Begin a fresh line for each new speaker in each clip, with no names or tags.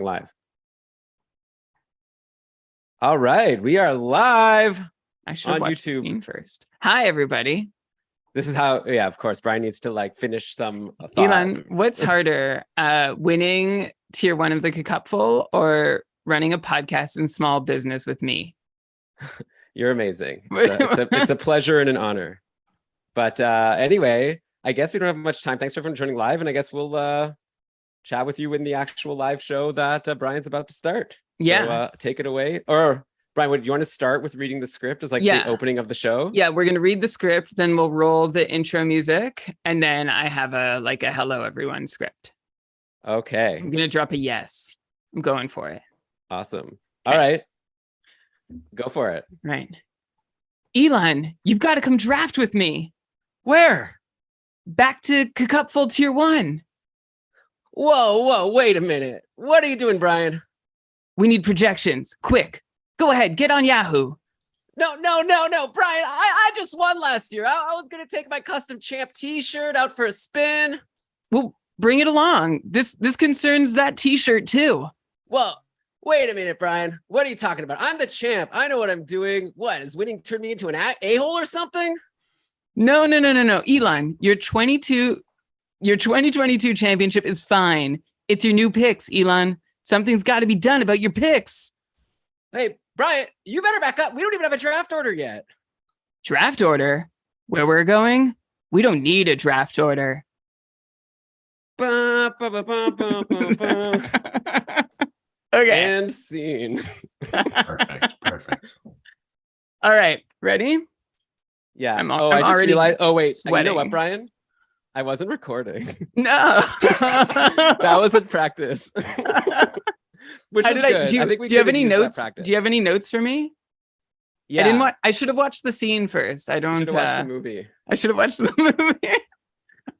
Live. All right, we are live.
I should have
on
watched the
YouTube
scene first. Hi, everybody.
This is how, yeah, of course, Brian needs to like finish some thought.
Elon, what's harder, winning tier 1 of the KKUPFL or running a podcast in small business with me?
You're amazing. It's a pleasure and an honor. But anyway, I guess we don't have much time. Thanks for everyone joining live, and I guess we'll chat with you in the actual live show that Brian's about to start.
Yeah.
So take it away. Or Brian, do you want to start with reading the script as like the opening of the show?
Yeah, we're going to read the script, then we'll roll the intro music, and then I have a hello everyone script.
Okay.
I'm going to drop a yes. I'm going for it.
Awesome.
Okay.
All right. Go for it.
Right. Elon, you've got to come draft with me.
Where?
Back to KKUPFL tier 1.
Whoa, wait a minute. What are you doing, Brian?
We need projections. Quick. Go ahead. Get on Yahoo.
No, Brian, I just won last year. I was going to take my custom champ t-shirt out for a spin.
Well, bring it along. This concerns that t-shirt too.
Well, wait a minute, Brian. What are you talking about? I'm the champ. I know what I'm doing. What, is winning turned me into an a-hole or something?
No. Elon, your 2022 championship is fine. It's your new picks, Elon. Something's got to be done about your picks.
Hey, Brian, you better back up. We don't even have a draft order yet.
Draft order? Where we're going? We don't need a draft order.
Ba, ba, ba, ba, ba, ba, ba.
Okay.
And scene.
Perfect.
All right. Ready?
Yeah.
I'm
I just realized. Oh, wait.
Sweating.
You know what, Brian? I wasn't recording.
No.
That was in practice. Which is good.
Do you have any notes? Do you have any notes for me?
Yeah.
I should have watched the scene first. I don't.
Should have watched the movie.
I should have watched the movie.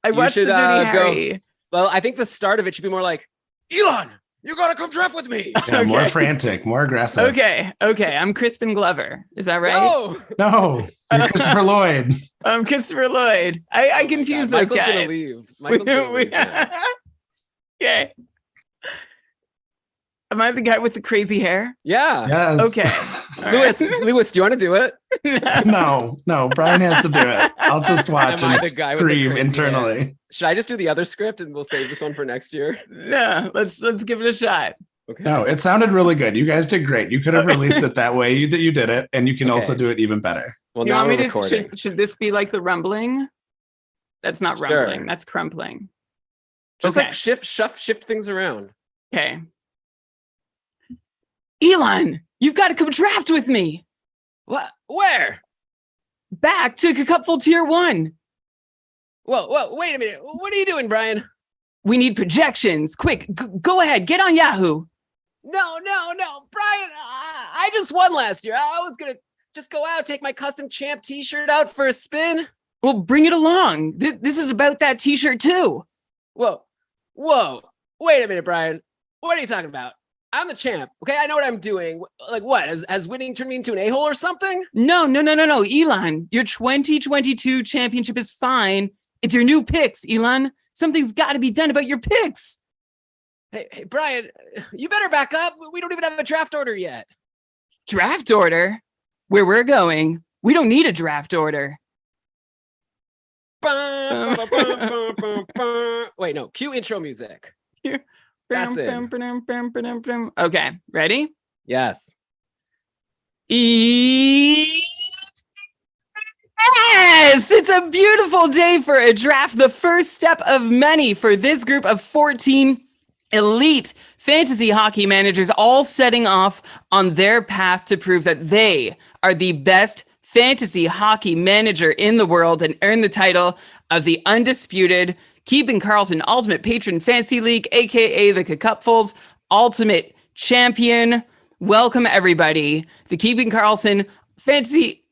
I watched the Dougie Harry.
Well, I think the start of it should be more like, Elon, you gotta come draft with me.
Yeah, okay. More frantic, more aggressive.
Okay. I'm Crispin Glover. Is that right?
No, you're Christopher Lloyd.
I'm Christopher Lloyd. I confuse those guys.
Gonna leave. Michael's gonna leave.
Okay. Am I the guy with the crazy hair?
Yeah.
Yes.
Okay.
Lewis, do you want to do it?
No, Brian has to do it. I'll just watch and scream internally.
Hair? Should I just do the other script and we'll save this one for next year?
Yeah, let's give it a shot.
Okay.
No, it sounded really good. You guys did great. You could have released it that way that you did it, and you can also do it even better.
Well, now we're recording.
Should this be like the rumbling? That's not rumbling. That's crumpling.
Just like shift things around.
Okay. Elon, you've got to come draft with me.
What? Where?
Back to KKUPFL tier 1.
Whoa, wait a minute. What are you doing, Brian?
We need projections. Quick, go ahead. Get on Yahoo.
No. Brian, I just won last year. I was going to just go out, take my custom champ t-shirt out for a spin.
Well, bring it along. This is about that t-shirt too.
Whoa. Wait a minute, Brian. What are you talking about? I'm the champ. Okay, I know what I'm doing. Like what? Has winning turned me into an a-hole or something?
No. Elon, your 2022 championship is fine. It's your new picks, Elon. Something's got to be done about your picks.
Hey, Brian, you better back up. We don't even have a draft order yet.
Draft order? Where we're going, we don't need a draft order.
Wait, no. Cue intro music. That's it.
Okay, ready?
Yes.
Yes! It's a beautiful day for a draft, the first step of many for this group of 14 elite fantasy hockey managers, all setting off on their path to prove that they are the best fantasy hockey manager in the world and earn the title of the undisputed Keeping Karlsson Ultimate Patron Fantasy League, aka the KKUPFL's Ultimate Champion. Welcome everybody. The Keeping Karlsson Fantasy.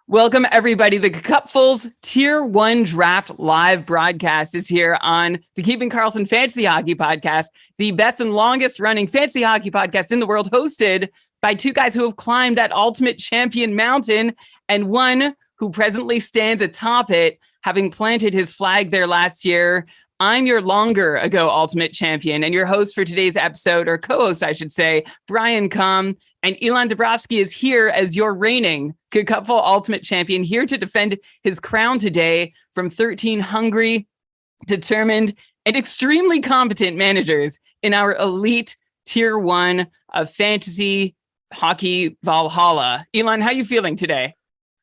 Welcome everybody. The KKUPFL's Tier 1 Draft live broadcast is here on the Keeping Karlsson Fantasy Hockey Podcast, the best and longest running fantasy hockey podcast in the world, hosted by two guys who have climbed that Ultimate Champion mountain and one who presently stands atop it, having planted his flag there last year I'm your longer ago Ultimate Champion and your host for today's episode, or co-host, I should say, Brian Com. And Elon Dabrowski is here as your reigning KKUPFL Ultimate Champion, here to defend his crown today from 13 hungry, determined, and extremely competent managers in our elite Tier 1 of fantasy hockey Valhalla. Elon, how are you feeling today?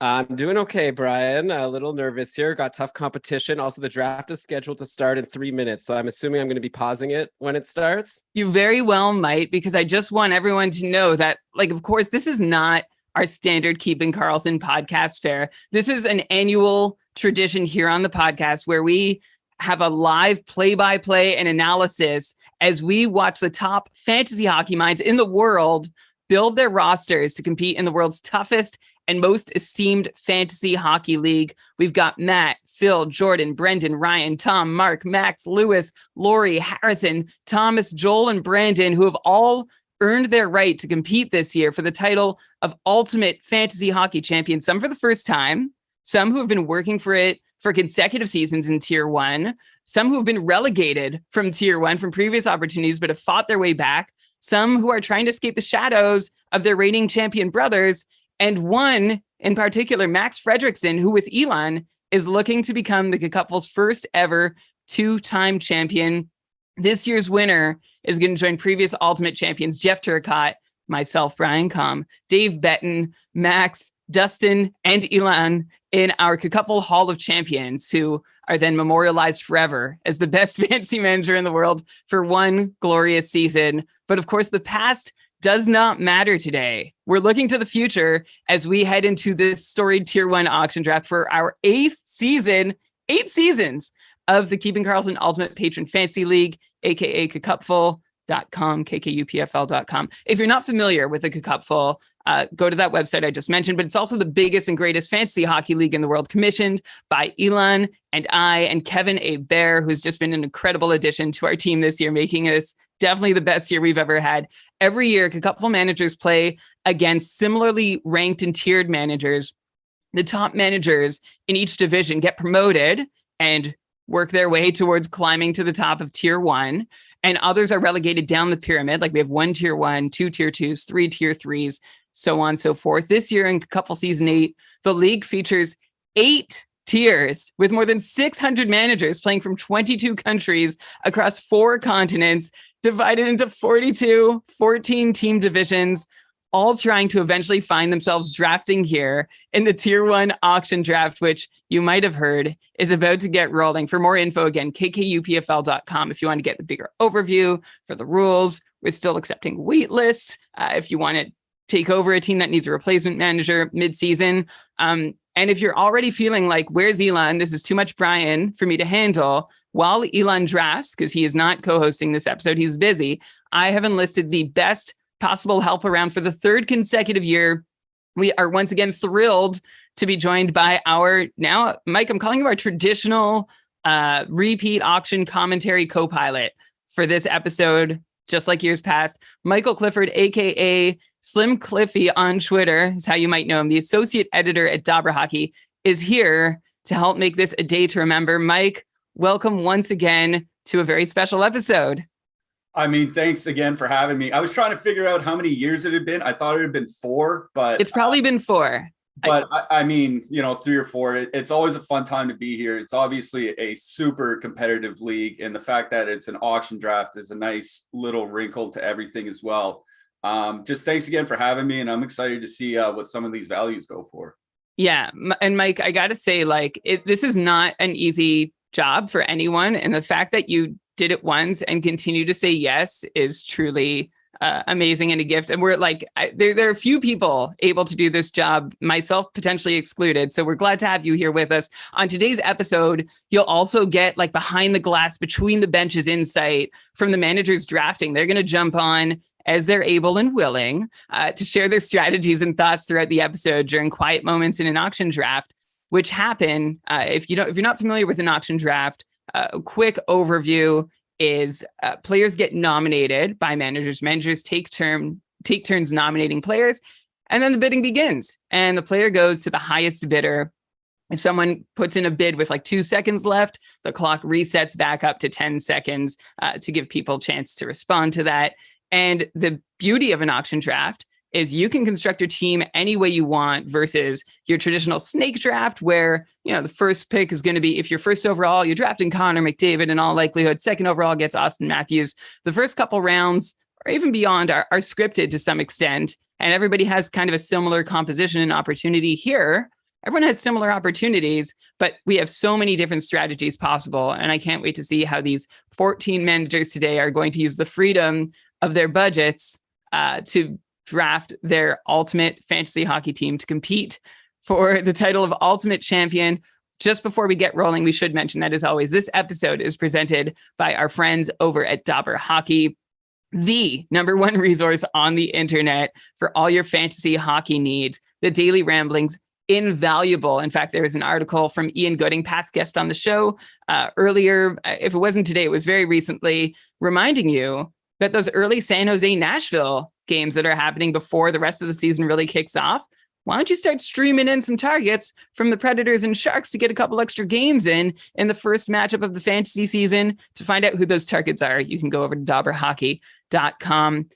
I'm doing okay, Brian. A little nervous here. Got tough competition. Also, the draft is scheduled to start in 3 minutes, so I'm assuming I'm going to be pausing it when it starts.
You very well might, because I just want everyone to know that, of course, this is not our standard Keeping Karlsson podcast fare. This is an annual tradition here on the podcast where we have a live play-by-play and analysis as we watch the top fantasy hockey minds in the world build their rosters to compete in the world's toughest and most esteemed fantasy hockey league. We've got Matt, Phil, Jordan, Brendan, Ryan, Tom, Mark, Max, Lewis, Lori, Harrison, Thomas, Joel, and Brandon, who have all earned their right to compete this year for the title of Ultimate Fantasy Hockey Champion, some for the first time, some who have been working for it for consecutive seasons in Tier 1, some who have been relegated from Tier 1 from previous opportunities but have fought their way back, some who are trying to escape the shadows of their reigning champion brothers, and one in particular, Max Fredrickson, who with Elon is looking to become the KKUPFL's first ever two-time champion. This year's winner is going to join previous Ultimate champions Jeff Turcotte, myself, Brian Com, Dave Betton, Max, Dustin, and Elon in our KKUPFL Hall of Champions, who are then memorialized forever as the best fantasy manager in the world for one glorious season. But of course, the past does not matter today. We're looking to the future as we head into this storied Tier 1 auction draft for our 8th season, 8 seasons of the Keeping Karlsson Ultimate Patron Fantasy League, aka KKUPFL.com, KKUPFL.com. If you're not familiar with the KKUPFL, go to that website I just mentioned, but it's also the biggest and greatest fantasy hockey league in the world, commissioned by Elon and I and Kevin A. Bear, who's just been an incredible addition to our team this year, making this definitely the best year we've ever had. Every year, KKUPFL managers play against similarly ranked and tiered managers. The top managers in each division get promoted and work their way towards climbing to the top of Tier 1, and others are relegated down the pyramid. Like we have 1 Tier 1, 2 Tier 2s, 3 Tier 3s, so on and so forth. This year in KKUPFL Season 8, the league features 8 tiers with more than 600 managers playing from 22 countries across 4 continents, divided into 14 team divisions, all trying to eventually find themselves drafting here in the Tier 1 auction draft, which you might have heard is about to get rolling. For more info, again, KKUPFL.com. If you want to get the bigger overview for the rules, we're still accepting wait lists. If you want to take over a team that needs a replacement manager mid-season. And if you're already feeling like, where's Elon? This is too much Brian for me to handle. While Elon drafts, because he is not co-hosting this episode, he's busy, I have enlisted the best possible help around for the 3rd consecutive year. We are once again thrilled to be joined by our, now, Mike, I'm calling you our traditional repeat auction commentary co-pilot for this episode, just like years past. Michael Clifford, aka Slim Cliffy on Twitter, is how you might know him. The associate editor at Dabra Hockey is here to help make this a day to remember. Mike, welcome once again to a very special episode.
I mean, thanks again for having me. I was trying to figure out how many years it had been. I thought it had been 4, but
it's probably been 4.
But I mean, 3 or 4. It's always a fun time to be here. It's obviously a super competitive league, and the fact that it's an auction draft is a nice little wrinkle to everything as well. Just thanks again for having me, and I'm excited to see what some of these values go for.
Yeah, and Mike, I got to say, this is not an easy job for anyone, and the fact that you did it once and continue to say yes is truly amazing and a gift. And we're there are a few people able to do this job, myself potentially excluded. So we're glad to have you here with us. On today's episode, you'll also get behind the glass, between the benches insight from the managers drafting. They're going to jump on as they're able and willing to share their strategies and thoughts throughout the episode during quiet moments in an auction draft, which happen if you're not familiar with an auction draft. A quick overview is players get nominated by managers. Managers take turns nominating players, and then the bidding begins. And the player goes to the highest bidder If someone puts in a bid with like 2 seconds left, the clock resets back up to 10 seconds to give people a chance to respond to that. And the beauty of an auction draft is you can construct your team any way you want versus your traditional snake draft where, the first pick is going to be, if you're first overall, you're drafting Connor McDavid in all likelihood. Second overall gets Austin Matthews. The first couple rounds or even beyond are scripted to some extent. And everybody has kind of a similar composition and opportunity here. Everyone has similar opportunities, but we have so many different strategies possible. And I can't wait to see how these 14 managers today are going to use the freedom of their budgets to draft their ultimate fantasy hockey team to compete for the title of Ultimate Champion. Just before we get rolling, we should mention that, as always, this episode is presented by our friends over at Dobber Hockey, the number one resource on the internet for all your fantasy hockey needs. The Daily Ramblings, invaluable. In fact, there was an article from Ian Gooding, past guest on the show earlier. If it wasn't today, it was very recently, reminding you that those early San Jose, Nashville games that are happening before the rest of the season really kicks off, why don't you start streaming in some targets from the Predators and Sharks to get a couple extra games in the first matchup of the fantasy season? To find out who those targets are, you can go over to dobberhockey.com.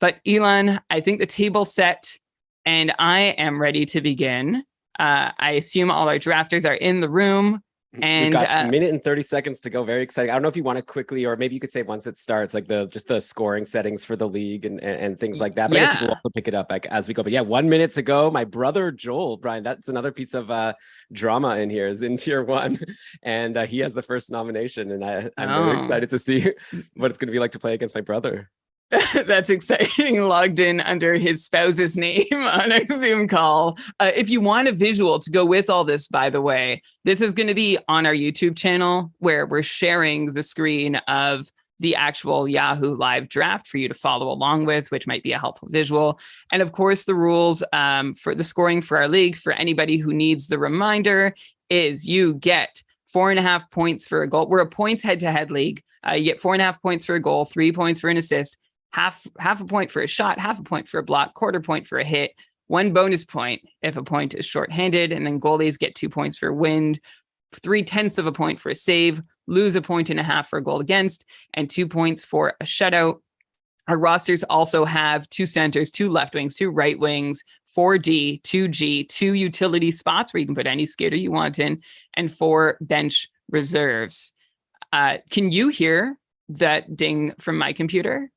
But Elon, I think the table's set and I am ready to begin. I assume all our drafters are in the room. And
we've got a minute and 30 seconds to go. Very exciting. I don't know if you want to quickly, or maybe you could say once it starts, like just the scoring settings for the league and things like that. But I guess we'll also pick it up as we go. But yeah, 1 minute to go. My brother Joel, Brian, that's another piece of drama in here, is in tier 1, and he has the first nomination, and I'm very excited to see what it's going to be like to play against my brother.
That's exciting. Logged in under his spouse's name on a Zoom call. If you want a visual to go with all this, by the way, this is going to be on our YouTube channel where we're sharing the screen of the actual Yahoo Live draft for you to follow along with, which might be a helpful visual. And of course, the rules for the scoring for our league, for anybody who needs the reminder, is you get 4.5 points for a goal. We're a points head-to-head league. You get 4.5 points for a goal, 3 points for an assist, half a point for a shot, half a point for a block, quarter point for a hit, 1 bonus point if a point is shorthanded, and then goalies get 2 points for wind, 0.3 of a point for a save, lose 1.5 points for a goal against, and 2 points for a shutout. Our rosters also have 2 centers, 2 left wings, 2 right wings, 4D, 2G, 2 utility spots where you can put any skater you want in, and 4 bench reserves. Can you hear that ding from my computer?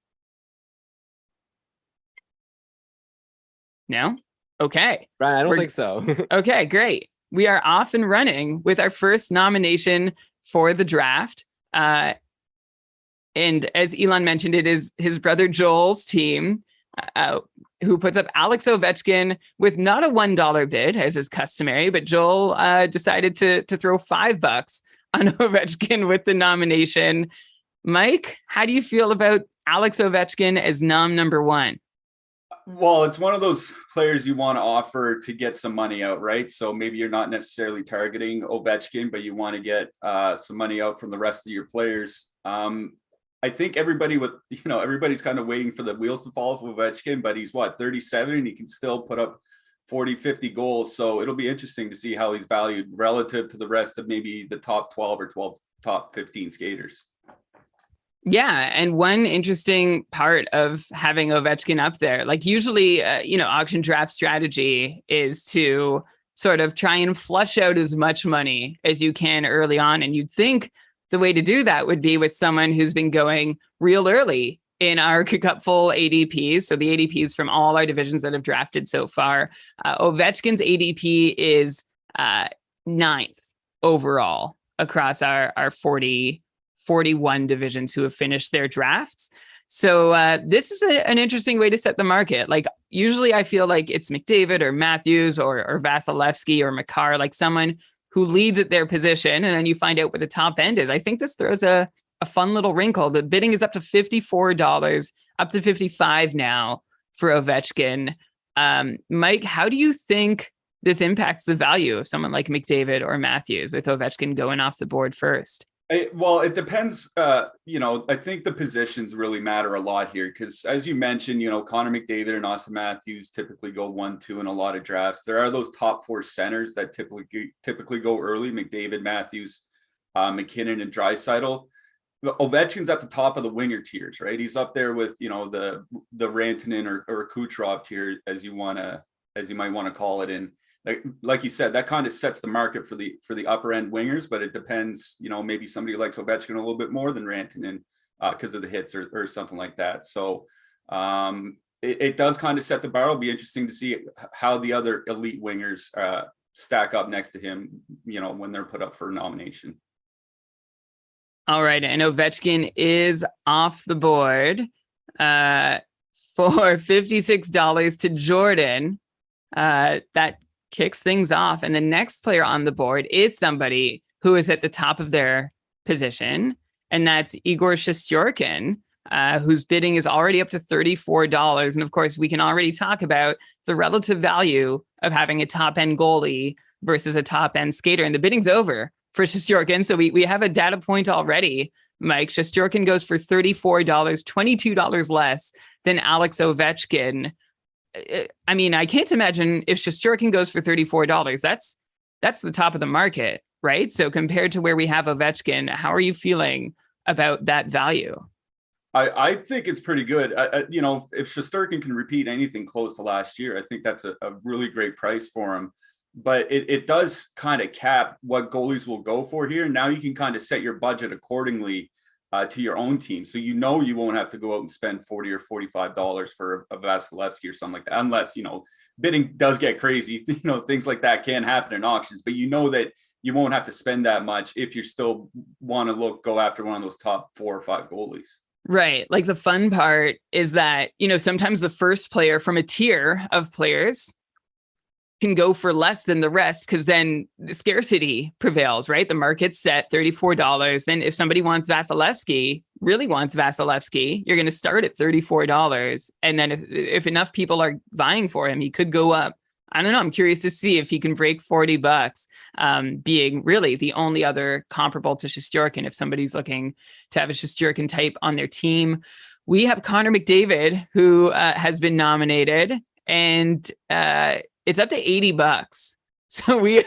No? Okay.
Brian, I don't think so.
Okay, great. We are off and running with our first nomination for the draft. And as Elon mentioned, it is his brother Joel's team who puts up Alex Ovechkin with not a $1 bid, as is customary, but Joel decided to throw $5 on Ovechkin with the nomination. Mike, how do you feel about Alex Ovechkin as nom number 1?
Well, it's one of those players you want to offer to get some money out, right? So maybe you're not necessarily targeting Ovechkin, but you want to get some money out from the rest of your players. I think everybody's kind of waiting for the wheels to fall off of Ovechkin, but he's 37 and he can still put up 40, 50 goals. So it'll be interesting to see how he's valued relative to the rest of maybe the top 12 or top 15 skaters.
Yeah, and one interesting part of having Ovechkin up there, like usually, auction draft strategy is to sort of try and flush out as much money as you can early on. And you'd think the way to do that would be with someone who's been going real early in our KKUPFL ADPs. So the ADPs from all our divisions that have drafted so far. Ovechkin's ADP is 9th overall across our 41 divisions who have finished their drafts. So this is an interesting way to set the market. Like usually I feel like it's McDavid or Matthews or Vasilevsky or Makar, like someone who leads at their position. And then you find out where the top end is. I think this throws a fun little wrinkle. The bidding is up to $54, up to $55 now for Ovechkin. Mike, how do you think this impacts the value of someone like McDavid or Matthews with Ovechkin going off the board first?
Well, it depends. I think the positions really matter a lot here because, as you mentioned, Connor McDavid and Austin Matthews typically go 1-2 in a lot of drafts. There are those top four centers that typically go early: McDavid, Matthews, McKinnon, and Draisaitl. Ovechkin's at the top of the winger tiers, right? He's up there with the Rantanen or Kucherov tier, as you might want to call it. And like you said, that kind of sets the market for the upper end wingers, but it depends, maybe somebody likes Ovechkin a little bit more than Rantanen because of the hits or something like that. So it does kind of set the bar. It'll be interesting to see how the other elite wingers stack up next to him, when they're put up for a nomination.
All right, and Ovechkin is off the board for $56 to Jordan. That kicks things off. And the next player on the board is somebody who is at the top of their position, and that's Igor Shesterkin, whose bidding is already up to $34. And of course, we can already talk about the relative value of having a top-end goalie versus a top-end skater. And the bidding's over for Shesterkin. So we have a data point already, Mike. Shesterkin goes for $34, $22 less than Alex Ovechkin. I mean, I can't imagine if Shesterkin goes for $34. That's the top of the market, right? So compared to where we have Ovechkin, how are you feeling about that value?
I think it's pretty good. If Shesterkin can repeat anything close to last year, I think that's a really great price for him. But it does kind of cap what goalies will go for here. Now you can kind of set your budget accordingly to your own team. So you won't have to go out and spend $40 or $45 for a Vasilevsky or something like that, unless, bidding does get crazy. Things like that can happen in auctions, but that you won't have to spend that much if you still want to go after one of those top 4 or 5 goalies.
Right. Like the fun part is that, sometimes the first player from a tier of players can go for less than the rest because then the scarcity prevails, right? The market's set $34. Then if somebody really wants Vasilevsky, you're going to start at $34. And then if enough people are vying for him, he could go up. I don't know. I'm curious to see if he can break $40, being really the only other comparable to Shesterkin if somebody's looking to have a Shesterkin type on their team. We have Connor McDavid, who has been nominated, and it's up to $80. So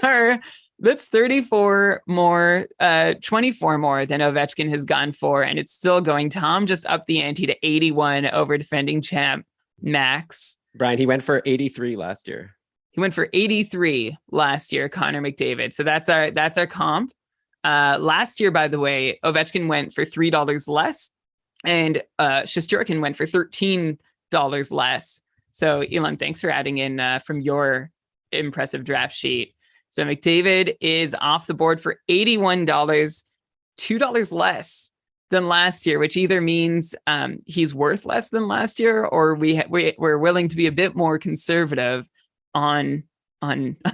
that's 34 more, 24 more than Ovechkin has gone for. And it's still going. Tom just upped the ante to 81 over defending champ Max.
Brian, he went for 83 last year.
He went for 83 last year, Connor McDavid. So that's our comp. Last year, by the way, Ovechkin went for $3 less and Shesterkin went for $13 less. So, Elon, thanks for adding in from your impressive draft sheet. So McDavid is off the board for $81, $2 less than last year, which either means he's worth less than last year, or we're willing to be a bit more conservative on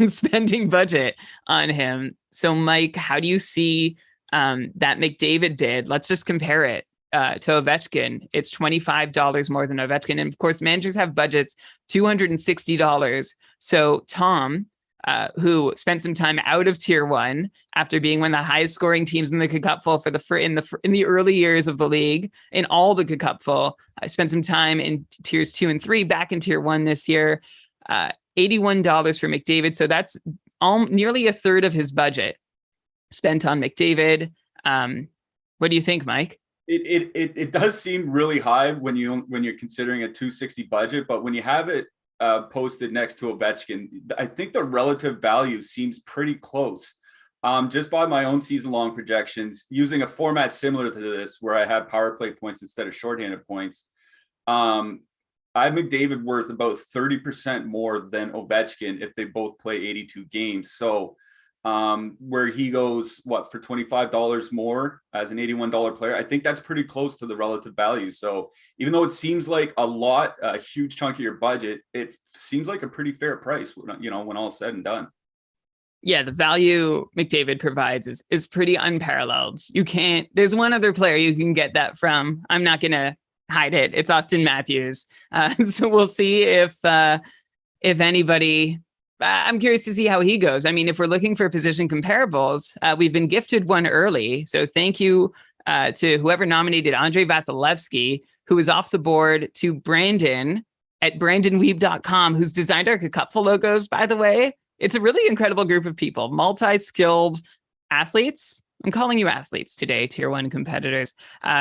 spending budget on him. So, Mike, how do you see that McDavid bid? Let's just compare it to Ovechkin. It's $25 more than Ovechkin. And of course, managers have budgets $260. So Tom, who spent some time out of tier 1 after being one of the highest scoring teams in the KKUPFL in the early years of the league, in all the KKUPFL, I spent some time in tiers 2 and 3, back in tier 1 this year. $81 for McDavid. So that's nearly a third of his budget spent on McDavid. What do you think, Mike?
It does seem really high when you're considering a 260 budget, but when you have it posted next to Ovechkin, I think the relative value seems pretty close. Just by my own season-long projections, using a format similar to this, where I have power play points instead of shorthanded points, I have McDavid worth about 30% more than Ovechkin if they both play 82 games. So where he goes, for $25 more as an $81 player, I think that's pretty close to the relative value. So even though it seems like a huge chunk of your budget, it seems like a pretty fair price, when all is said and done.
Yeah, the value McDavid provides is pretty unparalleled. There's one other player you can get that from. I'm not going to hide it. It's Austin Matthews. So we'll see if anybody I'm curious to see how he goes. I mean, if we're looking for position comparables, we've been gifted one early. So thank you to whoever nominated Andrei Vasilevsky, who is off the board, to Brandon at brandonweeb.com, who's designed our Cupful logos, by the way. It's a really incredible group of people, multi-skilled athletes. I'm calling you athletes today, tier 1 competitors.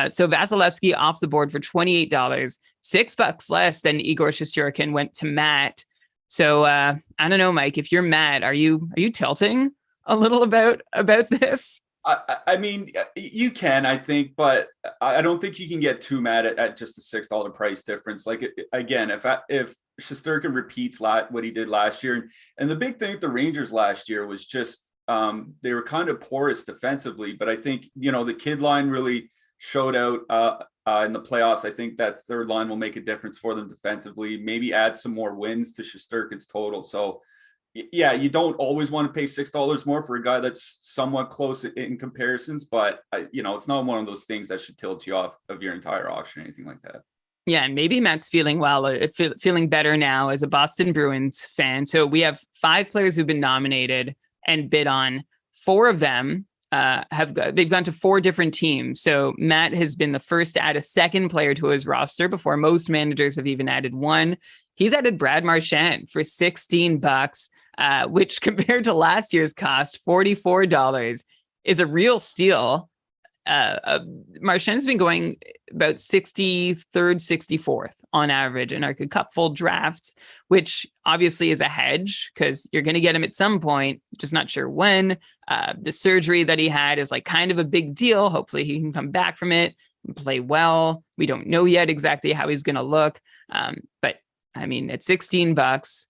So Vasilevsky off the board for $28, $6 less than Igor Shesterkin went to Matt. So I don't know, Mike, if you're Matt, are you tilting a little about this?
I mean, you can, I think, but I don't think you can get too mad at just a $6 price difference. Like, again, if Shesterkin repeats what he did last year, and the big thing with the Rangers last year was just they were kind of porous defensively, but I think, the kid line really showed out in the playoffs. I think that third line will make a difference for them defensively, maybe add some more wins to Shesterkin's total. So yeah, you don't always want to pay $6 more for a guy that's somewhat close in comparisons, but it's not one of those things that should tilt you off of your entire auction or anything like that.
Yeah, and maybe Matt's feeling feeling better now as a Boston Bruins fan. So we have 5 players who've been nominated and bid on. 4 of them they've gone to 4 different teams. So Matt has been the first to add a second player to his roster before most managers have even added one. He's added Brad Marchand for $16, which compared to last year's cost, $44, is a real steal. Marchand's been going about 63rd, 64th on average in our Cupful drafts, which obviously is a hedge because you're going to get him at some point, just not sure when. The surgery that he had is like kind of a big deal. Hopefully he can come back from it and play well. We don't know yet exactly how he's going to look. But I mean, at $16,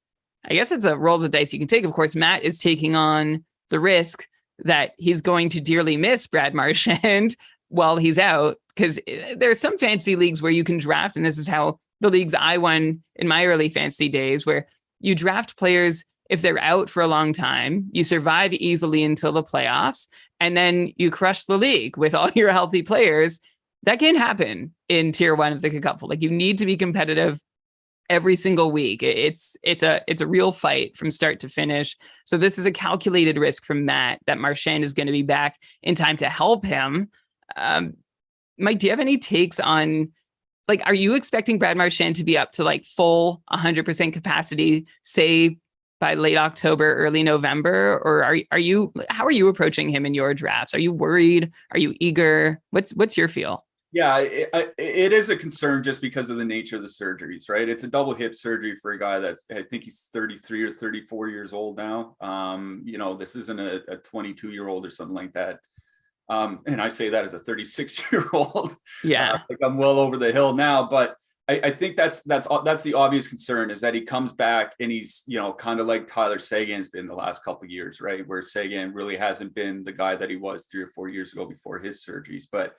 I guess it's a roll of the dice you can take. Of course, Matt is taking on the risk that he's going to dearly miss Brad Marchand while he's out, because there's some fantasy leagues where you can draft, and this is how the leagues I won in my early fantasy days, where you draft players if they're out for a long time, you survive easily until the playoffs, and then you crush the league with all your healthy players. That can happen in tier 1 of the Cupful. Like, you need to be competitive every single week. It's a real fight from start to finish. So this is a calculated risk from Matt that Marchand is going to be back in time to help him. Mike, do you have any takes on, like, are you expecting Brad Marchand to be up to like full 100% capacity, say by late October, early November? Or how are you approaching him in your drafts? Are you worried? Are you eager? What's your feel?
Yeah, it is a concern just because of the nature of the surgeries, right? It's a double hip surgery for a guy that's, I think he's 33 or 34 years old now. This isn't a 22-year-old or something like that. And I say that as a 36-year-old.
Yeah.
Like, I'm well over the hill now, but I think that's the obvious concern, is that he comes back and he's, kind of like Tyler Seguin's been the last couple of years, right? Where Seguin really hasn't been the guy that he was 3 or 4 years ago before his surgeries. But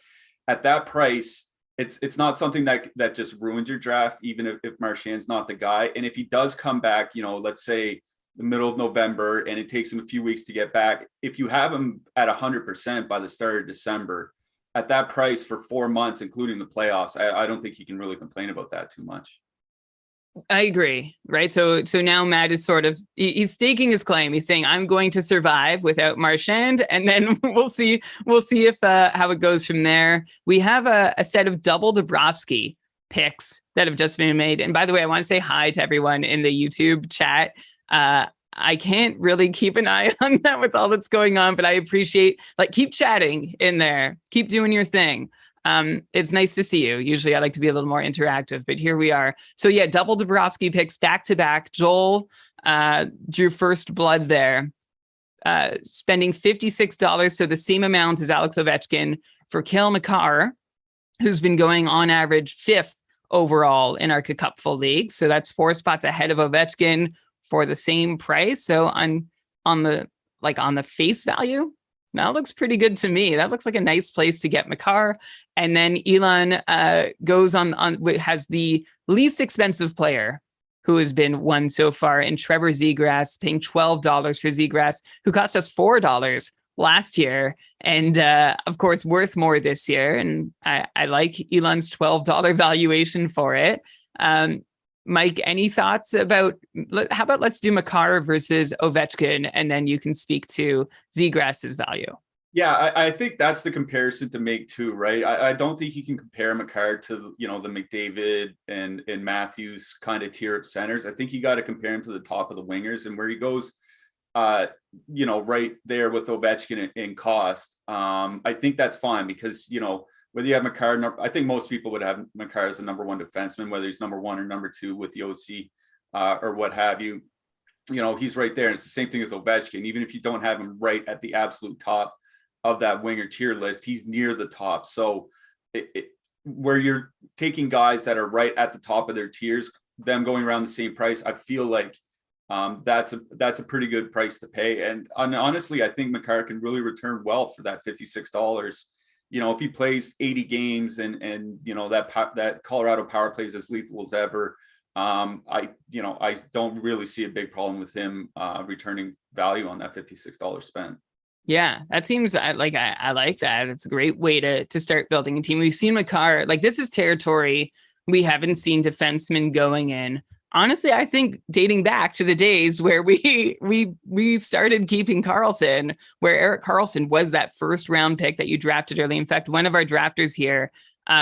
at that price, it's not something that just ruins your draft, even if Marchand's not the guy. And if he does come back, let's say the middle of November, and it takes him a few weeks to get back, if you have him at 100% by the start of December, at that price for 4 months, including the playoffs, I don't think he can really complain about that too much.
I agree. Right. So now Matt is he's staking his claim. He's saying, I'm going to survive without Marchand, and then we'll see if how it goes from there. We have a set of double Bobrovsky picks that have just been made. And by the way, I want to say hi to everyone in the YouTube chat. I can't really keep an eye on that with all that's going on, but I appreciate, keep chatting in there, keep doing your thing. It's nice to see you. Usually I like to be a little more interactive, but here we are. So yeah, double Bobrovsky picks back to back. Joel drew first blood there, spending $56. So the same amount as Alex Ovechkin for Cale Makar, who's been going on average 5th overall in our Cupful league. So that's 4 spots ahead of Ovechkin for the same price. So on the face value, that looks pretty good to me. That looks like a nice place to get Makar. And then Elon goes on has the least expensive player who has been won so far in Trevor Zegras, paying $12 for Zegras, who cost us $4 last year. And of course, worth more this year. And I like Elon's $12 valuation for it. Mike, any thoughts about, how about let's do Makar versus Ovechkin, and then you can speak to Zegras' value.
Yeah, I think that's the comparison to make too, right? I don't think you can compare Makar to, the McDavid and Matthews kind of tier of centers. I think you got to compare him to the top of the wingers, and where he goes, right there with Ovechkin in cost. I think that's fine because, whether you have Makar, I think most people would have Makar as the number one defenseman, whether he's number one or number two with the OC or what have you. He's right there. And it's the same thing with Ovechkin. Even if you don't have him right at the absolute top of that winger tier list, he's near the top. So where you're taking guys that are right at the top of their tiers, them going around the same price, I feel like that's a pretty good price to pay. And honestly, I think Makar can really return well for that $56. If he plays 80 games and that Colorado power play is as lethal as ever, I don't really see a big problem with him returning value on that $56 spent.
Yeah, that seems I like that. It's a great way to start building a team. We've seen Makar, this is territory we haven't seen defensemen going in. Honestly, I think dating back to the days where we started keeping Karlsson, where Erik Karlsson was that first round pick that you drafted early. In fact, one of our drafters here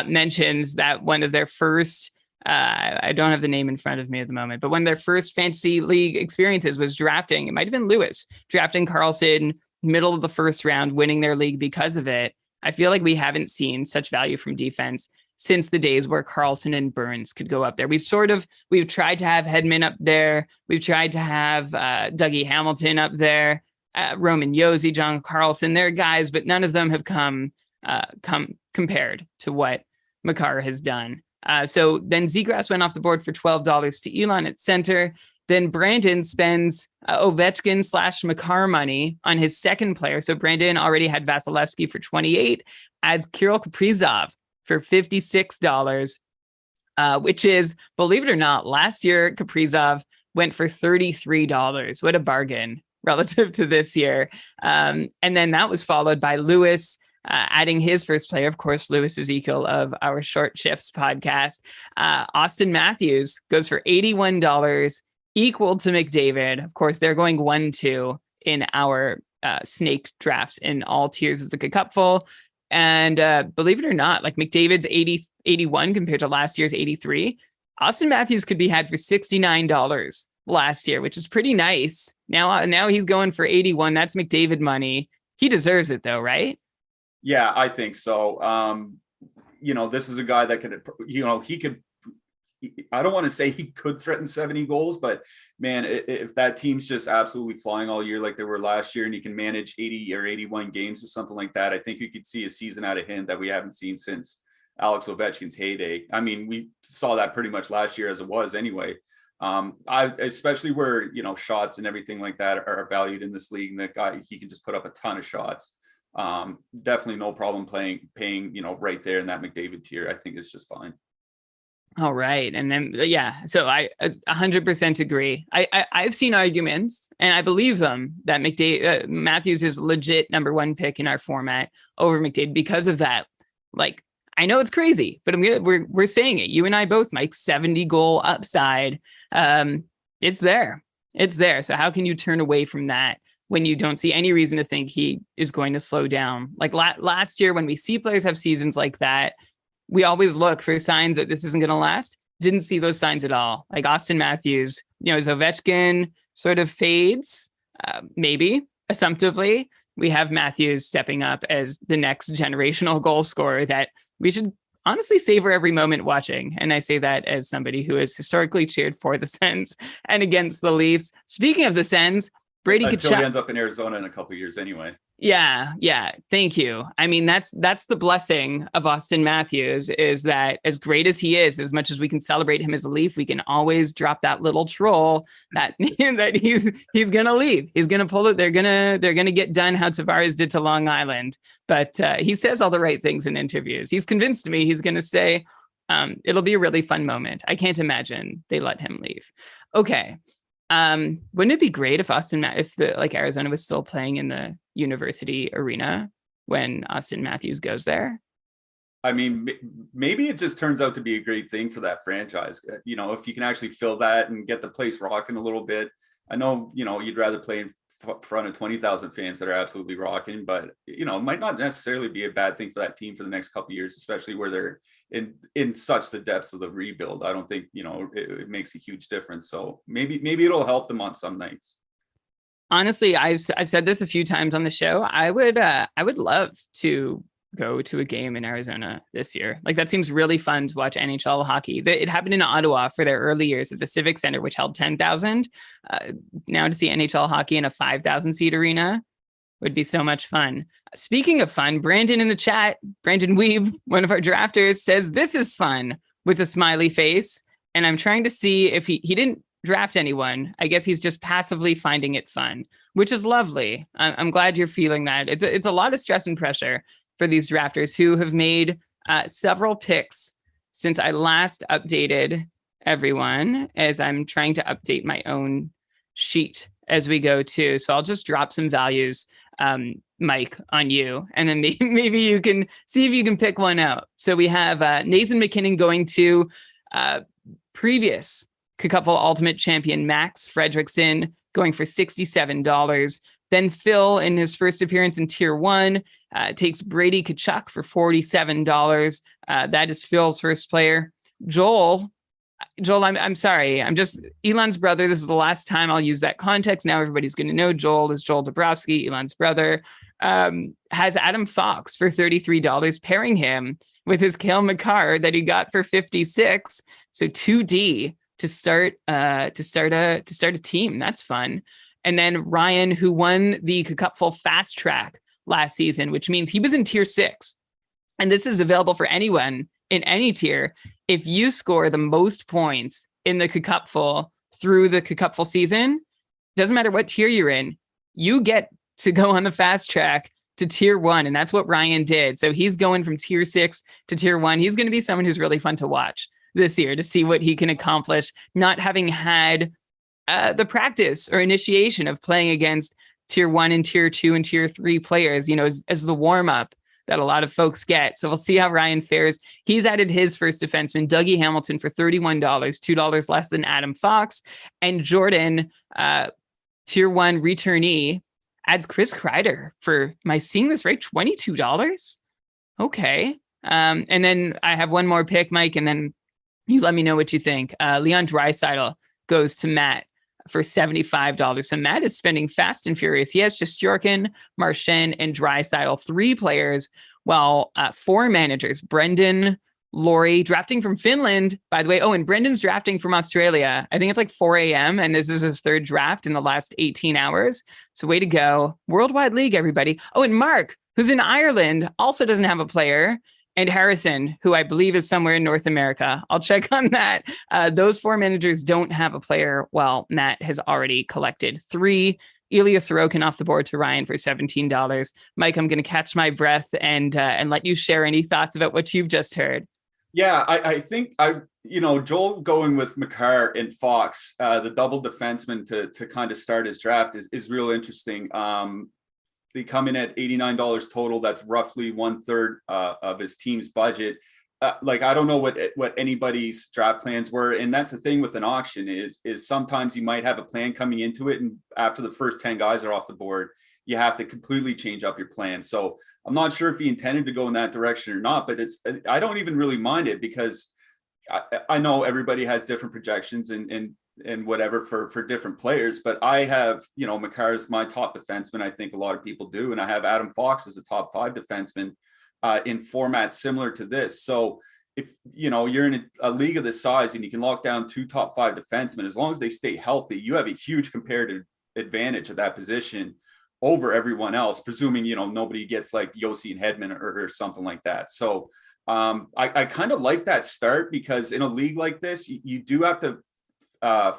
mentions that one of their first, I don't have the name in front of me at the moment, but one of their first fantasy league experiences was drafting, it might have been Lewis, drafting Karlsson middle of the first round, winning their league because of it. I feel like we haven't seen such value from defense since the days where Karlsson and Burns could go up there. We've tried to have Hedman up there. We've tried to have Dougie Hamilton up there, Roman Josi, John Karlsson. They're guys, but none of them have come compared to what Makar has done. So then Zegras went off the board for $12 to Elon at center. Then Brandon spends Ovechkin / Makar money on his second player. So Brandon already had Vasilevsky for $28, adds Kirill Kaprizov for $56, which is, believe it or not, last year Kaprizov went for $33. What a bargain relative to this year. And then that was followed by Lewis adding his first player, of course, Lewis Ezekiel of our Short Shifts podcast. Austin Matthews goes for $81, equal to McDavid. Of course, they're going 1-2 in our snake drafts in all tiers of the KKUPFL. And believe it or not, McDavid's 81 compared to last year's 83. Austin Matthews could be had for $69 last year, which is pretty nice. Now he's going for 81. That's McDavid money. He deserves it though, right?
Yeah, I think so. This is a guy that could, he could, I don't want to say he could threaten 70 goals, but man, if that team's just absolutely flying all year like they were last year, and he can manage 80 or 81 games or something like that, I think you could see a season out of him that we haven't seen since Alex Ovechkin's heyday. I mean, we saw that pretty much last year as it was anyway. Especially where, shots and everything like that are valued in this league, and that guy, he can just put up a ton of shots. Definitely no problem paying, right there in that McDavid tier. I think it's just fine.
All right. And then, so I 100% agree. I've seen arguments, and I believe them, that Matthews is legit number one pick in our format over McDavid because of that. I know it's crazy, but we're saying it. You and I both, Mike, 70 goal upside. It's there. So how can you turn away from that when you don't see any reason to think he is going to slow down? Last year, when we see players have seasons like that, we always look for signs that this isn't going to last. Didn't see those signs at all. Austin Matthews, as Ovechkin sort of fades, maybe assumptively, we have Matthews stepping up as the next generational goal scorer that we should honestly savor every moment watching. And I say that as somebody who has historically cheered for the Sens and against the Leafs. Speaking of the Sens, Brady
until he ends up in Arizona in a couple of years anyway.
Yeah. Thank you. I mean, that's the blessing of Austin Matthews, is that as great as he is, as much as we can celebrate him as a Leaf, we can always drop that little troll that that he's gonna leave. He's gonna pull it. They're gonna get done how Tavares did to Long Island. But he says all the right things in interviews. He's convinced me he's gonna say it'll be a really fun moment. I can't imagine they let him leave. Okay. Wouldn't it be great if Arizona was still playing in the University Arena when Austin Matthews goes there?
I mean, maybe it just turns out to be a great thing for that franchise. You know, if you can actually fill that and get the place rocking a little bit. I know, you know, you'd rather play in front of 20,000 fans that are absolutely rocking, but, you know, it might not necessarily be a bad thing for that team for the next couple of years, especially where they're in such the depths of the rebuild. I don't think, you know, it makes a huge difference. So maybe it'll help them on some nights.
Honestly, I've said this a few times on the show. I would love to go to a game in Arizona this year. Like, that seems really fun to watch NHL hockey. It happened in Ottawa for their early years at the Civic Center, which held 10,000. Now to see NHL hockey in a 5,000 seat arena would be so much fun. Speaking of fun, Brandon in the chat, Brandon Weeb, one of our drafters, says this is fun with a smiley face. And I'm trying to see if he didn't draft anyone. I guess he's just passively finding it fun, which is lovely. I'm glad you're feeling that. It's a lot of stress and pressure for these drafters who have made several picks since I last updated everyone, as I'm trying to update my own sheet as we go too. So I'll just drop some values, Mike, on you, and then maybe you can see if you can pick one out. So we have Nathan McKinnon going to previous KKUPFL Ultimate Champion Max Fredrickson, going for $67. Then Phil, in his first appearance in Tier 1, takes Brady Tkachuk for $47. That is Phil's first player. Joel, I'm sorry. I'm just Elon's brother. This is the last time I'll use that context. Now everybody's going to know Joel is Joel Dabrowski, Elon's brother. Has Adam Fox for $33, pairing him with his Cale Makar that he got for $56. So 2D to start a team. That's fun. And then Ryan, who won the KKUPFL Fast Track last season, which means he was in Tier 6. And this is available for anyone in any tier. If you score the most points in the KKUPFL through the KKUPFL season, doesn't matter what tier you're in, you get to go on the Fast Track to Tier 1. And that's what Ryan did. So he's going from Tier 6 to Tier 1. He's going to be someone who's really fun to watch this year to see what he can accomplish, not having had the practice or initiation of playing against Tier 1 and Tier 2 and Tier 3 players, you know, as the warm-up that a lot of folks get. So we'll see how Ryan fares. He's added his first defenseman, Dougie Hamilton, for $31, $2 less than Adam Fox. And Jordan, Tier 1 returnee, adds Chris Crider for, am I seeing this right? $22? Okay. And then I have one more pick, Mike, and then you let me know what you think. Leon Draisaitl goes to Matt for $75. So Matt is spending fast and furious. He has Shesterkin, Marchand, and Draisaitl, 3 players, while 4 managers, Brendan, Laurie, drafting from Finland, by the way. Oh, and Brendan's drafting from Australia. I think it's like 4 a.m. and this is his 3rd draft in the last 18 hours. So way to go. Worldwide League, everybody. Oh, and Mark, who's in Ireland, also doesn't have a player. And Harrison, who I believe is somewhere in North America. I'll check on that. Those 4 managers don't have a player. Well, Matt has already collected 3. Ilya Sorokin off the board to Ryan for $17. Mike, I'm going to catch my breath and let you share any thoughts about what you've just heard.
Yeah, I think Joel going with Makar and Fox, the double defenseman to kind of start his draft is real interesting. They come in at $89 total. That's roughly 1/3 of his team's budget. I don't know what anybody's draft plans were, and that's the thing with an auction is sometimes you might have a plan coming into it, and after the first 10 guys are off the board, you have to completely change up your plan. So I'm not sure if he intended to go in that direction or not, but I don't even really mind it because I know everybody has different projections and whatever for different players, but I have, Makar is my top defenseman. I think a lot of people do. And I have Adam Fox as a top 5 defenseman in formats similar to this. So if, you're in a league of this size and you can lock down 2 top 5 defensemen, as long as they stay healthy, you have a huge comparative advantage at that position over everyone else, presuming, nobody gets like Yossi and Hedman or something like that. So I kind of like that start because in a league like this, you do have to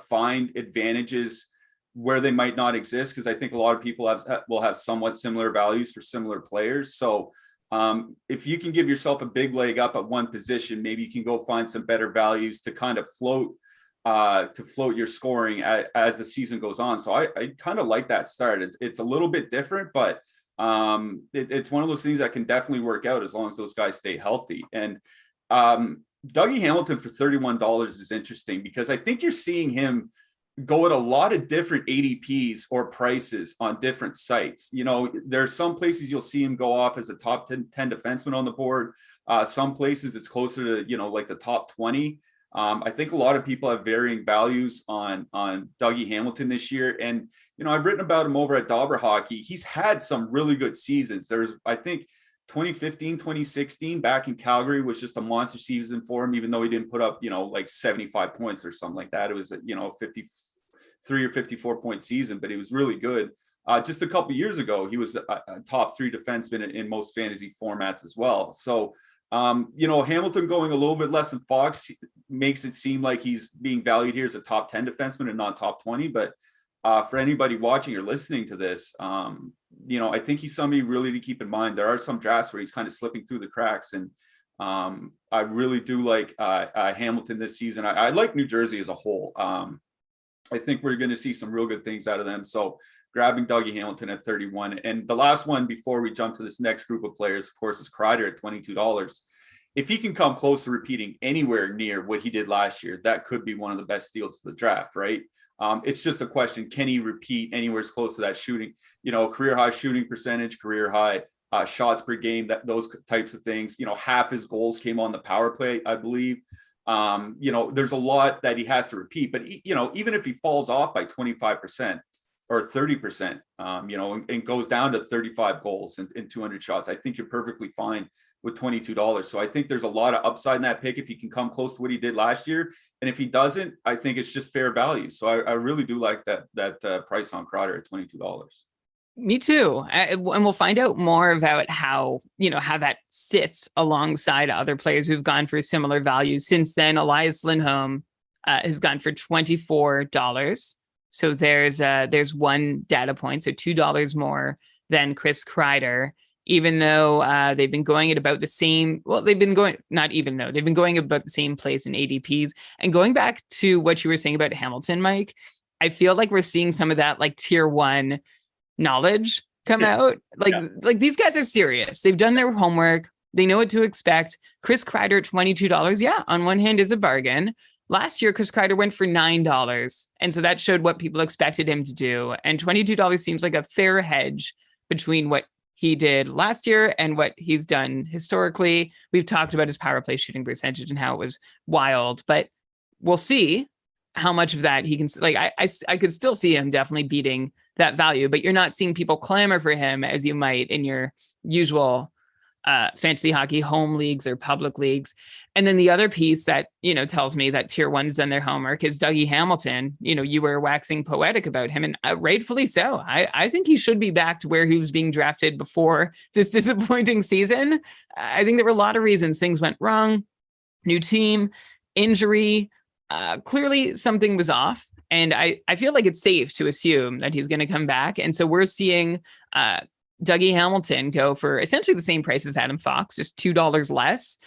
find advantages where they might not exist, because I think a lot of people will have somewhat similar values for similar players. So if you can give yourself a big leg up at one position, maybe you can go find some better values to kind of float your scoring as the season goes on. So I kind of like that start. It's a little bit different, but It's one of those things that can definitely work out as long as those guys stay healthy. And Dougie Hamilton for $31 is interesting because I think you're seeing him go at a lot of different ADPs or prices on different sites. You know, there's some places you'll see him go off as a top 10 defenseman on the board. Some places it's closer to, you know, like the top 20. I think a lot of people have varying values on Dougie Hamilton this year. And, you know, I've written about him over at Dauber Hockey. He's had some really good seasons. There's, I think, 2015, 2016 back in Calgary was just a monster season for him, even though he didn't put up, you know, like 75 points or something like that. It was, you know, 53 or 54 point season, but he was really good. Just a couple of years ago, he was a top 3 defenseman in most fantasy formats as well. So, you know, Hamilton going a little bit less than Fox makes it seem like he's being valued here as a top 10 defenseman and not top 20. But for anybody watching or listening to this, you know, I think he's somebody really to keep in mind. There are some drafts where he's kind of slipping through the cracks. And I really do like Hamilton this season. I like New Jersey as a whole. I think we're going to see some real good things out of them. So grabbing Dougie Hamilton at 31. And the last one before we jump to this next group of players, of course, is Crider at $22. If he can come close to repeating anywhere near what he did last year, that could be one of the best steals of the draft, right? It's just a question, can he repeat anywhere as close to that shooting, you know, career high shooting percentage, career high shots per game, those types of things. You know, half his goals came on the power play, I believe. You know, there's a lot that he has to repeat, but you know, even if he falls off by 25% or 30%, you know, and goes down to 35 goals and 200 shots, I think you're perfectly fine with $22. So I think there's a lot of upside in that pick if he can come close to what he did last year. And if he doesn't, I think it's just fair value. So I really do like that price on Crider at $22.
Me too. And we'll find out more about how, you know, how that sits alongside other players who've gone for similar values. Since then, Elias Lindholm has gone for $24. So there's one data point, so $2 more than Chris Crider, even though they've been going at about the same. Well, they've been going about the same place in ADPs. And going back to what you were saying about Hamilton, Mike, I feel like we're seeing some of that like tier 1 knowledge come out. Like these guys are serious. They've done their homework. They know what to expect. Chris Crider at $22. Yeah, on one hand is a bargain. Last year, Chris Crider went for $9. And so that showed what people expected him to do. And $22 seems like a fair hedge between what he did last year and what he's done historically. We've talked about his power play shooting percentage and how it was wild, but we'll see how much of that he can, like, I could still see him definitely beating that value, but you're not seeing people clamor for him as you might in your usual fantasy hockey home leagues or public leagues. And then the other piece that, you know, tells me that tier 1's done their homework is Dougie Hamilton. You know, you were waxing poetic about him, and rightfully so. I think he should be back to where he was being drafted before this disappointing season. I think there were a lot of reasons things went wrong. New team, injury, clearly something was off. And I feel like it's safe to assume that he's going to come back. And so we're seeing Dougie Hamilton go for essentially the same price as Adam Fox, just $2 less,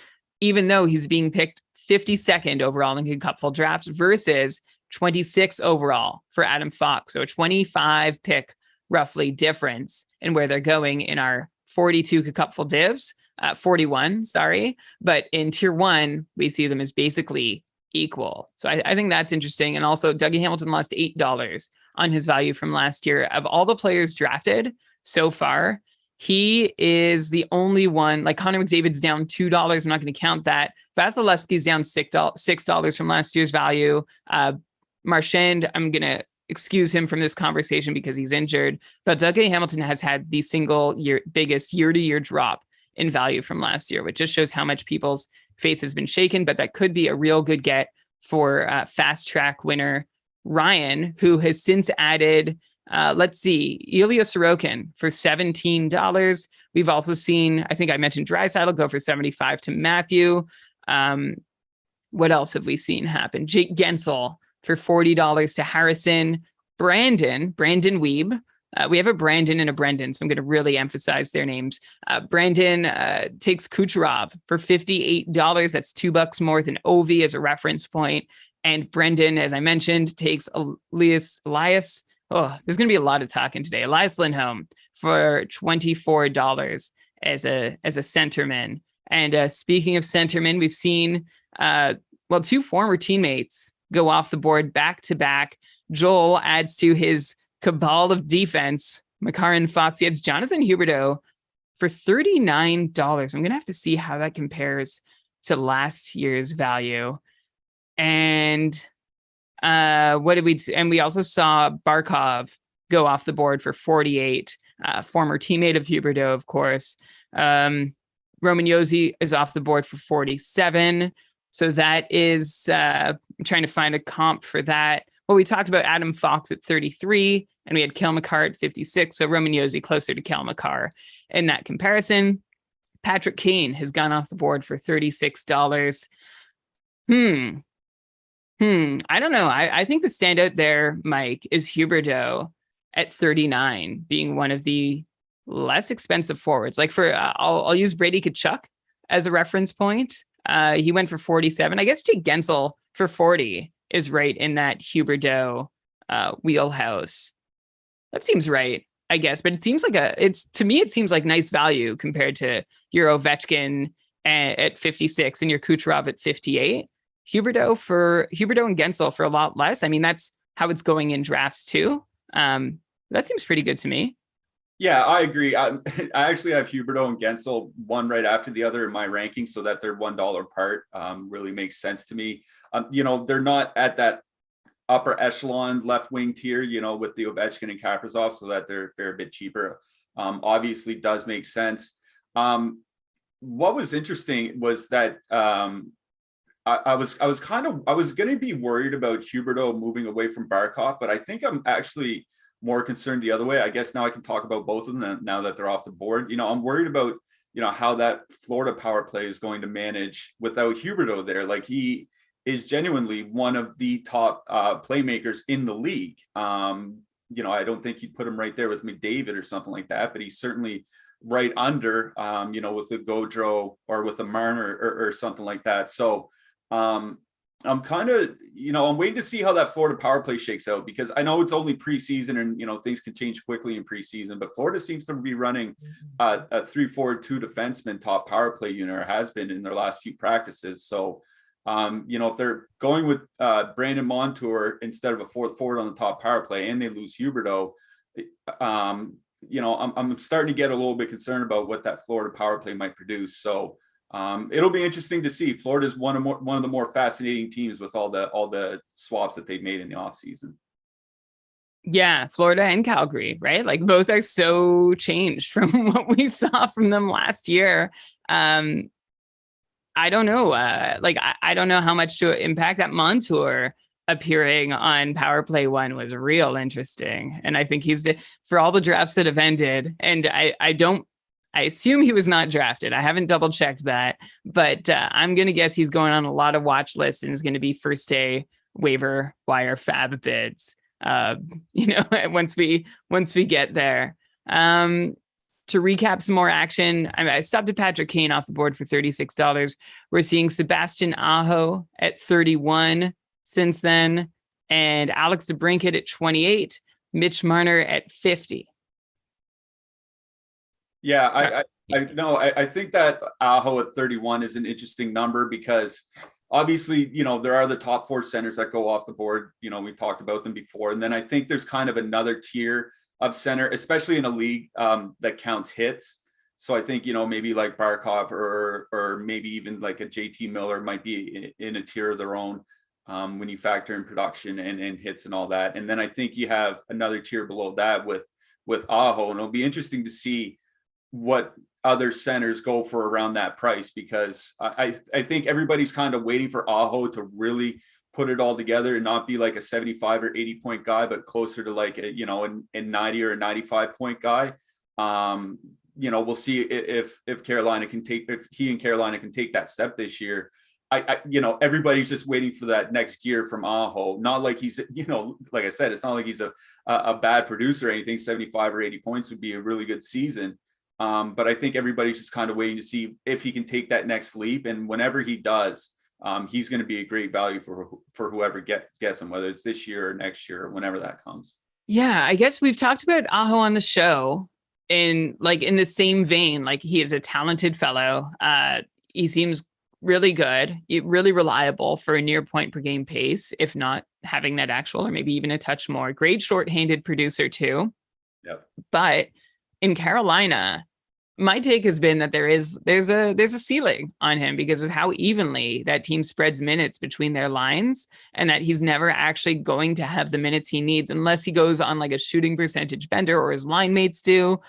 even though he's being picked 52nd overall in KKUPFL drafts versus 26 overall for Adam Fox. So a 25 pick roughly difference in where they're going in our 42 KKUPFL divs, 41, sorry. But in tier 1, we see them as basically equal. So I think that's interesting. And also Dougie Hamilton lost $8 on his value from last year. Of all the players drafted so far, he is the only one. Like Connor McDavid's down $2. I'm not going to count that. Vasilevsky's down $6 from last year's value. Marchand, I'm going to excuse him from this conversation because he's injured. But Dougie Hamilton has had the biggest year-to-year drop in value from last year, which just shows how much people's faith has been shaken. But that could be a real good get for fast track winner Ryan, who has since added, Ilya Sorokin for $17. We've also seen, I think I mentioned Draisaitl go for $75 to Matthew. What else have we seen happen? Jake Gensel for $40 to Harrison. Brandon Weeb. We have a Brandon and a Brendan, so I'm going to really emphasize their names. Brandon takes Kucherov for $58. That's $2 more than Ovi as a reference point. And Brendan, as I mentioned, takes Elias Oh, there's going to be a lot of talking today. Elias Lindholm for $24 as a centerman. And speaking of centerman, we've seen two former teammates go off the board back to back. Joel adds to his cabal of defense. Makar and Foxy adds Jonathan Huberdeau for $39. I'm going to have to see how that compares to last year's value. And what did we? And we also saw Barkov go off the board for 48. Former teammate of Huberdeau, of course. Roman Josi is off the board for 47. So that is, I'm trying to find a comp for that. Well, we talked about Adam Fox at 33, and we had Kel Makar at 56. So Roman Josi closer to Kel Makar in that comparison. Patrick Kane has gone off the board for $36. I don't know. I think the standout there, Mike, is Huberdeau at 39, being one of the less expensive forwards. Like I'll use Brady Tkachuk as a reference point. He went for 47. I guess Jake Gensel for 40 is right in that Huberdeau wheelhouse. That seems right, I guess. But it seems like to me, it seems like nice value compared to your Ovechkin at 56 and your Kucherov at 58. Huberdeau and Gensel for a lot less. I mean, that's how it's going in drafts too. That seems pretty good to me.
Yeah, I agree. I actually have Huberdeau and Gensel one right after the other in my ranking, so that they're $1 apart. Really makes sense to me. They're not at that upper echelon left wing tier, with the Ovechkin and Kaprizov, so that they're a fair bit cheaper. Obviously does make sense. What was interesting was that I was going to be worried about Huberdeau moving away from Barkov, but I think I'm actually more concerned the other way. I guess now I can talk about both of them now that they're off the board. I'm worried about, how that Florida power play is going to manage without Huberdeau there. Like, he is genuinely one of the top playmakers in the league. I don't think you'd put him right there with McDavid or something like that, but he's certainly right under, with a Gaudreau or with a Marner or something like that. So I'm kind of, I'm waiting to see how that Florida power play shakes out, because I know it's only preseason and, things can change quickly in preseason, but Florida seems to be running a 3-4-2 defenseman top power play unit, or has been in their last few practices. So, if they're going with Brandon Montour instead of a fourth forward on the top power play, and they lose Huberdeau, I'm starting to get a little bit concerned about what that Florida power play might produce. So, it'll be interesting to see. Florida's one of the more fascinating teams with all the swaps that they've made in the offseason.
Yeah, Florida and Calgary, right? Like, both are so changed from what we saw from them last year. I don't know. I don't know how much to impact that. Montour appearing on Power Play 1 was real interesting. And I think he's, for all the drafts that have ended, and I assume he was not drafted. I haven't double checked that, but I'm going to guess he's going on a lot of watch lists and is going to be first day waiver wire fab bids. Once we get there. To recap some more action, I stopped at Patrick Kane off the board for $36. We're seeing Sebastian Aho at 31 since then, and Alex DeBrincat at 28, Mitch Marner at 50.
Yeah, I think that Aho at 31 is an interesting number, because obviously, there are the top 4 centers that go off the board. We've talked about them before. And then I think there's kind of another tier of center, especially in a league that counts hits. So I think, maybe like Barkov or maybe even like a JT Miller might be in a tier of their own when you factor in production and hits and all that. And then I think you have another tier below that with Aho, and it'll be interesting to see what other centers go for around that price, because I think everybody's kind of waiting for Aho to really put it all together and not be like a 75 or 80 point guy, but closer to like a 90 or a 95 point guy. We'll see if Carolina can if he and Carolina can take that step this year. Everybody's just waiting for that next gear from Aho. Not like he's, like I said, it's not like he's a bad producer or anything. 75 or 80 points would be a really good season. But I think everybody's just kind of waiting to see if he can take that next leap. And whenever he does, he's going to be a great value for whoever gets him, whether it's this year or next year or whenever that comes.
Yeah, I guess we've talked about Aho on the show in the same vein. Like, he is a talented fellow. He seems really good, really reliable for a near point per game pace, if not having that actual, or maybe even a touch more. Great shorthanded producer too.
Yep.
But in Carolina, my take has been that there's a ceiling on him because of how evenly that team spreads minutes between their lines, and that he's never actually going to have the minutes he needs unless he goes on like a shooting percentage bender or his line mates do.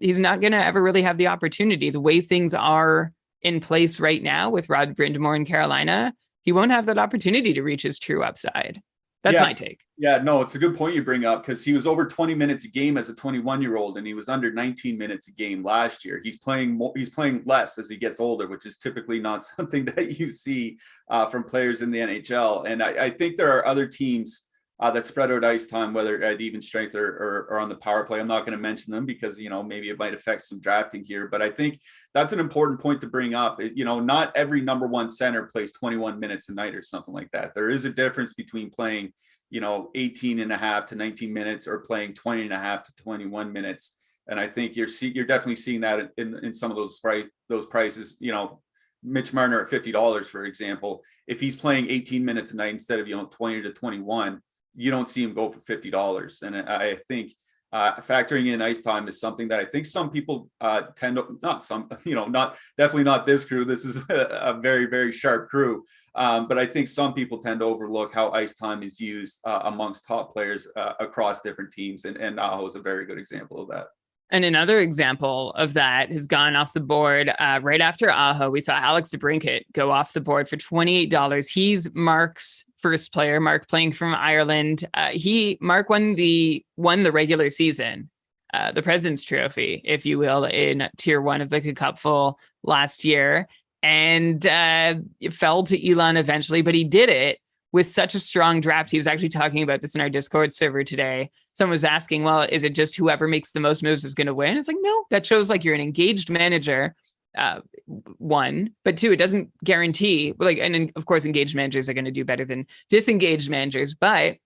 He's not going to ever really have the opportunity. The way things are in place right now with Rod Brind'Amour in Carolina, he won't have that opportunity to reach his true upside. That's my take.
Yeah, no, it's a good point you bring up, because he was over 20 minutes a game as a 21-year-old, and he was under 19 minutes a game last year. He's playing more, he's playing less as he gets older, which is typically not something that you see from players in the NHL. And I think there are other teams that spread out ice time, whether at even strength or on the power play. I'm not going to mention them because, maybe it might affect some drafting here, but I think that's an important point to bring up. Not every number one center plays 21 minutes a night or something like that. There is a difference between playing, 18 and a half to 19 minutes or playing 20 and a half to 21 minutes. And I think you're definitely seeing that in some of those prices. Mitch Marner at $50, for example, if he's playing 18 minutes a night instead of 20 to 21, you don't see him go for $50. And I think factoring in ice time is something that I think some people tend to, definitely not this crew. This is a very, very sharp crew. But I think some people tend to overlook how ice time is used amongst top players across different teams. And Aho is a very good example of that.
And another example of that has gone off the board right after Aho. We saw Alex DeBrincat go off the board for $28. He's Mark's first player. Mark playing from Ireland. Mark won the regular season, the President's Trophy, if you will, in Tier 1 of the KKUPFL last year, and it fell to Elon eventually, but he did it with such a strong draft. He was actually talking about this in our Discord server today. Someone was asking, well, is it just whoever makes the most moves is going to win? It's like, no, that shows like you're an engaged manager. One, but two, it doesn't guarantee, and of course, engaged managers are going to do better than disengaged managers, but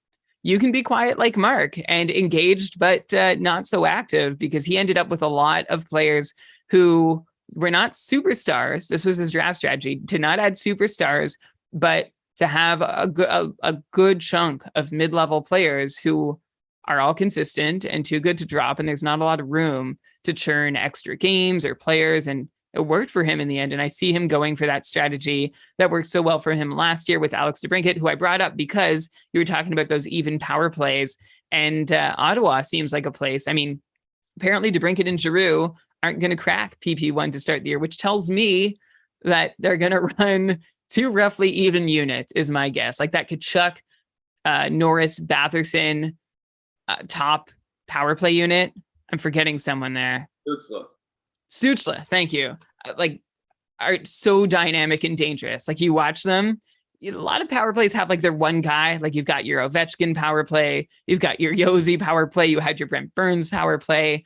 you can be quiet like Mark and engaged, but not so active, because he ended up with a lot of players who were not superstars. This was his draft strategy, to not add superstars, but to have a good chunk of mid-level players who are all consistent and too good to drop, and there's not a lot of room to churn extra games or players, and it worked for him in the end. And I see him going for that strategy that worked so well for him last year with Alex DeBrincat, who I brought up because you were talking about those even power plays, and Ottawa seems like a place. I mean, apparently DeBrincat and Giroux aren't going to crack PP1 to start the year, which tells me that they're going to run two roughly even units, is my guess. Like that Kachuk, Norris, Batherson, top power play unit. I'm forgetting someone there. Stützle, thank you. Are so dynamic and dangerous. Like, you watch them, a lot of power plays have like their one guy. Like, you've got your Ovechkin power play, you've got your Josi power play, you had your Brent Burns power play.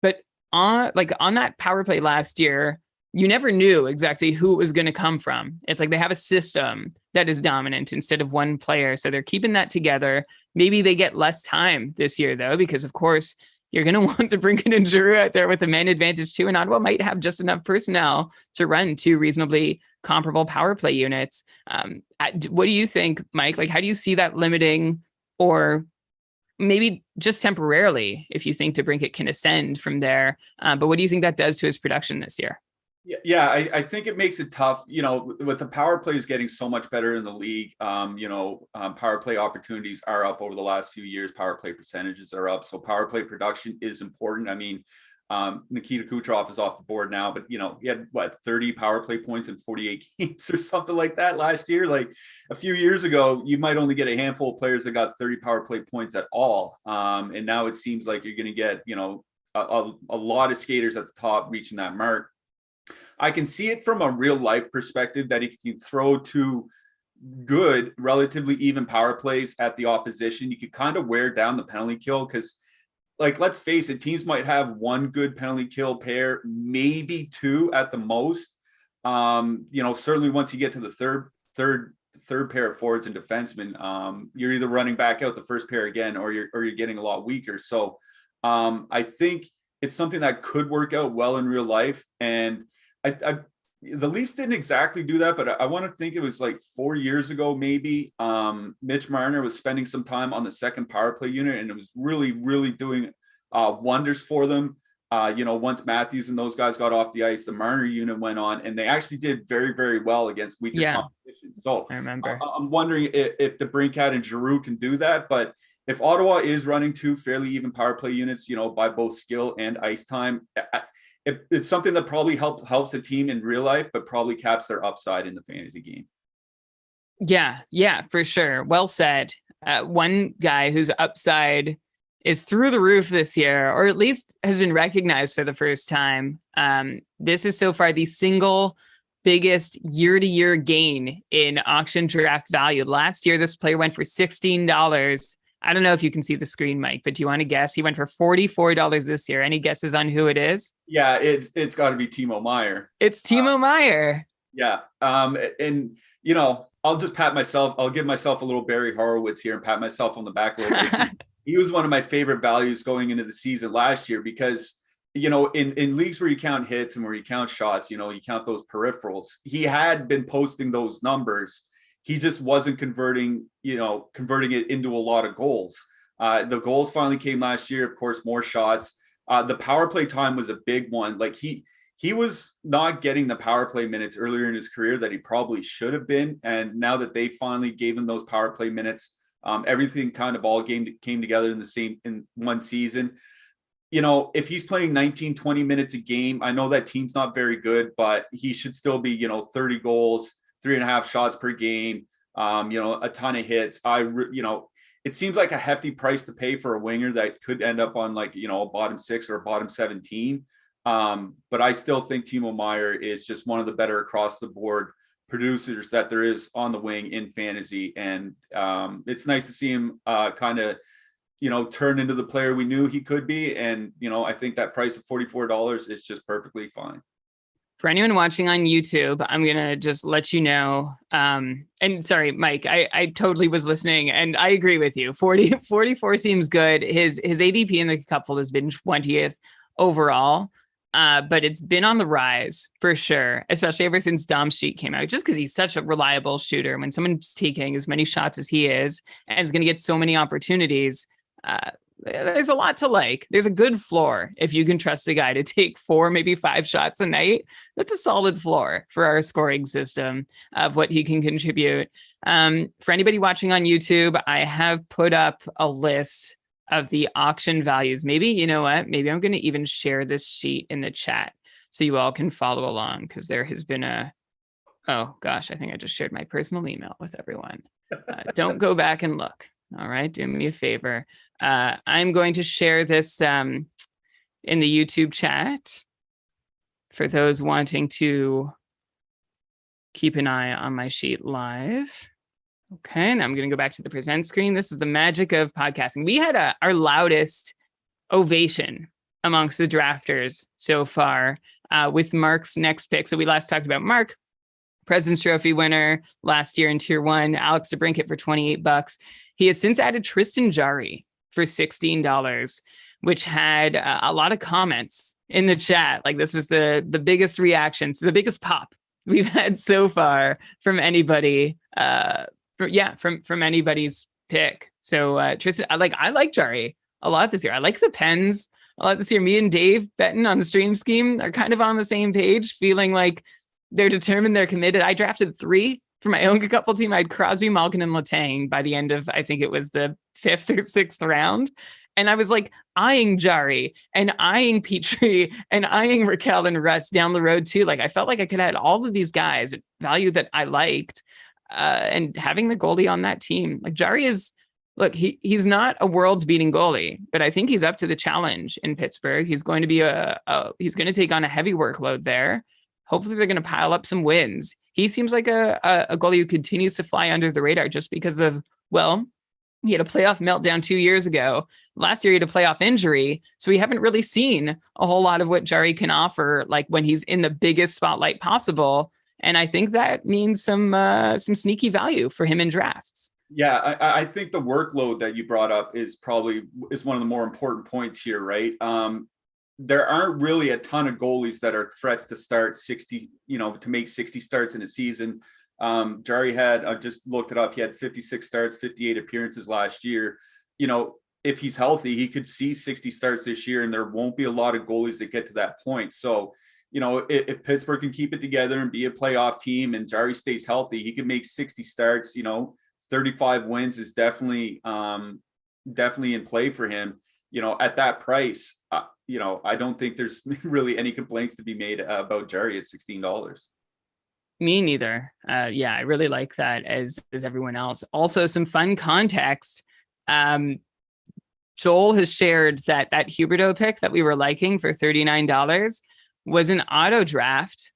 But on that power play last year, you never knew exactly who it was going to come from. It's like they have a system that is dominant instead of one player. So they're keeping that together. Maybe they get less time this year, though, because, of course, you're going to want to bring in Giroux out there with a man advantage, too. And Ottawa might have just enough personnel to run two reasonably comparable power play units. What do you think, Mike? Like, how do you see that limiting, or maybe just temporarily, if you think DeBrincat can ascend from there? But what do you think that does to his production this year?
Yeah, I think it makes it tough, with the power plays getting so much better in the league. Power play opportunities are up over the last few years. Power play percentages are up. So power play production is important. I mean, Nikita Kucherov is off the board now, but he had 30 power play points in 48 games or something like that last year. Like, a few years ago, you might only get a handful of players that got 30 power play points at all. And now it seems like you're going to get, a lot of skaters at the top reaching that mark. I can see it from a real life perspective that if you throw two good, relatively even power plays at the opposition, you could kind of wear down the penalty kill, because, like, let's face it, teams might have one good penalty kill pair, maybe two at the most. Certainly once you get to the third third pair of forwards and defensemen, you're either running back out the first pair again, or you're getting a lot weaker. So I think it's something that could work out well in real life. And the Leafs didn't exactly do that, but I want to think it was like 4 years ago, maybe. Mitch Marner was spending some time on the second power play unit, and it was really, really doing wonders for them. Once Matthews and those guys got off the ice, the Marner unit went on, and they actually did very, very well against weaker competition. So
I remember.
I'm wondering if the Brinkat and Giroux can do that. But if Ottawa is running two fairly even power play units, by both skill and ice time, it's something that probably helps the team in real life, but probably caps their upside in the fantasy game.
Yeah, for sure. Well said. One guy whose upside is through the roof this year, or at least has been recognized for the first time. This is so far the single biggest year-to-year gain in auction draft value. Last year, this player went for $16. I don't know if you can see the screen, Mike, but do you want to guess? He went for $44 this year. Any guesses on who it is?
Yeah, it's got to be Timo Meier.
It's Timo Meier.
Yeah. And, I'll just I'll give myself a little Barry Horowitz here and pat myself on the back a little bit. He was one of my favorite values going into the season last year because, in leagues where you count hits and where you count shots, you count those peripherals. He had been posting those numbers. He just wasn't converting it into a lot of goals. The goals finally came last year, of course, more shots. The power play time was a big one. Like he was not getting the power play minutes earlier in his career that he probably should have been. And now that they finally gave him those power play minutes, everything kind of all came together in one season. If he's playing 19, 20 minutes a game, I know that team's not very good, but he should still be, 30 goals, 3.5 shots per game, a ton of hits. It seems like a hefty price to pay for a winger that could end up on a bottom 6 or a bottom 17. But I still think Timo Meier is just one of the better across the board producers that there is on the wing in fantasy. And it's nice to see him kind of, turn into the player we knew he could be. And, I think that price of $44 is just perfectly fine.
For anyone watching on YouTube, I'm going to just let you know. And sorry, Mike, I totally was listening and I agree with you. 44 seems good. His ADP in the cupful has been 20th overall. But it's been on the rise for sure, especially ever since Dom's sheet came out, just because he's such a reliable shooter. When someone's taking as many shots as he is and is going to get so many opportunities, there's a lot to like. There's a good floor if you can trust a guy to take 4, maybe 5 shots a night. That's a solid floor for our scoring system of what he can contribute. For anybody watching on YouTube, I have put up a list of the auction values. Maybe, you know what? Maybe I'm going to even share this sheet in the chat so you all can follow along, because there has been oh gosh, I think I just shared my personal email with everyone. Don't go back and look. All right, do me a favor. I'm going to share this in the YouTube chat for those wanting to keep an eye on my sheet live. Okay, and I'm going to go back to the present screen. This is the magic of podcasting. We had our loudest ovation amongst the drafters so far with Mark's next pick. So we last talked about Mark, President's Trophy winner last year in Tier 1, Alex DeBrincat for $28. He has since added Tristan Jarry for $16, which had a lot of comments in the chat. Like, this was the biggest reactions, the biggest pop we've had so far from anybody. From anybody's pick. So Tristan, I like Jarry a lot this year. I like the Pens a lot this year. Me and Dave Betton on the stream scheme are kind of on the same page, feeling like they're determined, they're committed. I drafted 3 for my own couple team. I had Crosby, Malkin, and Letang by the end of, I think it was the 5th or 6th round. And I was like eyeing Jarry and eyeing Petrie and eyeing Raquel and Russ down the road too. Like, I felt like I could add all of these guys at value that I liked. And having the goalie on that team, like Jarry is, look, he's not a world-beating goalie, but I think he's up to the challenge in Pittsburgh. He's going to be he's going to take on a heavy workload there. Hopefully they're going to pile up some wins. He seems like a goalie who continues to fly under the radar just because of, well, he had a playoff meltdown 2 years ago. Last year he had a playoff injury, so we haven't really seen a whole lot of what Jarry can offer, like when he's in the biggest spotlight possible. And I think that means some sneaky value for him in drafts.
Yeah, I think the workload that you brought up is one of the more important points here, right? There aren't really a ton of goalies that are threats to start 60, to make 60 starts in a season. Jari I just looked it up. He had 56 starts, 58 appearances last year. If he's healthy, he could see 60 starts this year, and there won't be a lot of goalies that get to that point. So, if Pittsburgh can keep it together and be a playoff team and Jari stays healthy, he can make 60 starts, 35 wins is definitely in play for him. At that price, I don't think there's really any complaints to be made about Jari at $16.
Me neither. I really like that as everyone else. Also, some fun context. Joel has shared that Huberdeau pick that we were liking for $39 was an auto draft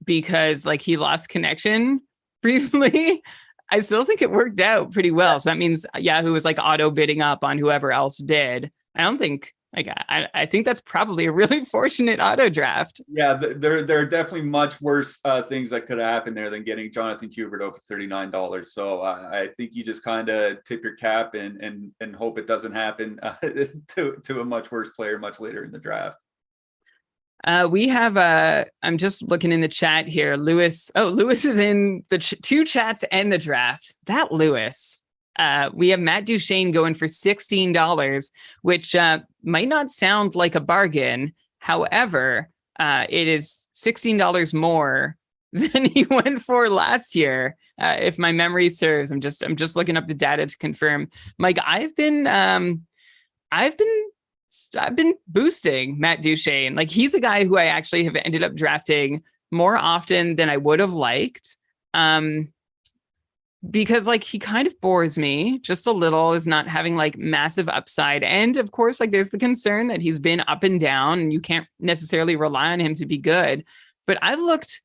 because he lost connection briefly. I still think it worked out pretty well. So that means Yahoo was auto bidding up on whoever else bid. I don't think I think that's probably a really fortunate auto draft.
Yeah, there are definitely much worse things that could have happened there than getting Jonathan Huberdeau for $39. So I think you just kind of tip your cap and hope it doesn't happen to a much worse player much later in the draft.
We have I'm just looking in the chat here. Lewis is in the two chats and the draft. That Lewis. We have Matt Duchene going for $16, which might not sound like a bargain. However, it is $16 more than he went for last year. If my memory serves, I'm just looking up the data to confirm. Mike, I've been boosting Matt Duchene. He's a guy who I actually have ended up drafting more often than I would have liked. Because he kind of bores me just a little, is not having massive upside. And of course, there's the concern that he's been up and down and you can't necessarily rely on him to be good. But I've looked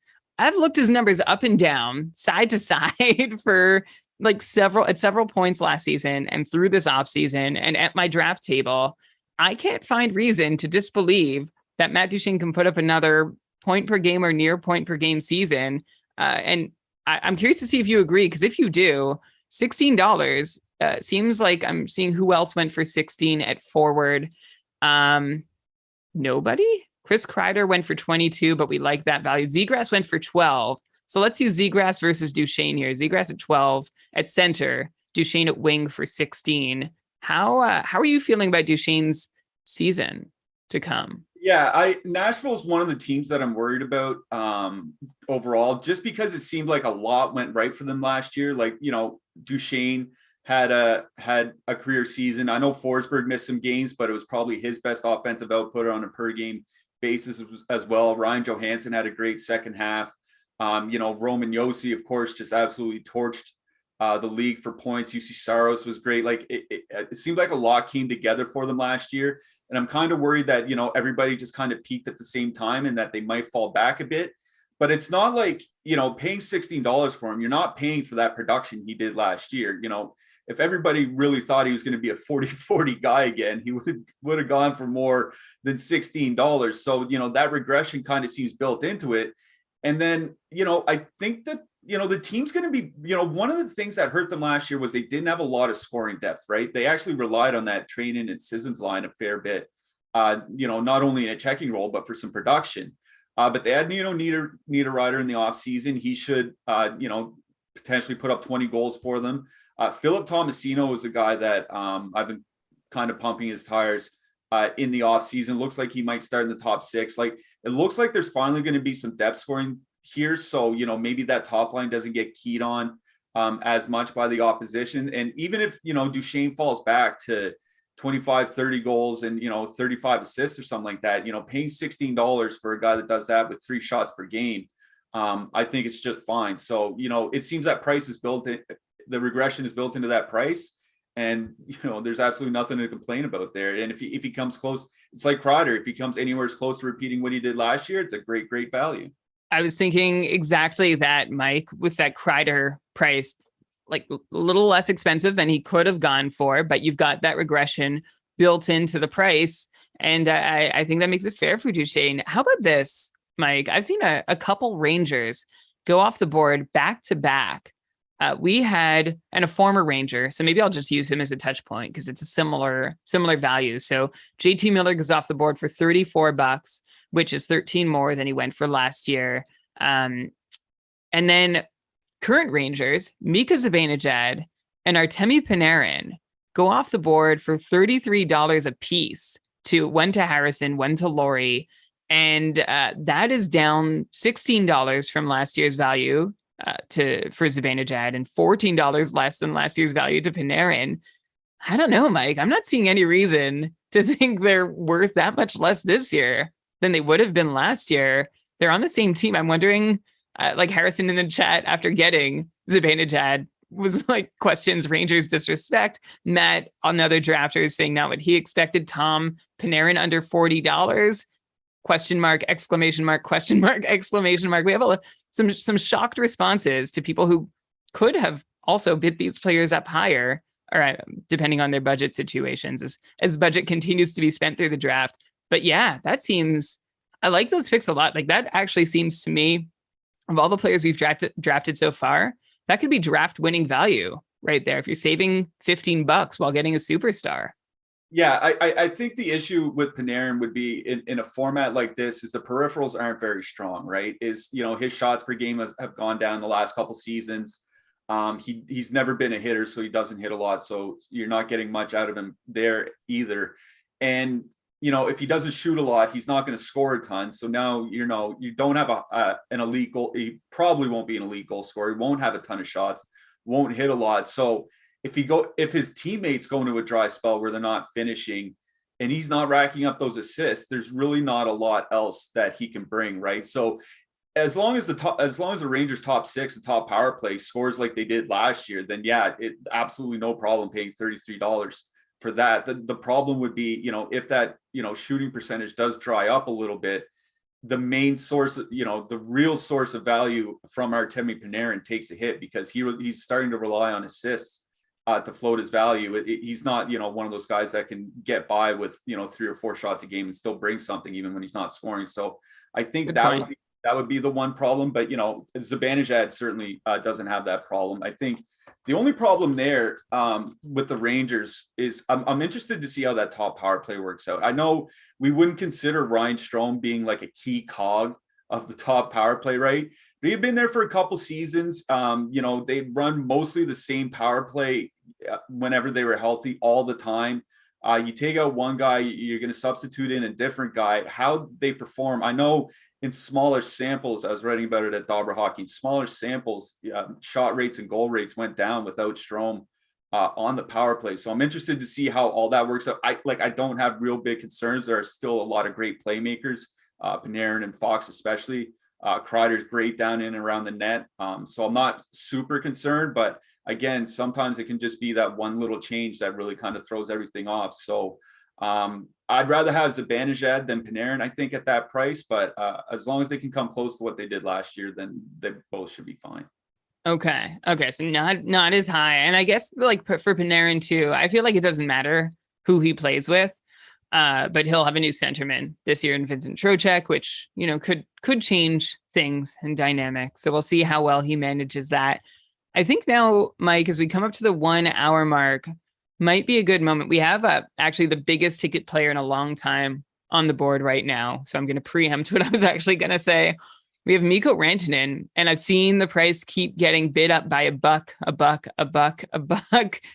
his numbers up and down, side to side for several points last season and through this offseason and at my draft table. I can't find reason to disbelieve that Matt Duchene can put up another point per game or near point per game season. And I'm curious to see if you agree, because if you do, $16 seems like I'm seeing who else went for 16 at forward. Nobody. Chris Crider went for 22, but we like that value. Zegras went for 12. So let's use Zegras versus Duchene here. Zegras at 12 at center, Duchene at wing for 16. How are you feeling about Duchene's season to come?
Yeah, Nashville is one of the teams that I'm worried about overall, just because it seemed like a lot went right for them last year. Duchene had a career season. I know Forsberg missed some games, but it was probably his best offensive output on a per game basis as well. Ryan Johansson had a great second half. Roman Josi, of course, just absolutely torched the league for points. UC Saros was great. It seemed like a lot came together for them last year. And I'm kind of worried that, everybody just kind of peaked at the same time and that they might fall back a bit. But it's not paying $16 for him. You're not paying for that production he did last year. If everybody really thought he was going to be a 40-40 guy again, he would have gone for more than $16. So, that regression kind of seems built into it. And then, I think that, the team's going to be, one of the things that hurt them last year was they didn't have a lot of scoring depth, right? They actually relied on that Trainin and Sissons line a fair bit, not only in a checking role, but for some production. But they had, Niederreiter in the offseason. He should, potentially put up 20 goals for them. Philip Thomasino is a guy that I've been kind of pumping his tires in the offseason. Looks like he might start in the top 6. It looks like there's finally going to be some depth scoring here. So, maybe that top line doesn't get keyed on as much by the opposition. And even if, Duchene falls back to 25, 30 goals and, 35 assists or something like that, paying $16 for a guy that does that with 3 shots per game, I think it's just fine. So, it seems that price is built in, the regression is built into that price. And, there's absolutely nothing to complain about there. And if he comes close, it's like Crider. If he comes anywhere as close to repeating what he did last year, it's a great, great value.
I was thinking exactly that, Mike, with that Crider price, a little less expensive than he could have gone for, but you've got that regression built into the price. And I think that makes it fair for Duchene. How about this, Mike? I've seen a couple Rangers go off the board back to back. We had, and a former Ranger, so maybe I'll just use him as a touch point because it's a similar value. So JT Miller goes off the board for $34, which is 13 more than he went for last year. And then current Rangers, Mika Zibanejad and Artemi Panarin go off the board for $33 a piece, one to Harrison, one to Laurie. And that is down $16 from last year's value for Zibanejad and $14 less than last year's value to Panarin. I don't know, Mike. I'm not seeing any reason to think they're worth that much less this year than they would have been last year. They're on the same team. I'm wondering, like Harrison in the chat after getting Zibanejad was like, questions Rangers disrespect. Matt, another drafter, is saying not what he expected. Tom, Panarin under $40. Question mark, exclamation mark, question mark, exclamation mark. We have some shocked responses to people who could have also bid these players up higher, or depending on their budget situations, as budget continues to be spent through the draft. But yeah, I like those picks a lot. Like that actually seems to me, of all the players we've drafted so far, that could be draft winning value right there. If you're saving $15 while getting a superstar.
Yeah, I think the issue with Panarin would be in a format like this is the peripherals aren't very strong, right? His shots per game have gone down the last couple seasons. He's never been a hitter, so he doesn't hit a lot. So you're not getting much out of him there either. And, if he doesn't shoot a lot, he's not going to score a ton. So now, you don't have an elite goal. He probably won't be an elite goal scorer. He won't have a ton of shots, won't hit a lot. So if his teammates go into a dry spell where they're not finishing and he's not racking up those assists, there's really not a lot else that he can bring, right? So as long as the Rangers top six and top power play scores like they did last year, then yeah, it absolutely no problem paying $33 for that. The problem would be, if that, shooting percentage does dry up a little bit, the main source, the real source of value from Artemi Panarin takes a hit because he's starting to rely on assists to float his value. He's not, one of those guys that can get by with, 3 or 4 shots a game and still bring something even when he's not scoring. So I think that would be the one problem. But, Zibanejad certainly doesn't have that problem. I think the only problem there with the Rangers is I'm interested to see how that top power play works out. I know we wouldn't consider Ryan Strome being like a key cog of the top power play, right? But he'd been there for a couple seasons. They run mostly the same power play whenever they were healthy all the time. You take out one guy, you're going to substitute in a different guy. How they perform, I know in smaller samples, I was writing about it at Dobber Hockey, in smaller samples, shot rates and goal rates went down without Strome on the power play. So I'm interested to see how all that works out. I don't have real big concerns. There are still a lot of great playmakers, Panarin and Fox especially. Crider's great down in and around the net. So I'm not super concerned, but again, sometimes it can just be that one little change that really kind of throws everything off. So I'd rather have Zibanejad than Panarin, I think, at that price. But as long as they can come close to what they did last year, then they both should be fine.
Okay. So not as high. And I guess like for Panarin too, I feel like it doesn't matter who he plays with. But he'll have a new centerman this year in Vincent Trocheck, which, could change things and dynamics. So we'll see how well he manages that. I think now, Mike, as we come up to the 1 hour mark, might be a good moment. We have actually the biggest ticket player in a long time on the board right now. So I'm going to preempt what I was actually going to say. We have Mikko Rantanen, and I've seen the price keep getting bid up by a buck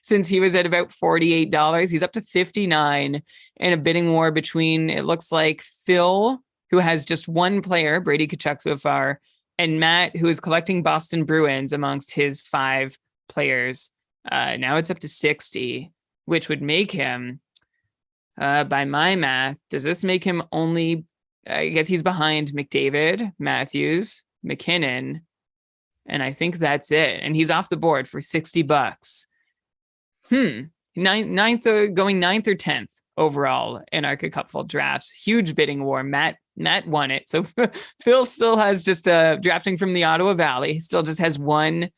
since he was at about $48. He's up to $59 in a bidding war between, it looks like, Phil, who has just one player, Brady Tkachuk so far, and Matt, who is collecting Boston Bruins amongst his 5 players. Now it's up to 60, which would make him, by my math, does this make him only, I guess he's behind McDavid, Matthews, McKinnon, and I think that's it. And he's off the board for $60. Going 9th or 10th overall in our KKUPFL drafts. Huge bidding war. Matt won it. So Phil still has just drafting from the Ottawa Valley. He still just has one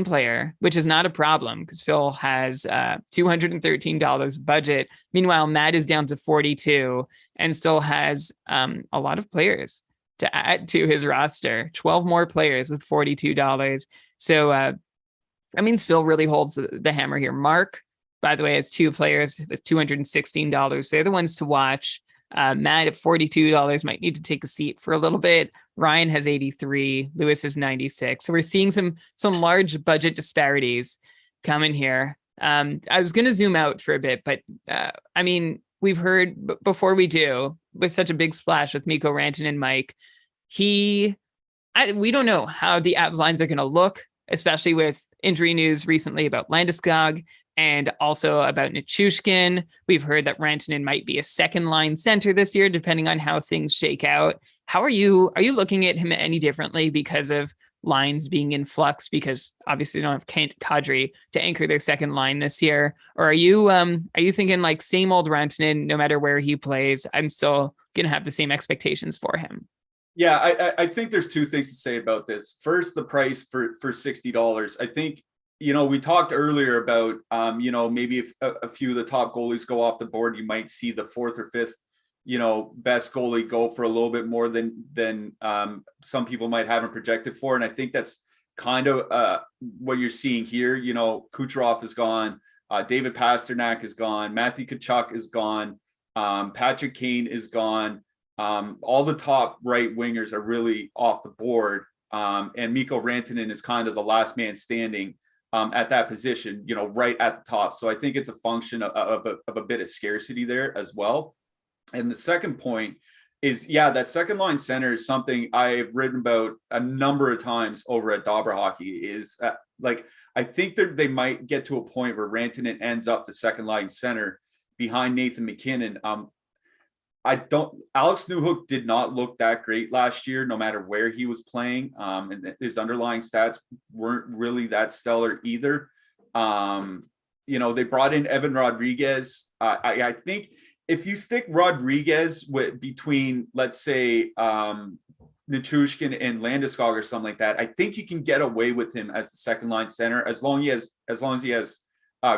player, which is not a problem because Phil has $213 budget. Meanwhile, Matt is down to $42 and still has a lot of players to add to his roster. 12 more players with $42. So that means Phil really holds the hammer here. Mark, by the way, has 2 players with $216. They're the ones to watch. Matt at $42 might need to take a seat for a little bit. Ryan has 83. Lewis is 96. So we're seeing some large budget disparities coming here. I was going to zoom out for a bit, but I mean, we've heard before we do, with such a big splash with Mikko Rantanen and Mike, we don't know how the Avs lines are going to look, especially with injury news recently about Landeskog and also about Nichushkin. We've heard that Rantanen might be a second line center this year, depending on how things shake out. How are you looking at him any differently because of lines being in flux, because obviously they don't have Kadri to anchor their second line this year? Or are you thinking like same old Rantanen, no matter where he plays, I'm still going to have the same expectations for him?
Yeah, I think there's 2 things to say about this. First, the price for $60. I think, we talked earlier about, maybe if a few of the top goalies go off the board, you might see the 4th or 5th, best goalie go for a little bit more than some people might have him projected for. And I think that's kind of what you're seeing here. Kucherov is gone. David Pasternak is gone. Matthew Tkachuk is gone. Patrick Kane is gone. All the top right wingers are really off the board. And Mikko Rantanen is kind of the last man standing at that position, right at the top. So I think it's a function of a bit of scarcity there as well. And the second point is, that second line center is something I've written about a number of times over at Dobber Hockey. Is I think that they might get to a point where Rantanen ends up the second line center behind Nathan McKinnon. Alex Newhook did not look that great last year, no matter where he was playing. And his underlying stats weren't really that stellar either. They brought in Evan Rodriguez. I think if you stick Rodriguez between, let's say, Nichushkin and Landeskog or something like that, I think you can get away with him as the second line center as long as he has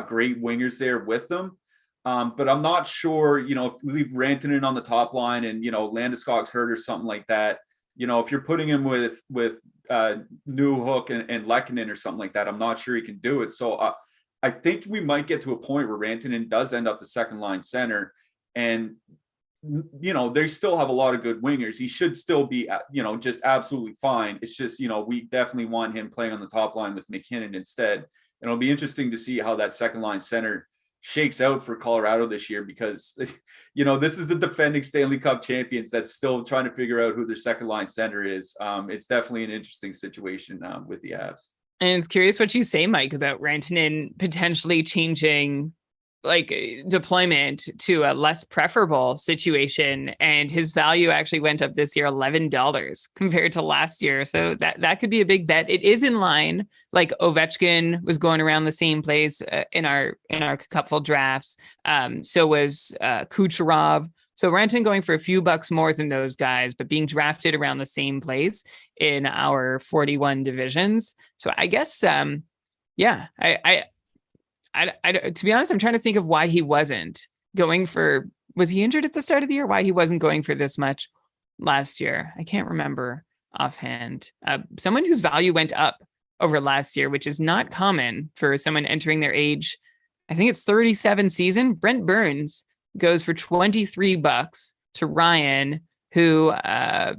great wingers there with them. But I'm not sure, if you leave Rantanen on the top line and, Landeskog's hurt or something like that, if you're putting him with Newhook and Lehkonen or something like that, I'm not sure he can do it. So I think we might get to a point where Rantanen does end up the second line center, and, they still have a lot of good wingers. He should still be, just absolutely fine. It's just, we definitely want him playing on the top line with McKinnon instead. And it'll be interesting to see how that second line center shakes out for Colorado this year, because this is the defending Stanley Cup champions that's still trying to figure out who their second line center is. It's definitely an interesting situation with the Avs.
And it's curious what you say, Mike, about Rantanen potentially changing deployment to a less preferable situation, and his value actually went up this year $11 compared to last year. So that could be a big bet. It is in line, like Ovechkin was going around the same place in our KKUPFL drafts. So was Kucherov. So Rantanen going for a few bucks more than those guys, but being drafted around the same place in our 41 divisions. So I guess, to be honest, I'm trying to think of why he wasn't going for, was he injured at the start of the year? Why he wasn't going for this much last year? I can't remember offhand. Someone whose value went up over last year, which is not common for someone entering their age, I think it's 37 season. Brent Burns goes for $23 to Ryan, who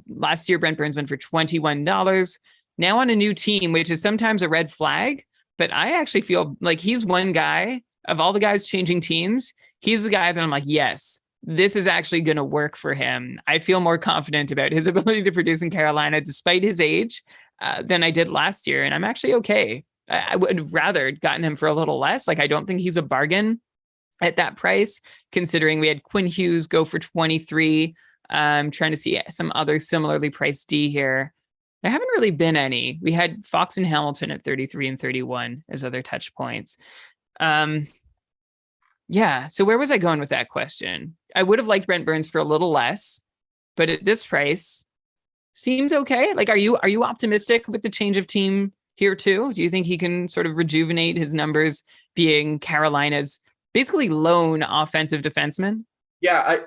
last year Brent Burns went for $21. Now on a new team, which is sometimes a red flag. But I actually feel like he's one guy of all the guys changing teams. He's the guy that I'm like, yes, this is actually going to work for him. I feel more confident about his ability to produce in Carolina, despite his age, than I did last year. And I'm actually okay. I would rather gotten him for a little less. Like, I don't think he's a bargain at that price, considering we had Quinn Hughes go for 23. I'm trying to see some other similarly priced D here. There haven't really been any. We had Fox and Hamilton at 33 and 31 as other touch points. So where was I going with that question? I would have liked Brent Burns for a little less, but at this price, seems okay. Like, are you optimistic with the change of team here too? Do you think he can sort of rejuvenate his numbers, being Carolina's basically lone offensive defenseman?
Yeah,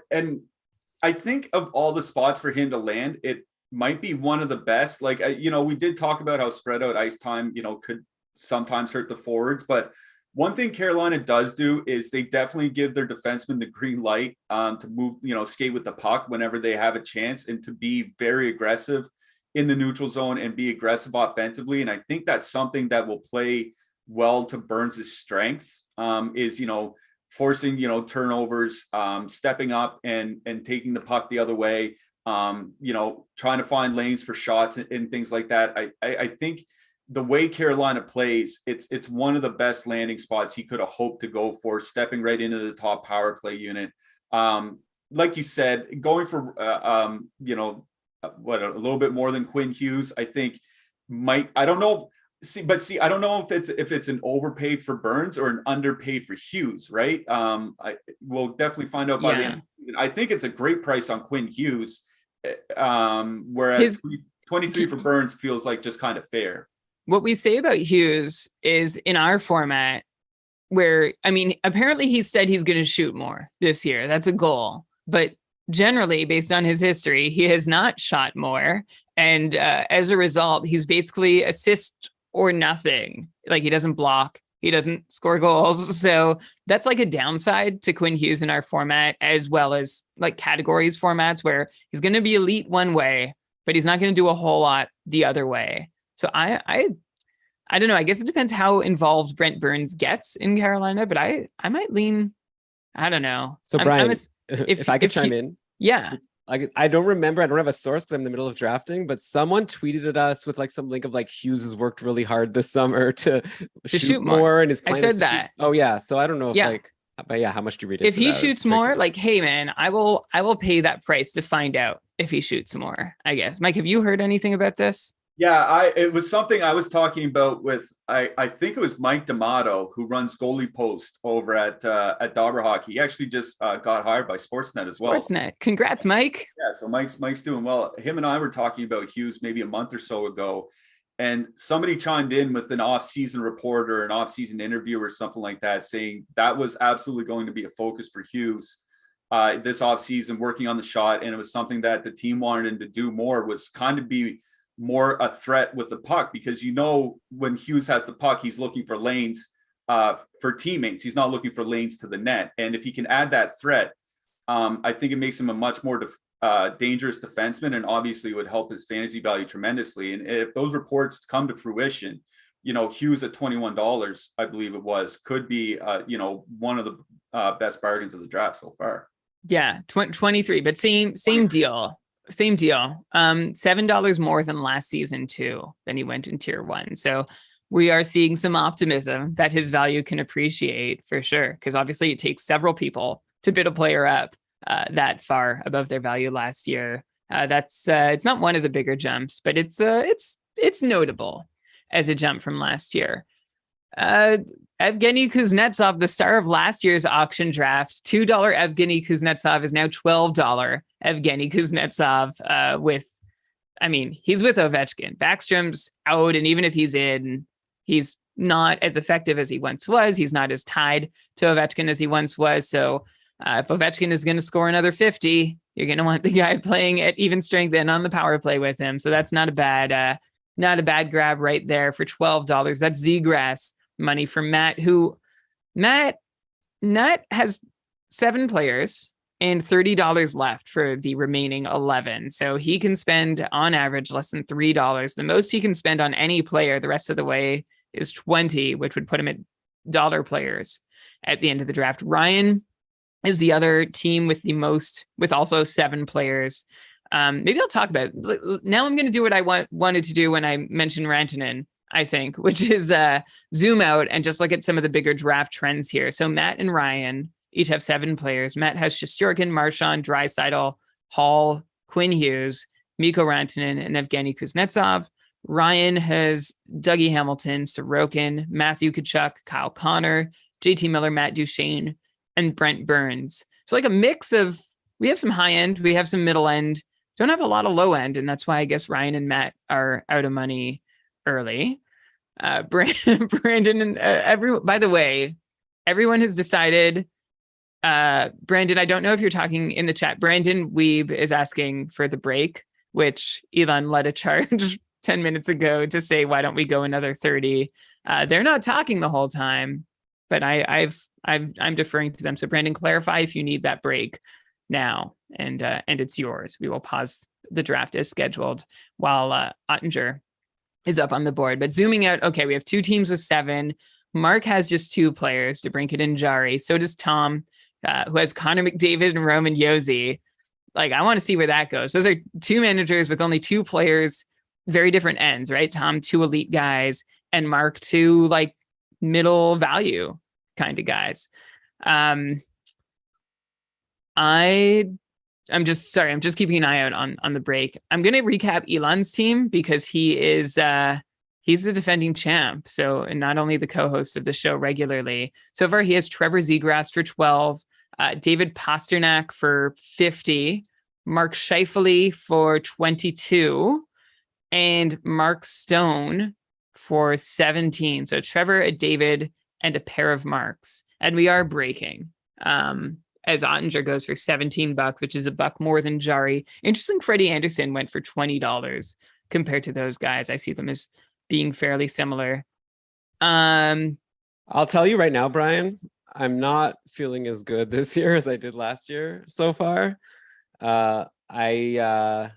I think of all the spots for him to land, might be one of the best. Like, we did talk about how spread out ice time, could sometimes hurt the forwards. But one thing Carolina does do is they definitely give their defensemen the green light to move, skate with the puck whenever they have a chance, and to be very aggressive in the neutral zone and be aggressive offensively. And I think that's something that will play well to Burns' strengths, is, forcing, turnovers, stepping up and taking the puck the other way, trying to find lanes for shots and things like that. I think the way Carolina plays, it's one of the best landing spots he could have hoped to go for, stepping right into the top power play unit. Like you said, going for, a little bit more than Quinn Hughes, I think I don't know. I don't know if it's an overpaid for Burns or an underpaid for Hughes, right? We'll definitely find out by the end. I think it's a great price on Quinn Hughes, whereas 23 for Burns feels like just kind of fair.
What we say about Hughes is, in our format, where, apparently he said he's going to shoot more this year. That's a goal. But generally, based on his history, he has not shot more. And as a result, he's basically assist or nothing. Like, he doesn't block, he doesn't score goals. So that's like a downside to Quinn Hughes in our format, as well as like categories formats, where he's going to be elite one way, but he's not going to do a whole lot the other way. So I don't know. I guess it depends how involved Brent Burns gets in Carolina, but I might lean. I don't know.
So Brian, if I could chime in,
yeah.
I don't remember. I don't have a source because I'm in the middle of drafting, but someone tweeted at us with like some link of like Hughes has worked really hard this summer to shoot more, and his plan
I said
is to
that.
Oh yeah. So I don't know if but how much do you read it?
If he shoots more, like, hey man, I will pay that price to find out if he shoots more, I guess. Mike, have you heard anything about this?
Yeah, it was something I was talking about with, I think it was Mike D'Amato, who runs Goalie Post over at Dauber Hockey. He actually just got hired by Sportsnet as well.
Sportsnet, congrats, Mike.
Yeah, so Mike's doing well. Him and I were talking about Hughes maybe a month or so ago, and somebody chimed in with an off-season report or an off-season interview or something like that, saying that was absolutely going to be a focus for Hughes this off-season, working on the shot, and it was something that the team wanted him to do more, was kind of be more a threat with the puck, because when Hughes has the puck, he's looking for lanes for teammates. He's not looking for lanes to the net. And if he can add that threat, I think it makes him a much more dangerous defenseman, and obviously would help his fantasy value tremendously. And if those reports come to fruition, Hughes at $21, I believe it was, could be one of the best bargains of the draft so far.
Yeah, 23, but same deal. Same deal. $7 more than last season too. Then he went in tier 1. So we are seeing some optimism that his value can appreciate for sure. Because obviously it takes several people to bid a player up that far above their value last year. That's it's not one of the bigger jumps, but it's notable as a jump from last year. Evgeny Kuznetsov, the star of last year's auction draft, $2 Evgeny Kuznetsov is now $12 Evgeny Kuznetsov he's with Ovechkin. Backstrom's out, and even if he's in, he's not as effective as he once was. He's not as tied to Ovechkin as he once was. So if Ovechkin is going to score another 50, you're going to want the guy playing at even strength and on the power play with him. So that's not a bad grab right there for $12. That's Zegras money for Matt, Matt has 7 players and $30 left for the remaining 11. So he can spend on average less than $3. The most he can spend on any player the rest of the way is 20, which would put him at dollar players at the end of the draft. Ryan is the other team with the most, with also 7 players. Maybe I'll talk about it. Now I'm going to do what I wanted to do when I mentioned Rantanen, I think, which is zoom out and just look at some of the bigger draft trends here. So Matt and Ryan each have 7 players. Matt has Shesterkin, Marchand, Draisaitl, Hall, Quinn Hughes, Mikko Rantanen, and Evgeny Kuznetsov. Ryan has Dougie Hamilton, Sorokin, Matthew Tkachuk, Kyle Connor, JT Miller, Matt Duchene, and Brent Burns. So like a mix of, we have some high end, we have some middle end, don't have a lot of low end, and that's why I guess Ryan and Matt are out of money early. Brandon and by the way, everyone has decided. Brandon, I don't know if you're talking in the chat. Brandon Weeb is asking for the break which Elon led a charge 10 minutes ago to say, why don't we go another 30? They're not talking the whole time, but I'm deferring to them. So Brandon, clarify if you need that break now, and it's yours. We will pause the draft as scheduled while Ottinger is up on the board. But zooming out, okay, we have 2 teams with 7. Mark has just 2 players, DeBrincat and Jari. So does Tom, who has Connor McDavid and Roman Josi. Like, I want to see where that goes. Those are 2 managers with only 2 players, very different ends, right? Tom, 2 elite guys, and Mark, 2 like middle value kind of guys. I'm just keeping an eye out on the break. I'm going to recap Elon's team because he is he's the defending champ. So, and not only the co-host of the show regularly. So far, he has Trevor Zegras for 12, David Pasternak for 50, Mark Scheifele for 22, and Mark Stone for 17. So Trevor, a David, and a pair of Marks. And we are breaking. As Ottinger goes for $17, which is $1 more than Jari. Interesting, Freddie Anderson went for $20 compared to those guys. I see them as being fairly similar.
I'll tell you right now, Brian, I'm not feeling as good this year as I did last year so far. I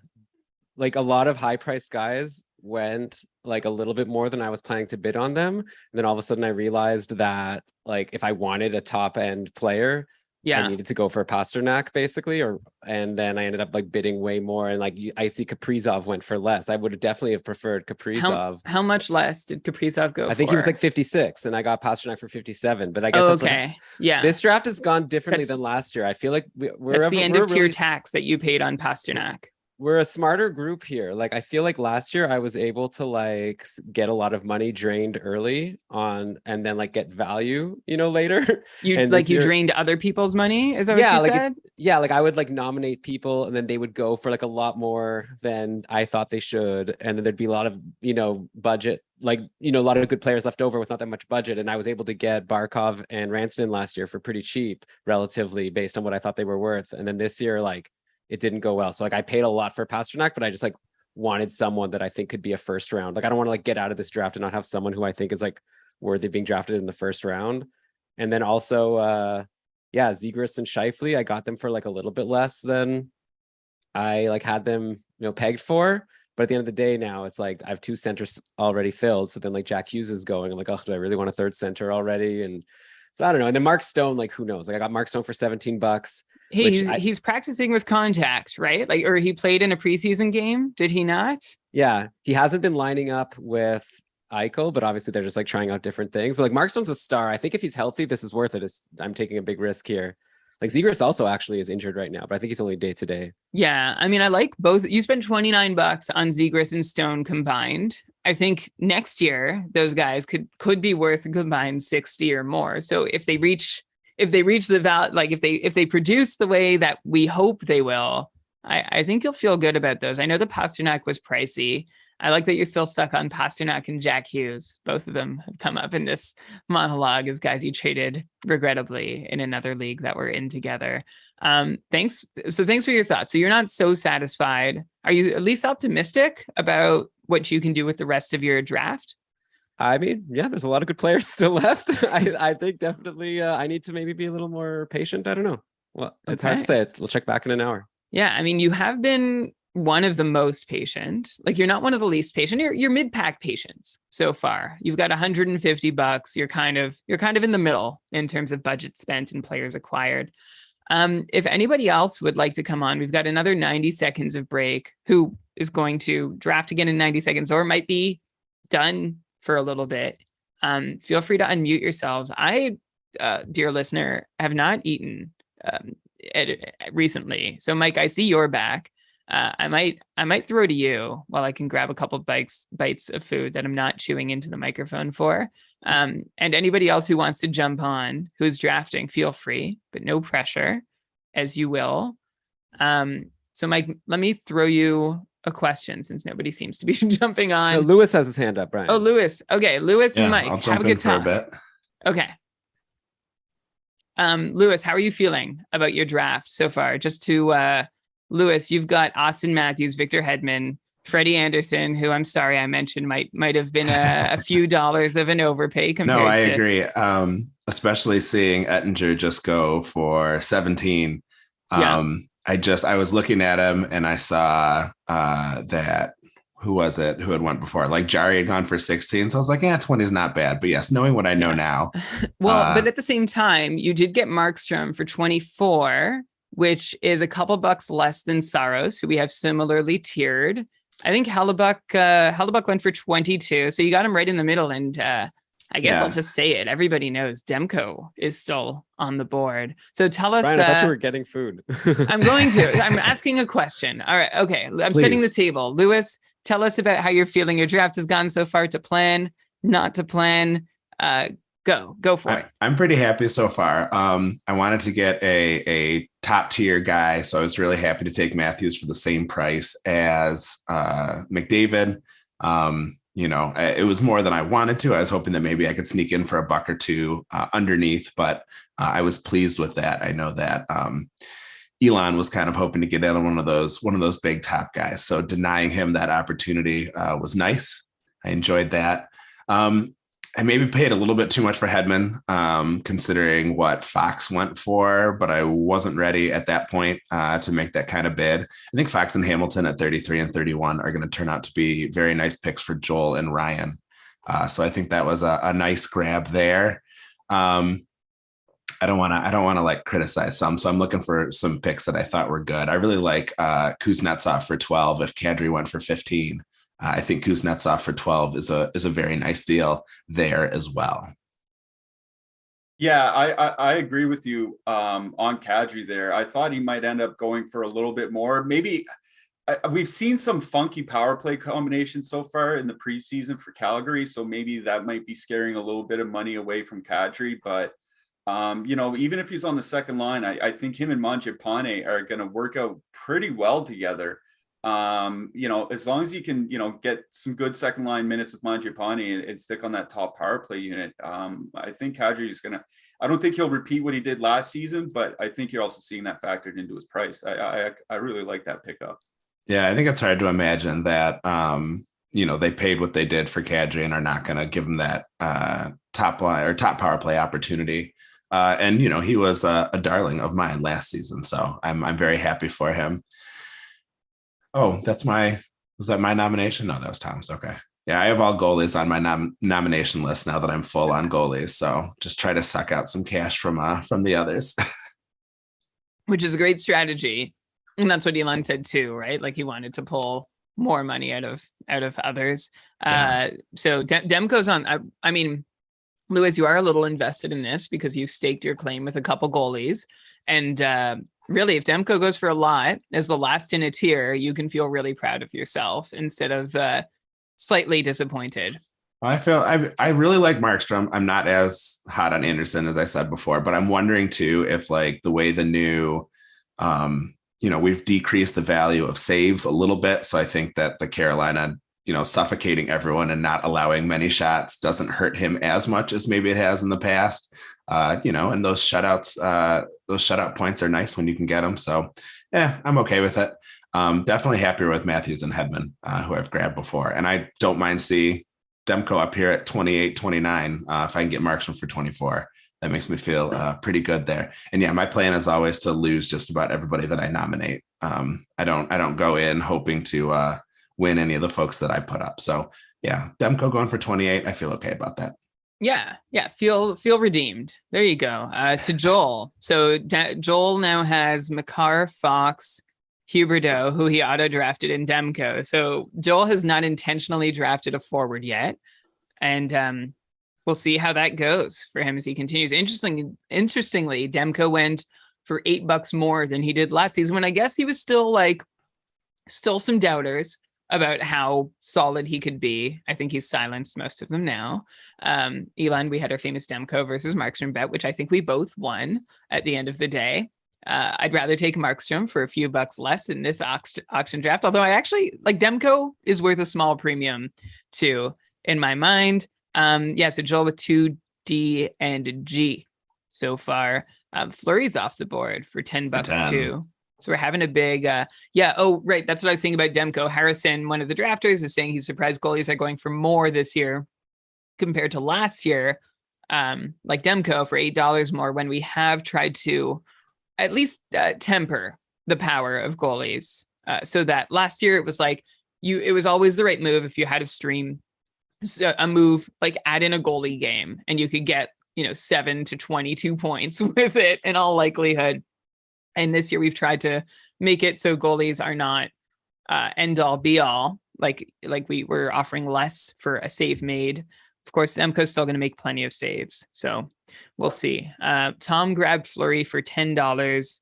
like a lot of high-priced guys went like a little bit more than I was planning to bid on them. And then all of a sudden I realized that like if I wanted a top-end player, I needed to go for a Pasternak basically, and then I ended up like bidding way more. And like I see Kaprizov went for less. I would definitely have preferred Kaprizov.
How much less did Kaprizov go for?
I think he was like 56 and I got Pasternak for 57, but I guess this draft has gone differently than last year. I feel like we're
the end of tier tax that you paid on Pasternak.
We're a smarter group here. Like, I feel like last year I was able to like get a lot of money drained early on and then like get value, later.
You drained other people's money? Is that what you said?
Like I would like nominate people and then they would go for like a lot more than I thought they should. And then there'd be a lot of, budget, like, a lot of good players left over with not that much budget. And I was able to get Barkov and Rantanen last year for pretty cheap, relatively based on what I thought they were worth. And then this year, like, it didn't go well. So like I paid a lot for Pasternak, but I just like wanted someone that I think could be a first round. Like I don't want to like get out of this draft and not have someone who I think is like worthy of being drafted in the first round. And then also Zegras and Scheifele, I got them for like a little bit less than I like had them, pegged for. But at the end of the day now it's like I have 2 centers already filled. So then like Jack Hughes is going. I'm like, oh, do I really want a 3rd center already? And so I don't know. And then Mark Stone, like who knows? Like I got Mark Stone for $17.
He's practicing with contact, right? Like, or he played in a preseason game. Did he not?
Yeah, he hasn't been lining up with Eichel, but obviously they're just like trying out different things. But like Mark Stone's a star. I think if he's healthy, this is worth it. I'm taking a big risk here. Like Zegras also actually is injured right now, but I think he's only day to day. Yeah,
I mean, I like both. You spent $29 on Zegras and Stone combined. I think next year those guys could be worth a combined 60 or more. So if they reach the value, like if they produce the way that we hope they will, I think you'll feel good about those. I know the Pasternak was pricey. I like that you're still stuck on Pasternak and Jack Hughes. Both of them have come up in this monologue as guys you traded regrettably in another league that we're in together. Thanks for your thoughts. So you're not so satisfied. Are you at least optimistic about what you can do with the rest of your draft?
I mean, yeah, there's a lot of good players still left. I think definitely I need to maybe be a little more patient. I don't know. Well, it's hard to say it. We'll check back in an hour.
Yeah, I mean, you have been one of the most patient. Like you're not one of the least patient. You're mid-pack patients so far. You've got $150. You're kind of in the middle in terms of budget spent and players acquired. If anybody else would like to come on, we've got another 90 seconds of break. Who is going to draft again in 90 seconds or might be done for a little bit. Feel free to unmute yourselves. I, dear listener, have not eaten recently. So Mike, I see you're back. I might throw to you while I can grab a couple bites of food that I'm not chewing into the microphone for. And anybody else who wants to jump on, who's drafting, feel free, but no pressure, as you will. So Mike, let me throw you a question since nobody seems to be jumping on.
No, Lewis has his hand up, Brian.
Oh, Lewis. Okay, Lewis and Mike, have a good time. Okay. Lewis, how are you feeling about your draft so far? Just to Lewis, you've got Austin Matthews, Victor Hedman, Freddie Anderson, who I'm sorry I mentioned might have been a few dollars of an overpay compared to.
No, I agree. Especially seeing Ettinger just go for 17. I was looking at him and I saw that, who was it who had went before? Like Jari had gone for 16. So I was like, 20 is not bad. But yes, knowing what I know now.
Well, but at the same time, you did get Markstrom for 24, which is a couple bucks less than Saros, who we have similarly tiered. I think Hellebuck went for 22. So you got him right in the middle. And I guess I'll just say it. Everybody knows Demko is still on the board. So tell us.
Brian, I thought you were getting food.
I'm going to. I'm asking a question. All right. Okay. I'm setting the table. Lewis, tell us about how you're feeling. Your draft has gone so far. To plan, not to plan. Go for it.
I'm pretty happy so far. I wanted to get a top tier guy, so I was really happy to take Matthews for the same price as McDavid. It was more than I wanted to. I was hoping that maybe I could sneak in for a buck or two underneath, but I was pleased with that. I know that Elon was kind of hoping to get in on one of those big top guys. So denying him that opportunity was nice. I enjoyed that. I maybe paid a little bit too much for Hedman, considering what Fox went for, but I wasn't ready at that point to make that kind of bid. I think Fox and Hamilton at 33 and 31 are going to turn out to be very nice picks for Joel and Ryan. So I think that was a nice grab there. I don't want to like criticize some, so I'm looking for some picks that I thought were good. I really like Kuznetsov for 12 if Kadri went for 15. I think Kuznetsov for 12 is a very nice deal there as well.
Yeah, I agree with you on Kadri there. I thought he might end up going for a little bit more. Maybe we've seen some funky power play combinations so far in the preseason for Calgary, so maybe that might be scaring a little bit of money away from Kadri. But even if he's on the second line, I think him and Mangiapane are going to work out pretty well together. As long as you can, get some good second line minutes with Mangiapane and stick on that top power play unit. I think Kadri is I don't think he'll repeat what he did last season, but I think you're also seeing that factored into his price. I really like that pickup.
Yeah, I think it's hard to imagine that, they paid what they did for Kadri and are not going to give him that top line or top power play opportunity. He was a darling of mine last season, so I'm very happy for him. Oh, was that my nomination? No, that was Tom's. Okay. Yeah, I have all goalies on my nomination list now that I'm full on goalies. So just try to suck out some cash from the others.
Which is a great strategy. And that's what Elon said too, right? Like he wanted to pull more money out of others. Yeah. So Demko's on. I mean, Lewis, you are a little invested in this because you've staked your claim with a couple goalies. And really, if Demko goes for a lot as the last in a tier, you can feel really proud of yourself instead of slightly disappointed.
I really like Markstrom. I'm not as hot on Anderson as I said before, but I'm wondering too if like the way the new, we've decreased the value of saves a little bit. So I think that the Carolina, suffocating everyone and not allowing many shots doesn't hurt him as much as maybe it has in the past. And those shutout points are nice when you can get them. So I'm okay with it. Definitely happier with Matthews and Hedman, who I've grabbed before. And I don't mind see Demko up here at 28, 29. If I can get Markstrom for 24, that makes me feel pretty good there. And yeah, my plan is always to lose just about everybody that I nominate. I don't go in hoping to win any of the folks that I put up. So yeah, Demko going for 28. I feel okay about that.
Yeah. Feel redeemed. There you go. To Joel. So Joel now has Makar, Fox, Huberdeau, who he auto drafted in Demko. So Joel has not intentionally drafted a forward yet. And we'll see how that goes for him as he continues. Interestingly, Demko went for $8 more than he did last season when I guess he was still some doubters about how solid he could be. I think he's silenced most of them now. Elon, we had our famous Demko versus Markstrom bet, which I think we both won at the end of the day. I'd rather take Markstrom for a few bucks less in this auction draft, although I actually like Demko is worth a small premium too in my mind. So Joel with 2 D and a G so far. Fleury's off the board for $10 too. So we're having a big, Oh, right. That's what I was saying about Demko. Harrison, one of the drafters, is saying he's surprised goalies are going for more this year compared to last year. Like Demko for $8 more, when we have tried to at least temper the power of goalies. So that last year it was like it was always the right move if you had a stream, a move like add in a goalie game, and you could get 7 to 22 points with it in all likelihood. And this year we've tried to make it so goalies are not end all be all. Like we were offering less for a save made. Of course, Demko's still going to make plenty of saves, so we'll see. Tom grabbed Fleury for $10.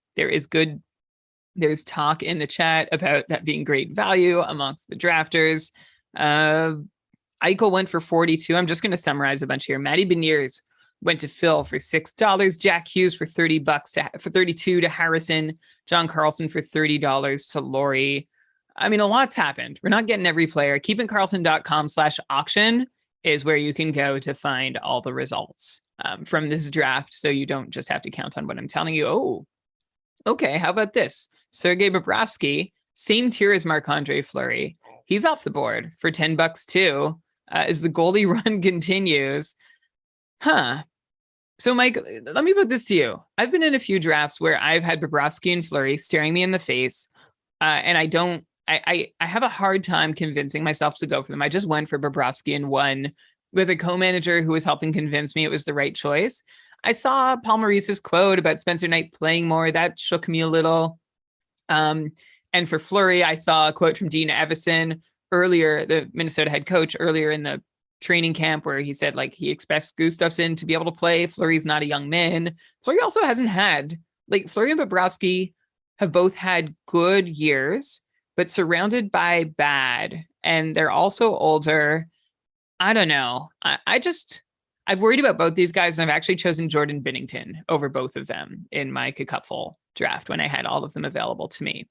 There's talk in the chat about that being great value amongst the drafters. Eichel went for 42. I'm just going to summarize a bunch here. Matty Beniers went to Phil for $6. Jack Hughes for $30 for 32 to Harrison. John Karlsson for $30 to Laurie. I mean, a lot's happened. We're not getting every player. KeepingKarlsson.com/auction is where you can go to find all the results from this draft. So you don't just have to count on what I'm telling you. Oh, okay. How about this? Sergei Bobrovsky, same tier as Marc-Andre Fleury. He's off the board for $10 too, as the goalie run continues. So Mike, let me put this to you. I've been in a few drafts where I've had Bobrovsky and Fleury staring me in the face, and I have a hard time convincing myself to go for them. I just went for Bobrovsky and won with a co-manager who was helping convince me it was the right choice. I saw Paul Maurice's quote about Spencer Knight playing more. That shook me a little. And for Fleury, I saw a quote from Dean Evison earlier, the Minnesota head coach, earlier in the training camp, where he said like he expects Gustafsson to be able to play. Fleury's not a young man. Fleury also hasn't had, like, Fleury and Bobrovsky have both had good years, but surrounded by bad, and they're also older. I don't know. I've worried about both these guys, and I've actually chosen Jordan Binnington over both of them in my KKUPFL draft when I had all of them available to me.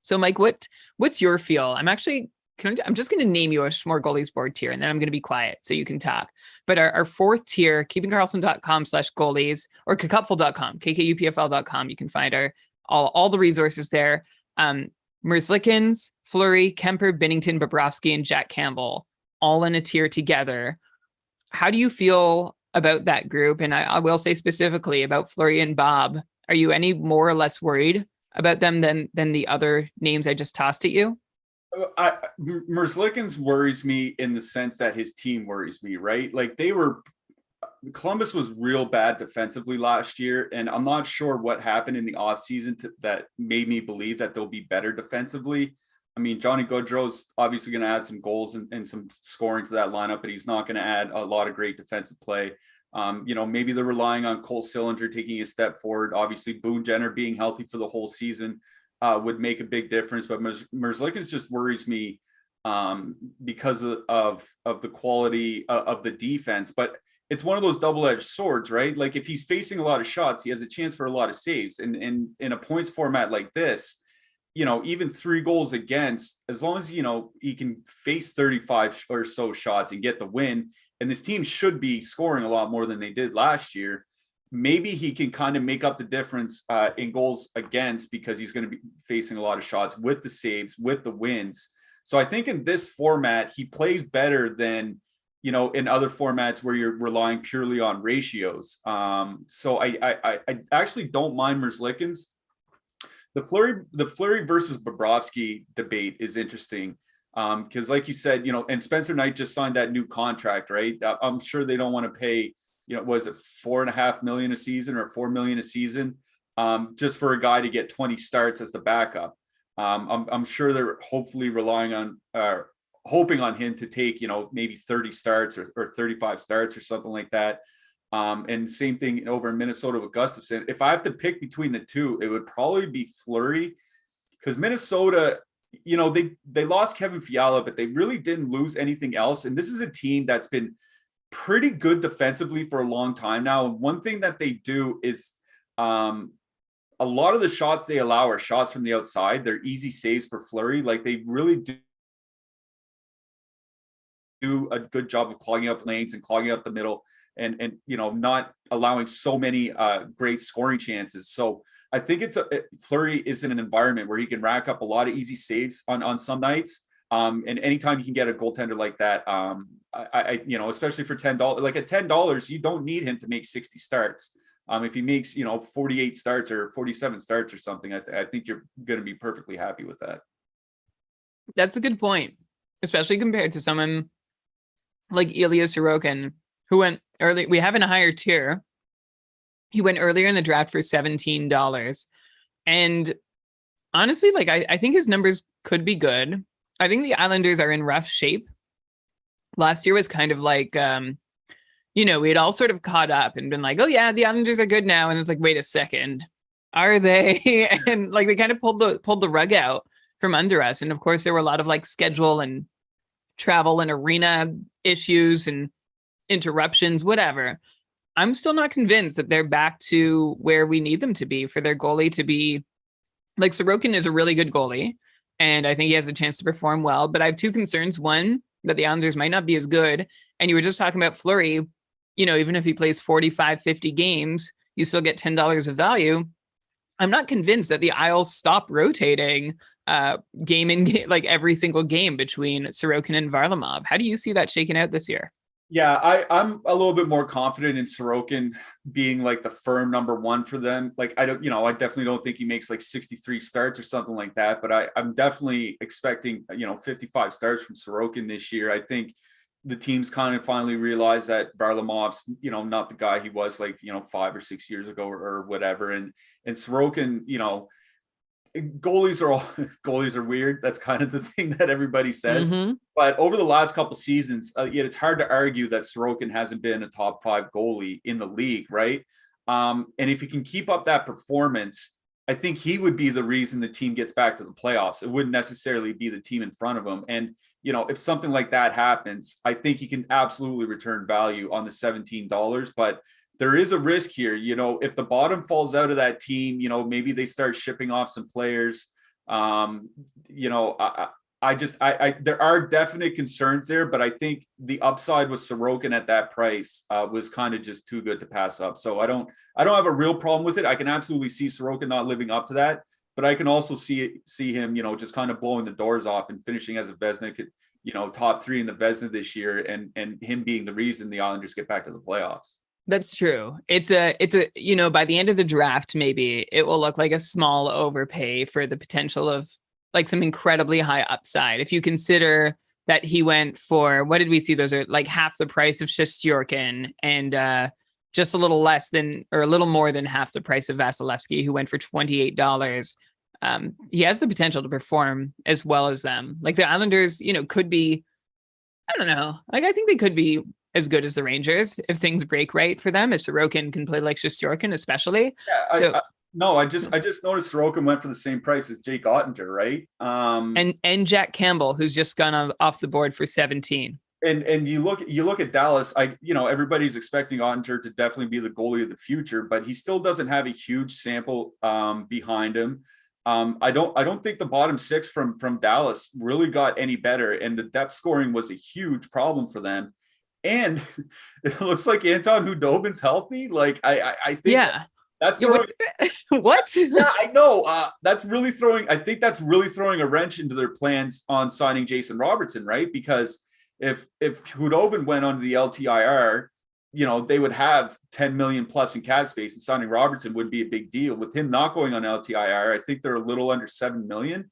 So Mike, what's your feel? I'm just going to name you a More Goalies board tier, and then I'm going to be quiet so you can talk. But our fourth tier, keepingkarlsson.com/goalies, or KKUPFL.com, KKUPFL.com. You can find all the resources there. Merzlikins, Fleury, Kemper, Binnington, Bobrovsky, and Jack Campbell, all in a tier together. How do you feel about that group? And I will say specifically about Fleury and Bob. Are you any more or less worried about them than the other names I just tossed at you?
Merzlikins worries me in the sense that his team worries me, right? Like Columbus was real bad defensively last year, and I'm not sure what happened in the offseason that made me believe that they'll be better defensively. I mean, Johnny Gaudreau's obviously going to add some goals and some scoring to that lineup, but he's not going to add a lot of great defensive play. Maybe they're relying on Cole Sillinger taking a step forward. Obviously, Boone Jenner being healthy for the whole season would make a big difference, but Merzlikins just worries me because of the quality of the defense. But it's one of those double-edged swords, right? Like, if he's facing a lot of shots, he has a chance for a lot of saves. And in a points format like this, even 3 goals against, as long as, he can face 35 or so shots and get the win, and this team should be scoring a lot more than they did last year, maybe he can kind of make up the difference in goals against, because he's going to be facing a lot of shots with the saves, with the wins. So I think in this format, he plays better than, in other formats where you're relying purely on ratios. So I actually don't mind Merzlikins. The Fleury versus Bobrovsky debate is interesting because, like you said, and Spencer Knight just signed that new contract, right? I'm sure they don't want to pay, was it $4.5 million a season or $4 million a season just for a guy to get 20 starts as the backup. I'm sure they're hopefully hoping on him to take, maybe 30 starts or 35 starts or something like that. And same thing over in Minnesota with Gustafsson. If I have to pick between the two, it would probably be Fleury, because Minnesota, they lost Kevin Fiala, but they really didn't lose anything else. And this is a team that's been pretty good defensively for a long time now. And one thing that they do is a lot of the shots they allow are shots from the outside. They're easy saves for Fleury. Like, they really do a good job of clogging up lanes and clogging up the middle. and not allowing so many great scoring chances. So I think Fleury is in an environment where he can rack up a lot of easy saves on some nights. And anytime you can get a goaltender like that, especially for $10, like at $10, you don't need him to make 60 starts. If he makes, 48 starts or 47 starts or something, I think you're going to be perfectly happy with that.
That's a good point, especially compared to someone like Ilya Sorokin, who went early. We have in a higher tier. He went earlier in the draft for $17. And honestly, like I think his numbers could be good. I think the Islanders are in rough shape. Last year was kind of like, we had all sort of caught up and been like, oh yeah, the Islanders are good now. And it's like, wait a second, are they? And like, they kind of pulled the rug out from under us. And of course, there were a lot of like schedule and travel and arena issues and interruptions, whatever. I'm still not convinced that they're back to where we need them to be for their goalie to be. Like, Sorokin is a really good goalie, and I think he has a chance to perform well. But I have two concerns. One, that the Islanders might not be as good. And you were just talking about Fleury, even if he plays 45, 50 games, you still get $10 of value. I'm not convinced that the Isles stop rotating game in game, like every single game between Sorokin and Varlamov. How do you see that shaking out this year?
Yeah, I'm a little bit more confident in Sorokin being like the firm number one for them. Like, I definitely don't think he makes like 63 starts or something like that, but I'm definitely expecting, 55 starts from Sorokin this year. I think the team's kind of finally realized that Varlamov's, not the guy he was like, 5 or 6 years ago or whatever. And Sorokin, goalies are weird. That's kind of the thing that everybody says. Mm-hmm. But over the last couple seasons, it's hard to argue that Sorokin hasn't been a top 5 goalie in the league, right? And if he can keep up that performance, I think he would be the reason the team gets back to the playoffs. It wouldn't necessarily be the team in front of him. And if something like that happens, I think he can absolutely return value on the $17. But there is a risk here, if the bottom falls out of that team, maybe they start shipping off some players. There are definite concerns there, but I think the upside with Sorokin at that price was kind of just too good to pass up. So I don't have a real problem with it. I can absolutely see Sorokin not living up to that, but I can also see him, just kind of blowing the doors off and finishing as a Vezina, top 3 in the Vezina this year, and him being the reason the Islanders get back to the playoffs.
That's true. It's a, by the end of the draft, maybe it will look like a small overpay for the potential of like some incredibly high upside. If you consider that he went for, what did we see? Those are like half the price of Shesterkin and just a little less than, or a little more than half the price of Vasilevsky, who went for $28. He has the potential to perform as well as them. Like the Islanders, could be, I don't know. Like, I think they could be as good as the Rangers if things break right for them. If Sorokin can play like Shesterkin, especially.
Yeah, I just noticed Sorokin went for the same price as Jake Ottinger, right?
And Jack Campbell, who's just gone off the board for 17.
And you look at Dallas. Everybody's expecting Ottinger to definitely be the goalie of the future, but he still doesn't have a huge sample behind him. I don't think the bottom 6 from Dallas really got any better, and the depth scoring was a huge problem for them. And it looks like Anton Khudobin's healthy. Like I think that's throwing,
what?
Yeah, I know. That's really throwing a wrench into their plans on signing Jason Robertson, right? Because if Khudobin went onto the LTIR, they would have 10 million plus in cap space, and signing Robertson would be a big deal. With him not going on LTIR, I think they're a little under 7 million.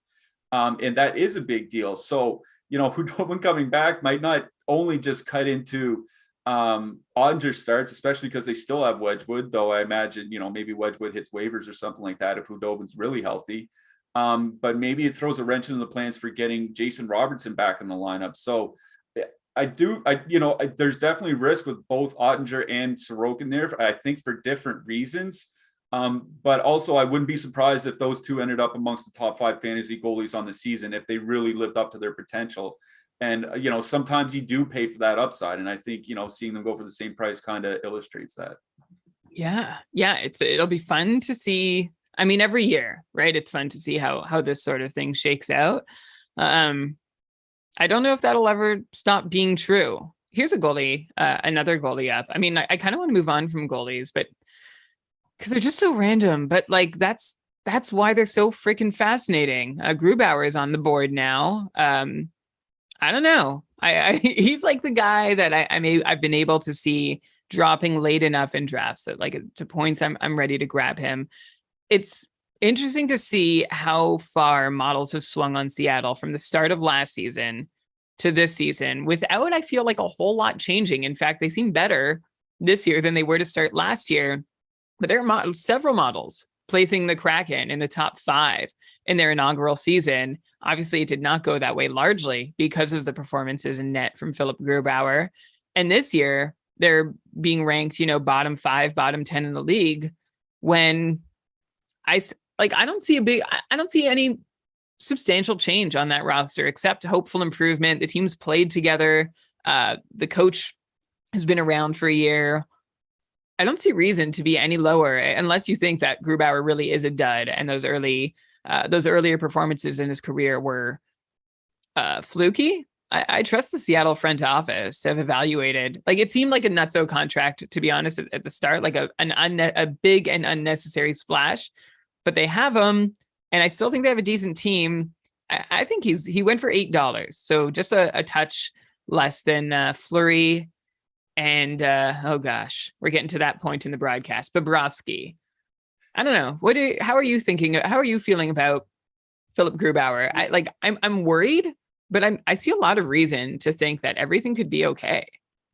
And that is a big deal. So, Khudobin coming back might not only just cut into Ottinger starts, especially because they still have Wedgwood, though I imagine, maybe Wedgwood hits waivers or something like that if Khudobin's really healthy. But maybe it throws a wrench into the plans for getting Jason Robertson back in the lineup. So there's definitely risk with both Ottinger and Sorokin there, I think, for different reasons. But also I wouldn't be surprised if those two ended up amongst the top 5 fantasy goalies on the season if they really lived up to their potential. And, sometimes you do pay for that upside. And I think, seeing them go for the same price kind of illustrates that.
Yeah. It'll be fun to see. I mean, every year, right? It's fun to see how this sort of thing shakes out. I don't know if that'll ever stop being true. here's a goalie, another goalie up. I mean, I kind of want to move on from goalies, but because they're just so random. But like that's why they're so freaking fascinating. Grubauer is on the board now. I don't know. He's like the guy that I've been able to see dropping late enough in drafts that like to points I'm ready to grab him. It's interesting to see how far models have swung on Seattle from the start of last season to this season without, I feel like, a whole lot changing. In fact, they seem better this year than they were to start last year. But there are several models placing the Kraken in the top 5 in their inaugural season. Obviously, it did not go that way largely because of the performances in net from Philip Grubauer. And this year, they're being ranked, bottom 5, bottom 10 in the league when I don't see any substantial change on that roster except hopeful improvement. The team's played together. The coach has been around for a year. I don't see reason to be any lower unless you think that Grubauer really is a dud and those earlier performances in his career were fluky. I trust the Seattle front office to have evaluated. Like, it seemed like a nutso contract, to be honest, at the start, like a big and unnecessary splash, but they have him, and I still think they have a decent team. I think he went for $8, so just a touch less than Fleury. And oh gosh, we're getting to that point in the broadcast. Bobrovsky. I don't know. How are you thinking? How are you feeling about Philip Grubauer? I'm worried, but I see a lot of reason to think that everything could be okay.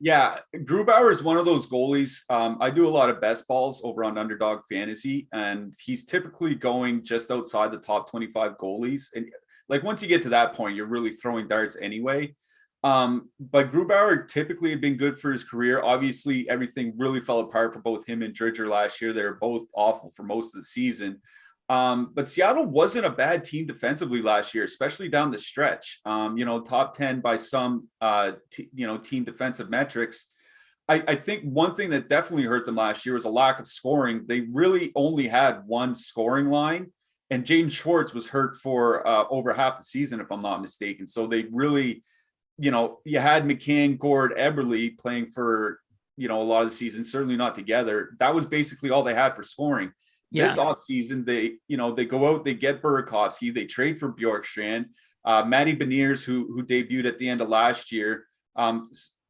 Yeah, Grubauer is one of those goalies. I do a lot of best balls over on Underdog Fantasy, and he's typically going just outside the top 25 goalies. And like, once you get to that point, you're really throwing darts anyway. But Grubauer typically had been good for his career. Obviously, everything really fell apart for both him and Dridger last year. They were both awful for most of the season. But Seattle wasn't a bad team defensively last year, especially down the stretch. Top 10 by some, team defensive metrics. I think one thing that definitely hurt them last year was a lack of scoring. They really only had one scoring line, and Jaden Schwartz was hurt for over half the season, if I'm not mistaken. So they really, you had McCann, Gord, Eberle playing for, a lot of the season, certainly not together. That was basically all they had for scoring. Yeah. This offseason, they go out, they get Burakovsky, they trade for Bjorkstrand, Matty Beniers, who debuted at the end of last year.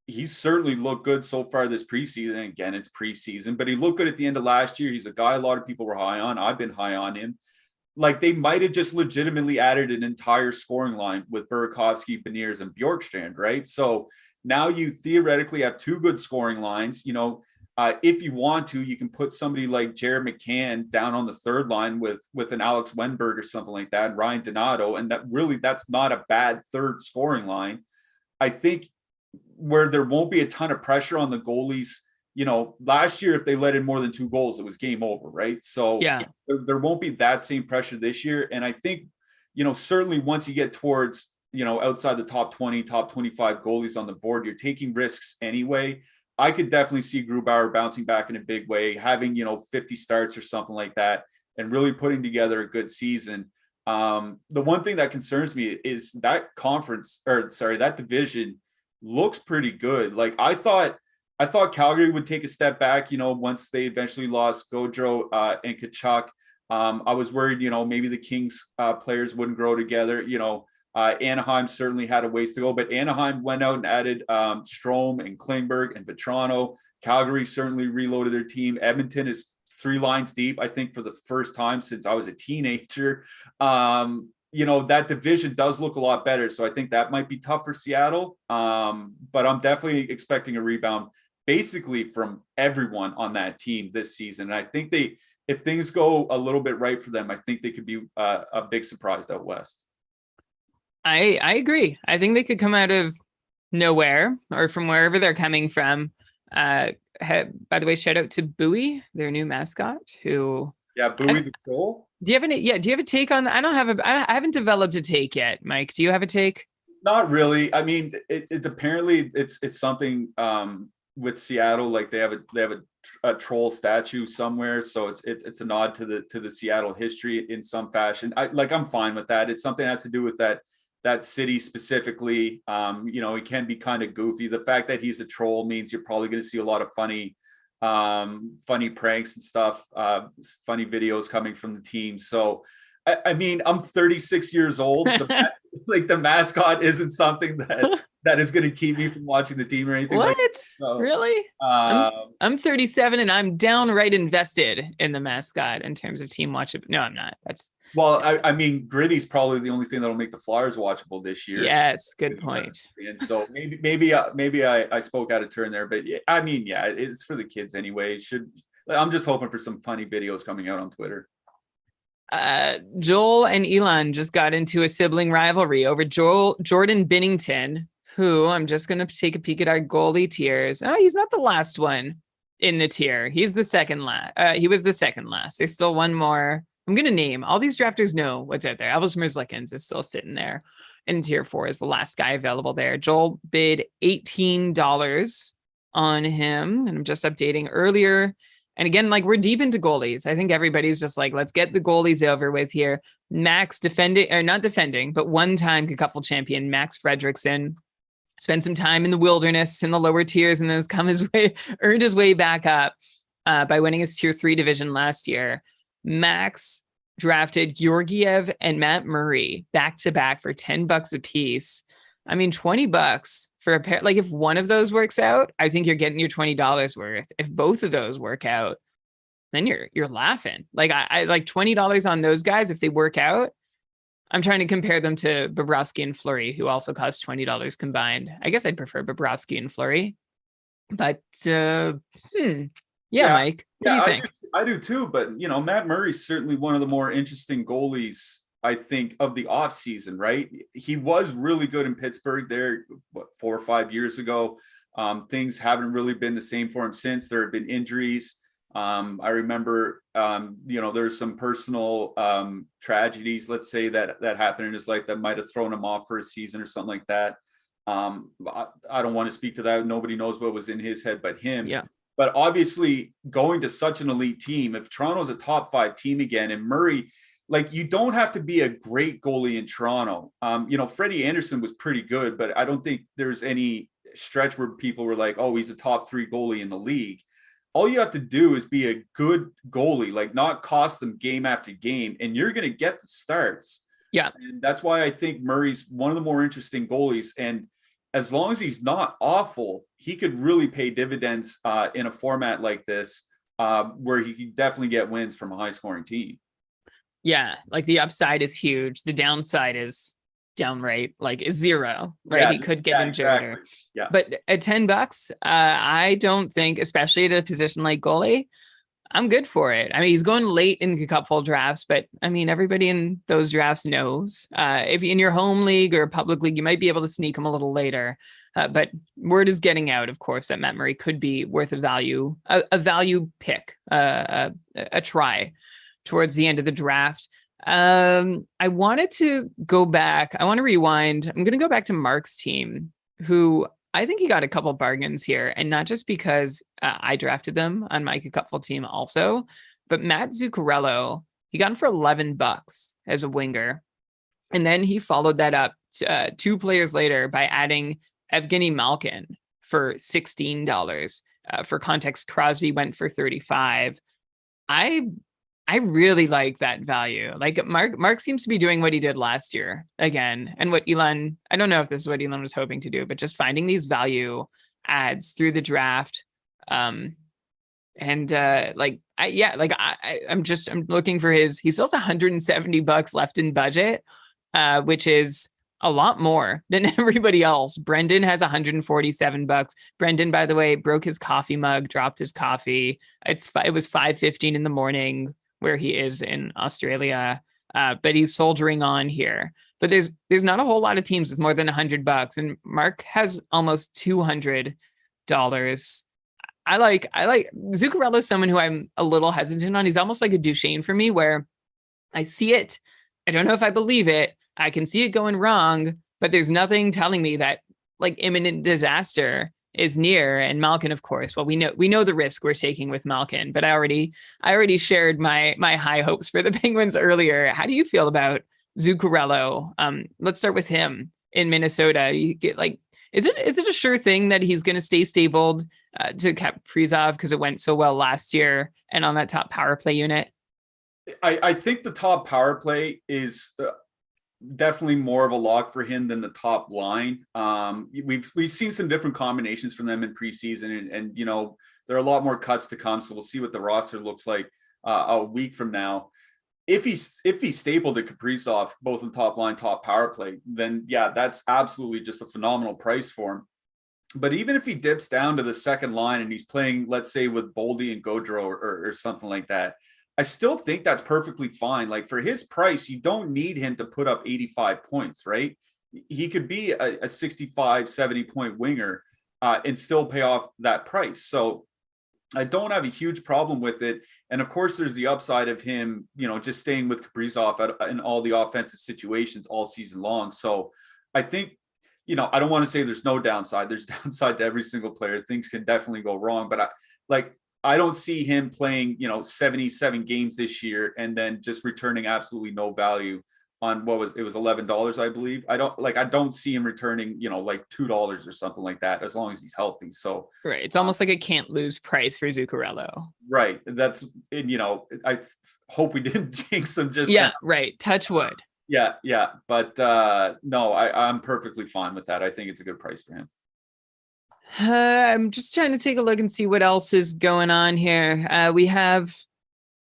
He's certainly looked good so far this preseason. Again, it's preseason, but he looked good at the end of last year. He's a guy a lot of people were high on. I've been high on him. Like, they might have just legitimately added an entire scoring line with Burakovsky, Beniers, and Bjorkstrand, right? So now you theoretically have 2 good scoring lines. If you want to, you can put somebody like Jared McCann down on the 3rd line with an Alex Wenberg or something like that, and Ryan Donato, and that's not a bad 3rd scoring line. I think where there won't be a ton of pressure on the goalies. Last year, if they let in more than 2 goals, it was game over, right? So yeah, there won't be that same pressure this year. And I think, certainly once you get towards, outside the top 20, top 25 goalies on the board, you're taking risks anyway. I could definitely see Grubauer bouncing back in a big way, having, 50 starts or something like that, and really putting together a good season. The one thing that concerns me is that that division looks pretty good. Like, I thought Calgary would take a step back, once they eventually lost Gaudreau and Tkachuk. I was worried, maybe the Kings players wouldn't grow together. Anaheim certainly had a ways to go, but Anaheim went out and added Strome and Klingberg and Vetrano. Calgary certainly reloaded their team. Edmonton is 3 lines deep, I think, for the first time since I was a teenager. That division does look a lot better. So I think that might be tough for Seattle. But I'm definitely expecting a rebound basically from everyone on that team this season. And I think if things go a little bit right for them, I think they could be a big surprise out west.
I agree. I think they could come out of nowhere or from wherever they're coming from. By the way, shout out to Bowie, their new mascot, who...
Yeah, Bowie the Troll.
Do you have a take on that? I haven't developed a take yet, Mike. Do you have a take?
Not really. I mean, it's apparently it's something with Seattle. Like, they have a troll statue somewhere, so it's a nod to the Seattle history in some fashion. I'm fine with that. It's something that has to do with that that city specifically. He can be kind of goofy. The fact that he's a troll means you're probably going to see a lot of funny pranks and stuff, funny videos coming from the team. So, I mean, I'm 36 years old. The mascot isn't something that is going to keep me from watching the team or anything.
What?
So,
really? I'm 37 and I'm downright invested in the mascot in terms of team watch. No, I'm not.
I mean, Gritty's probably the only thing that'll make the Flyers watchable this year.
Yes, good point.
And so maybe I spoke out of turn there, but I mean, it's for the kids anyway. I'm just hoping for some funny videos coming out on Twitter.
Joel and Elon just got into a sibling rivalry over Jordan Binnington, who I'm just going to take a peek at our goalie tiers. Oh, he's not the last one in the tier. He's the second last. He was the second last. There's still one more. I'm going to name. All these drafters know what's out there. Elvis Merzlikins is still sitting there in tier 4 is the last guy available there. Joel bid $18 on him, and I'm just updating earlier. And again, like, we're deep into goalies. I think everybody's just like, let's get the goalies over with here. Max not defending, but one-time KKUPFL champion Max Fredrickson spent some time in the wilderness in the lower tiers and then has earned his way back up by winning his tier 3 division last year. Max drafted Georgiev and Matt Murray back to back for $10 a piece. I mean, $20 for a pair. Like, if one of those works out, I think you're getting your $20 worth. If both of those work out, then you're laughing. Like, I like $20 on those guys. If they work out, I'm trying to compare them to Bobrovsky and Fleury, who also cost $20 combined. I guess I'd prefer Bobrovsky and Fleury, but yeah, Mike, what do you think?
I do too, but Matt Murray's certainly one of the more interesting goalies, I think, of the off season, right? He was really good in Pittsburgh there, 4 or 5 years ago. Things haven't really been the same for him since. There have been injuries. I remember, there's some personal tragedies, let's say, that happened in his life that might have thrown him off for a season or something like that. I don't want to speak to that. Nobody knows what was in his head but him. Yeah. But obviously, going to such an elite team, if Toronto's a top 5 team again, and Murray, like, you don't have to be a great goalie in Toronto. Freddie Anderson was pretty good, but I don't think there's any stretch where people were like, oh, he's a top 3 goalie in the league. All you have to do is be a good goalie, like, not cost them game after game, and you're going to get the starts.
Yeah.
And that's why I think Murray's one of the more interesting goalies. And as long as he's not awful, he could really pay dividends in a format like this, where he could definitely get wins from a high scoring team.
Yeah, like, the upside is huge. The downside is downright, like, is zero, right? Yeah, he could get injured. Exactly. Yeah. But at $10, I don't think, especially at a position like goalie, I'm good for it. I mean, he's going late in KKUPFL drafts, but I mean, everybody in those drafts knows. If in your home league or public league, you might be able to sneak him a little later. But word is getting out, of course, that Matt Murray could be worth a value pick, a try towards the end of the draft. I wanted to go back. I want to rewind. I'm going to go back to Mark's team, who I think he got a couple bargains here, and not just because I drafted them on my KKUPFL team also, but Matt Zuccarello, he got him for $11 as a winger. And then he followed that up 2 players later by adding Evgeny Malkin for $16. For context, Crosby went for $35. I really like that value. Like, Mark seems to be doing what he did last year again. And what Elon, I don't know if this is what Elon was hoping to do, but just finding these value adds through the draft. I'm looking for he still has $170 left in budget, which is a lot more than everybody else. Brendan has $147. Brendan, by the way, broke his coffee mug, dropped his coffee. It was 5:15 in the morning where he is in Australia, but he's soldiering on here. But there's not a whole lot of teams with more than $100, and Mark has almost $200. I like Zuccarello is someone who I'm a little hesitant on. He's almost like a Duchesne for me, where I see it, I don't know if I believe it, I can see it going wrong, but there's nothing telling me that, like, imminent disaster is near. And Malkin, of course, well, we know the risk we're taking with Malkin, but I already shared my high hopes for the Penguins earlier. How do you feel about Zuccarello. Let's start with him in Minnesota. You get like, is it a sure thing that he's going to stay stabled to Kaprizov because it went so well last year and on that top power play unit?
I think the top power play is definitely more of a lock for him than the top line. We've seen some different combinations from them in preseason, and you know, there are a lot more cuts to come. So we'll see what the roster looks like a week from now. If he's stapled at Kaprizov, both in top line, top power play, then yeah, that's absolutely just a phenomenal price for him. But even if he dips down to the second line and he's playing, let's say, with Boldy and Gaudreau or something like that, I still think that's perfectly fine. Like, for his price, you don't need him to put up 85 points, right? He could be a 65, 70 point winger and still pay off that price. So I don't have a huge problem with it. And of course, there's the upside of him, you know, just staying with Kaprizov in all the offensive situations all season long. So I think, you know, I don't want to say there's no downside. There's downside to every single player. Things can definitely go wrong, but I don't see him playing, you know, 77 games this year and then just returning absolutely no value on it was $11, I believe. I don't see him returning, you know, like $2 or something like that, as long as he's healthy. So
right, it's almost like a can't lose price for Zuccarello.
Right. And you know, I hope we didn't jinx him just
yeah
now.
Right, touch wood.
Yeah. But no, I'm perfectly fine with that. I think it's a good price for him.
I'm just trying to take a look and see what else is going on here. We have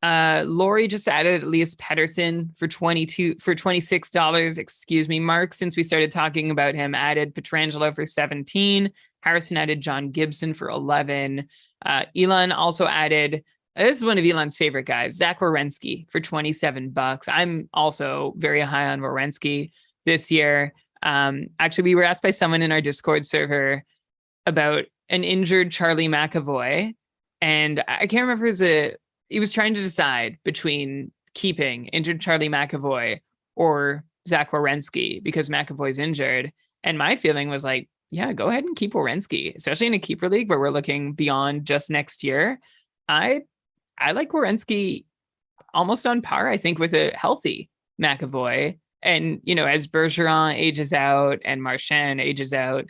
Lori just added Elias Pettersson for $26. Excuse me, Mark. Since we started talking about him, added Pietrangelo for $17. Harrison added John Gibson for $11. Elon also added. This is one of Elon's favorite guys, Zach Werenski for $27. I'm also very high on Werenski this year. Actually, we were asked by someone in our Discord server about an injured Charlie McAvoy, and I can't remember if he was trying to decide between keeping injured Charlie McAvoy or Zach Werenski because McAvoy's injured. And my feeling was like, yeah, go ahead and keep Werenski, especially in a keeper league where we're looking beyond just next year. I like Werenski almost on par, I think, with a healthy McAvoy. And, you know, as Bergeron ages out and Marchand ages out,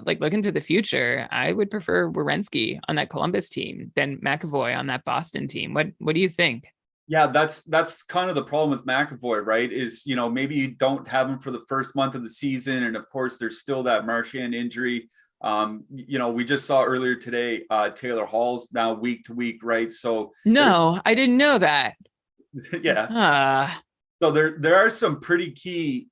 like looking to the future, I would prefer Werenski on that Columbus team than McAvoy on that Boston team. What do you think?
Yeah, that's kind of the problem with McAvoy, right? Is, you know, maybe you don't have him for the first month of the season. And of course, there's still that Marchand injury. You know, we just saw earlier today, Taylor Hall's now week to week, right? So
no, I didn't know that.
Yeah. So there are some pretty key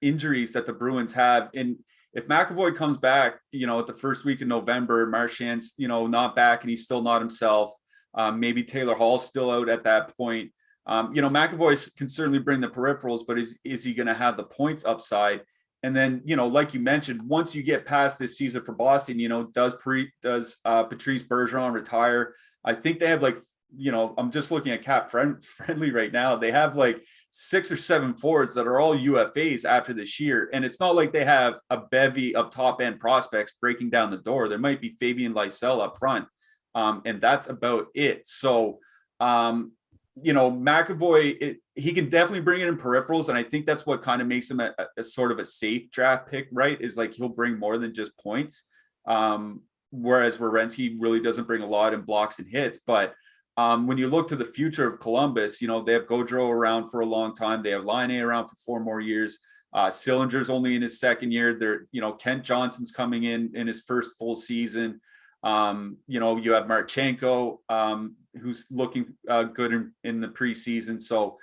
injuries that the Bruins have. And if McAvoy comes back, you know, at the first week of November, Marchand's, you know, not back and he's still not himself. Maybe Taylor Hall's still out at that point. You know, McAvoy can certainly bring the peripherals, but is he going to have the points upside? And then, you know, like you mentioned, once you get past this season for Boston, you know, does Patrice Bergeron retire? I think they have like, you know, I'm just looking at Cap Friendly right now. They have like 6 or 7 forwards that are all UFAs after this year. And it's not like they have a bevy of top end prospects breaking down the door. There might be Fabian Lysell up front. And that's about it. So, you know, McAvoy, he can definitely bring it in peripherals. And I think that's what kind of makes him a sort of a safe draft pick, right? Is like, he'll bring more than just points. Whereas Werenski really doesn't bring a lot in blocks and hits. But when you look to the future of Columbus, you know, they have Gaudreau around for a long time. They have Laine around for 4 more years. Sillinger's only in his second year. You know, Kent Johnson's coming in his first full season. You know, you have Marchenko, who's looking good in the preseason. So,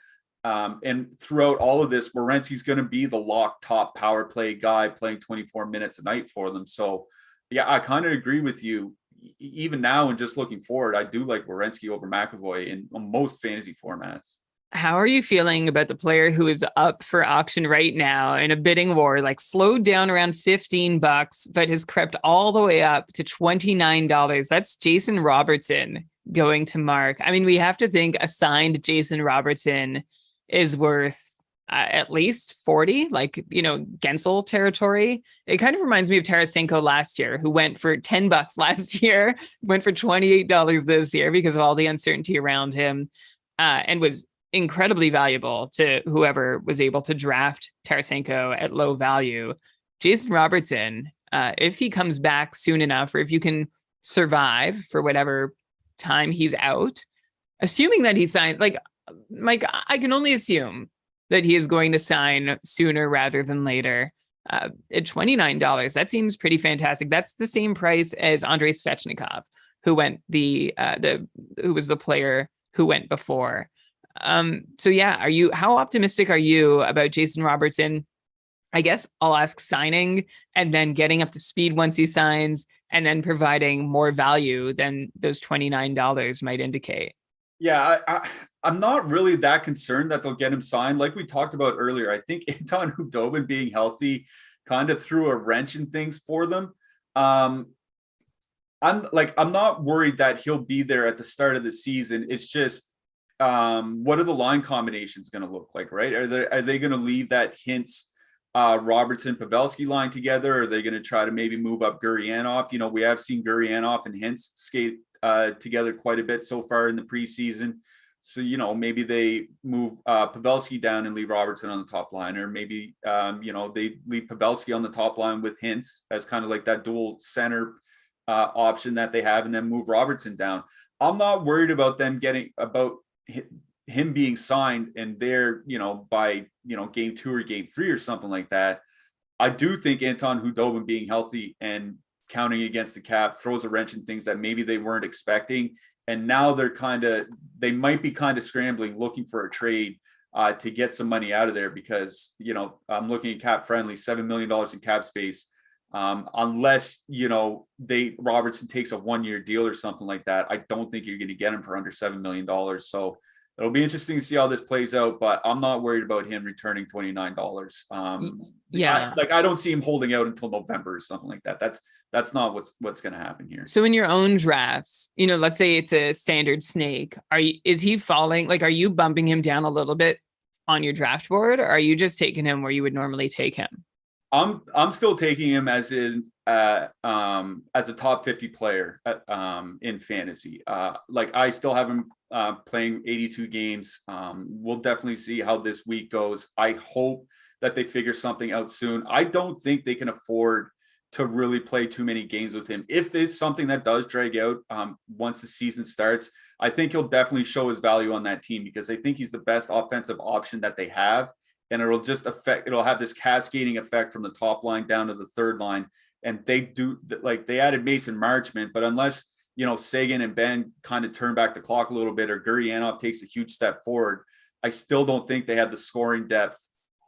and throughout all of this, Werenski's going to be the lock top power play guy playing 24 minutes a night for them. So, yeah, I kind of agree with you. Even now and just looking forward, I do like Werenski over McAvoy in most fantasy formats.
How are you feeling about the player who is up for auction right now in a bidding war, like slowed down around $15, but has crept all the way up to $29? That's Jason Robertson going to Mark. I mean, we have to think a signed Jason Robertson is worth at least 40, like, you know, Gensel territory. It kind of reminds me of Tarasenko last year, who went for $10 last year, went for $28 this year because of all the uncertainty around him, and was incredibly valuable to whoever was able to draft Tarasenko at low value. Jason Robertson, if he comes back soon enough, or if you can survive for whatever time he's out, assuming that he signed, like Mike, I can only assume that he is going to sign sooner rather than later. At $29, that seems pretty fantastic. That's the same price as Andrei Svechnikov, who went who was the player who went before. So yeah, how optimistic are you about Jason Robertson? I guess I'll ask signing and then getting up to speed once he signs, and then providing more value than those $29 might indicate.
Yeah, I'm not really that concerned that they'll get him signed. Like we talked about earlier, I think Anton Khudobin being healthy kind of threw a wrench in things for them. I'm not worried that he'll be there at the start of the season. It's just, what are the line combinations going to look like, right? Are they going to leave that Hintz, Robertson, Pavelski line together? Or are they going to try to maybe move up Gurianov? You know, we have seen Gurianov and Hintz skate together quite a bit so far in the preseason. So, you know, maybe they move Pavelski down and leave Robertson on the top line, or maybe, they leave Pavelski on the top line with Hintz as kind of like that dual center option that they have, and then move Robertson down. I'm not worried about them about him being signed and they're, by, game 2 or game 3 or something like that. I do think Anton Khudobin being healthy and counting against the cap throws a wrench in things that maybe they weren't expecting. And now they might be kind of scrambling, looking for a trade to get some money out of there, because, I'm looking at cap friendly, $7 million in cap space. Unless, Robertson takes a 1-year deal or something like that, I don't think you're going to get him for under $7 million. So it'll be interesting to see how this plays out, but I'm not worried about him returning $29. I don't see him holding out until November or something like that. That's not what's going to happen here.
So in your own drafts, let's say it's a standard snake. Is he falling? Like, are you bumping him down a little bit on your draft board, or are you just taking him where you would normally take him?
I'm still taking him as a top 50 player in fantasy. I still have him playing 82 games. We'll definitely see how this week goes. I hope that they figure something out soon. I don't think they can afford to really play too many games with him. If it's something that does drag out once the season starts, I think he'll definitely show his value on that team, because I think he's the best offensive option that they have. And it'll have this cascading effect from the top line down to the third line. And they added Mason Marchment, but unless, Sagan and Ben kind of turn back the clock a little bit, or Gurianov takes a huge step forward, I still don't think they have the scoring depth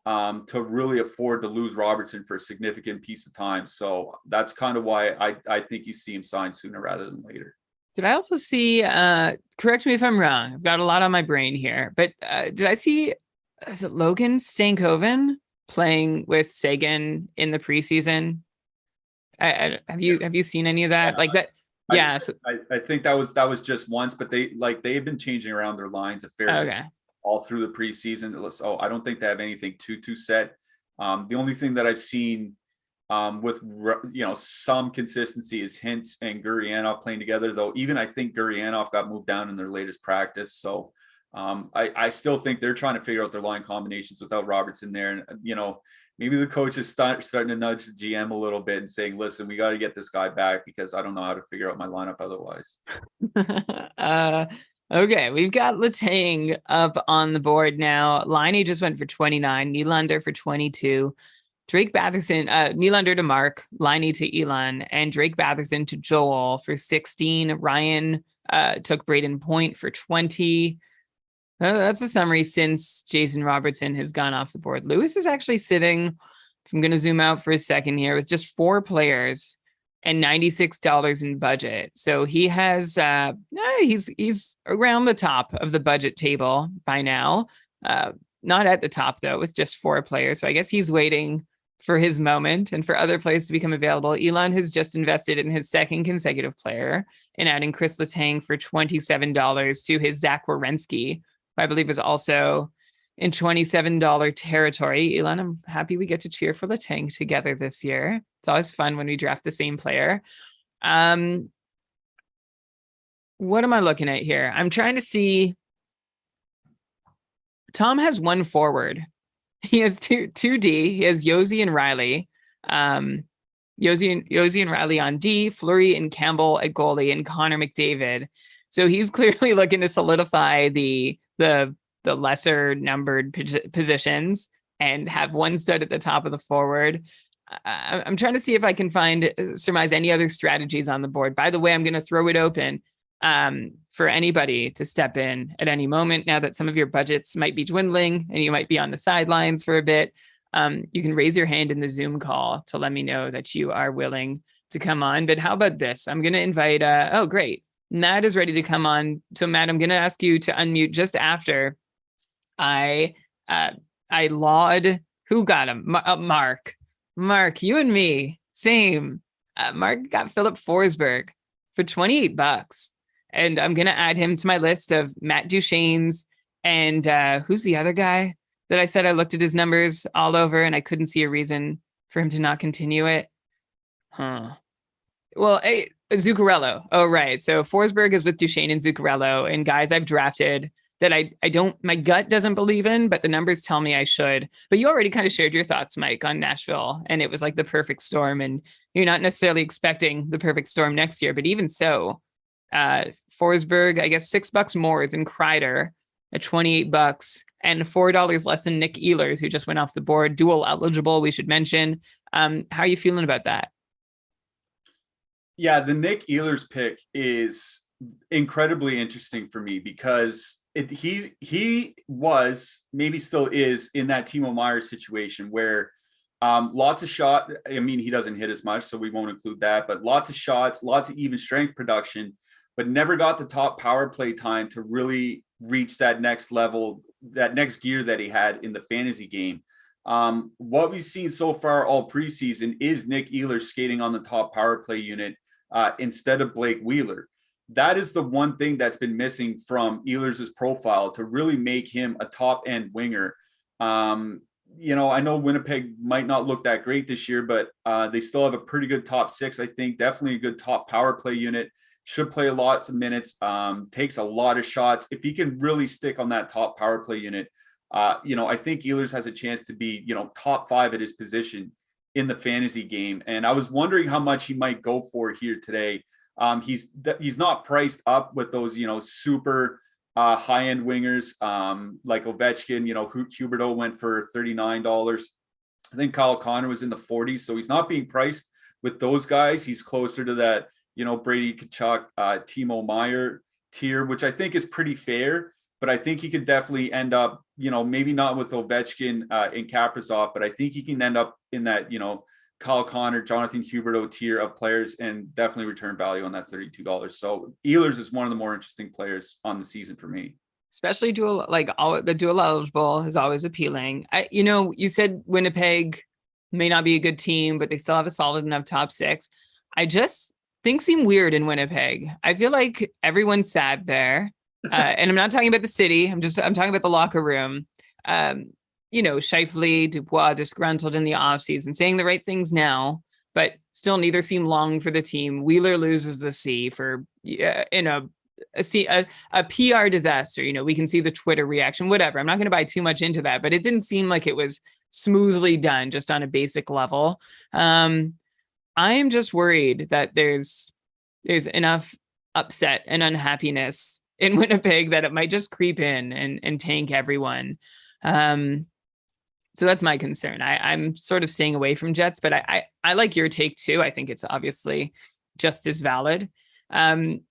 to really afford to lose Robertson for a significant piece of time. So that's kind of why I think you see him signed sooner rather than later.
Did I also see, correct me if I'm wrong, I've got a lot on my brain here, but did I see, is it Logan Stankoven playing with Sagan in the preseason? Have you seen any of that?
Yeah,
like that? Yeah.
I think that was just once, but they've been changing around their lines a fair bit all through the preseason. So I don't think they have anything too set. The only thing that I've seen with some consistency is Hintz and Gurianov playing together, though. Even I think Gurianov got moved down in their latest practice. So I still think they're trying to figure out their line combinations without Robertson there. And, maybe the coach is starting to nudge the GM a little bit and saying, listen, we got to get this guy back, because I don't know how to figure out my lineup otherwise.
Okay, we've got Letang up on the board now. Laine just went for 29, Nylander for 22. Drake Batherson, Nylander to Mark, Laine to Elon, and Drake Batherson to Joel for 16. Ryan took Braden Point for 20. That's a summary since Jason Robertson has gone off the board. Lewis is actually sitting, if I'm going to zoom out for a second here, with just 4 players and $96 in budget. So he has, he's around the top of the budget table by now. Not at the top, though, with just 4 players. So I guess he's waiting for his moment and for other players to become available. Elon has just invested in his second consecutive player in adding Chris Letang for $27 to his Zach Werenski, I believe was also in $27 territory. Elon, I'm happy we get to cheer for Letang together this year. It's always fun when we draft the same player. What am I looking at here? I'm trying to see Tom has one forward. He has two D. He has Josi and Riley. Josi and Riley on D, Fleury and Campbell at goalie, and Connor McDavid. So he's clearly looking to solidify the lesser numbered positions and have one stud at the top of the forward. I'm trying to see if I can surmise any other strategies on the board. By the way, I'm going to throw it open for anybody to step in at any moment. Now that some of your budgets might be dwindling and you might be on the sidelines for a bit, you can raise your hand in the Zoom call to let me know that you are willing to come on. But how about this? I'm going to invite, oh, great. Matt is ready to come on. So Matt, I'm going to ask you to unmute just after I laud, who got him? Mark, you and me, same. Mark got Philip Forsberg for $28. And I'm going to add him to my list of Matt Duchene's and who's the other guy that I said I looked at his numbers all over and I couldn't see a reason for him to not continue it. Well, Zuccarello. Oh, right. So Forsberg is with Duchene and Zuccarello, and guys I've drafted that I don't, my gut doesn't believe in, but the numbers tell me I should. But you already kind of shared your thoughts, Mike, on Nashville, and it was like the perfect storm, and you're not necessarily expecting the perfect storm next year, but even so, Forsberg, I guess $6 more than Crider at $28 and $4 less than Nick Ehlers, who just went off the board, dual eligible, we should mention. How are you feeling about that?
Yeah, the Nick Ehlers pick is incredibly interesting for me because he was, maybe still is, in that Timo Meier situation where lots of shot. I mean, he doesn't hit as much, so we won't include that, but lots of shots, lots of even strength production, but never got the top power play time to really reach that next level, that next gear that he had in the fantasy game. What we've seen so far all preseason is Nick Ehlers skating on the top power play unit instead of Blake Wheeler. That is the one thing that's been missing from Ehlers' profile to really make him a top end winger. You know, I know Winnipeg might not look that great this year, but they still have a pretty good top six. I think definitely a good top power play unit. Should play lots of minutes, takes a lot of shots. If he can really stick on that top power play unit, you know, I think Ehlers has a chance to be, you know, top 5 at his position in the fantasy game. And I was wondering how much he might go for here today. He's not priced up with those, you know, super high-end wingers like Ovechkin. You know, Huberdeau went for $39. I think Kyle Connor was in the 40s, so he's not being priced with those guys. He's closer to that, you know, Brady Tkachuk, Timo Meier tier, which I think is pretty fair. But I think he could definitely end up, you know, maybe not with Ovechkin and Kaprizov, but I think he can end up in that, you know, Kyle Connor, Jonathan Huberdeau tier of players and definitely return value on that $32. So Ehlers is one of the more interesting players on the season for me.
Especially the dual eligible is always appealing. You know, you said Winnipeg may not be a good team, but they still have a solid enough top 6. Things seem weird in Winnipeg. I feel like everyone's sad there. And I'm not talking about the city. I'm talking about the locker room. You know, Scheifele, Dubois disgruntled in the offseason, saying the right things now, but still neither seem long for the team. Wheeler loses the C for in a PR disaster. You know, we can see the Twitter reaction, whatever. I'm not going to buy too much into that, but it didn't seem like it was smoothly done just on a basic level. I am just worried that there's enough upset and unhappiness in Winnipeg that it might just creep in and tank everyone. So that's my concern. I'm sort of staying away from Jets, but I like your take too. I think it's obviously just as valid. And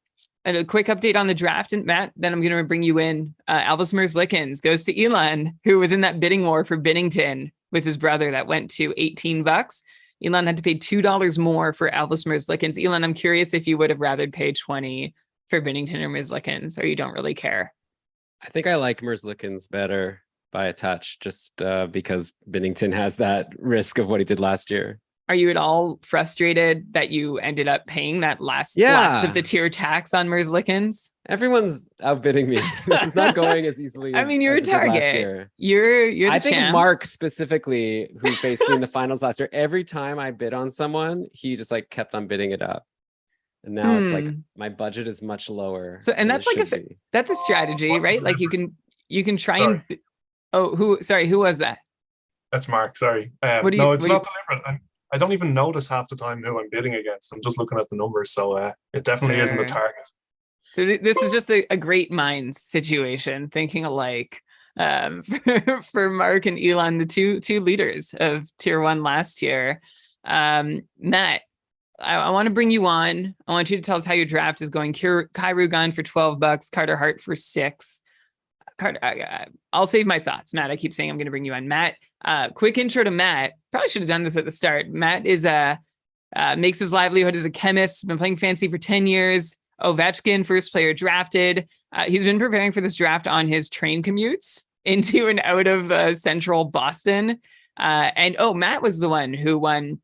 a quick update on the draft, and Matt, then I'm going to bring you in. Elvis Merzlikins goes to Elon, who was in that bidding war for Binnington with his brother that went to $18. Elon had to pay $2 more for Elvis Merzlikins. Elon, I'm curious if you would have rather paid $20 for Binnington or Merzlikins, or you don't really care.
I think I like Merzlikins better by a touch, just because Binnington has that risk of what he did last year.
Are you at all frustrated that you ended up paying that last of the tier tax on Merzlikins?
Everyone's outbidding me. This is not going as easily.
I mean, you're a target. You're the
I think
champ.
Mark specifically, who faced me in the finals last year, every time I bid on someone, he just like kept on bidding it up. And now it's like my budget is much lower.
So, and that's like that's a strategy, right? Like you can try and Who was that?
That's Mark. Sorry.
What do you-
No, it's
what do
not deliberate. I don't even notice half the time who I'm bidding against. I'm just looking at the numbers. So it definitely isn't a
Sure.
target.
So this is just a great minds situation, thinking alike. For Mark and Elon, the two leaders of Tier 1 last year. Matt, I want to bring you on. I want you to tell us how your draft is going. Kyrou Gunn for $12, Carter Hart for $6. Carter, I'll save my thoughts. Matt, I keep saying I'm going to bring you on. Matt, quick intro to Matt. Probably should have done this at the start. Matt is makes his livelihood as a chemist. Been playing fantasy for 10 years. Ovechkin, first player drafted. He's been preparing for this draft on his train commutes into and out of central Boston. Matt was the one who won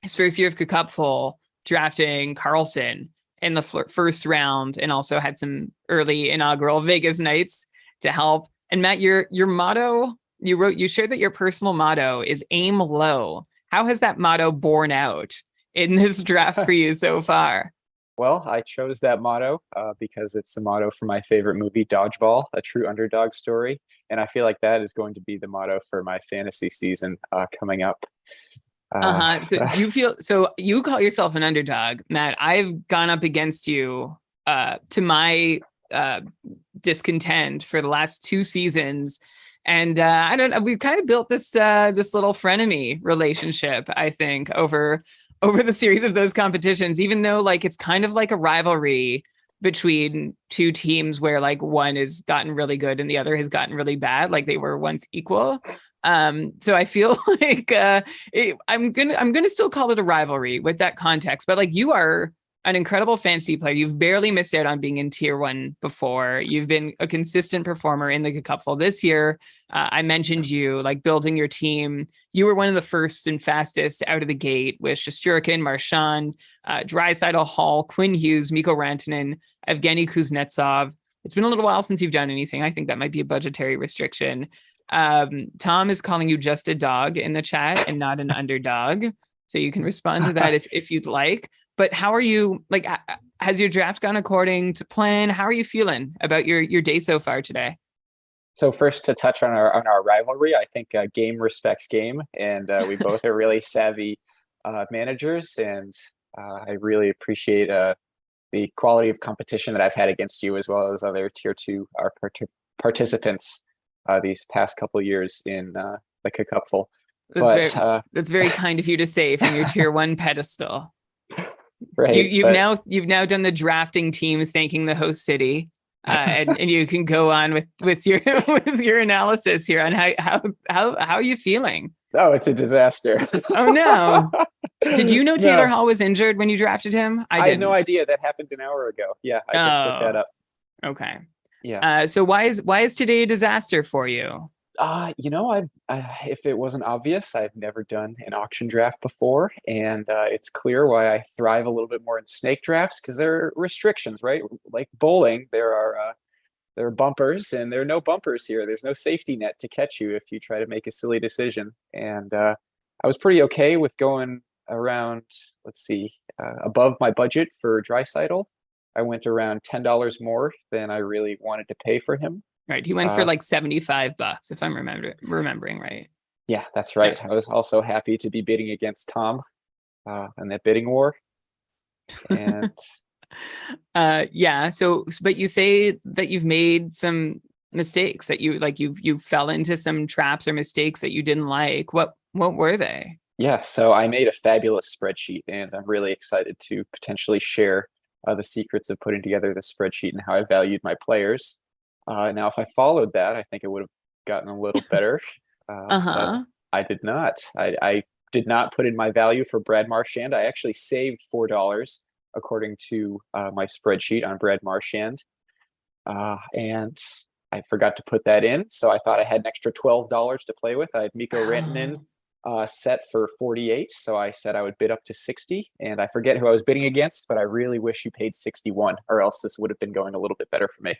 his first year of KKUPFL drafting Karlsson in the first round, and also had some early inaugural Vegas nights to help. And Matt, your motto, you shared that your personal motto is aim low. How has that motto borne out in this draft for you so far?
Well, I chose that motto because it's the motto for my favorite movie, Dodgeball, a true underdog story. And I feel like that is going to be the motto for my fantasy season coming up.
So you call yourself an underdog, Matt. I've gone up against you to my discontent for the last 2 seasons. And I don't know, we've kind of built this little frenemy relationship, I think, over the series of those competitions, even though like it's kind of like a rivalry between two teams where like one has gotten really good and the other has gotten really bad, like they were once equal. So I feel like I'm gonna still call it a rivalry with that context, but like you are an incredible fantasy player. You've barely missed out on being in Tier 1 before. You've been a consistent performer in the KKUPFL this year. I mentioned you like building your team. You were one of the first and fastest out of the gate with Shesterkin, Marchand, Draisaitl, Hall, Quinn Hughes, Mikko Rantanen, Evgeny Kuznetsov. It's been a little while since you've done anything. I think that might be a budgetary restriction. Tom is calling you just a dog in the chat and not an underdog. So you can respond to that if you'd like. But how are you, like, has your draft gone according to plan? How are you feeling about your day so far today?
So first, to touch on our rivalry, I think game respects game, and we both are really savvy managers, and I really appreciate the quality of competition that I've had against you, as well as other Tier 2 participants these past couple of years in the KKUPFL.
That's very kind of you to say from your Tier 1 pedestal.
Right.
You've now done the drafting team thanking the host city, and you can go on with your analysis here on how are you feeling?
Oh, it's a disaster.
Oh no! Did you know Taylor Hall was injured when you drafted him?
I had no idea. That happened an hour ago. Yeah, I just looked that up.
Okay.
Yeah.
So why is today a disaster for you?
If it wasn't obvious, I've never done an auction draft before, and it's clear why I thrive a little bit more in snake drafts, because there are restrictions, right? Like bowling, there are bumpers, and there are no bumpers here. There's no safety net to catch you if you try to make a silly decision. And I was pretty okay with going around, above my budget for Draisaitl. I went around $10 more than I really wanted to pay for him.
Right. He went for like $75, if I'm remembering right.
Yeah, that's right.
Yeah.
I was also happy to be bidding against Tom in that bidding war. And
but you say that you've made some mistakes, that you fell into some traps or mistakes that you didn't like. What were they?
Yeah, so I made a fabulous spreadsheet, and I'm really excited to potentially share the secrets of putting together the spreadsheet and how I valued my players. Now, if I followed that, I think it would have gotten a little better. But I did not. I did not put in my value for Brad Marchand. I actually saved $4 according to my spreadsheet on Brad Marchand. And I forgot to put that in. So I thought I had an extra $12 to play with. I had Mikko Rantanen set for 48. So I said I would bid up to 60. And I forget who I was bidding against, but I really wish you paid 61, or else this would have been going a little bit better for me.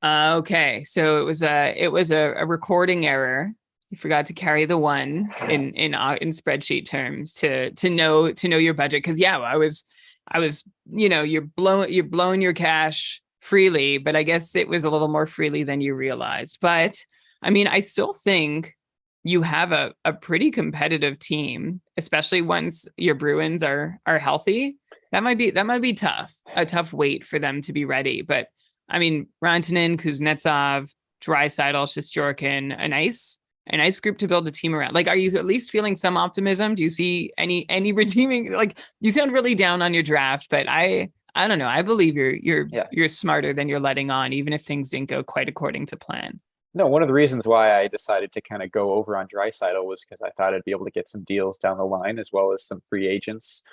Okay, so it was a recording error. You forgot to carry the 1 in spreadsheet terms to know your budget. Because I was you're blowing your cash freely, but I guess it was a little more freely than you realized. But I mean, I still think you have a pretty competitive team, especially once your Bruins are healthy. That might be tough, a tough wait for them to be ready. But I mean, Rantanen, Kuznetsov, Draisaitl, Shesterkin, a nice group to build a team around. Like, are you at least feeling some optimism? Do you see any redeeming? Like, you sound really down on your draft, but I don't know. I believe you're smarter than you're letting on, even if things didn't go quite according to plan.
No, one of the reasons why I decided to kind of go over on Draisaitl was because I thought I'd be able to get some deals down the line, as well as some free agents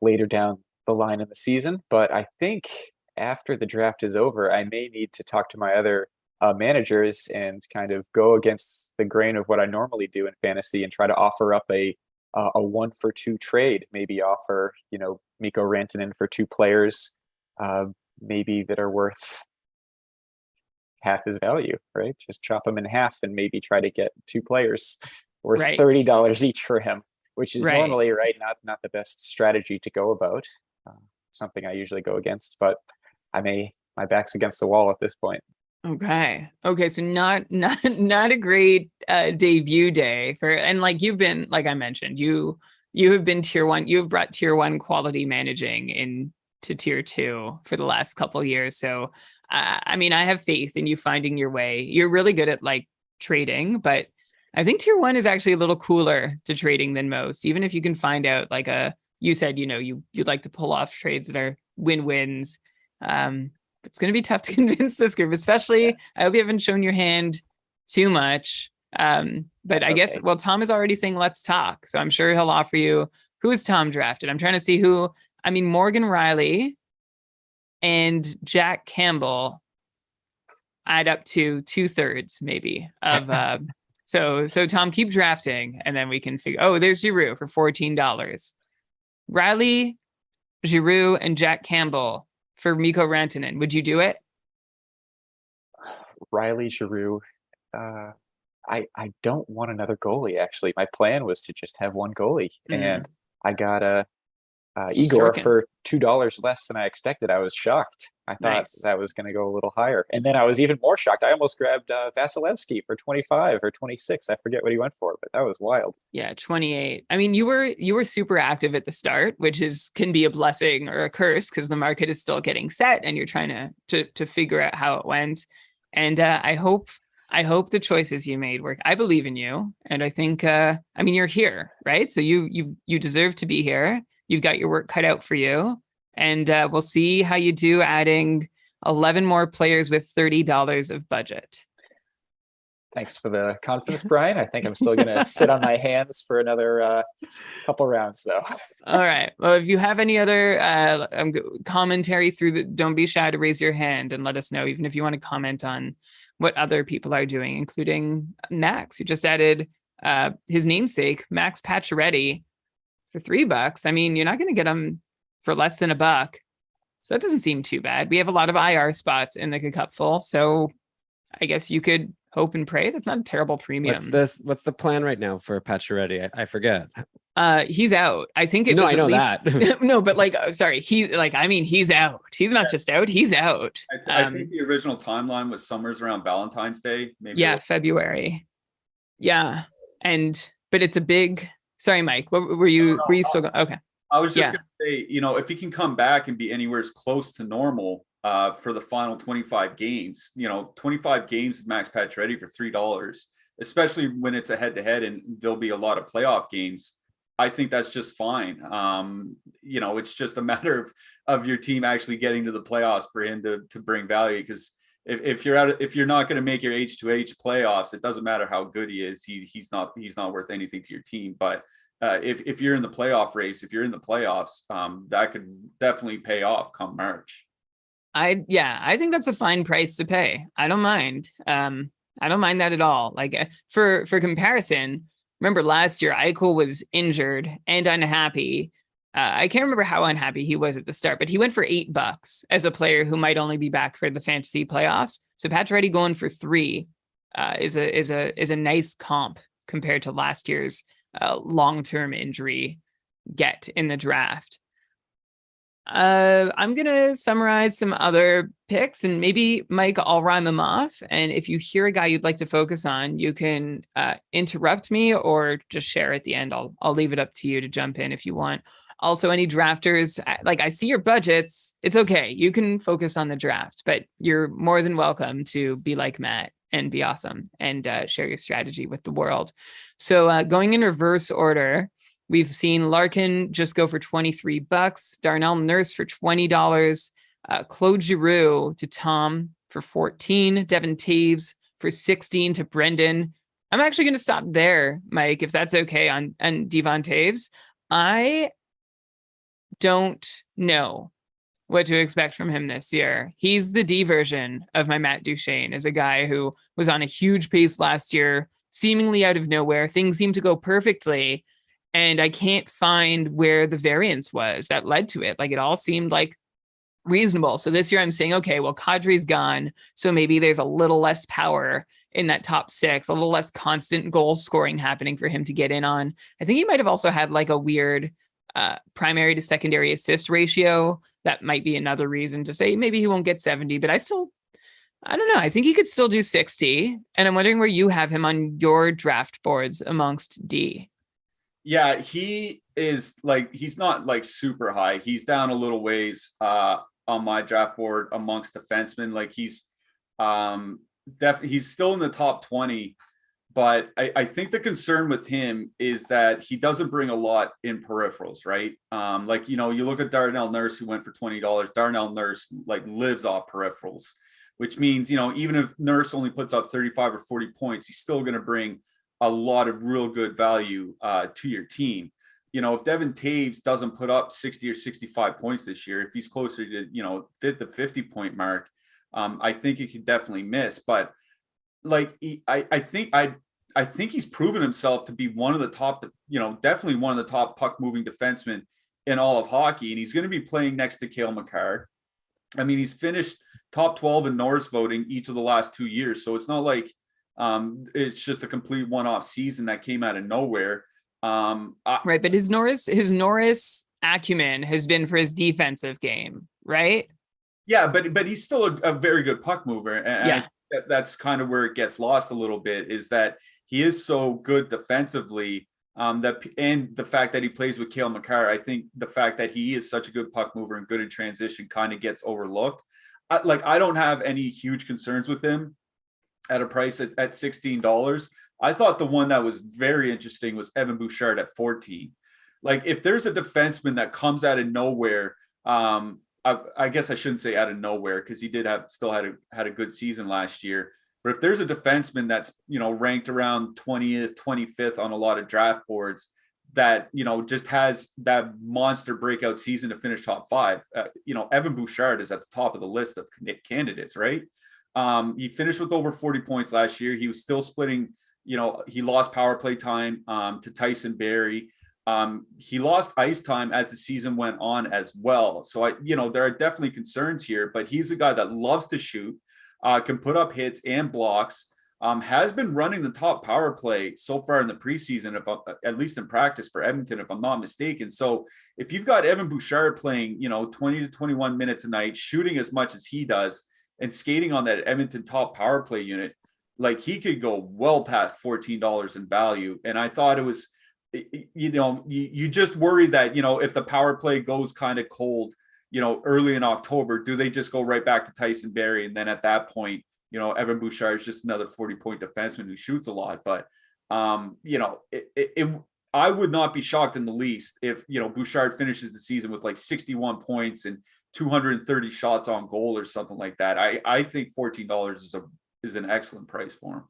later down the line in the season. But I think after the draft is over, I may need to talk to my other managers and kind of go against the grain of what I normally do in fantasy and try to offer up a 1-for-2 trade. Maybe offer, Mikko Rantanen for 2 players, maybe that are worth half his value, right? Just chop him in half and maybe try to get 2 players worth $30 each for him, which is normally not the best strategy to go about. Something I usually go against, but my back's against the wall at this point.
Okay. So not a great debut day and like you've been, like I mentioned, you have been tier 1. You've brought tier 1 quality managing into tier 2 for the last couple of years. So I mean, I have faith in you finding your way. You're really good at like trading, but I think tier 1 is actually a little cooler to trading than most. Even if you can find out like you said, you'd like to pull off trades that are win-wins. It's going to be tough to convince this group, especially I hope you haven't shown your hand too much. But I guess, well, Tom is already saying, let's talk. So I'm sure he'll offer you, who is Tom drafted? I'm trying to see Morgan Riley and Jack Campbell add up to 2/3 maybe of, so Tom, keep drafting and then we can figure, there's Giroux for $14. Riley, Giroux, and Jack Campbell for Mikko Rantanen. Would you do it? Riley,
Giroux. I don't want another goalie, actually. My plan was to just have one goalie, and I got Igor for $2 less than I expected. I was shocked. I thought that was going to go a little higher. And then I was even more shocked. I almost grabbed Vasilevsky for 25 or 26. I forget what he went for, but that was wild.
Yeah, 28. I mean, you were super active at the start, which can be a blessing or a curse because the market is still getting set and you're trying to figure out how it went. And I hope the choices you made work. I believe in you. And I think, you're here, right? So you deserve to be here. You've got your work cut out for you. And we'll see how you do adding 11 more players with $30 of budget.
Thanks for the confidence, Brian. I think I'm still going to sit on my hands for another couple rounds, though.
All right. Well, if you have any other commentary don't be shy to raise your hand and let us know, even if you want to comment on what other people are doing, including Max, who just added his namesake, Max Pacioretty, for $3. I mean, you're not going to get him for less than $1. So that doesn't seem too bad. We have a lot of IR spots in the KKUPFL, so I guess you could hope and pray. That's not a terrible premium.
What's the plan right now for Pacioretty? I forget.
He's out. I think
I know that.
No, but sorry. He's out. He's not just out. He's out.
I think the original timeline was somewhere around Valentine's Day. Maybe.
Yeah, February. Yeah, but it's a big. Sorry, Mike. What were you? No, were you still? Okay.
I was just going to say, if he can come back and be anywhere as close to normal for the final 25 games, 25 games of Max Pacioretty for $3, especially when it's a head-to-head and there'll be a lot of playoff games. I think that's just fine. It's just a matter of your team actually getting to the playoffs for him to bring value. Because if you're not going to make your H2H playoffs, it doesn't matter how good he is. He's not worth anything to your team. But if you're in the playoff race, if you're in the playoffs, that could definitely pay off come March.
I think that's a fine price to pay. I don't mind. I don't mind that at all. Like for comparison, remember last year Eichel was injured and unhappy. I can't remember how unhappy he was at the start, but he went for $8 as a player who might only be back for the fantasy playoffs. So Pacioretty going for $3 is a nice comp compared to last year's long-term injury get in the draft. I'm going to summarize some other picks, and maybe, Mike, I'll rhyme them off. And if you hear a guy you'd like to focus on, you can interrupt me or just share at the end. I'll leave it up to you to jump in if you want. Also, any drafters, like, I see your budgets. It's okay. You can focus on the draft, but you're more than welcome to be like Matt and be awesome and share your strategy with the world. So going in reverse order, we've seen Larkin just go for $23, Darnell Nurse for $20, Claude Giroux to Tom for 14, Devin Taves for 16 to Brendan. I'm actually going to stop there, Mike, if that's okay, on Devon Taves. I don't know what to expect from him this year. He's the D version of my Matt Duchene, as a guy who was on a huge pace last year, seemingly out of nowhere. Things seemed to go perfectly, and I can't find where the variance was that led to it. Like, it all seemed like reasonable. So this year I'm saying, okay, well, Kadri's gone, so maybe there's a little less power in that top six, a little less constant goal scoring happening for him to get in on. I think he might have also had like a weird primary to secondary assist ratio. That might be another reason to say maybe he won't get 70, but I don't know. I think he could still do 60. And I'm wondering where you have him on your draft boards amongst D.
Yeah, he is like, he's not like super high. He's down a little ways on my draft board amongst defensemen. Like, he's he's still in the top 20, but I think the concern with him is that he doesn't bring a lot in peripherals, right? Like, you know, you look at Darnell Nurse, who went for $20. Darnell Nurse like lives off peripherals, which means, you know, even if Nurse only puts up 35 or 40 points, he's still going to bring a lot of real good value to your team. You know, if Devin Taves doesn't put up 60 or 65 points this year, if he's closer to, you know, the 50 point mark, I think he could definitely miss. But like, I think he's proven himself to be one of the top, you know, definitely one of the top puck moving defensemen in all of hockey. And he's going to be playing next to Cale Makar. I mean, he's finished top 12 in Norris voting each of the last 2 years. So it's not like it's just a complete one-off season that came out of nowhere.
Right. But his Norris acumen has been for his defensive game, right?
Yeah, but he's still a very good puck mover. And
yeah.
That's kind of where it gets lost a little bit, is that he is so good defensively, and the fact that he plays with Cale Makar, I think the fact that he is such a good puck mover and good in transition kind of gets overlooked. I don't have any huge concerns with him at a price at $16. I thought the one that was very interesting was Evan Bouchard at 14. Like, if there's a defenseman that comes out of nowhere, I guess I shouldn't say out of nowhere, because he still had a good season last year. But if there's a defenseman that's, you know, ranked around 20th, 25th on a lot of draft boards, that, you know, just has that monster breakout season to finish top 5, you know, Evan Bouchard is at the top of the list of candidates, right? He finished with over 40 points last year. He was still splitting, you know, he lost power play time to Tyson Barrie. He lost ice time as the season went on as well. So you know, there are definitely concerns here, but he's a guy that loves to shoot, can put up hits and blocks, has been running the top power play so far in the preseason, at least in practice for Edmonton, if I'm not mistaken. So if you've got Evan Bouchard playing, you know, 20 to 21 minutes a night, shooting as much as he does, and skating on that Edmonton top power play unit, like, he could go well past $14 in value. And I thought it was, you know, you just worry that, you know, if the power play goes kind of cold, you know, early in October, do they just go right back to Tyson Barrie? And then at that point, you know, Evan Bouchard is just another 40-point defenseman who shoots a lot. But, you know, I would not be shocked in the least if, you know, Bouchard finishes the season with like 61 points and 230 shots on goal or something like that. I think $14 is an excellent price for him.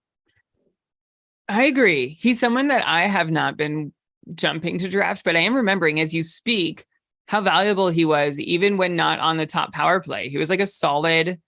I agree. He's someone that I have not been jumping to draft, but I am remembering as you speak how valuable he was, even when not on the top power play. He was like a solid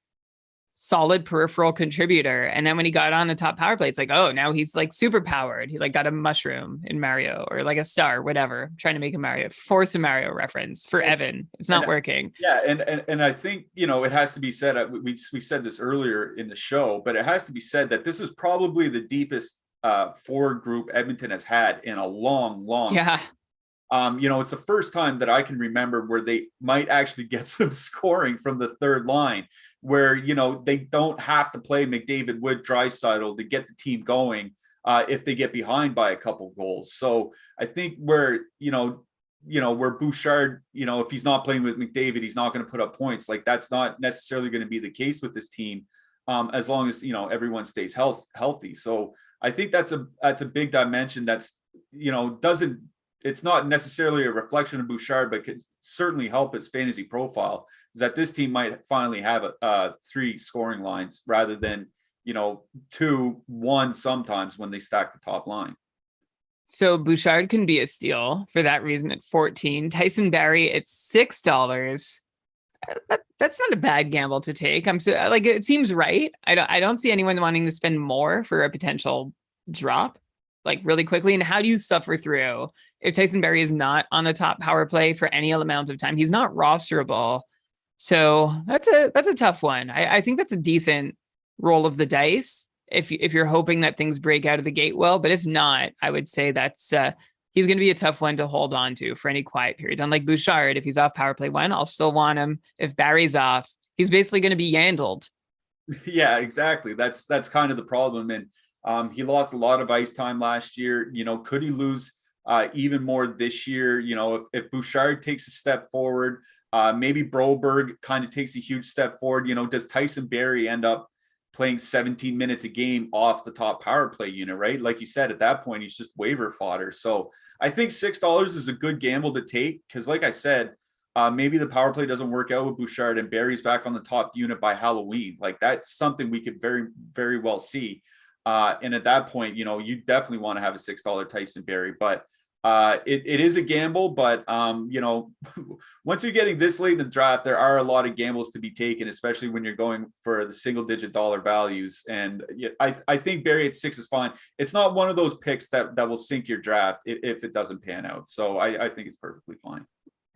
peripheral contributor. And then when he got on the top power play, it's like, oh, now he's like super powered. He like got a mushroom in Mario, or like a star, whatever. I'm trying to make force a Mario reference for Evan. It's not working.
Yeah. And I think, you know, it has to be said, we said this earlier in the show, but it has to be said that this is probably the deepest forward group Edmonton has had in a long
yeah.
It's the first time that I can remember where they might actually get some scoring from the third line, where, they don't have to play McDavid with Draisaitl to get the team going if they get behind by a couple goals. So I think where Bouchard, if he's not playing with McDavid, he's not going to put up points. Like, that's not necessarily going to be the case with this team, as long as, everyone stays healthy. So I think that's a big dimension that's, it's not necessarily a reflection of Bouchard, but could certainly help his fantasy profile, is that this team might finally have 3 scoring lines rather than, 2-1 sometimes when they stack the top line.
So Bouchard can be a steal for that reason at 14. Tyson Barrie at $6. That's not a bad gamble to take. It seems right. I don't see anyone wanting to spend more for a potential drop, like, really quickly. And how do you suffer through if Tyson Barrie is not on the top power play for any amount of time? He's not rosterable. So that's a tough one. I think that's a decent roll of the dice if you're hoping that things break out of the gate well. But if not, I would say that's he's going to be a tough one to hold on to for any quiet periods. Unlike Bouchard, if he's off power play 1, I'll still want him. If Barry's off, he's basically going to be yandled.
Yeah, exactly. That's kind of the problem. And he lost a lot of ice time last year. Could he lose even more this year? If Bouchard takes a step forward, maybe Broberg kind of takes a huge step forward. Does Tyson Barrie end up playing 17 minutes a game off the top power play unit, right? Like you said, at that point, he's just waiver fodder. So I think $6 is a good gamble to take, because like I said, maybe the power play doesn't work out with Bouchard and Barry's back on the top unit by Halloween. Like, that's something we could very, very well see. And at that point, you definitely want to have a $6 Tyson Barrie, but it is a gamble. But, once you're getting this late in the draft, there are a lot of gambles to be taken, especially when you're going for the single-digit dollar values. And I think Barrie at 6 is fine. It's not one of those picks that will sink your draft if it doesn't pan out. So I think it's perfectly fine.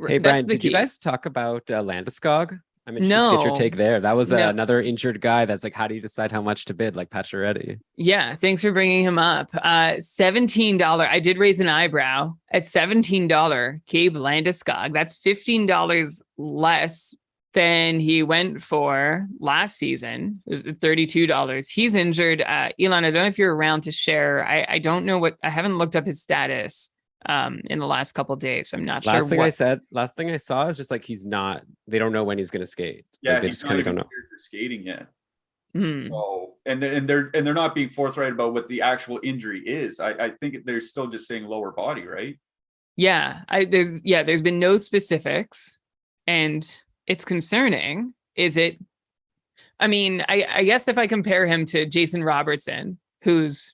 Hey, Brian, did you guys talk about Landeskog? I'm interested
No.
to get your take there. That was
No.
another injured guy that's like, how do you decide how much to bid, like Pacioretty?
Yeah, thanks for bringing him up. $17. I did raise an eyebrow at $17. Gabe Landeskog. That's $15 less than he went for last season. It was $32. He's injured. Elon, I don't know if you're around to share. I don't know I haven't looked up his status in the last couple of days. So I'm not sure.
Last thing I saw is just like, they don't know when he's going to skate.
Yeah,
like, they
he's
just
not
kind of
even
don't know.
cleared for skating yet.
Hmm.
So, and they're not being forthright about what the actual injury is. I think they're still just saying lower body, right?
Yeah, there's been no specifics, and it's concerning. Is it? I mean, I guess if I compare him to Jason Robertson, who's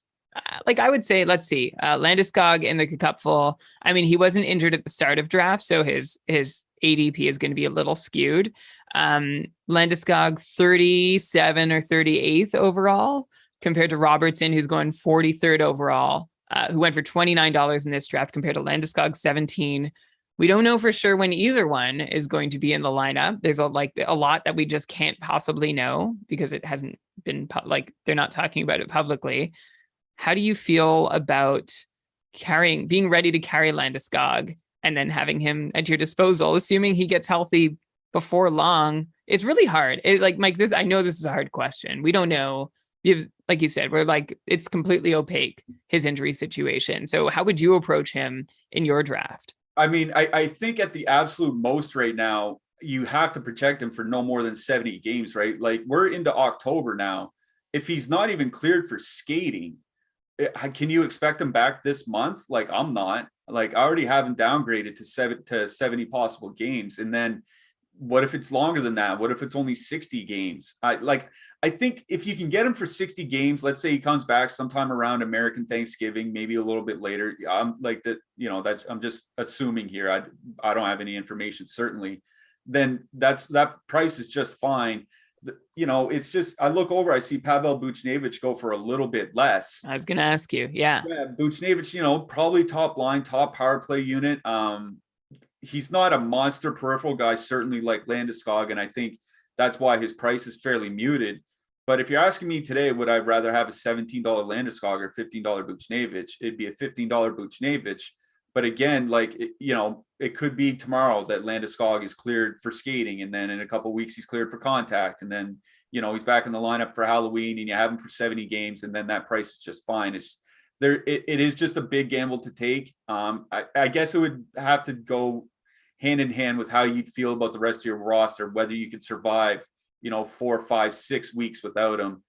I would say, let's see, Landeskog in the KKUPFL. I mean, he wasn't injured at the start of draft, so his ADP is going to be a little skewed. Landeskog 37 or 38th overall, compared to Robertson, who's going 43rd overall, who went for $29 in this draft, compared to Landeskog 17. We don't know for sure when either one is going to be in the lineup. There's a lot that we just can't possibly know because it hasn't been they're not talking about it publicly. How do you feel about being ready to carry Landeskog and then having him at your disposal, assuming he gets healthy before long? It's really hard. Mike, I know this is a hard question. We don't know. Like you said, it's completely opaque, his injury situation. So how would you approach him in your draft?
I mean, I think at the absolute most right now, you have to protect him for no more than 70 games, right? Like, we're into October now. If he's not even cleared for skating, can you expect him back this month? Like, I'm not. Like, I already have him downgraded to 70 possible games. And then what if it's longer than that? What if it's only 60 games? I think if you can get him for 60 games, let's say he comes back sometime around American Thanksgiving, maybe a little bit later. I'm like that, I'm just assuming here. I don't have any information, certainly. Then that price is just fine. It's just, I look over, I see Pavel Buchnevich go for a little bit less.
I was going to ask you. Yeah.
Buchnevich, probably top line, top power play unit. He's not a monster peripheral guy, certainly like Landeskog. And I think that's why his price is fairly muted. But if you're asking me today, would I rather have a $17 Landeskog or $15 Buchnevich? It'd be a $15 Buchnevich. But again, like, it could be tomorrow that Landeskog is cleared for skating, and then in a couple of weeks he's cleared for contact, and then he's back in the lineup for Halloween, and you have him for 70 games, and then that price is just fine. It is just a big gamble to take. I guess it would have to go hand in hand with how you'd feel about the rest of your roster, whether you could survive 4, 5, 6 weeks without him.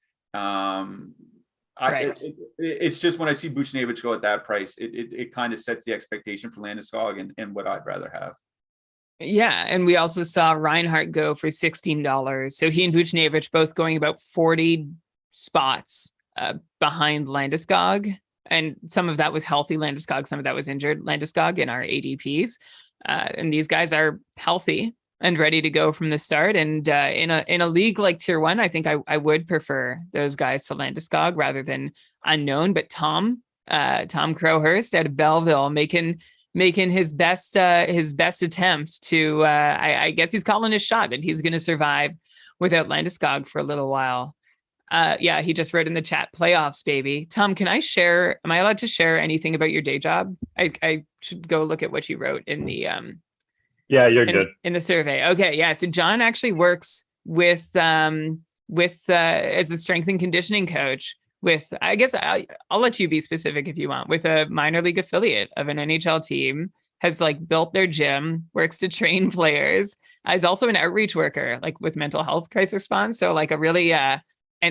Right.
It's just when I see Buchnevich go at that price, it kind of sets the expectation for Landeskog and what I'd rather have.
Yeah, and we also saw Reinhardt go for $16. So he and Buchnevich both going about 40 spots behind Landeskog. And some of that was healthy Landeskog, some of that was injured Landeskog in our ADPs. And these guys are healthy and ready to go from the start. And in a league like Tier 1, I think I would prefer those guys to Landeskog rather than unknown. But Tom Crowhurst out of Belleville making his best attempt to I guess he's calling his shot that he's going to survive without Landeskog for a little while. Yeah, he just wrote in the chat, playoffs, baby. Tom, am I allowed to share anything about your day job? I should go look at what you wrote in the
yeah, you're good
in the survey. Okay, yeah. So John actually works with as a strength and conditioning coach with, I guess I'll let you be specific if you want, with a minor league affiliate of an NHL team, has like built their gym, works to train players, is also an outreach worker, like with mental health crisis response. So like a really and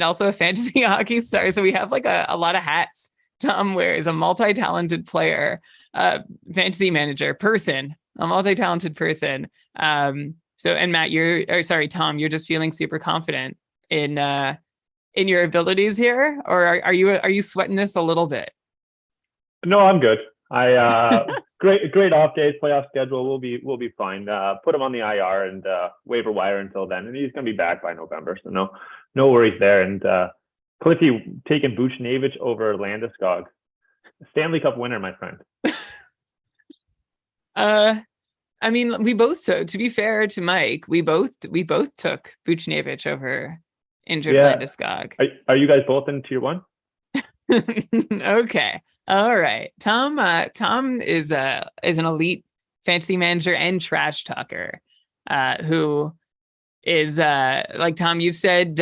also a fantasy hockey star. So we have like a lot of hats. Tom wears a multi-talented player, fantasy manager person, a multi-talented person. So, and Matt, Tom, you're just feeling super confident in your abilities here, or are you sweating this a little bit?
No, I'm good. Great off days, playoff schedule. We'll be fine. Put him on the IR and waiver wire until then, and he's gonna be back by November. So no worries there. And Cliffy taking Buchnevich over Landeskog, Stanley Cup winner, my friend.
I mean, we both took, to be fair to Mike, we both took Buchnevich over injured Landeskog.
Are you guys both in Tier 1?
Okay. All right. Tom is an elite fantasy manager and trash talker, who is like, Tom, you've said,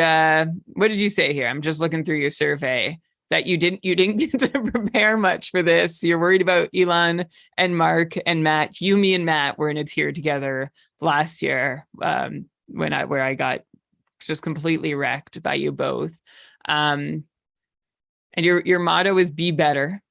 what did you say here? I'm just looking through your survey that you didn't get to prepare much for this. You're worried about Elon and Mark and Matt. Me and Matt were in a tier together last year, where I got just completely wrecked by you both. And your motto is be better.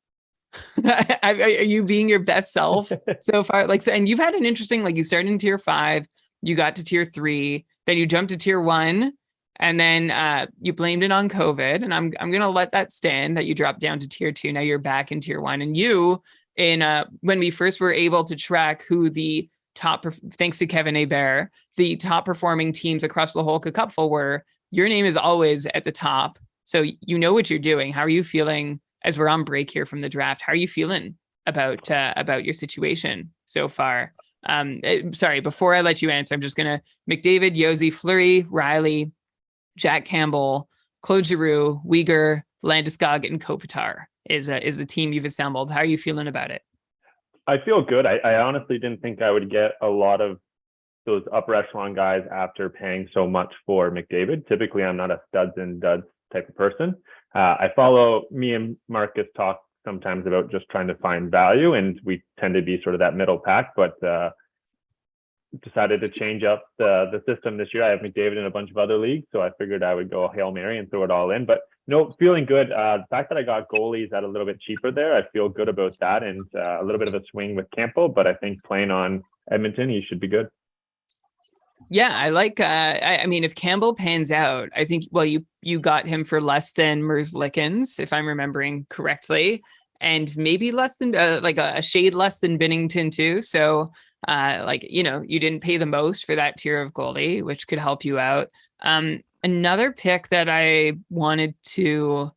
Are you being your best self so far? Like, and you've had an interesting, like, you started in Tier 5, you got to Tier 3, then you jumped to Tier 1, and then you blamed it on COVID. And I'm gonna let that stand that you dropped down to Tier 2. Now you're back in Tier 1. And you, when we first were able to track who the top, thanks to Kevin Hebert, the top performing teams across the whole KKUPFL were, your name is always at the top. So you know what you're doing. How are you feeling as we're on break here from the draft? How are you feeling about your situation so far? Sorry, before I let you answer, I'm just gonna McDavid, Yossi, Fleury, Riley, Jack Campbell, Claude Giroux, Uyghur, Landeskog, and Kopitar is the team you've assembled. How are you feeling about it?
I feel good. I honestly didn't think I would get a lot of those upper echelon guys after paying so much for McDavid. Typically, I'm not a studs and duds type of person. Me and Marcus talk sometimes about just trying to find value, and we tend to be sort of that middle pack, but decided to change up the system this year. I have McDavid in a bunch of other leagues, so I figured I would go Hail Mary and throw it all in. But no, feeling good. The fact that I got goalies at a little bit cheaper there, I feel good about that, and a little bit of a swing with Campbell, but I think playing on Edmonton, he should be good.
Yeah, I like. I mean, if Campbell pans out, I think. Well, you got him for less than Merzlikins, if I'm remembering correctly, and maybe less than like a shade less than Binnington too. So, you didn't pay the most for that tier of goalie, which could help you out. Another pick that I wanted to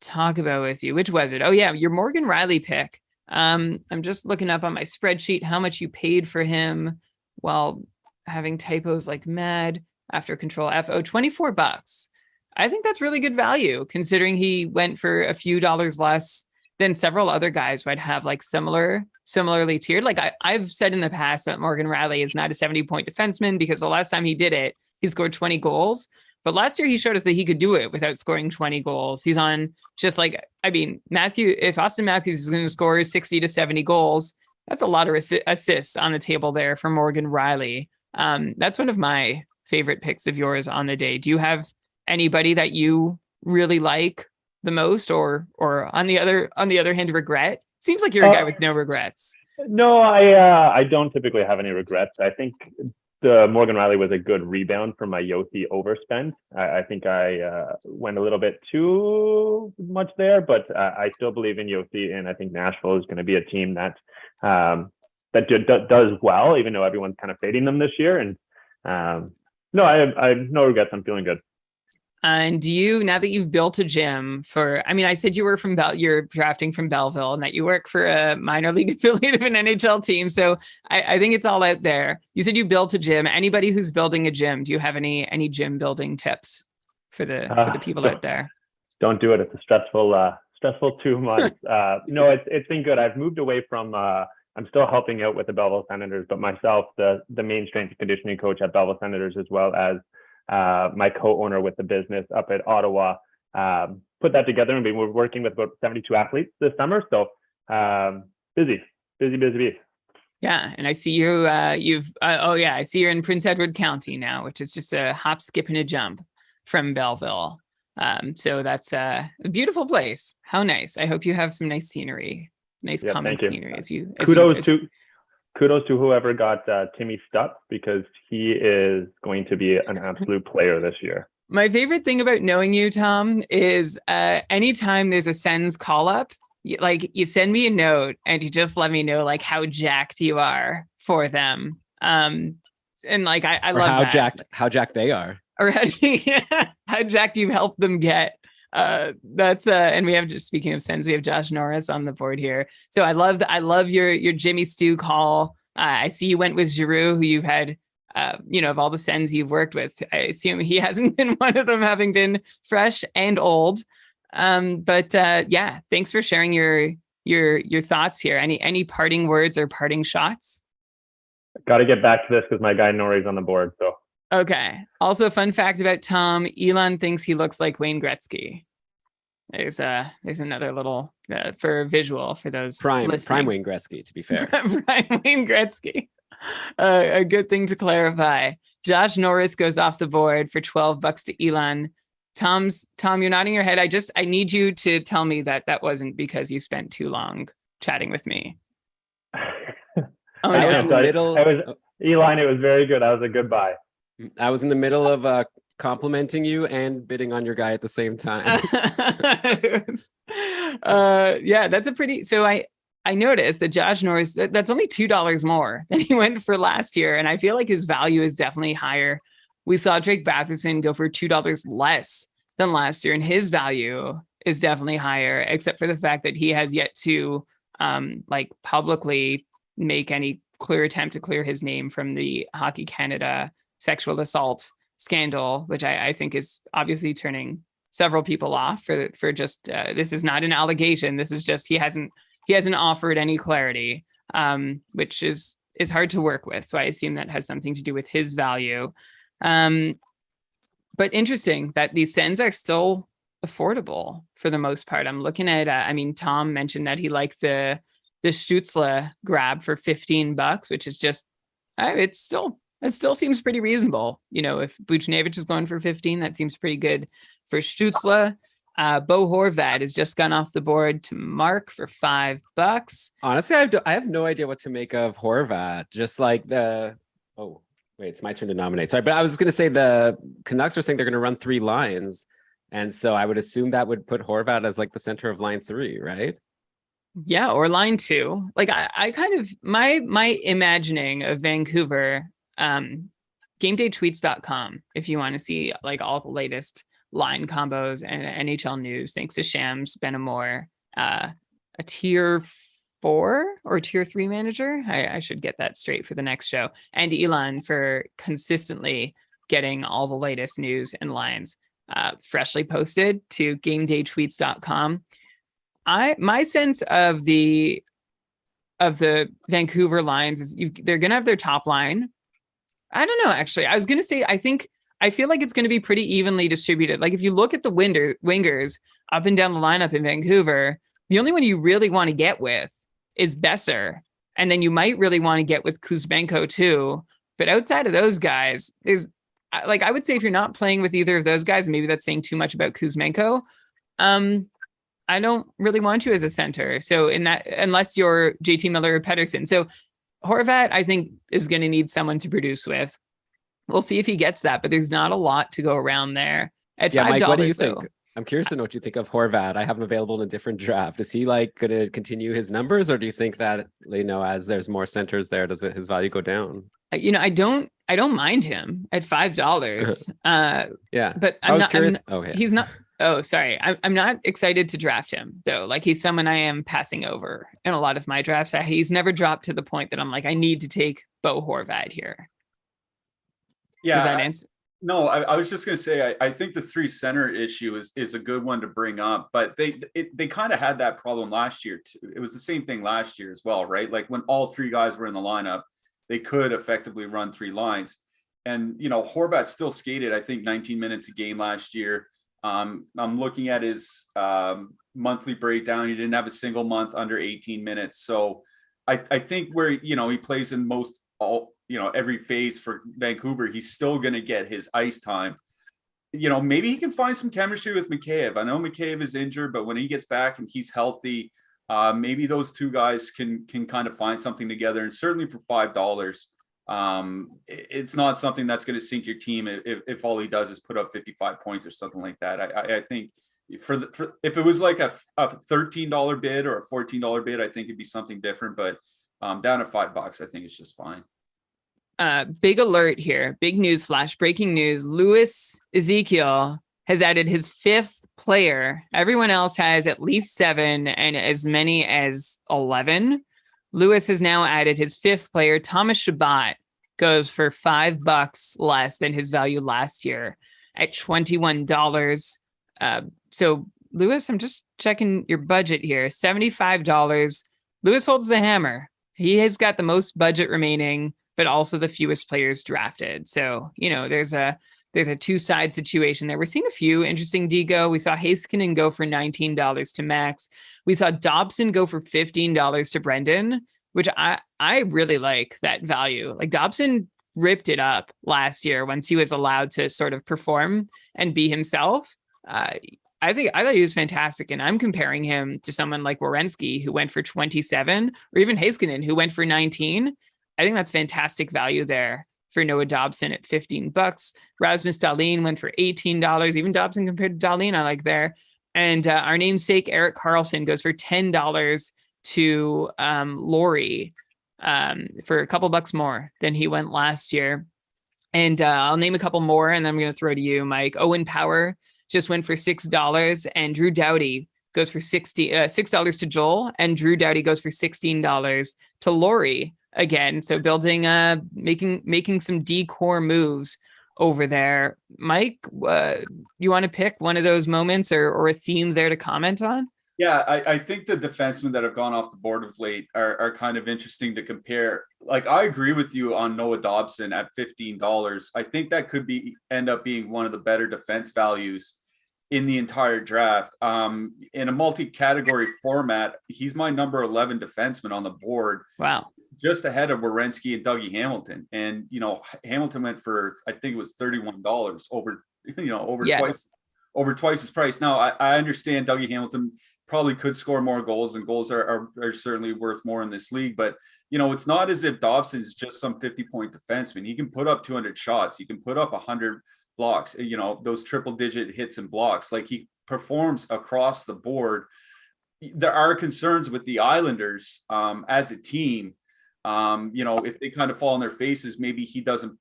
talk about with you, which was it? Oh yeah, your Morgan Riley pick. I'm just looking up on my spreadsheet how much you paid for him. Well, having typos like mad after Control F. $24. I think that's really good value considering he went for a few dollars less then several other guys might have like similarly tiered. Like I've said in the past that Morgan Rielly is not a 70-point defenseman because the last time he did it, he scored 20 goals. But last year he showed us that he could do it without scoring 20 goals. He's on just like, I mean, if Austin Matthews is going to score 60 to 70 goals, that's a lot of assists on the table there for Morgan Rielly. That's one of my favorite picks of yours on the day. Do you have anybody that you really like the most, or on the other hand, regret? Seems like you're a guy with no regrets.
No, I don't typically have any regrets. I think the Morgan Rielly was a good rebound from my Yossi overspend. I think I went a little bit too much there, but I still believe in Yossi, and I think Nashville is going to be a team that does well, even though everyone's kind of fading them this year. And no, I have no regrets. I'm feeling good.
And now that you've built a gym I said you were you're drafting from Belleville and that you work for a minor league affiliate of an NHL team. So I think it's all out there. You said you built a gym. Anybody who's building a gym, do you have any gym building tips for the people out there?
Don't do it. It's a stressful 2 months. No, it's been good. I've moved away from, I'm still helping out with the Belleville Senators, but myself, the main strength and conditioning coach at Belleville Senators, as well as my co-owner with the business up at Ottawa, put that together, and we're working with about 72 athletes this summer. So busy.
Yeah, and I see you. I see you're in Prince Edward County now, which is just a hop, skip, and a jump from Belleville. So that's a beautiful place. How nice! I hope you have some nice scenery, common scenery.
Kudos to whoever got Timmy Stupp, because he is going to be an absolute player this year.
My favorite thing about knowing you, Tom, is anytime there's a Sens call up, you send me a note and you just let me know like how jacked you are for them. And like I love
how jacked they are,
or how jacked you've helped them get. That's and we have, just speaking of Sens, we have Josh Norris on the board here. So I love your Jimmy Stu call. I see you went with Giroux, who you've had, of all the Sens you've worked with, I assume he hasn't been one of them, having been fresh and old. But thanks for sharing your thoughts here. Any parting words or parting shots?
Got to get back to this because my guy Nori's on the board. So.
Okay. Also, fun fact about Tom: Elon thinks he looks like Wayne Gretzky. There's another little for visual for those
prime
listening.
Wayne Gretzky, to be fair.
Prime Wayne Gretzky. A good thing to clarify. Josh Norris goes off the board for $12 to Elon. Tom, you're nodding your head. I need you to tell me that wasn't because you spent too long chatting with me.
I was in the middle.
Elon, it was very good. That was a good buy.
I was in the middle of complimenting you and bidding on your guy at the same time.
That's a pretty. So I noticed that Josh Norris, that's only $2 more than he went for last year, and I feel like his value is definitely higher. We saw Drake Batherson go for $2 less than last year, and his value is definitely higher, except for the fact that he has yet to publicly make any clear attempt to clear his name from the Hockey Canada sexual assault scandal, which I think is obviously turning several people off for just this is not an allegation. This is just he hasn't offered any clarity, which is hard to work with. So I assume that has something to do with his value. But interesting that these Sens are still affordable for the most part. I'm looking at Tom mentioned that he liked the Stützle grab for $15, which is just it still seems pretty reasonable. If Buchnevich is going for 15, that seems pretty good for Stützle. Bo Horvat has just gone off the board to Mark for $5.
Honestly, I have no idea what to make of Horvat. Just like it's my turn to nominate. Sorry, but I was going to say the Canucks are saying they're going to run 3 lines. And so I would assume that would put Horvat as like the center of line 3, right?
Yeah, or line 2. Like I kind of, my imagining of Vancouver, GameDayTweets.com, if you want to see like all the latest line combos and NHL news, thanks to Shams Benamor, a tier 4 or tier 3 manager. I should get that straight for the next show. And Elon for consistently getting all the latest news and lines freshly posted to GameDayTweets.com. My sense of the Vancouver lines is they're gonna have their top line. I don't know, actually. I was gonna say I feel like it's gonna be pretty evenly distributed. Like if you look at the wingers up and down the lineup in Vancouver, the only one you really want to get with is Besser. And then you might really want to get with Kuzmenko too. But outside of those guys, I would say if you're not playing with either of those guys, maybe that's saying too much about Kuzmenko. I don't really want you as a center. So in that, unless you're JT Miller or Pettersson. So Horvat, I think, is going to need someone to produce with. We'll see if he gets that, but there's not a lot to go around there. At $5,
Mike, what do you think? I'm curious to know what you think of Horvat. I have him available in a different draft. Is he like going to continue his numbers, or do you think that, you know, as there's more centers there, does his value go down?
You know, I don't mind him at $5.
Yeah,
but
I was curious.
He's not. Oh, sorry. I'm not excited to draft him though. Like he's someone I am passing over in a lot of my drafts. He's never dropped to the point that I'm like, I need to take Bo Horvat here.
Yeah.
Does that answer?
No, I was just going to say, I think the 3 center issue is a good one to bring up, but they kind of had that problem last year too. It was the same thing last year as well, right? Like when all 3 guys were in the lineup, they could effectively run 3 lines. And, you know, Horvat still skated, I think 19 minutes a game last year. I'm looking at his monthly breakdown. He didn't have a single month under 18 minutes. So I think where, you know, he plays in every phase for Vancouver, he's still going to get his ice time. You know, maybe he can find some chemistry with Mikheyev. I know Mikheyev is injured, but when he gets back and he's healthy, maybe those 2 guys can kind of find something together. And certainly for $5, it's not something that's going to sink your team if all he does is put up 55 points or something like that. I think if it was like a $13 bid or a $14 bid, I think it'd be something different. But down at $5, I think it's just fine.
Big alert here. Big news flash. Breaking news. Louis Ezekiel has added his 5th player. Everyone else has at least 7 and as many as 11. Louis has now added his 5th player. Thomas Chabot goes for $5 less than his value last year at $21. So Louis, I'm just checking your budget here. $75. Louis holds the hammer. He has got the most budget remaining, but also the fewest players drafted. So, you know, there's a 2-side situation there. We're seeing a few interesting D-go. We saw Heiskanen go for $19 to Max. We saw Dobson go for $15 to Brendan, which I really like that value. Like Dobson ripped it up last year once he was allowed to sort of perform and be himself. I thought he was fantastic. And I'm comparing him to someone like Werenski, who went for 27, or even Heiskanen, who went for 19. I think that's fantastic value there for Noah Dobson at $15. Rasmus Dahlin went for $18. Even Dobson compared to Dahlin, I like there. And our namesake Erik Karlsson goes for $10 to Laurie for a couple bucks more than he went last year. And I'll name a couple more, and then I'm going to throw to you, Mike. Owen Power just went for $6, and Drew Doughty goes for $6 to Joel, and Drew Doughty goes for $16 to Laurie. Again, so building, making some decor moves over there. Mike, you want to pick one of those moments or a theme there to comment on?
Yeah, I think the defensemen that have gone off the board of late are kind of interesting to compare. Like, I agree with you on Noah Dobson at $15. I think that could end up being one of the better defense values in the entire draft. In a multi-category format, he's my number 11 defenseman on the board.
Wow.
Just ahead of Werenski and Dougie Hamilton. And, you know, Hamilton went for, I think it was $31 over twice his price. Now, I understand Dougie Hamilton probably could score more goals, and goals are certainly worth more in this league. But, you know, it's not as if Dobson is just some 50-point defenseman. He can put up 200 shots. He can put up 100 blocks, you know, those triple-digit hits and blocks. Like, he performs across the board. There are concerns with the Islanders as a team. You know, if they kind of fall on their faces, maybe he doesn't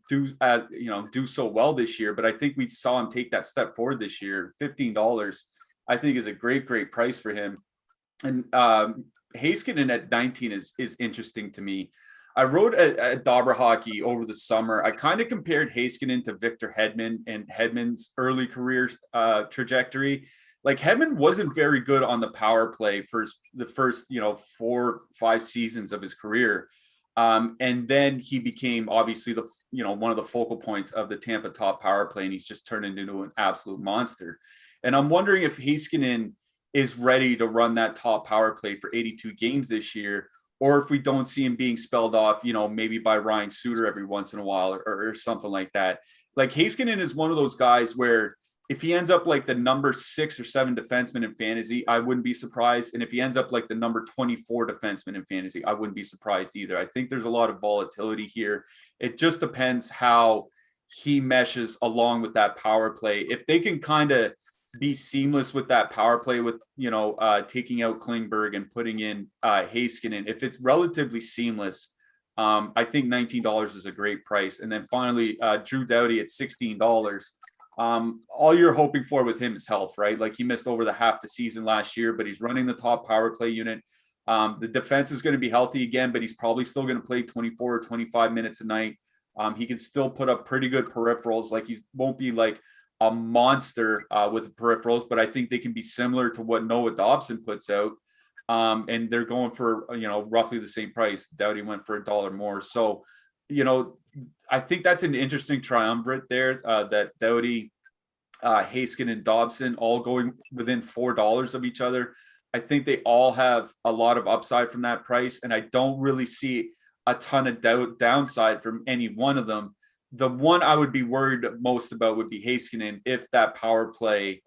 do so well this year. But I think we saw him take that step forward this year. $15, I think, is a great price for him. And Heiskanen at 19 is interesting to me. I wrote at Dobber Hockey over the summer. I kind of compared Heiskanen to Victor Hedman and Hedman's early career trajectory. like Hedman wasn't very good on the power play for the first, 4-5 seasons of his career. And then he became obviously one of the focal points of the Tampa top power play, and he's just turned into an absolute monster. And I'm wondering if Heiskanen is ready to run that top power play for 82 games this year, or if we don't see him being spelled off, maybe by Ryan Suter every once in a while or something like that. Like Heiskanen is one of those guys where if he ends up like the number 6 or 7 defenseman in fantasy, I wouldn't be surprised. And if he ends up like the number 24 defenseman in fantasy, I wouldn't be surprised either. I think there's a lot of volatility here. It just depends how he meshes along with that power play. If they can kind of be seamless with that power play with, taking out Klingberg and putting in Heiskanen, if it's relatively seamless, I think $19 is a great price. And then finally, Drew Doughty at $16. All you're hoping for with him is health, right? Like he missed over the half the season last year, but he's running the top power play unit. The defense is going to be healthy again, but he's probably still going to play 24 or 25 minutes a night. He can still put up pretty good peripherals. Like he won't be like a monster with peripherals, but I think they can be similar to what Noah Dobson puts out. And they're going for, roughly the same price. Doughty went for $1 more. So, I think that's an interesting triumvirate there, that Doughty, Heiskanen, and Dobson all going within $4 of each other. I think they all have a lot of upside from that price, and I don't really see a ton of downside from any one of them. The one I would be worried most about would be Heiskanen. If that power play,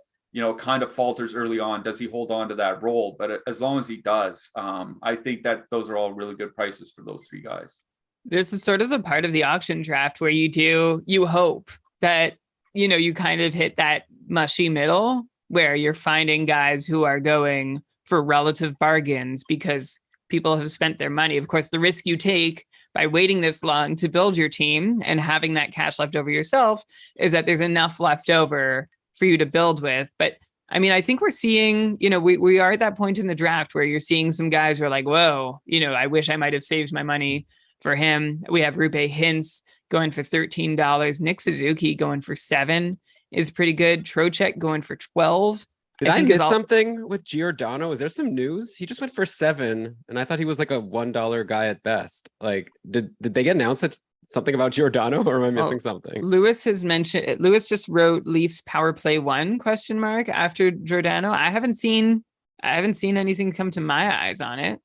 kind of falters early on, does he hold on to that role? But as long as he does, I think that those are all really good prices for those 3 guys.
This is sort of the part of the auction draft where you hope that, you kind of hit that mushy middle where you're finding guys who are going for relative bargains because people have spent their money. Of course, the risk you take by waiting this long to build your team and having that cash left over yourself is that there's enough left over for you to build with. But I mean, I think we're seeing, we are at that point in the draft where you're seeing some guys who are like, whoa, I wish I might have saved my money for him. We have Rupe Hintz going for $13. Nick Suzuki going for $7 is pretty good. Trocheck going for $12.
Did I miss something with Giordano? Is there some news? He just went for $7, and I thought he was like a $1 guy at best. Like, did they get announced that something about Giordano, or am I missing something?
Lewis has mentioned. Lewis just wrote Leafs power play 1 ? After Giordano. I haven't seen anything come to my eyes on it.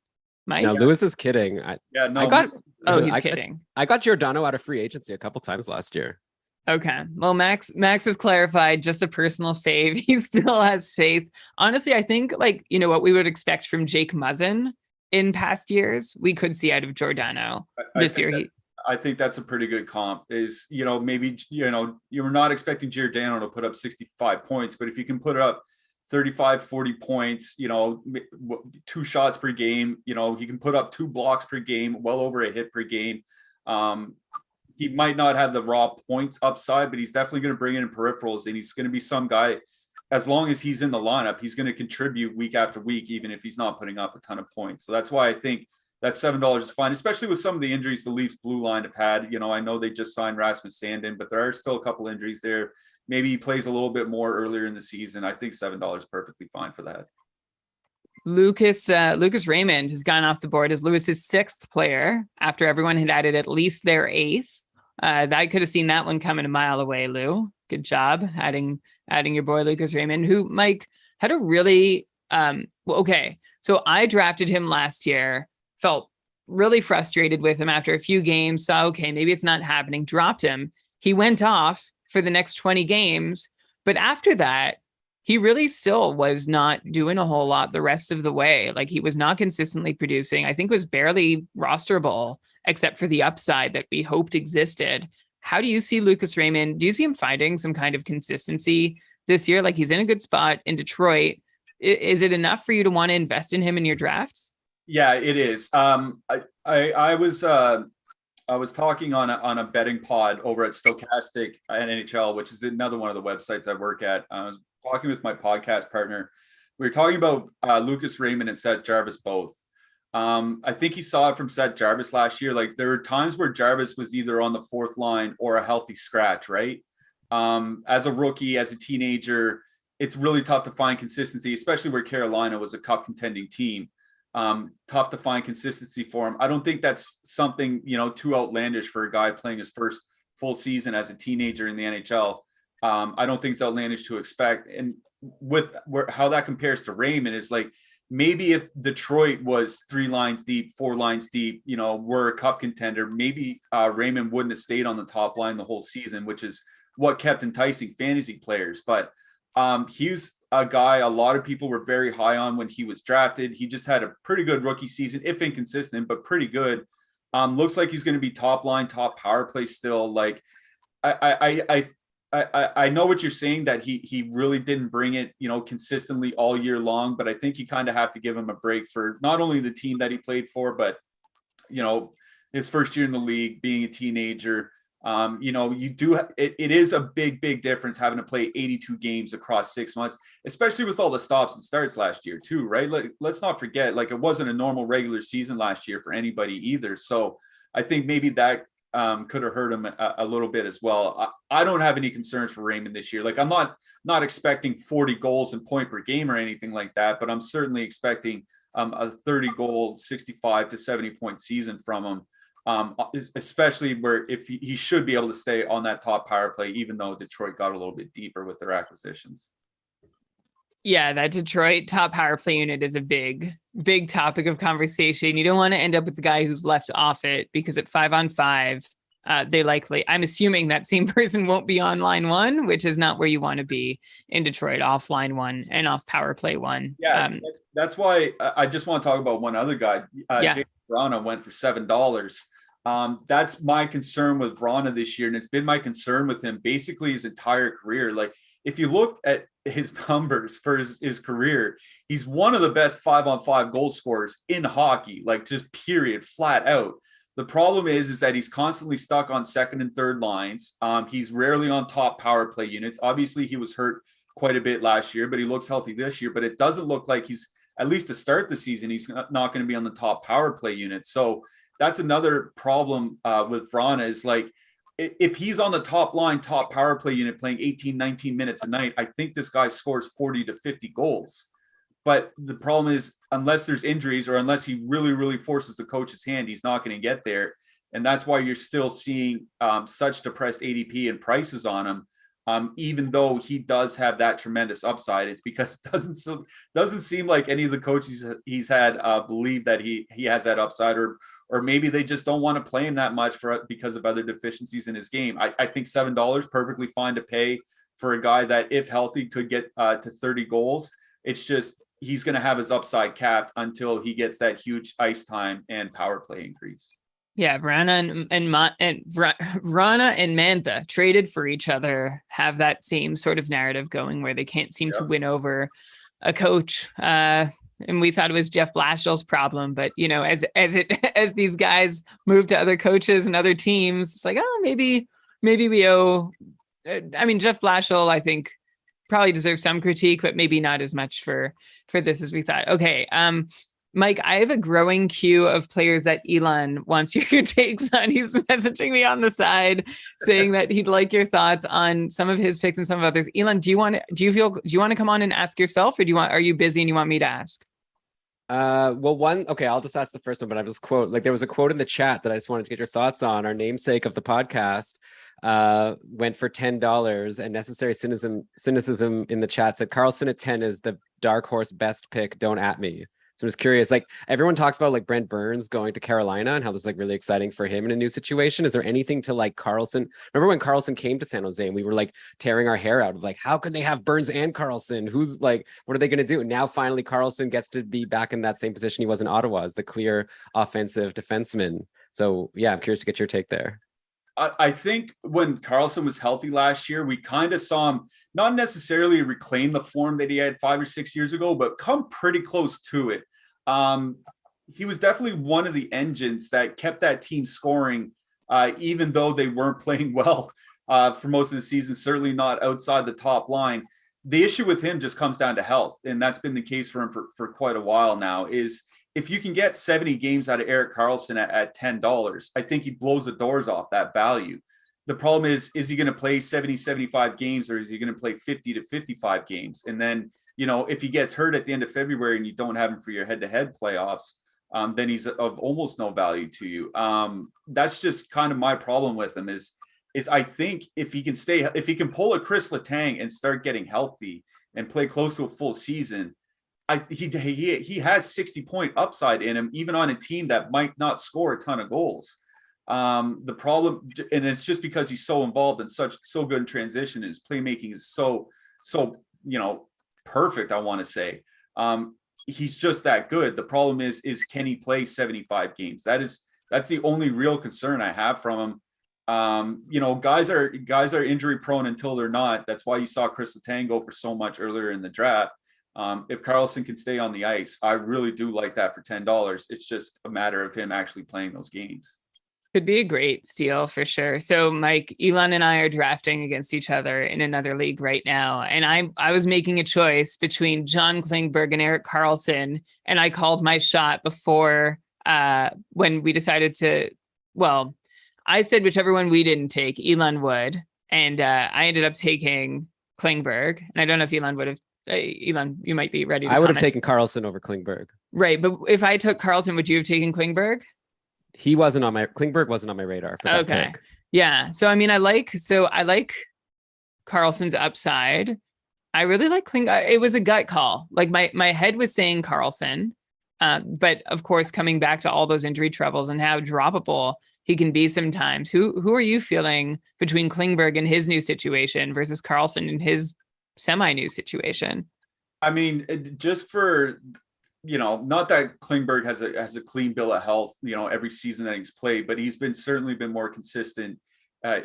Mike?
Now Lewis is kidding.
He's kidding.
I got Giordano out of free agency a couple times last year.
Okay. Well, Max has clarified, just a personal fave. He still has faith. Honestly, I think what we would expect from Jake Muzzin in past years, we could see out of Giordano this year.
I think that's a pretty good comp is, maybe, you're not expecting Giordano to put up 65 points, but if you can put up 35, 40 points, 2 shots per game, he can put up 2 blocks per game, well over a hit per game. He might not have the raw points upside, but he's definitely going to bring in peripherals, and he's going to be some guy, as long as he's in the lineup, he's going to contribute week after week, even if he's not putting up a ton of points. So that's why I think that $7 is fine, especially with some of the injuries the Leafs blue line have had. I know they just signed Rasmus Sandin, but there are still a couple injuries there. Maybe he plays a little bit more earlier in the season. I think $7 is perfectly fine for that.
Lucas Raymond has gone off the board as Lewis's 6th player after everyone had added at least their 8th. I could have seen that one coming a mile away, Lou. Good job adding your boy Lucas Raymond, who, Mike, had a really okay. So I drafted him last year, felt really frustrated with him after a few games, saw, okay, maybe it's not happening, dropped him. He went off for the next 20 games, but after that, he really still was not doing a whole lot the rest of the way. Like, he was not consistently producing. I think was barely rosterable, except for the upside that we hoped existed. How do you see Lucas Raymond? Do you see him finding some kind of consistency this year? Like, he's in a good spot in Detroit. Is it enough for you to want to invest in him in your drafts?
Yeah, it is. I was talking on a betting pod over at Stochastic NHL, which is another one of the websites I work at. I was talking with my podcast partner. We were talking about Lucas Raymond and Seth Jarvis both. I think he saw it from Seth Jarvis last year. Like, there were times where Jarvis was either on the 4th line or a healthy scratch, right? As a rookie, as a teenager, it's really tough to find consistency, especially where Carolina was a cup contending team. Tough to find consistency for him. I don't think that's something, too outlandish for a guy playing his first full season as a teenager in the NHL. I don't think it's outlandish to expect. And with how that compares to Raymond is like, maybe if Detroit was 3 lines deep, 4 lines deep, were a cup contender, maybe Raymond wouldn't have stayed on the top line the whole season, which is what kept enticing fantasy players. But he's a guy a lot of people were very high on when he was drafted. He just had a pretty good rookie season, if inconsistent, but pretty good. Looks like he's going to be top line, top power play still. Like I know what you're saying, that he really didn't bring it, consistently all year long, but I think you kind of have to give him a break for not only the team that he played for, but, his first year in the league, being a teenager. It is a big difference having to play 82 games across 6 months, especially with all the stops and starts last year too, right? Like, let's not forget, like, it wasn't a normal regular season last year for anybody either. So I think maybe that could have hurt him a little bit as well. I don't have any concerns for Raymond this year. Like, I'm not expecting 40 goals and point per game or anything like that, but I'm certainly expecting a 30 goal, 65 to 70 point season from him. Especially where if he should be able to stay on that top power play, even though Detroit got a little bit deeper with their acquisitions.
Yeah, that Detroit top power play unit is a big topic of conversation. You don't want to end up with the guy who's left off it, because at 5-on-5, I'm assuming that same person won't be on line 1, which is not where you want to be in Detroit, off line 1 and off power play 1.
Yeah, that's why I just want to talk about one other guy. Jason Vrana went for $7. That's my concern with Vrana this year, and it's been my concern with him basically his entire career. Like, if you look at his numbers for his career, he's one of the best 5-on-5 goal scorers in hockey, like, just period, flat out. The problem is that he's constantly stuck on second and third lines. He's rarely on top power play units. Obviously, he was hurt quite a bit last year, but he looks healthy this year. But it doesn't look like he's, at least to start the season, he's not going to be on the top power play unit. So that's another problem with Vrana, is like, if he's on the top line, top power play unit playing 18, 19 minutes a night, I think this guy scores 40 to 50 goals. But the problem is, unless there's injuries or unless he really forces the coach's hand, he's not going to get there. And that's why you're still seeing such depressed ADP and prices on him. Even though he does have that tremendous upside, it's because it doesn't seem like any of the coaches he's had believe that he has that upside, or maybe they just don't want to play him that much because of other deficiencies in his game. I think $7 perfectly fine to pay for a guy that, if healthy, could get to 30 goals. It's just he's going to have his upside capped until he gets that huge ice time and power play increase.
Yeah, Vrana and Mantha traded for each other, have that same sort of narrative going where they can't seem to win over a coach. And we thought it was Jeff Blashill's problem, but as these guys move to other coaches and other teams, it's like, oh, maybe we owe. I mean, Jeff Blashill, I think, probably deserves some critique, but maybe not as much for this as we thought. Okay. Mike, I have a growing queue of players that Elon wants your takes on. He's messaging me on the side saying that he'd like your thoughts on some of his picks and some of others. Elon, do you want to come on and ask yourself, or are you busy and you want me to ask?
Okay, I'll just ask the first one, but I just quote, like, there was a quote in the chat that I just wanted to get your thoughts on. Our namesake of the podcast went for $10, and necessary cynicism in the chat said Karlsson at 10 is the dark horse best pick. Don't at me. So I'm just curious, like, everyone talks about like Brent Burns going to Carolina and how this is like really exciting for him in a new situation. Is there anything to like Karlsson? Remember when Karlsson came to San Jose and we were like tearing our hair out of like, how could they have Burns and Karlsson? Who's like, what are they going to do? And now finally Karlsson gets to be back in that same position he was in Ottawa, as the clear offensive defenseman. So yeah, I'm curious to get your take there.
I think when Karlsson was healthy last year, we kind of saw him not necessarily reclaim the form that he had 5 or 6 years ago, but come pretty close to it. He was definitely one of the engines that kept that team scoring, even though they weren't playing well for most of the season, certainly not outside the top line. The issue with him just comes down to health, and that's been the case for him for quite a while now, is if you can get 70 games out of Erik Karlsson at $10, I think he blows the doors off that value. the problem is he going to play 70, 75 games, or is he going to play 50 to 55 games? And then, if he gets hurt at the end of February and you don't have him for your head-to-head playoffs, then he's of almost no value to you. That's just kind of my problem with him is I think if he can pull a Chris Letang and start getting healthy and play close to a full season, he has 60-point upside in him, even on a team that might not score a ton of goals. The problem, and it's just because he's so involved and so good in transition, and his playmaking is so perfect. I want to say, he's just that good. The problem is can he play 75 games? That's the only real concern I have from him. Guys are injury prone until they're not. That's why you saw Chris Letang go for so much earlier in the draft. If Karlsson can stay on the ice, I really do like that for $10. It's just a matter of him actually playing those games.
Could be a great steal for sure. So Mike, Elon and I are drafting against each other in another league right now. And I was making a choice between John Klingberg and Erik Karlsson. And I called my shot before when we decided to, well, I said whichever one we didn't take, Elon would. And I ended up taking Klingberg. And I don't know if Elon would have. Elon, you might be ready to
I would have
comment.
taken Karlsson over Klingberg.
Right. But if I took Karlsson, would you have taken Klingberg?
Klingberg wasn't on my radar for that pick.
Yeah. So I mean, I like Karlsson's upside. I really like Klingberg. It was a gut call. Like my head was saying Karlsson. But of course, coming back to all those injury troubles and how droppable he can be sometimes. Who are you feeling between Klingberg and his new situation versus Karlsson and his semi-new situation?
I mean, just for, not that Klingberg has a clean bill of health, every season that he's played, but he's certainly been more consistent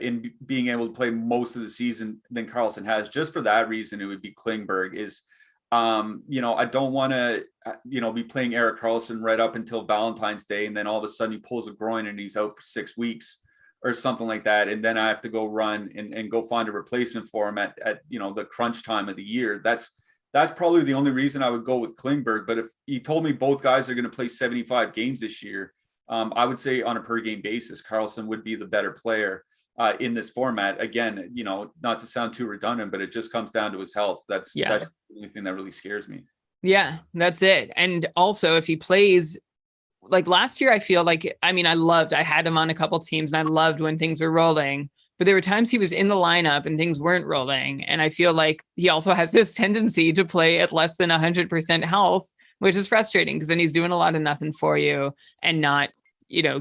in being able to play most of the season than Karlsson has. Just for that reason, it would be Klingberg. I don't want to, be playing Erik Karlsson right up until Valentine's Day, and then all of a sudden he pulls a groin and he's out for 6 weeks or something like that, and then I have to go run and go find a replacement for him at the crunch time of the year. That's probably the only reason I would go with Klingberg. But if you told me both guys are going to play 75 games this year, I would say on a per game basis, Karlsson would be the better player in this format. Again, not to sound too redundant, but it just comes down to his health. That's the only thing that really scares me. Yeah,
that's it. And also if he plays like last year, I feel like, I had him on a couple teams and I loved when things were rolling, but there were times he was in the lineup and things weren't rolling. And I feel like he also has this tendency to play at less than 100% health, which is frustrating because then he's doing a lot of nothing for you and not,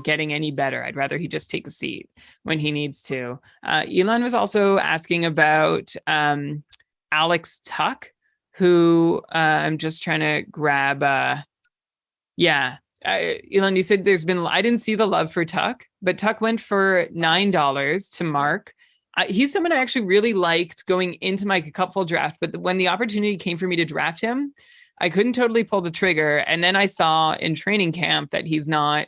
getting any better. I'd rather he just take a seat when he needs to. Elon was also asking about Alex Tuch, who I'm just trying to grab. Elon, you said I didn't see the love for Tuch, but Tuch went for $9 to Mark. He's someone I actually really liked going into my cupful draft, but when the opportunity came for me to draft him, I couldn't totally pull the trigger. And then I saw in training camp that he's not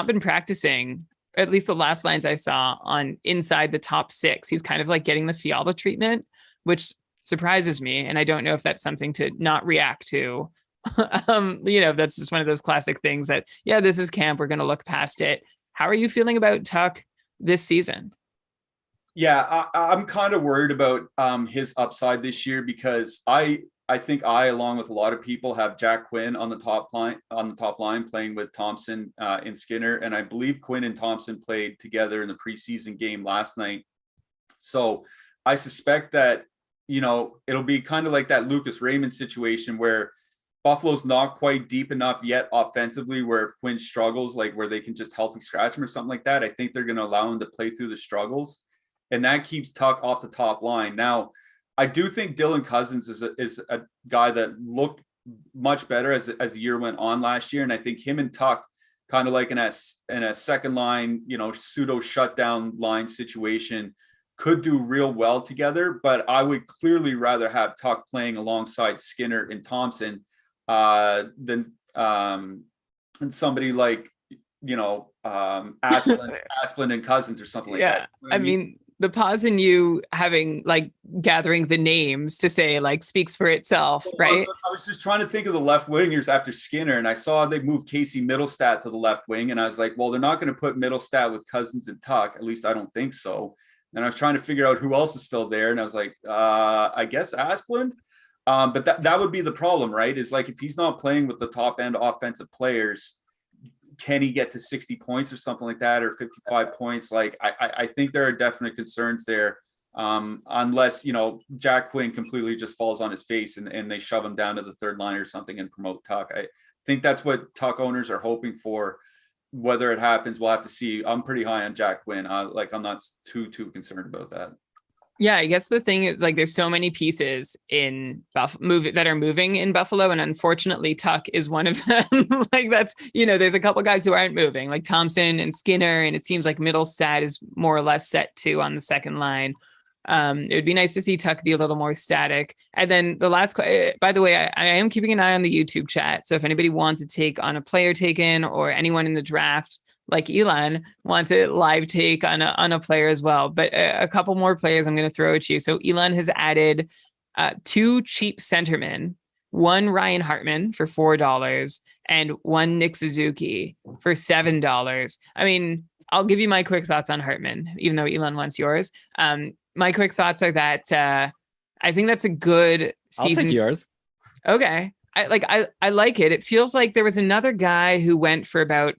been practicing, at least the last lines I saw, on inside the top 6. He's kind of like getting the Fiala treatment, which surprises me. And I don't know if that's something to not react to. That's just one of those classic things that, this is camp. We're going to look past it. How are you feeling about Tuch this season?
Yeah, I'm kind of worried about his upside this year because I think along with a lot of people, have Jack Quinn on the top line playing with Thompson and Skinner. And I believe Quinn and Thompson played together in the preseason game last night. So I suspect that, it'll be kind of like that Lucas Raymond situation where Buffalo's not quite deep enough yet offensively, where if Quinn struggles, like where they can just healthy scratch him or something like that, I think they're going to allow him to play through the struggles. And that keeps Tuch off the top line. Now, I do think Dylan Cousins is a guy that looked much better as the year went on last year. And I think him and Tuch kind of like in a second line, pseudo shutdown line situation could do real well together. But I would clearly rather have Tuch playing alongside Skinner and Thompson than somebody like, Asplund and Cousins or something like that.
I mean, the pause in you having like gathering the names to say like speaks for itself, right?
I was just trying to think of the left wingers after Skinner, and I saw they moved Casey Middlestat to the left wing, and I was like, well, they're not going to put Middlestat with Cousins and Tuck. At least I don't think so. And I was trying to figure out who else is still there, and I was like, I guess Asplund. But that would be the problem, right? Is like if he's not playing with the top end offensive players, can he get to 60 points or something like that, or 55 points? Like I think there are definite concerns there, unless Jack Quinn completely just falls on his face and they shove him down to the third line or something and promote Tuck. I think that's what Tuck owners are hoping for. Whether it happens, we'll have to see. I'm pretty high on Jack Quinn. I'm not too concerned about that.
Yeah, I guess the thing is like there's so many pieces in that are moving in Buffalo, and unfortunately Tuck is one of them. Like that's there's a couple guys who aren't moving, like Thompson and Skinner, and it seems like Middlestat is more or less set to on the second line. It would be nice to see Tuck be a little more static. And then the last, by the way, I am keeping an eye on the YouTube chat. So if anybody wants to take on a player taken, or anyone in the draft like Elon wants a live take on a player as well. But a couple more players I'm going to throw at you. So Elon has added 2 cheap centermen, one Ryan Hartman for $4 and one Nick Suzuki for $7. I mean, I'll give you my quick thoughts on Hartman, even though Elon wants yours. My quick thoughts are that I think that's a good season.
I'll take yours.
Okay. I like it. It feels like there was another guy who went for about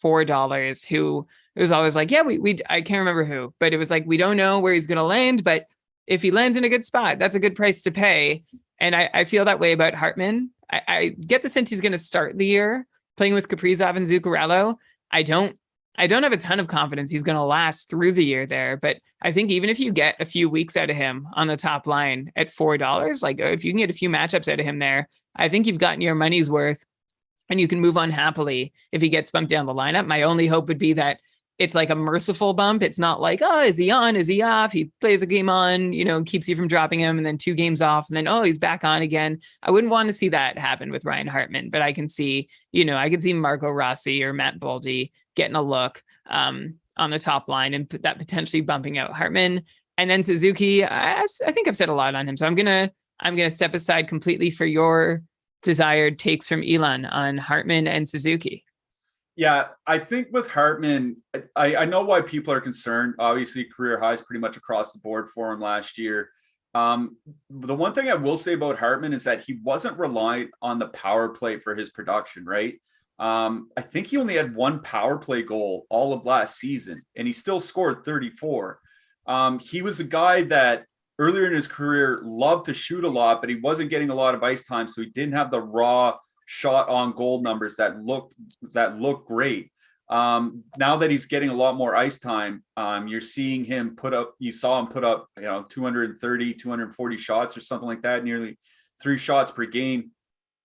$4 who it was always like, yeah, I can't remember who, but it was like, we don't know where he's going to land, but if he lands in a good spot, that's a good price to pay. And I feel that way about Hartman. I get the sense he's going to start the year playing with Kaprizov and Zuccarello. I don't have a ton of confidence he's going to last through the year there, but I think even if you get a few weeks out of him on the top line at $4, like if you can get a few matchups out of him there, I think you've gotten your money's worth and you can move on happily if he gets bumped down the lineup. My only hope would be that it's like a merciful bump. It's not like, oh, is he on? Is he off? He plays a game on, keeps you from dropping him, and then 2 games off, and then, oh, he's back on again. I wouldn't want to see that happen with Ryan Hartman, but I can see, I could see Marco Rossi or Matt Boldy getting a look on the top line and that potentially bumping out Hartman. And then Suzuki, I think I've said a lot on him. So I'm gonna step aside completely for your desired takes from Elon on Hartman and Suzuki.
Yeah, I think with Hartman, I know why people are concerned. Obviously, career highs pretty much across the board for him last year. The one thing I will say about Hartman is that he wasn't reliant on the power play for his production, right? I think he only had 1 power play goal all of last season, and he still scored 34. He was a guy that earlier in his career loved to shoot a lot, but he wasn't getting a lot of ice time, so he didn't have the raw shot on goal numbers that look great. Now that he's getting a lot more ice time, you're seeing him you saw him put up 230, 240 shots or something like that, nearly 3 shots per game.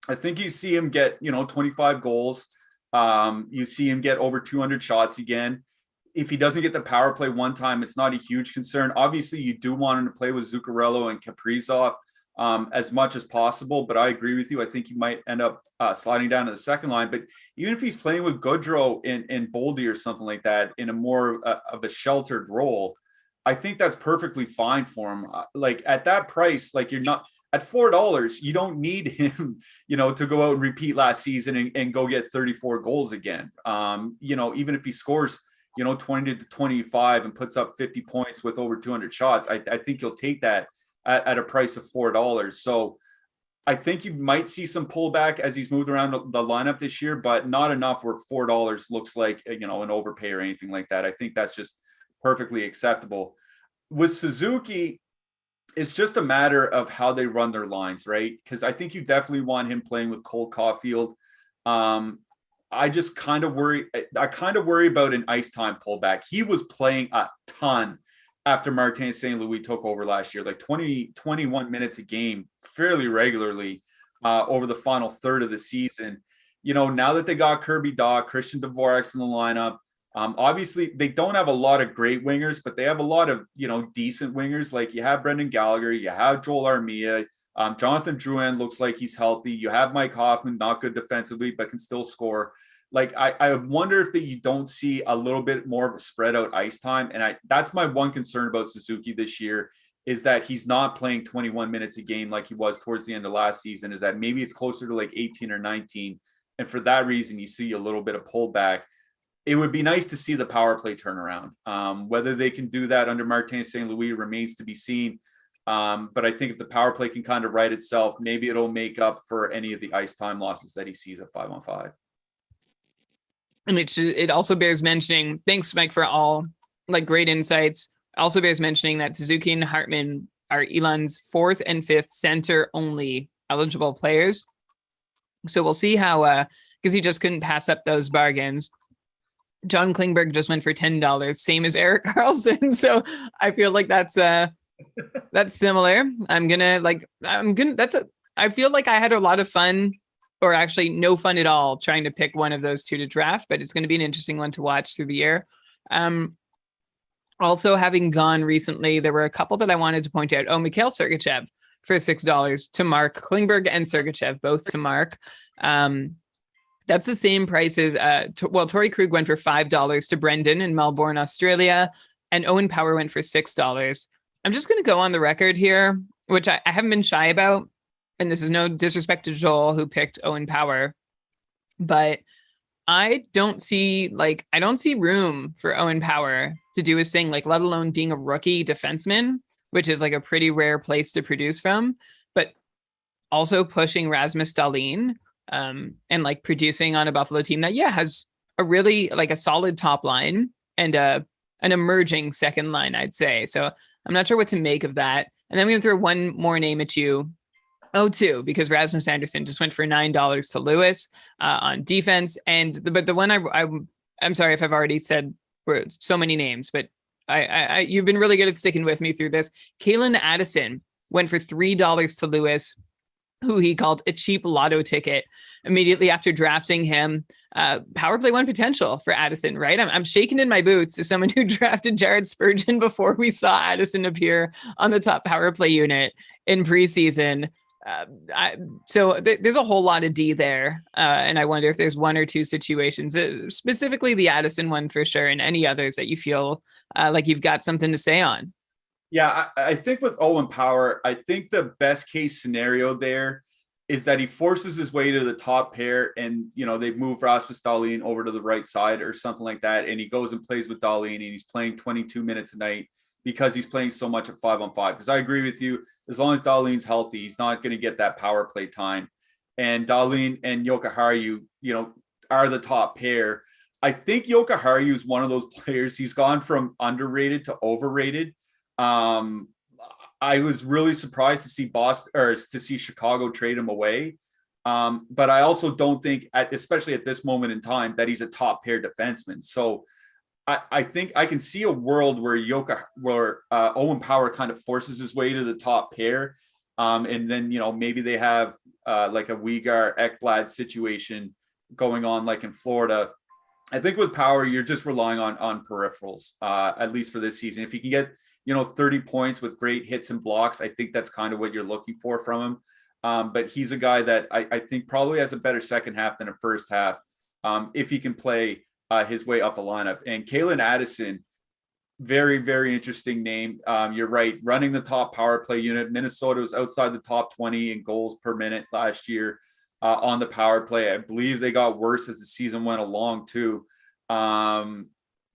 I think you see him get 25 goals. You see him get over 200 shots again. If he doesn't get the power play one time, it's not a huge concern. Obviously, you do want him to play with Zuccarello and Kaprizov as much as possible, but I agree with you. I think he might end up sliding down to the second line. But even if he's playing with Goodrow and Boldy or something like that in a more of a sheltered role, I think that's perfectly fine for him. Like at that price, like you're not at $4, you don't need him, to go out and repeat last season and go get 34 goals again. Even if he scores 20 to 25 and puts up 50 points with over 200 shots, I think you'll take that at a price of $4. So I think you might see some pullback as he's moved around the lineup this year, but not enough where $4 looks like, an overpay or anything like that. I think that's just perfectly acceptable. With Suzuki, it's just a matter of how they run their lines, right? Because I think you definitely want him playing with Cole Caulfield. I just kind of worry about an ice time pullback. He was playing a ton after Martin St. Louis took over last year, like 21 minutes a game fairly regularly over the final third of the season. Now that they got Kirby Dach, Christian Dvorak's in the lineup, obviously they don't have a lot of great wingers, but they have a lot of, decent wingers. Like you have Brendan Gallagher, you have Joel Armia, Jonathan Drouin looks like he's healthy. You have Mike Hoffman, not good defensively, but can still score. Like I wonder if that you don't see a little bit more of a spread out ice time. And that's my one concern about Suzuki this year, is that he's not playing 21 minutes a game like he was towards the end of last season, is that maybe it's closer to like 18 or 19. And for that reason, you see a little bit of pullback. It would be nice to see the power play turnaround. Whether they can do that under Martin St. Louis remains to be seen. But I think if the power play can kind of right itself, maybe it'll make up for any of the ice time losses that he sees at 5-on-5.
And it also bears mentioning, thanks, Mike, for all like great insights. Also bears mentioning that Suzuki and Hartman are Elon's 4th and 5th center only eligible players. So we'll see how, because he just couldn't pass up those bargains. John Klingberg just went for $10, same as Erik Karlsson. So I feel like that's similar. I feel like I had a lot of fun, or actually no fun at all, trying to pick one of those two to draft, but it's going to be an interesting one to watch through the year. Also, having gone recently, there were a couple that I wanted to point out. Oh, Mikhail Sergachev for $6 to Mark. Klingberg and Sergachev both to Mark. That's the same price as, Torrey Krug went for $5 to Brendan in Melbourne, Australia, and Owen Power went for $6. I'm just going to go on the record here, which I haven't been shy about, and this is no disrespect to Joel, who picked Owen Power, but I don't see room for Owen Power to do his thing, like let alone being a rookie defenseman, which is like a pretty rare place to produce from, but also pushing Rasmus Dahlin and like producing on a Buffalo team that, has a really like a solid top line and an emerging second line, I'd say. So I'm not sure what to make of that. And then I'm going to throw one more name at you. O2, because Rasmus Anderson just went for $9 to Lewis on defense. But the one I'm sorry if I've already said so many names, but I you've been really good at sticking with me through this. Kalen Addison went for $3 to Lewis, who he called a cheap lotto ticket immediately after drafting him. Power play one potential for Addison, right? I'm shaking in my boots as someone who drafted Jared Spurgeon before we saw Addison appear on the top power play unit in preseason. So there's a whole lot of D there. And I wonder if there's one or two situations, specifically the Addison one for sure, and any others that you feel like you've got something to say on.
Yeah, I think with Owen Power, I think the best case scenario there is that he forces his way to the top pair and, they move Rasmus Dahlin over to the right side or something like that. And he goes and plays with Dahlin and he's playing 22 minutes a night because he's playing so much at 5-on-5. Because I agree with you, as long as Dahlin's healthy, he's not going to get that power play time. And Dahlin and Jokiharju, are the top pair. I think Jokiharju is one of those players. He's gone from underrated to overrated. I was really surprised to see Boston or to see Chicago trade him away. But I also don't think, especially at this moment in time, that he's a top pair defenseman. So I think I can see a world where Owen Power kind of forces his way to the top pair. And then, maybe they have like a Weegar Ekblad situation going on like in Florida. I think with Power, you're just relying on peripherals, at least for this season. If you can get 30 points with great hits and blocks, I think that's kind of what you're looking for from him. But he's a guy that I think probably has a better second half than a first half if he can play his way up the lineup. And Kalen Addison, very, very interesting name. You're right, running the top power play unit. Minnesota was outside the top 20 in goals per minute last year on the power play. I believe they got worse as the season went along too.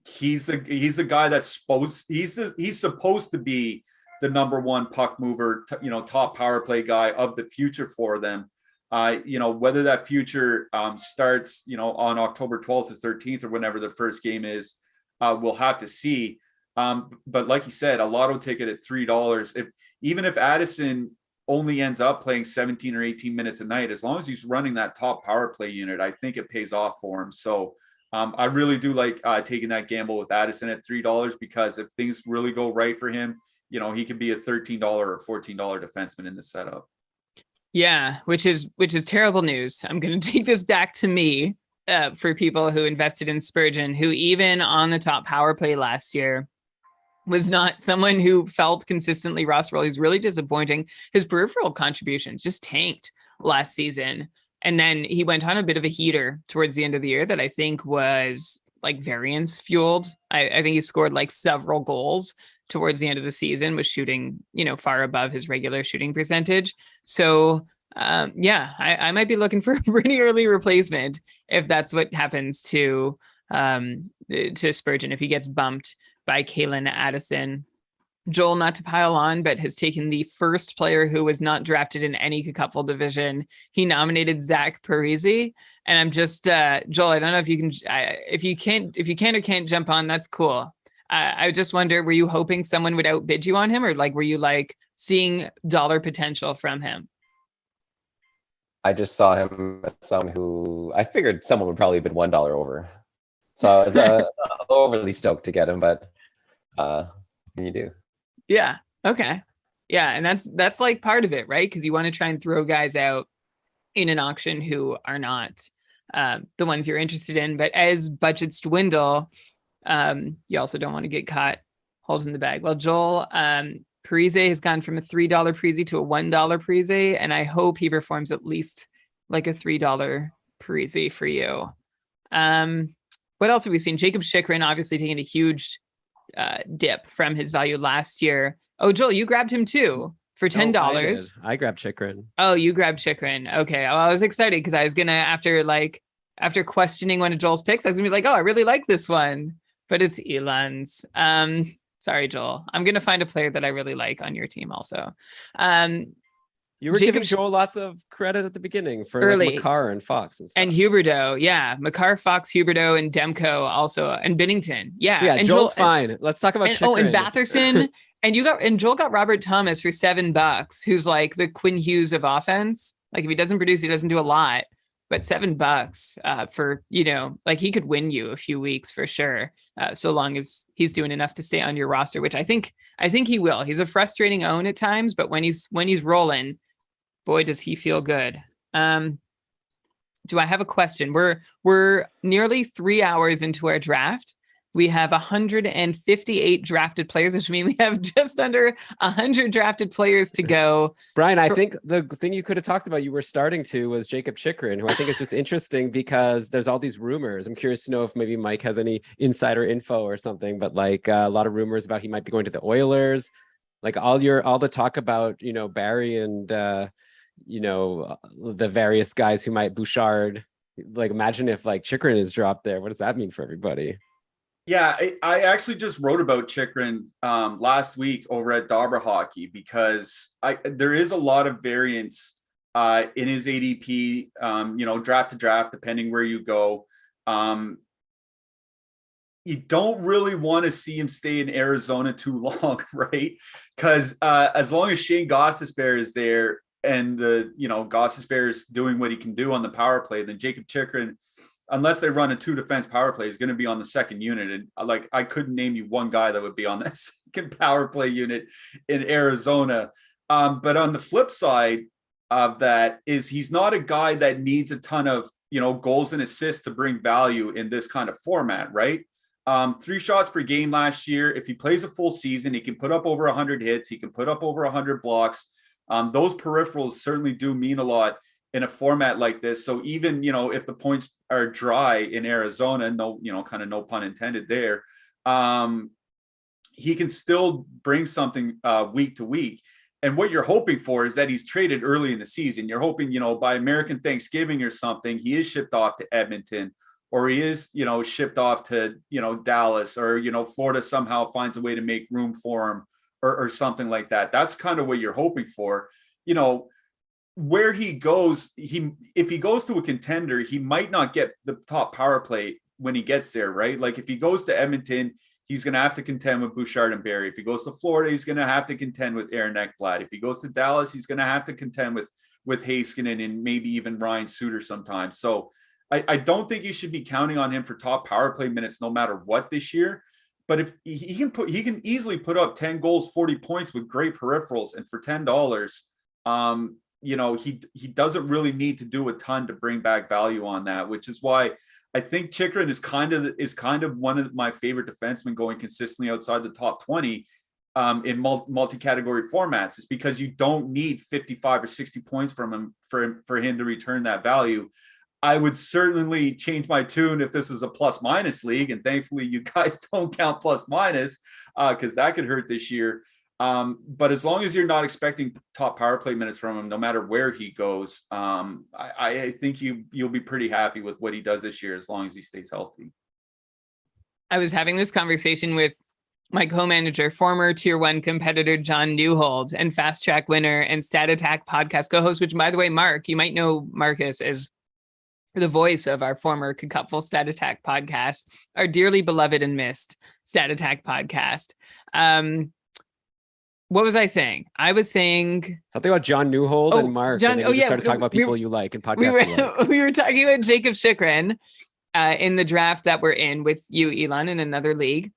He's the guy that's he's supposed to be the number one puck mover, top power play guy of the future for them. Whether that future starts, on October 12th or 13th or whenever the first game is, we'll have to see. But like you said, a lotto ticket at $3, even if Addison only ends up playing 17 or 18 minutes a night, as long as he's running that top power play unit, I think it pays off for him. So I really do like taking that gamble with Addison at $3, because if things really go right for him, he could be a $13 or $14 defenseman in this setup.
Yeah, which is terrible news. I'm going to take this back to me for people who invested in Spurgeon, who even on the top power play last year was not someone who felt consistently rosterable. He's really disappointing. His peripheral contributions just tanked last season. And then he went on a bit of a heater towards the end of the year that I think was like variance fueled. I think he scored like several goals towards the end of the season, was shooting, far above his regular shooting percentage. So I might be looking for a pretty early replacement if that's what happens to Spurgeon, if he gets bumped by Kalen Addison. Joel, not to pile on, but has taken the first player who was not drafted in any KKUPFL division. He nominated Zach Parise, and I'm just Joel. I don't know if you can, if you can or can't jump on. That's cool. I just wonder, were you hoping someone would outbid you on him, or like were you like seeing dollar potential from him?
I just saw him as someone who I figured someone would probably bid $1 over, so I was overly stoked to get him. But what can you do?
Yeah. Okay. Yeah. And that's like part of it, right? Because you want to try and throw guys out in an auction who are not the ones you're interested in. But as budgets dwindle, you also don't want to get caught holding the bag. Well, Joel, Parise has gone from a $3 Parise to a $1 Parise, and I hope he performs at least like a $3 Parise for you. What else have we seen? Jacob Chychrun obviously taking a huge dip from his value last year. Oh, Joel, you grabbed him too for $10.
I grabbed Chychrun.
Oh, you grabbed Chychrun. Okay. Well, I was excited because I was gonna, after questioning one of Joel's picks, I was gonna be like, oh, I really like this one, but it's Elon's. Sorry, Joel. I'm gonna find a player that I really like on your team also.
You were giving Joel lots of credit at the beginning for
early,
like Makar and Fox and stuff.
And Huberdeau. Yeah. Makar, Fox, Huberdeau, and Demko also, and Binnington. Yeah.
So yeah,
and
Joel's fine. Let's talk about Chychrun.
Oh, and Batherson. and Joel got Robert Thomas for $7, who's like the Quinn Hughes of offense. Like if he doesn't produce, he doesn't do a lot. But $7 for, like he could win you a few weeks for sure. So long as he's doing enough to stay on your roster, which I think he will. He's a frustrating own at times, but when he's rolling, boy, does he feel good. Do I have a question? We're nearly 3 hours into our draft. We have 158 drafted players, which means we have just under 100 drafted players to go.
Brian, I think the thing you could have talked about, you were starting to, was Jacob Chychrun, who I think is just interesting because there's all these rumors. I'm curious to know if maybe Mike has any insider info or something, but like a lot of rumors about he might be going to the Oilers. Like all the talk about, Barry and, the various guys who might Bouchard. Like imagine if like Chychrun is dropped there. What does that mean for everybody?
Yeah, I actually just wrote about Chychrun last week over at Dobber Hockey because there is a lot of variance in his ADP, draft to draft, depending where you go. You don't really want to see him stay in Arizona too long, right? Because as long as Shane Gostisbehere is there and Gostisbehere is doing what he can do on the power play, then Jacob Chychrun, unless they run a 2-defense power play, is going to be on the second unit. And like, I couldn't name you one guy that would be on that second power play unit in Arizona. But on the flip side of that is he's not a guy that needs a ton of, goals and assists to bring value in this kind of format, right? 3 shots per game last year. If he plays a full season, he can put up over 100 hits. He can put up over 100 blocks. Those peripherals certainly do mean a lot in a format like this. So even, if the points are dry in Arizona, no pun intended there, he can still bring something week to week. And what you're hoping for is that he's traded early in the season. You're hoping, by American Thanksgiving or something, he is shipped off to Edmonton, or he is, shipped off to, Dallas, or, Florida somehow finds a way to make room for him or something like that. That's kind of what you're hoping for. Where he goes, if he goes to a contender, he might not get the top power play when he gets there, right? Like if he goes to Edmonton, he's going to have to contend with Bouchard and Barry. If he goes to Florida, he's going to have to contend with Aaron Ekblad. If he goes to Dallas, he's going to have to contend with Heiskanen and maybe even Ryan Suter sometimes. So I don't think you should be counting on him for top power play minutes no matter what this year. But if he can easily put up 10 goals, 40 points with great peripherals, and for $10, he doesn't really need to do a ton to bring back value on that, which is why I think Chychrun is kind of one of my favorite defensemen going consistently outside the top 20. in multi-category formats. It's because you don't need 55 or 60 points from him for him to return that value. I would certainly change my tune if this was a plus minus league. And thankfully you guys don't count plus minus because that could hurt this year. But as long as you're not expecting top power play minutes from him, no matter where he goes, I think you'll be pretty happy with what he does this year as long as he stays healthy.
I was having this conversation with my co-manager, former Tier 1 competitor John Newhold, and Fast Track winner and Stat Attack podcast co-host, which, by the way, Mark, you might know Marcus as the voice of our former KKUPFL Stat Attack podcast, our dearly beloved and missed Stat Attack podcast. What was I saying? I was saying
something about John Newhold and Mark.
John,
and then you started talking about people you like and podcasts.
We were talking about Jacob Chychrun in the draft that we're in with you, Elon, in another league.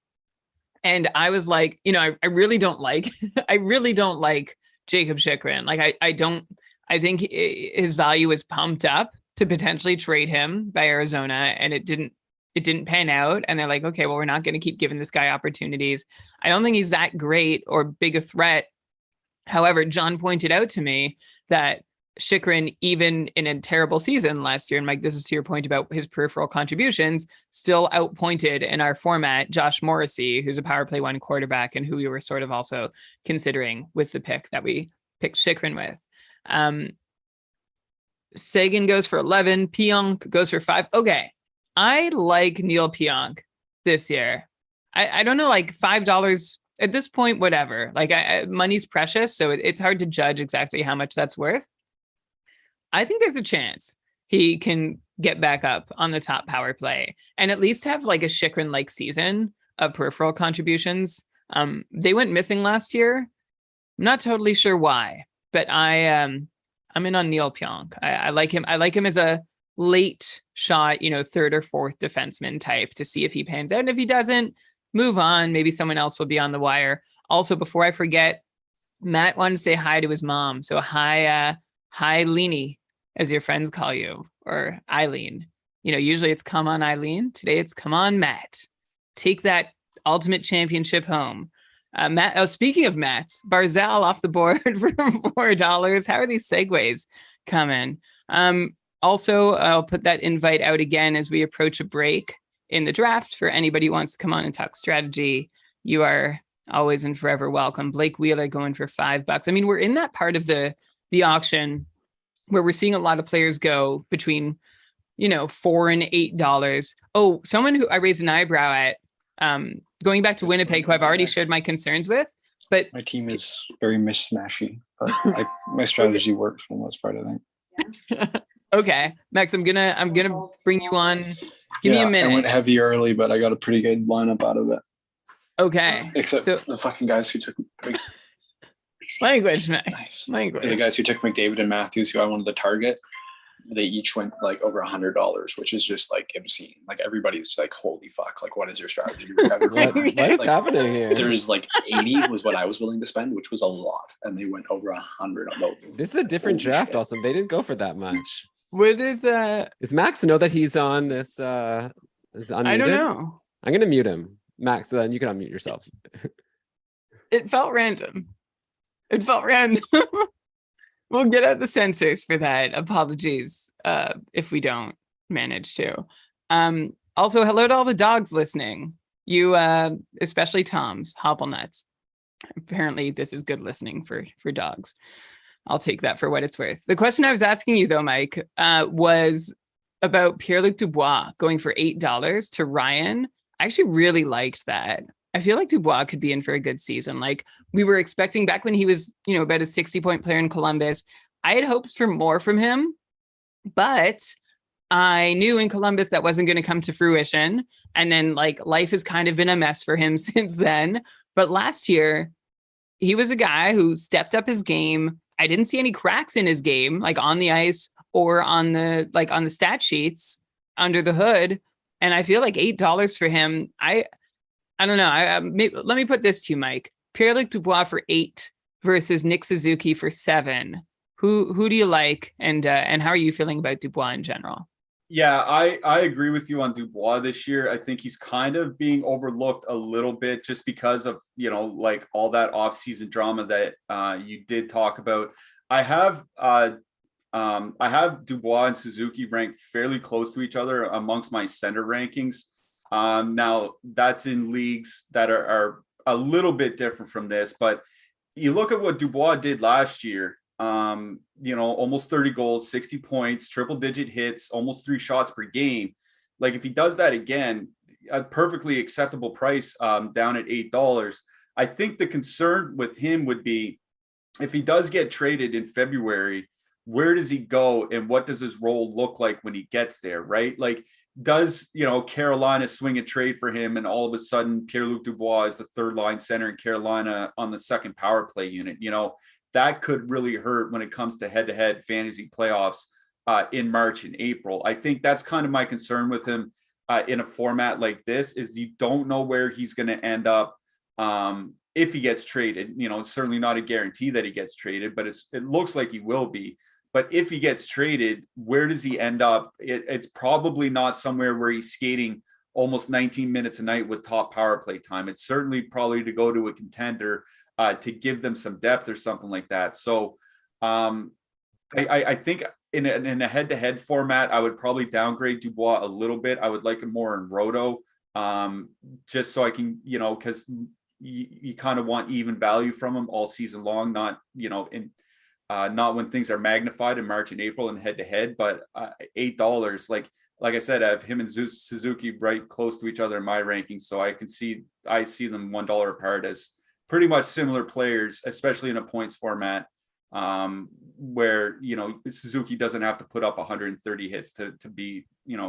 And I was like, I really don't like, Jacob Chychrun. Like, I think his value is pumped up to potentially trade him by Arizona, and it didn't pan out. And they're like, okay, well, we're not going to keep giving this guy opportunities. I don't think he's that great or big a threat. However, John pointed out to me that Chychrun, even in a terrible season last year, and Mike, this is to your point about his peripheral contributions, still outpointed in our format Josh Morrissey, who's a power play 1 quarterback and who we were sort of also considering with the pick that we picked Chychrun with. Sagan goes for 11. Pionk goes for 5. Okay. I like Neil Pionk this year. I don't know, like $5 at this point, whatever. Like money's precious, so it's hard to judge exactly how much that's worth. I think there's a chance he can get back up on the top power play and at least have like a Chychrun-like season of peripheral contributions. They went missing last year. I'm not totally sure why, but I'm in on Neil Pionk. I like him. I like him as a late shot, third or fourth defenseman type to see if he pans out. And if he doesn't, move on. Maybe someone else will be on the wire. Also, before I forget, Matt wanted to say hi to his mom. So hi Leanie, as your friends call you, or Eileen. Usually it's come on Eileen. Today it's come on Matt. Take that ultimate championship home. Matt. Speaking of Matt's, Barzal off the board for $4. How are these segues coming? Also, I'll put that invite out again as we approach a break in the draft. For anybody who wants to come on and talk strategy, you are always and forever welcome. Blake Wheeler going for $5. I mean, we're in that part of the auction where we're seeing a lot of players go between, $4 and $8. Oh, someone who I raised an eyebrow at, going back to Winnipeg, who I've already shared my concerns with, but
my team is very mishmashy, but my strategy works for the most part, I think.
Okay, Max, I'm gonna bring you on. Give me a minute.
I went heavy early, but I got a pretty good lineup out of it.
Okay.
Except the fucking guys who took
language, Max.
Nice.
Language.
The guys who took McDavid and Matthews, who I wanted to target, they each went like over $100, which is just like obscene. Like everybody's like, holy fuck, like what is your strategy?
What is happening here?
There's like 80 was what I was willing to spend, which was a lot. And they went over 100 on those.
This is a different draft also. They didn't go for that much.
What is
Max know that he's on this is unmuted?
I don't know.
I'm gonna mute him. Max, then you can unmute yourself.
It felt random. We'll get out the censors for that. Apologies if we don't manage to. Also, hello to all the dogs listening. You, especially Tom's, Hopplenuts. Apparently, this is good listening for dogs. I'll take that for what it's worth. The question I was asking you, though, Mike, was about Pierre-Luc Dubois going for $8 to Ryan. I actually really liked that. I feel like Dubois could be in for a good season. Like we were expecting back when he was, about a 60-point player in Columbus. I had hopes for more from him, but I knew in Columbus that wasn't going to come to fruition. And then like life has kind of been a mess for him since then. But last year, he was a guy who stepped up his game. I didn't see any cracks in his game, like on the ice or on the stat sheets under the hood. And I feel like $8 for him. I don't know. Let me put this to you, Mike. Pierre-Luc Dubois for 8 versus Nick Suzuki for 7. Who do you like, and how are you feeling about Dubois in general?
Yeah, I agree with you on Dubois this year. I think he's kind of being overlooked a little bit just because of, like all that offseason drama that you did talk about. I have Dubois and Suzuki ranked fairly close to each other amongst my center rankings. Now that's in leagues that are a little bit different from this, but you look at what Dubois did last year. Almost 30 goals, 60 points, triple digit hits, almost 3 shots per game. Like if he does that again, a perfectly acceptable price down at $8. I think the concern with him would be if he does get traded in February, where does he go and what does his role look like when he gets there, right? Like, does, Carolina swing a trade for him and all of a sudden Pierre-Luc Dubois is the third line center in Carolina on the second power play unit? That could really hurt when it comes to head-to-head fantasy playoffs in March and April. I think that's kind of my concern with him in a format like this is you don't know where he's going to end up if he gets traded. It's certainly not a guarantee that he gets traded, but it looks like he will be. But if he gets traded, where does he end up? It's probably not somewhere where he's skating almost 19 minutes a night with top power play time. It's certainly probably to go to a contender to give them some depth or something like that. So I think in a head-to-head format, I would probably downgrade Dubois a little bit. I would like him more in Roto, just so I can, because you kind of want even value from him all season long, not, not when things are magnified in March and April and head-to-head, but $8, like I said, I have him and Suzuki right close to each other in my rankings. So I see them $1 apart as pretty much similar players, especially in a points format, where, Suzuki doesn't have to put up 130 hits to be,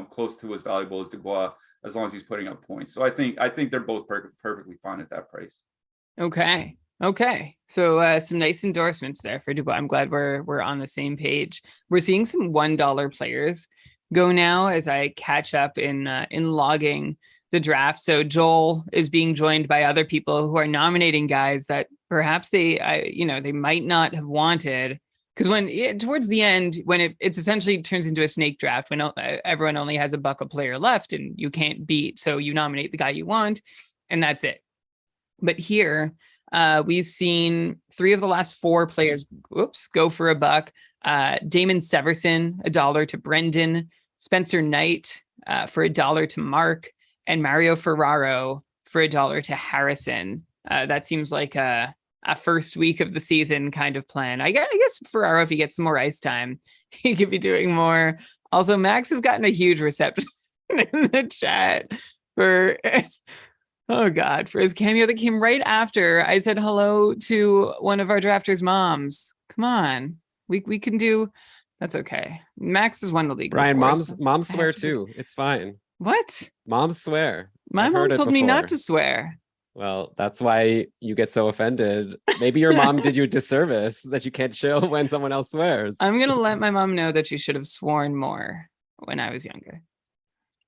close to as valuable as Dubois, as long as he's putting up points. So I think they're both perfectly fine at that price.
Okay. So some nice endorsements there for Dubois. I'm glad we're on the same page. We're seeing some $1 players go now as I catch up in logging the draft. So Joel is being joined by other people who are nominating guys that perhaps they might not have wanted. Because towards the end, when it's essentially turns into a snake draft, when everyone only has a buck a player left and you can't beat, so you nominate the guy you want, and that's it. But here, we've seen 3 of the last 4 players, go for a buck. Damon Severson, $1 to Brendan, Spencer Knight for $1 to Mark, and Mario Ferraro for $1 to Harrison. That seems like a first week of the season kind of plan. I guess Ferraro, if he gets some more ice time, he could be doing more. Also, Max has gotten a huge reception in the chat for his cameo that came right after I said hello to one of our drafters' moms. Come on, we can do. That's okay. Max has won the league.
Brian,
before,
moms swear too. It's fine.
What?
Moms swear.
My mom told me not to swear.
Well, that's why you get so offended. Maybe your mom did you a disservice that you can't chill when someone else swears.
I'm going to let my mom know that she should have sworn more when I was younger.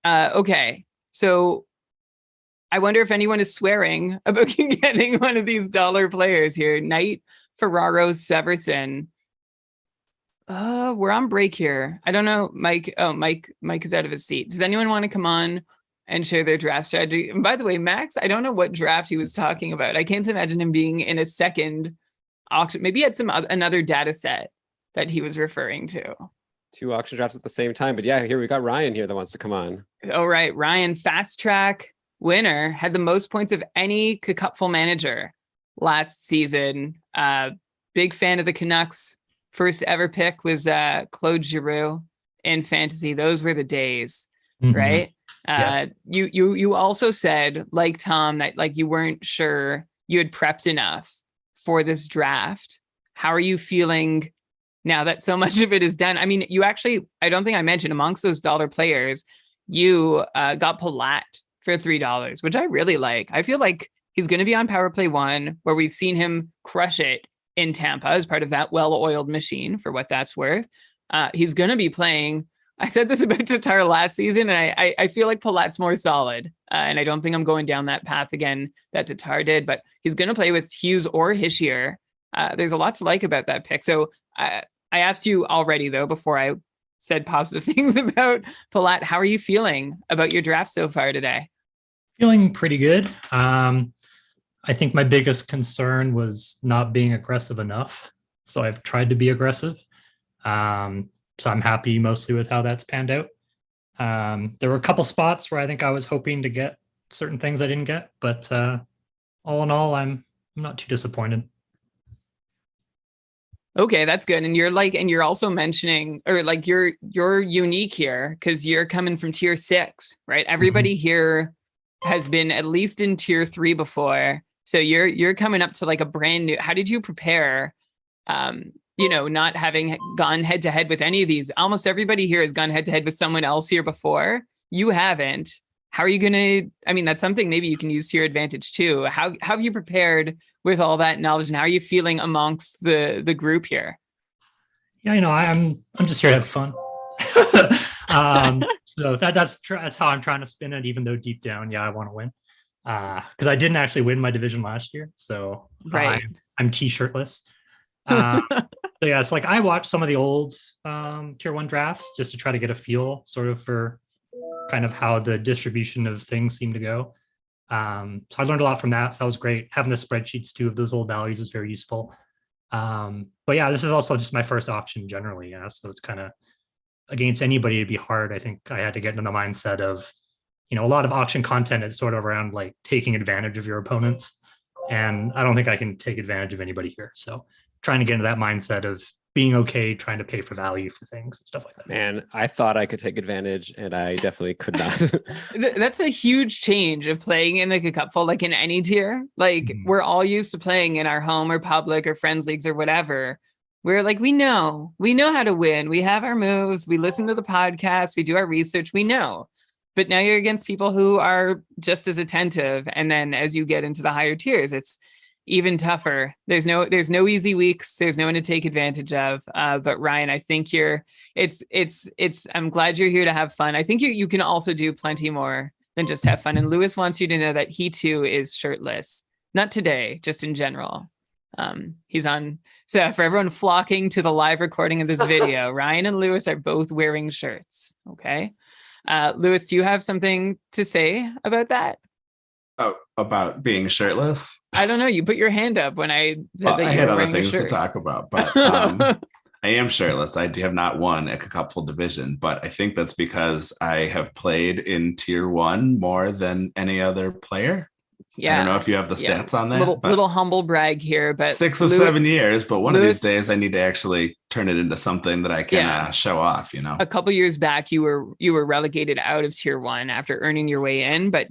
Okay. So I wonder if anyone is swearing about getting one of these $1 players here. Knight, Ferraro, Severson. We're on break here. I don't know, Mike. Oh, Mike is out of his seat. Does anyone want to come on and share their draft strategy? And by the way, Max, I don't know what draft he was talking about. I can't imagine him being in a second auction. Maybe he had another data set that he was referring to.
2 auction drafts at the same time. But yeah, here we got Ryan here that wants to come on.
All right, Ryan, fast track winner, had the most points of any KKUPFL manager last season. Big fan of the Canucks. First ever pick was Claude Giroux in fantasy. Those were the days, right? Yes. You also said, like Tom, that like you weren't sure you had prepped enough for this draft. How are you feeling now that so much of it is done? I mean, you actually, I don't think I mentioned amongst those $1 players, you got Palat for $3, which I really like. I feel like he's going to be on Power Play 1, where we've seen him crush it in Tampa as part of that well-oiled machine, for what that's worth. He's going to be playing. I said this about Tatar last season, and I feel like Palat's more solid. And I don't think I'm going down that path again that Tatar did, but he's going to play with Hughes or Hischier. There's a lot to like about that pick. So I asked you already, though, before I said positive things about Palat. How are you feeling about your draft so far today?
Feeling pretty good. I think my biggest concern was not being aggressive enough. So I've tried to be aggressive. So I'm happy mostly with how that's panned out. There were a couple spots where I think I was hoping to get certain things I didn't get, but all in all, I'm not too disappointed.
Okay, that's good. And you're also mentioning, or like you're unique here because you're coming from tier 6, right? Everybody here has been at least in tier 3 before. So you're coming up to like a brand new. How did you prepare? Not having gone head to head with any of these. Almost everybody here has gone head to head with someone else here before. You haven't. How are you gonna? I mean, that's something maybe you can use to your advantage too. How have you prepared with all that knowledge, and how are you feeling amongst the group here?
Yeah, I'm just here to have fun. So that's how I'm trying to spin it, even though deep down, yeah, I want to win. Because I didn't actually win my division last year, so
right.
I'm t-shirtless. So yeah, it's like I watched some of the old tier 1 drafts just to try to get a feel sort of for kind of how the distribution of things seem to go. So I learned a lot from that. So that was great. Having the spreadsheets too of those old values was very useful. But yeah, this is also just my first auction generally. Yeah, so it's kind of against anybody, it'd be hard. I think I had to get into the mindset of, a lot of auction content is sort of around like taking advantage of your opponents. And I don't think I can take advantage of anybody here. So trying to get into that mindset of being okay, trying to pay for value for things and stuff like that.
Man, I thought I could take advantage and I definitely could not.
That's a huge change of playing in like a cupful, like in any tier. Like we're all used to playing in our home or public or friends leagues or whatever. We're like, we know how to win. We have our moves. We listen to the podcast. We do our research. We know. But now you're against people who are just as attentive. And then as you get into the higher tiers, it's even tougher. There's no easy weeks. There's no one to take advantage of. But Ryan, I think I'm glad you're here to have fun. I think you can also do plenty more than just have fun. And Lewis wants you to know that he too is shirtless. Not today, just in general. He's on. So for everyone flocking to the live recording of this video, Ryan and Lewis are both wearing shirts. Okay. Lewis, do you have something to say about that?
Oh, about being shirtless?
I don't know. You put your hand up when I said that
I
you
had
were
other
wearing
things
a shirt.
to talk about, but I am shirtless. I have not won a cupful division, but I think that's because I have played in tier 1 more than any other player. Yeah, I don't know if you have the stats on that.
Little humble brag here, but
6 of 7 years. But one of these days, I need to actually turn it into something that I can show off.
A couple years back, you were relegated out of tier 1 after earning your way in, but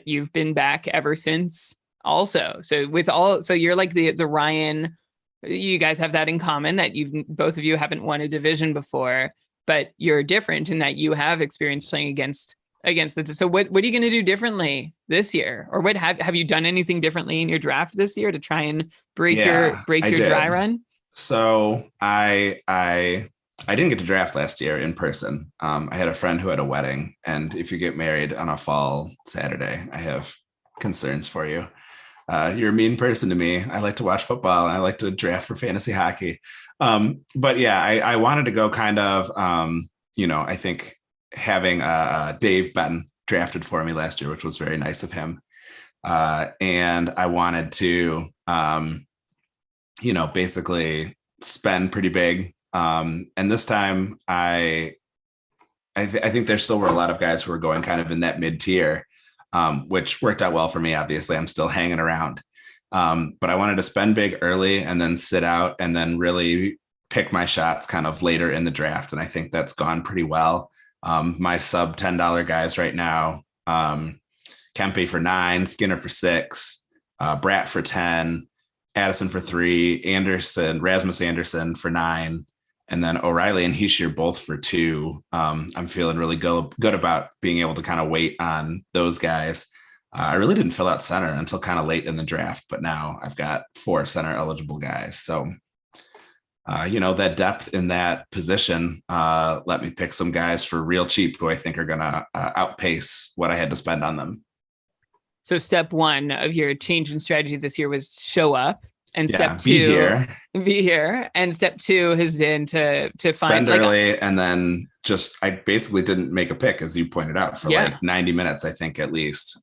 you've been back ever since. Also, so you're like the Ryan. You guys have that in common that both of you haven't won a division before, but you're different in that you have experience playing against the. So what are you going to do differently this year, or what have you done anything differently in your draft this year to try and break your dry run?
So I didn't get to draft last year in person. I had a friend who had a wedding, and if you get married on a fall Saturday, I have concerns for you. You're a mean person to me. I like to watch football and I like to draft for fantasy hockey. But yeah, I wanted to go kind of, I think having Dave Benton drafted for me last year, which was very nice of him. And I wanted to, basically spend pretty big. And this time I think there still were a lot of guys who were going kind of in that mid tier. Which worked out well for me. Obviously, I'm still hanging around. But I wanted to spend big early and then sit out and then really pick my shots kind of later in the draft. And I think that's gone pretty well. My sub $10 guys right now, Kempe for 9, Skinner for 6, Bratt for 10, Addison for 3, Rasmus Anderson for 9, and then O'Reilly and Heishier both for 2. I'm feeling really good about being able to kind of wait on those guys. I really didn't fill out center until kind of late in the draft, but now I've got 4 center eligible guys. So, that depth in that position let me pick some guys for real cheap who I think are going to outpace what I had to spend on them.
So step 1 of your change in strategy this year was show up And
Yeah,
step
be
two,
here.
be here. And step two has been to find
Spend
like
early, and then just I basically didn't make a pick, as you pointed out, for
Yeah.
like 90 minutes, I think, at least.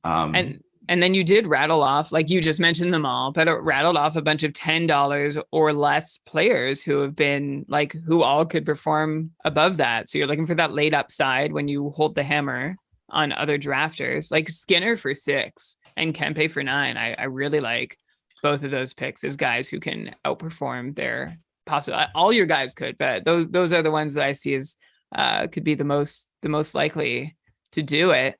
and then you did rattle off, like you just mentioned them all, but it rattled off a bunch of $10 or less players who have been like, who all could perform above that. So you're looking for that late upside when you hold the hammer on other drafters, like Skinner for 6 and Kempe for 9. I really like both of those picks as guys who can outperform their possible. All your guys could, but those are the ones that I see as could be the most likely to do it.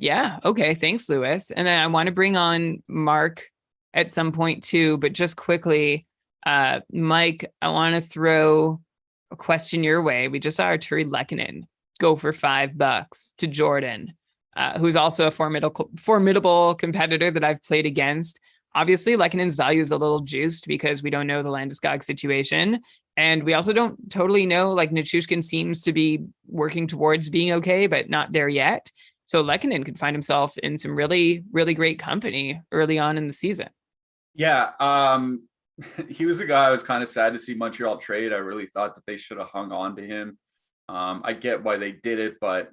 Yeah. Okay. Thanks, Lewis. And then I want to bring on Mark at some point too, but just quickly, Mike, I want to throw a question your way. We just saw Arturi Lehkonen go for $5 to Jordan, who's also a formidable competitor that I've played against. Obviously, Lehkonen's value is a little juiced because we don't know the Landeskog situation. And we also don't totally know, like Nichushkin seems to be working towards being okay, but not there yet. So Lehkonen could find himself in some really, really great company early on in the season.
Yeah. He was a guy I was kind of sad to see Montreal trade. I really thought that they should have hung on to him. I get why they did it, but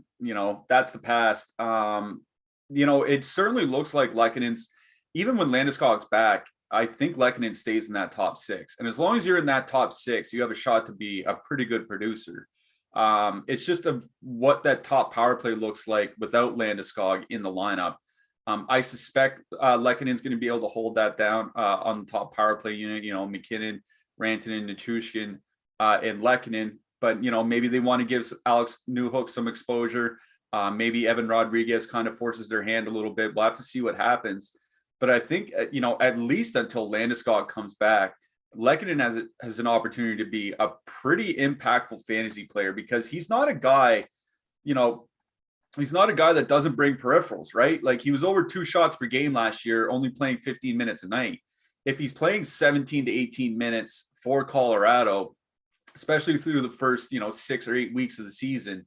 that's the past. It certainly looks like Lehkonen's, even when Landeskog's back, I think Lehkonen stays in that top 6. And as long as you're in that top 6, you have a shot to be a pretty good producer. It's just what that top power play looks like without Landeskog in the lineup. I suspect Lehkonen's going to be able to hold that down on the top power play unit. McKinnon, Rantanen, Nichushkin, and Lehkonen. But maybe they want to give Alex Newhook some exposure. Maybe Evan Rodriguez kind of forces their hand a little bit. We'll have to see what happens. But I think at least until Landeskog comes back, Lehkonen has an opportunity to be a pretty impactful fantasy player, because he's not a guy, he's not a guy that doesn't bring peripherals, right? Like, he was over 2 shots per game last year, only playing 15 minutes a night. If he's playing 17 to 18 minutes for Colorado, especially through the first, 6 or 8 weeks of the season,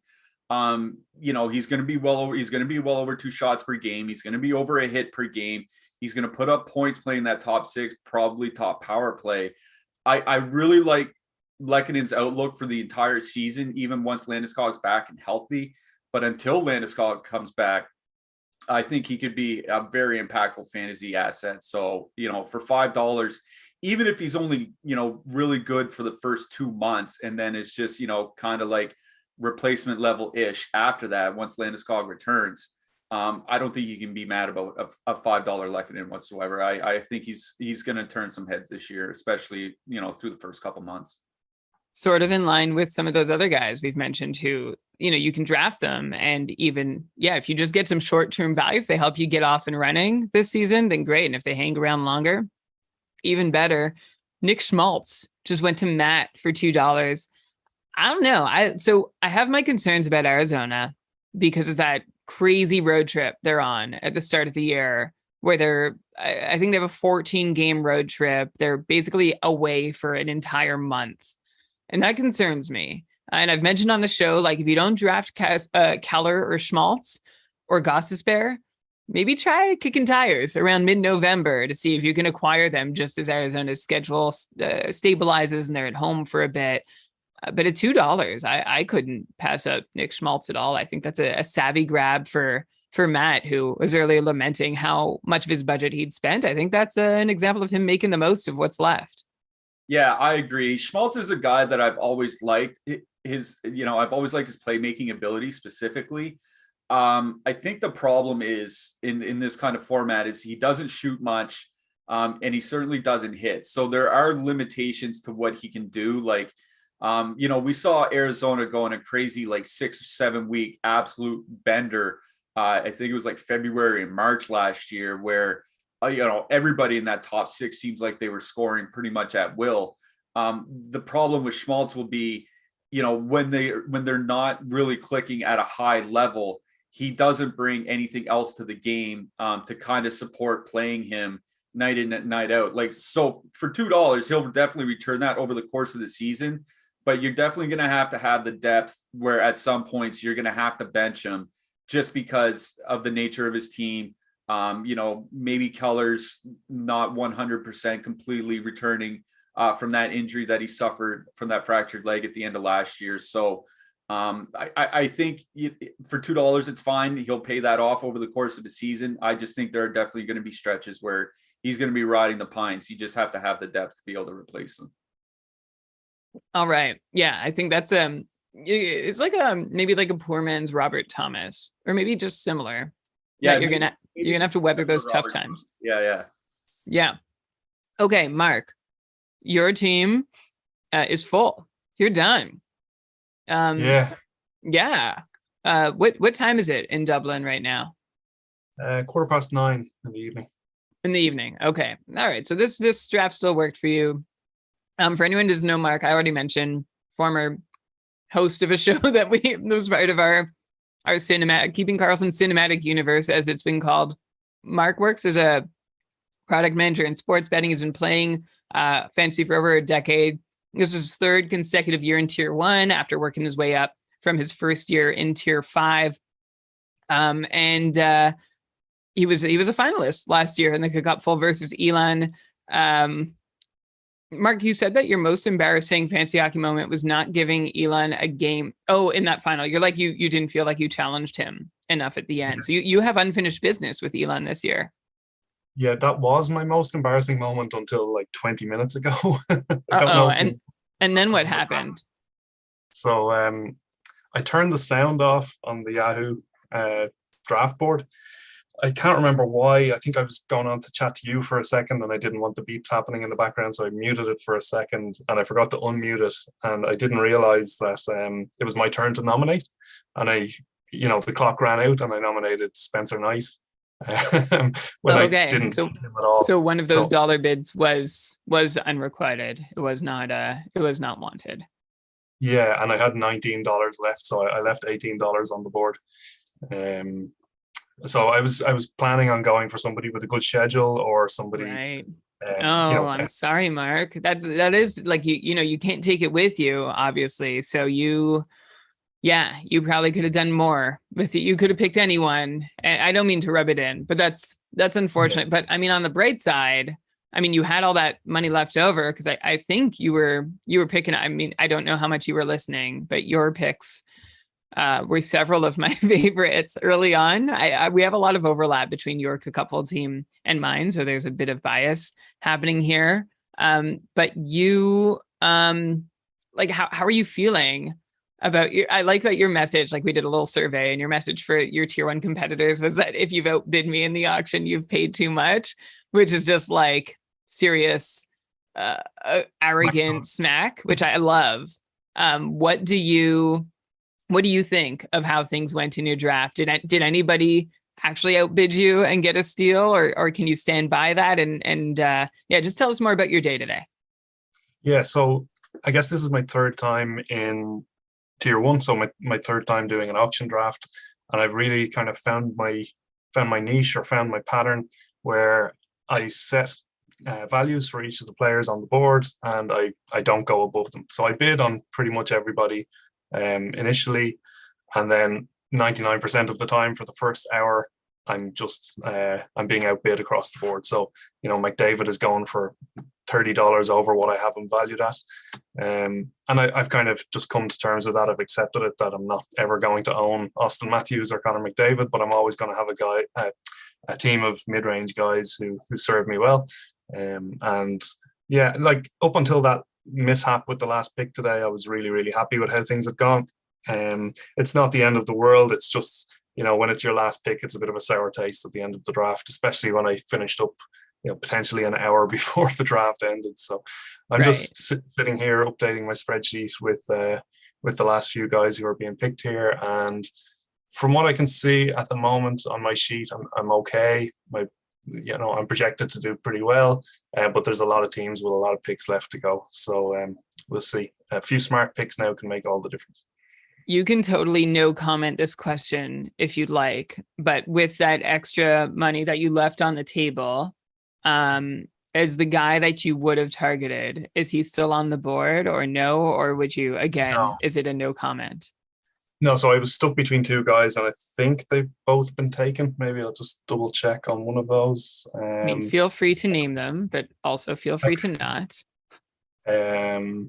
he's going to be well over 2 shots per game. He's going to be over a hit per game. He's going to put up points playing that top 6, probably top power play. I really like Lehkonen's outlook for the entire season, even once Landeskog's back and healthy. But until Landeskog comes back, I think he could be a very impactful fantasy asset. So, for $5, even if he's only, really good for the first 2 months, and then it's just, kind of like replacement level ish after that, once Landeskog returns, I don't think you can be mad about a $5 Lehkonen whatsoever. I think he's going to turn some heads this year, especially, through the first couple months.
Sort of in line with some of those other guys we've mentioned who, you can draft them. And even, if you just get some short-term value, if they help you get off and running this season, then great. And if they hang around longer, even better. Nick Schmaltz just went to Matt for $2. I don't know. I have my concerns about Arizona because of that crazy road trip they're on at the start of the year, where I think they have a 14-game road trip. They're basically away for an entire month. And that concerns me. And I've mentioned on the show, like, if you don't draft Keller or Schmaltz or Gostisbehere, maybe try kicking tires around mid-November to see if you can acquire them just as Arizona's schedule stabilizes and they're at home for a bit. But at $2, I couldn't pass up Nick Schmaltz at all. I think that's a savvy grab for Matt, who was earlier lamenting how much of his budget he'd spent. I think that's an example of him making the most of what's left.
Yeah, I agree. Schmaltz is a guy that I've always liked. I've always liked his playmaking ability specifically. I think the problem is in this kind of format is he doesn't shoot much, and he certainly doesn't hit. So there are limitations to what he can do. Like, we saw Arizona go on a crazy 6 or 7 week absolute bender. I think it was like February and March last year, where everybody in that top 6 seems like they were scoring pretty much at will. The problem with Schmaltz will be, when they're not really clicking at a high level, he doesn't bring anything else to the game to kind of support playing him night in and night out. So for $2, he'll definitely return that over the course of the season. But you're definitely going to have the depth where at some points you're going to have to bench him just because of the nature of his team. Maybe Keller's not 100% completely returning from that injury that he suffered from that fractured leg at the end of last year. So I think for $2, it's fine. He'll pay that off over the course of the season. I just think there are definitely going to be stretches where he's going to be riding the pines. You just have to have the depth to be able to replace him.
All right. Yeah, I think that's it's like maybe like a poor man's Robert Thomas, or maybe just similar.
Yeah,
you're gonna have to weather those tough times. Yeah. Okay, Mark, your team is full. You're done. Yeah. What time is it in Dublin right now?
9:15 in the evening.
In the evening. Okay. All right. So this draft still worked for you. For anyone who doesn't know Mark, I already mentioned, former host of a show that was part of our cinematic, Keeping Karlsson cinematic universe, as it's been called. Mark works as a product manager in sports betting. He's been playing fantasy for over a decade. This is his third consecutive year in Tier 1 after working his way up from his first year in Tier 5. And he was a finalist last year in the KKUPFL versus Elon. Mark, you said that your most embarrassing fantasy hockey moment was not giving Elon a game. Oh, in that final, you're like, you didn't feel like you challenged him enough at the end. So you have unfinished business with Elon this year.
Yeah, that was my most embarrassing moment until like 20 minutes ago.
And then what happened?
So I turned the sound off on the Yahoo draft board. I can't remember why. I think I was going on to chat to you for a second and I didn't want the beeps happening in the background, so I muted it for a second and I forgot to unmute it, and I didn't realize that it was my turn to nominate, and the clock ran out and I nominated Spencer Knight. I didn't
so,
him at all.
So one of those dollar bids was unrequited. It was not wanted.
Yeah, and I had $19 left, so I left $18 on the board. So I was planning on going for somebody with a good schedule or somebody.
Right. I'm sorry, Mark. That is like you can't take it with you, obviously. So you probably could have done more with it. You could have picked anyone. I don't mean to rub it in, but that's unfortunate. Yeah. But I mean, on the bright side, I mean, you had all that money left over because I think you were picking. I mean, I don't know how much you were listening, but your picks were several of my favorites early on. We have a lot of overlap between your KKUPFL team and mine, so there's a bit of bias happening here. But you, how are you feeling about I like that your message, like we did a little survey, and your message for your Tier 1 competitors was that if you've outbid me in the auction, you've paid too much, which is just like serious, arrogant smack, which I love. What do you think of how things went in your draft? Did anybody actually outbid you and get a steal, or can you stand by that? And just tell us more about your day today. Yeah,
so I guess this is my third time in Tier 1, so my third time doing an auction draft, and I've really kind of found my niche, or found my pattern, where I set values for each of the players on the board, and I don't go above them. So I bid on pretty much everybody initially, and then 99% of the time for the first hour, I'm being outbid across the board. So McDavid is going for $30 over what I have him valued at, and I've kind of just come to terms with that. I've accepted it, that I'm not ever going to own Austin Matthews or Connor McDavid, but I'm always going to have a team of mid-range guys who serve me well. And yeah, like up until that mishap with the last pick today, I was really, really happy with how things had gone. It's not the end of the world. It's just, when it's your last pick, it's a bit of a sour taste at the end of the draft, especially when I finished up, potentially an hour before the draft ended. So I'm just sitting here updating my spreadsheet with the last few guys who are being picked here. And from what I can see at the moment on my sheet, I'm okay. I'm projected to do pretty well, but there's a lot of teams with a lot of picks left to go. So we'll see. A few smart picks now can make all the difference.
You can totally no comment this question if you'd like, but with that extra money that you left on the table, as the guy that you would have targeted, is he still on the board or no? Or would you, again, is it a no comment?
No, so I was stuck between two guys, and I think they've both been taken. Maybe I'll just double check on one of those.
I mean, feel free to name them, but also feel free to not.
No,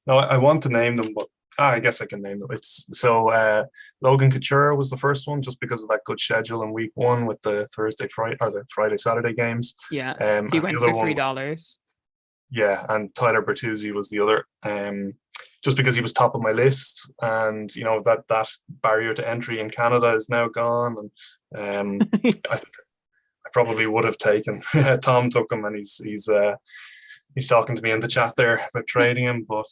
I want to name them, but I guess I can name them. It's so Logan Couture was the first one, just because of that good schedule in week one with the Friday Saturday games.
Yeah,
and
he went
the other
for
one-
$3.
Yeah, and Tyler Bertuzzi was the other. Just because he was top of my list, and that barrier to entry in Canada is now gone, and I think I probably would have taken. Tom took him, and he's talking to me in the chat there about trading him, but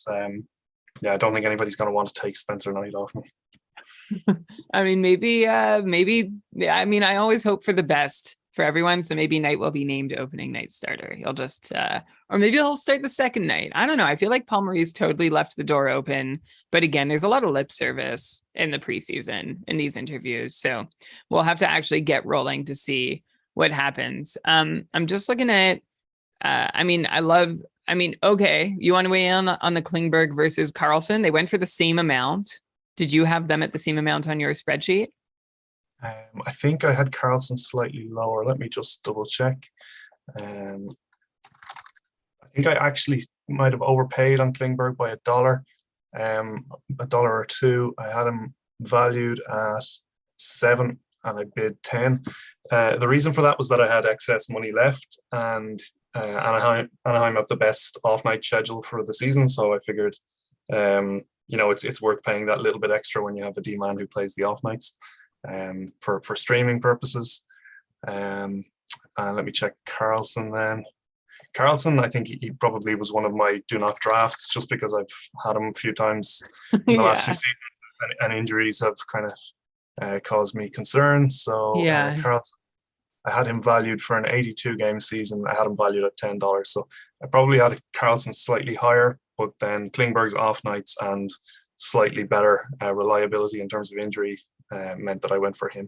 yeah, I don't think anybody's going to want to take Spencer Knight off me.
I mean, maybe. I mean, I always hope for the best for everyone. So maybe Knight will be named opening night starter. He'll just, or maybe he'll start the second night. I don't know. I feel like Paul Maurice totally left the door open. But again, there's a lot of lip service in the preseason in these interviews. So we'll have to actually get rolling to see what happens. I'm just looking at, okay, you want to weigh in on the Klingberg versus Karlsson? They went for the same amount. Did you have them at the same amount on your spreadsheet?
I think I had Karlsson slightly lower. Let me just double check. I think I actually might have overpaid on Klingberg by $1, $1 or $2. I had him valued at 7, and I bid 10. The reason for that was that I had excess money left, and Anaheim have the best off-night schedule for the season, so I figured, it's worth paying that little bit extra when you have a D-man who plays the off-nights. For streaming purposes. And let me check Karlsson then. Karlsson, I think he probably was one of my do not drafts, just because I've had him a few times in the last few seasons, and injuries have kind of caused me concern. So Karlsson, I had him valued for an 82 game season. I had him valued at $10. So I probably had Karlsson slightly higher, but then Klingberg's off nights and slightly better reliability in terms of injury meant that I went for him.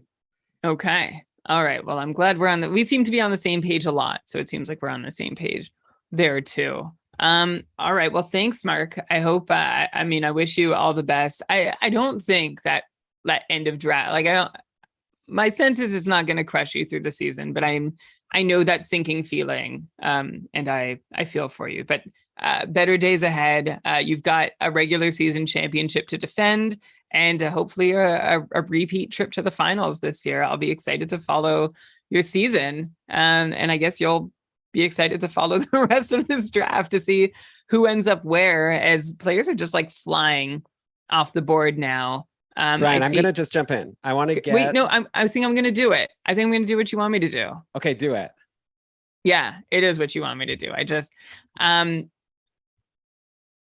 Okay. All right. Well, I'm glad we seem to be on the same page a lot. So it seems like we're on the same page there too. All right. Well, thanks, Mark. I hope, I wish you all the best. I don't think that end of draft, my sense is it's not going to crush you through the season, but I know that sinking feeling. And I feel for you, but better days ahead. You've got a regular season championship to defend, and hopefully a repeat trip to the finals this year. I'll be excited to follow your season. And I guess you'll be excited to follow the rest of this draft to see who ends up where, as players are just like flying off the board now.
Brian, I'm going to just jump in. I want to get...
Wait, no, I think I'm going to do it. I think I'm going to do what you want me to do.
Okay, do it.
Yeah, it is what you want me to do. I just...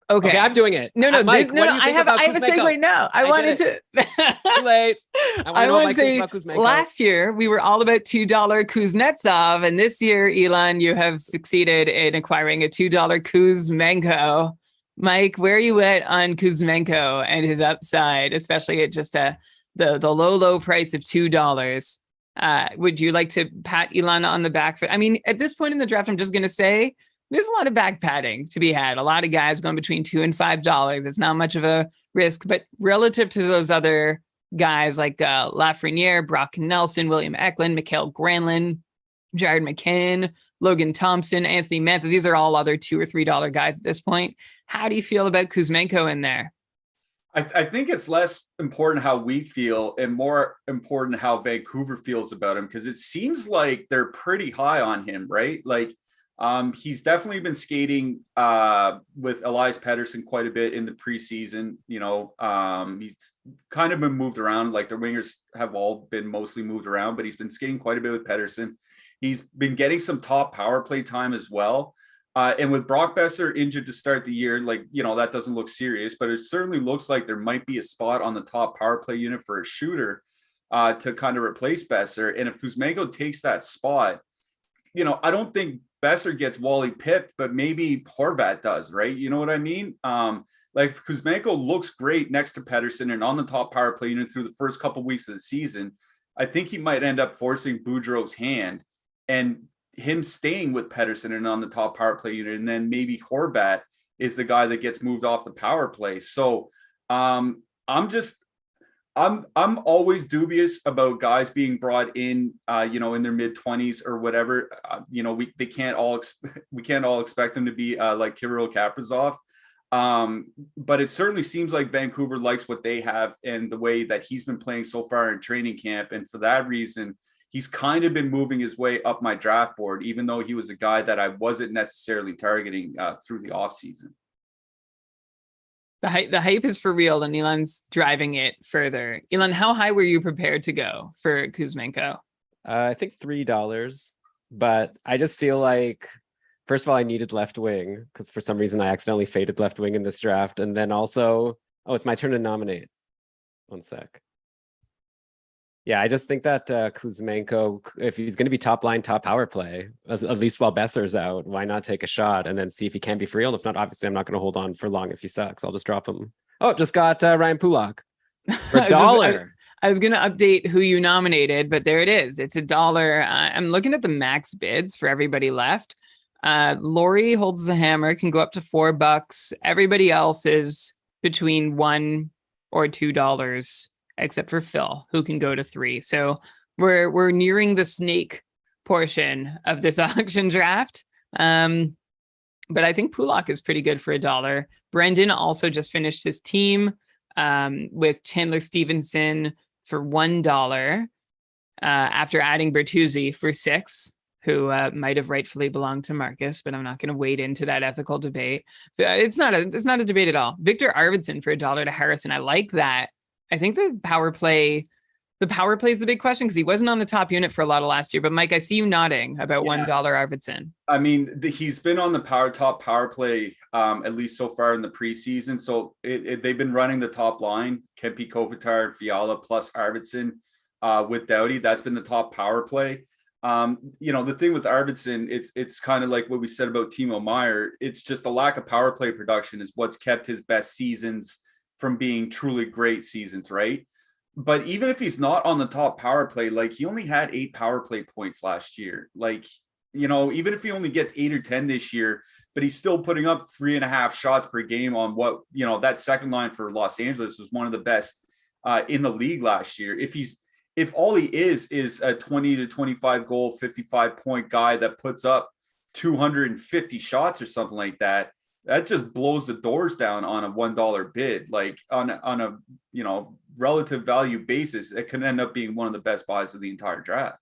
Okay, I'm doing it.
No,
Mike,
I have a segue now. I wanted to.
Too late.
I want to say last year we were all about $2 Kuznetsov, and this year, Elon, you have succeeded in acquiring a $2 Kuzmenko. Mike, where are you at on Kuzmenko and his upside, especially at just the low price of $2? Would you like to pat Elon on the back for? I mean, at this point in the draft, I'm just going to say, there's a lot of back padding to be had. A lot of guys going between $2 and $5. It's not much of a risk, but relative to those other guys like Lafreniere, Brock Nelson, William Eklund, Mikael Granlund, Jared McCann, Logan Thompson, Anthony Mantha, these are all other $2 or $3 guys at this point. How do you feel about Kuzmenko in there?
I think it's less important how we feel and more important how Vancouver feels about him, because it seems like they're pretty high on him, right? Like, he's definitely been skating with Elias Pettersson quite a bit in the preseason. He's kind of been moved around. Like, the wingers have all been mostly moved around, but he's been skating quite a bit with Pettersson. He's been getting some top power play time as well. And with Brock Besser injured to start the year, that doesn't look serious, but it certainly looks like there might be a spot on the top power play unit for a shooter to kind of replace Besser. And if Kuzmenko takes that spot, I don't think Besser gets Wally pipped, but maybe Horvat does, right? You know what I mean? Kuzmenko looks great next to Pettersson and on the top power play unit through the first couple of weeks of the season. I think he might end up forcing Boudreau's hand and him staying with Pettersson and on the top power play unit. And then maybe Horvat is the guy that gets moved off the power play. So I'm I'm always dubious about guys being brought in, in their mid-20s or whatever. We can't all expect them to be like Kirill Kaprizov. But it certainly seems like Vancouver likes what they have and the way that he's been playing so far in training camp. And for that reason, he's kind of been moving his way up my draft board, even though he was a guy that I wasn't necessarily targeting through the offseason.
The hype is for real, and Elon's driving it further. Elon, how high were you prepared to go for Kuzmenko?
I think $3, but I just feel like, first of all, I needed left wing because for some reason I accidentally faded left wing in this draft. And then also, it's my turn to nominate. One sec. Yeah, I just think that Kuzmenko, if he's going to be top line, top power play, at least while Besser's out, why not take a shot and then see if he can be for real? If not, obviously, I'm not going to hold on for long if he sucks. I'll just drop him. Oh, just got Ryan Pulock for $1.
I was going to update who you nominated, but there it is. It's $1. I'm looking at the max bids for everybody left. Lori holds the hammer, can go up to $4. Everybody else is between $1 or $2. Except for Phil, who can go to $3. So we're nearing the snake portion of this auction draft. But I think Pulock is pretty good for $1. Brendan also just finished his team with Chandler Stevenson for $1 after adding Bertuzzi for $6, who might have rightfully belonged to Marcus, but I'm not going to wade into that ethical debate. It's not a debate at all. Victor Arvidsson for $1 to Harrison. I like that. I think the power play is the big question because he wasn't on the top unit for a lot of last year. But Mike, I see you nodding about $1 Arvidsson.
I mean, he's been on the top power play at least so far in the preseason. So they've been running the top line: Kempe, Kopitar, Fiala plus Arvidsson with Doughty. That's been the top power play. The thing with Arvidsson, it's kind of like what we said about Timo Meier. It's just the lack of power play production is what's kept his best seasons from being truly great seasons, right? But even if he's not on the top power play, like he only had 8 power play points last year. Like, even if he only gets 8 or 10 this year, but he's still putting up 3.5 shots per game on what, that second line for Los Angeles was one of the best in the league last year. If all he is a 20 to 25 goal, 55 point guy that puts up 250 shots or something like that, that just blows the doors down on a $1 bid. Like on a relative value basis, it can end up being one of the best buys of the entire draft.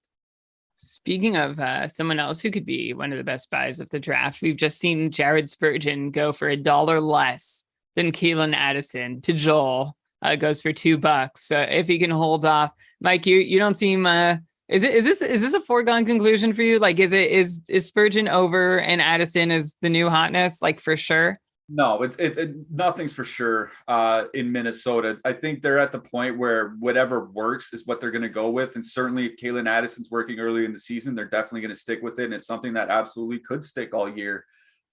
Speaking of someone else who could be one of the best buys of the draft, we've just seen Jared Spurgeon go for $1 less than Kalen Addison to Joel. Goes for $2. So if he can hold off, Mike, you don't seem. Is this a foregone conclusion for you? Like, is Spurgeon over and Addison is the new hotness? Like for sure.
No, it's nothing's for sure in Minnesota. I think they're at the point where whatever works is what they're going to go with. And certainly if Kalen Addison's working early in the season, they're definitely going to stick with it. And it's something that absolutely could stick all year.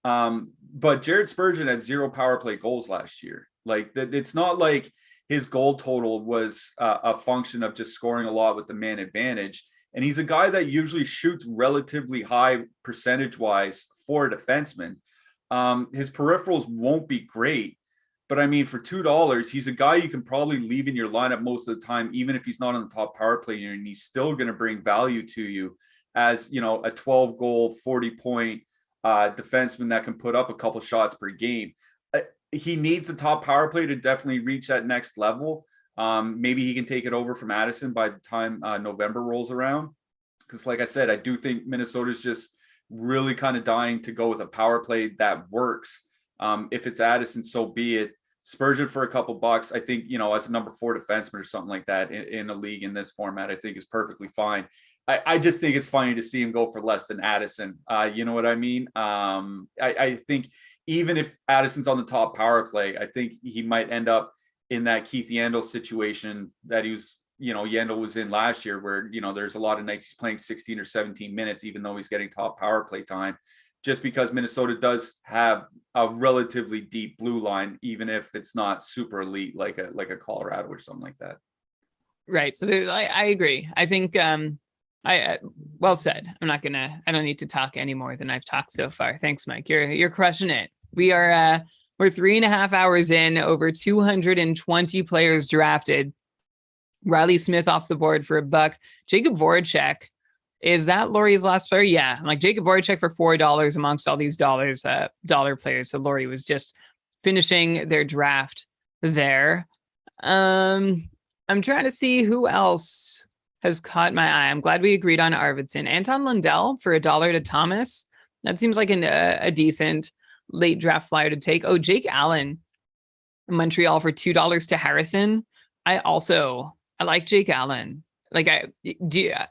But Jared Spurgeon had 0 power play goals last year. Like it's not like his goal total was a function of just scoring a lot with the man advantage. And he's a guy that usually shoots relatively high percentage-wise for a defenseman. His peripherals won't be great, but I mean, for $2, he's a guy you can probably leave in your lineup most of the time, even if he's not on the top power play unit, and he's still going to bring value to you as, a 12-goal, 40-point defenseman that can put up a couple shots per game. He needs the top power play to definitely reach that next level. Maybe he can take it over from Addison by the time November rolls around. Because like I said, I do think Minnesota's just really kind of dying to go with a power play that works. If it's Addison, so be it. Spurgeon for a couple bucks, I think, as a number 4 defenseman or something like that in a league in this format, I think is perfectly fine. I just think it's funny to see him go for less than Addison. You know what I mean? I think even if Addison's on the top power play, I think he might end up in that Keith Yandel situation that he was, Yandel was in last year where, there's a lot of nights he's playing 16 or 17 minutes, even though he's getting top power play time, just because Minnesota does have a relatively deep blue line, even if it's not super elite, like a Colorado or something like that.
Right. So I agree. I think, well said. I don't need to talk any more than I've talked so far. Thanks, Mike. You're crushing it. We're 3.5 hours in, over 220 players drafted. Riley Smith off the board for $1. Jacob Voracek. Is that Laurie's last player? Yeah. I'm like Jacob Voracek for $4 amongst all these dollar players. So Laurie was just finishing their draft there. I'm trying to see who else has caught my eye. I'm glad we agreed on Arvidsson. Anton Lundell for $1 to Thomas. That seems like a decent late draft flyer to take. Oh, Jake Allen, Montreal for $2 to Harrison. I like Jake Allen. Like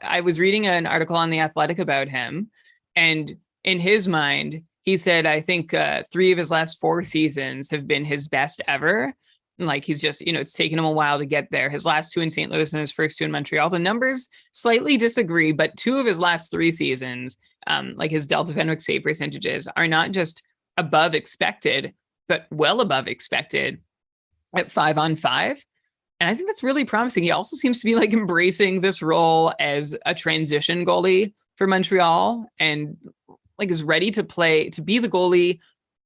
I was reading an article on The Athletic about him, and in his mind, he said, I think 3 of his last 4 seasons have been his best ever. And like, he's just, it's taken him a while to get there. His last 2 in St. Louis and his first 2 in Montreal. The numbers slightly disagree, but 2 of his last 3 seasons, like his Delta Fenwick save percentages are not just above expected, but well above expected at 5-on-5. And I think that's really promising. He also seems to be like embracing this role as a transition goalie for Montreal, and like is ready to play, to be the goalie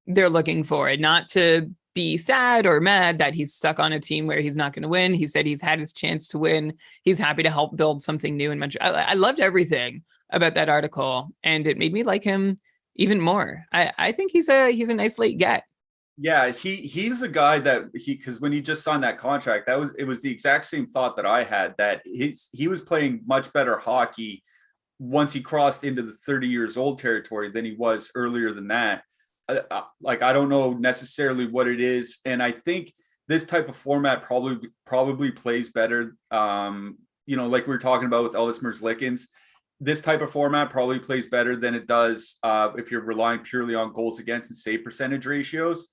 they're looking for, and not to be sad or mad that he's stuck on a team where he's not going to win. He said he's had his chance to win. He's happy to help build something new in Montreal. I loved everything about that article, and it made me like him even more. I think he's a nice late get.
Yeah, he's a guy that because when he just signed that contract, it was the exact same thought that I had, that he was playing much better hockey once he crossed into the 30 years old territory than he was earlier than that. Like, I don't know necessarily what it is, and I think this type of format probably plays better. Like we were talking about with Elvis Merzlikins, this type of format probably plays better than it does if you're relying purely on goals against and save percentage ratios.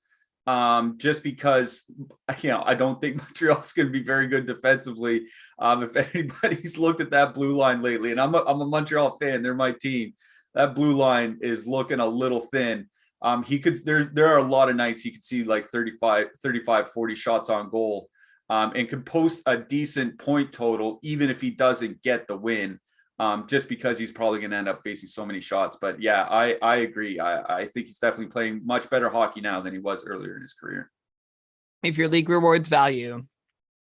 Just because, I don't think Montreal's going to be very good defensively. If anybody's looked at that blue line lately, and I'm a Montreal fan, they're my team. That blue line is looking a little thin. There are a lot of nights he could see like 35, 40 shots on goal, and could post a decent point total, even if he doesn't get the win. Just because he's probably going to end up facing so many shots. But yeah, I agree. I think he's definitely playing much better hockey now than he was earlier in his career.
If your league rewards value,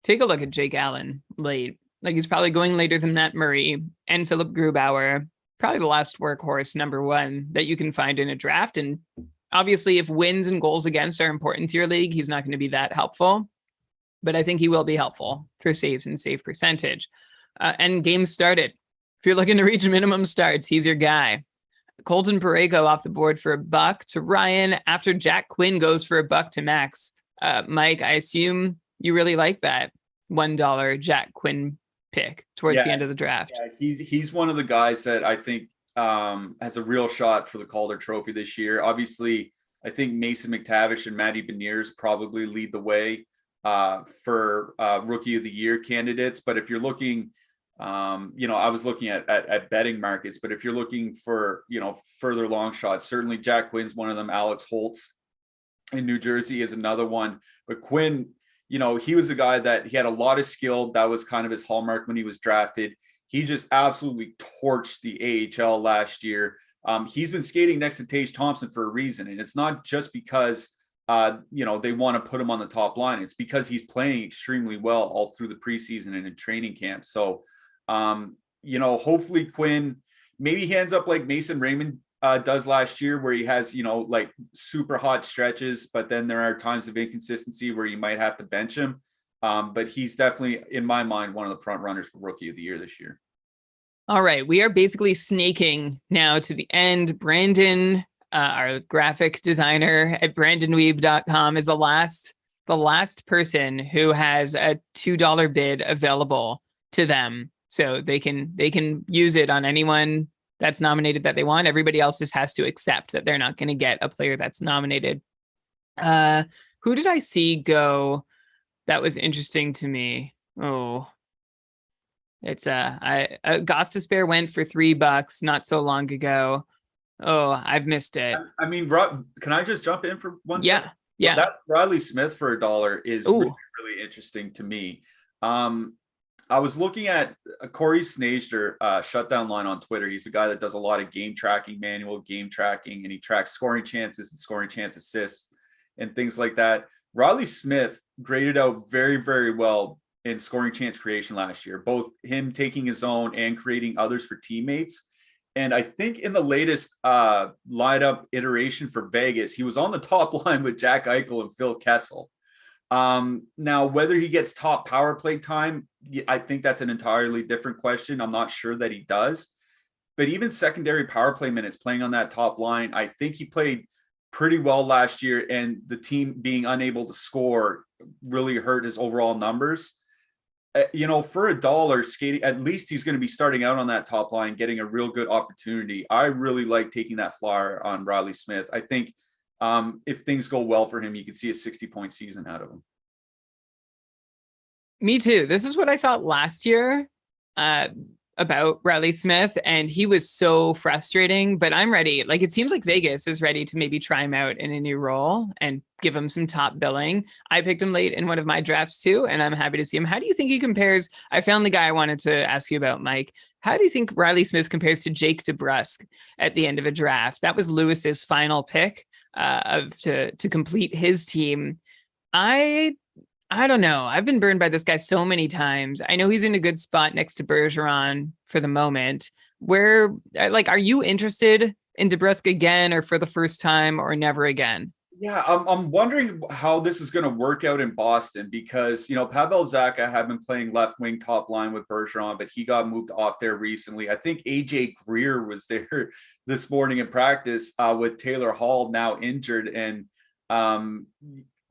take a look at Jake Allen late. Like, he's probably going later than Matt Murray and Philip Grubauer, probably the last workhorse number 1 that you can find in a draft. And obviously, if wins and goals against are important to your league, he's not going to be that helpful. But I think he will be helpful for saves and save percentage. And games started. If you're looking to reach minimum starts, he's your guy. Colton Parayko off the board for $1 to Ryan after Jack Quinn goes for $1 to Max. Mike, I assume you really like that $1 Jack Quinn pick towards the end of the draft.
Yeah, he's one of the guys that I think has a real shot for the Calder Trophy this year. Obviously, I think Mason McTavish and Matty Beniers probably lead the way for Rookie of the Year candidates. But if you're looking, I was looking at betting markets, but if you're looking for, further long shots, certainly Jack Quinn's one of them. Alex Holtz in New Jersey is another one. But Quinn, he was a guy that he had a lot of skill. That was kind of his hallmark when he was drafted. He just absolutely torched the AHL last year. He's been skating next to Tage Thompson for a reason. And it's not just because, they want to put him on the top line. It's because he's playing extremely well all through the preseason and in training camp. So, hopefully Quinn, maybe he ends up like Mason Raymond does last year, where he has, like super hot stretches, but then there are times of inconsistency where you might have to bench him. But he's definitely, in my mind, one of the front runners for Rookie of the Year this year.
All right. We are basically snaking now to the end. Brandon, our graphic designer at brandonweeb.com, is the last person who has a $2 bid available to them. So they can use it on anyone that's nominated that they want. Everybody else just has to accept that they're not going to get a player that's nominated. Who did I see go that was interesting to me? Oh, it's Gostisbehere went for $3 not so long ago. Oh, I've missed it.
I mean, can I just jump in for one second?
Yeah.
That Riley Smith for $1 is really, really interesting to me. I was looking at Corey Snager shutdown line on Twitter. He's a guy that does a lot of game tracking, manual game tracking, and he tracks scoring chances and scoring chance assists and things like that. Riley Smith graded out very, very well in scoring chance creation last year, both him taking his own and creating others for teammates. And I think in the latest lineup iteration for Vegas, he was on the top line with Jack Eichel and Phil Kessel. Now, whether he gets top power play time, I think that's an entirely different question. I'm not sure that he does. But even secondary power play minutes playing on that top line, I think he played pretty well last year, and the team being unable to score really hurt his overall numbers. You know, for $1 skating, at least he's going to be starting out on that top line, getting a real good opportunity. I really like taking that flyer on Riley Smith. I think if things go well for him, you can see a 60-point season out of him.
Me too. This is what I thought last year about Riley Smith, and he was so frustrating, but I'm ready. Like, it seems like Vegas is ready to maybe try him out in a new role and give him some top billing. I picked him late in one of my drafts too, and I'm happy to see him. How do you think he compares? I found the guy I wanted to ask you about, Mike. How do you think Riley Smith compares to Jake DeBrusk at the end of a draft? That was Lewis's final pick to complete his team. I don't know. I've been burned by this guy so many times. I know he's in a good spot next to Bergeron for the moment. Are you interested in DeBrusk again, or for the first time, or never again?
Yeah, I'm wondering how this is going to work out in Boston, because, you know, Pavel Zacha had been playing left wing top line with Bergeron, but he got moved off there recently. I think AJ Greer was there this morning in practice with Taylor Hall now injured. And,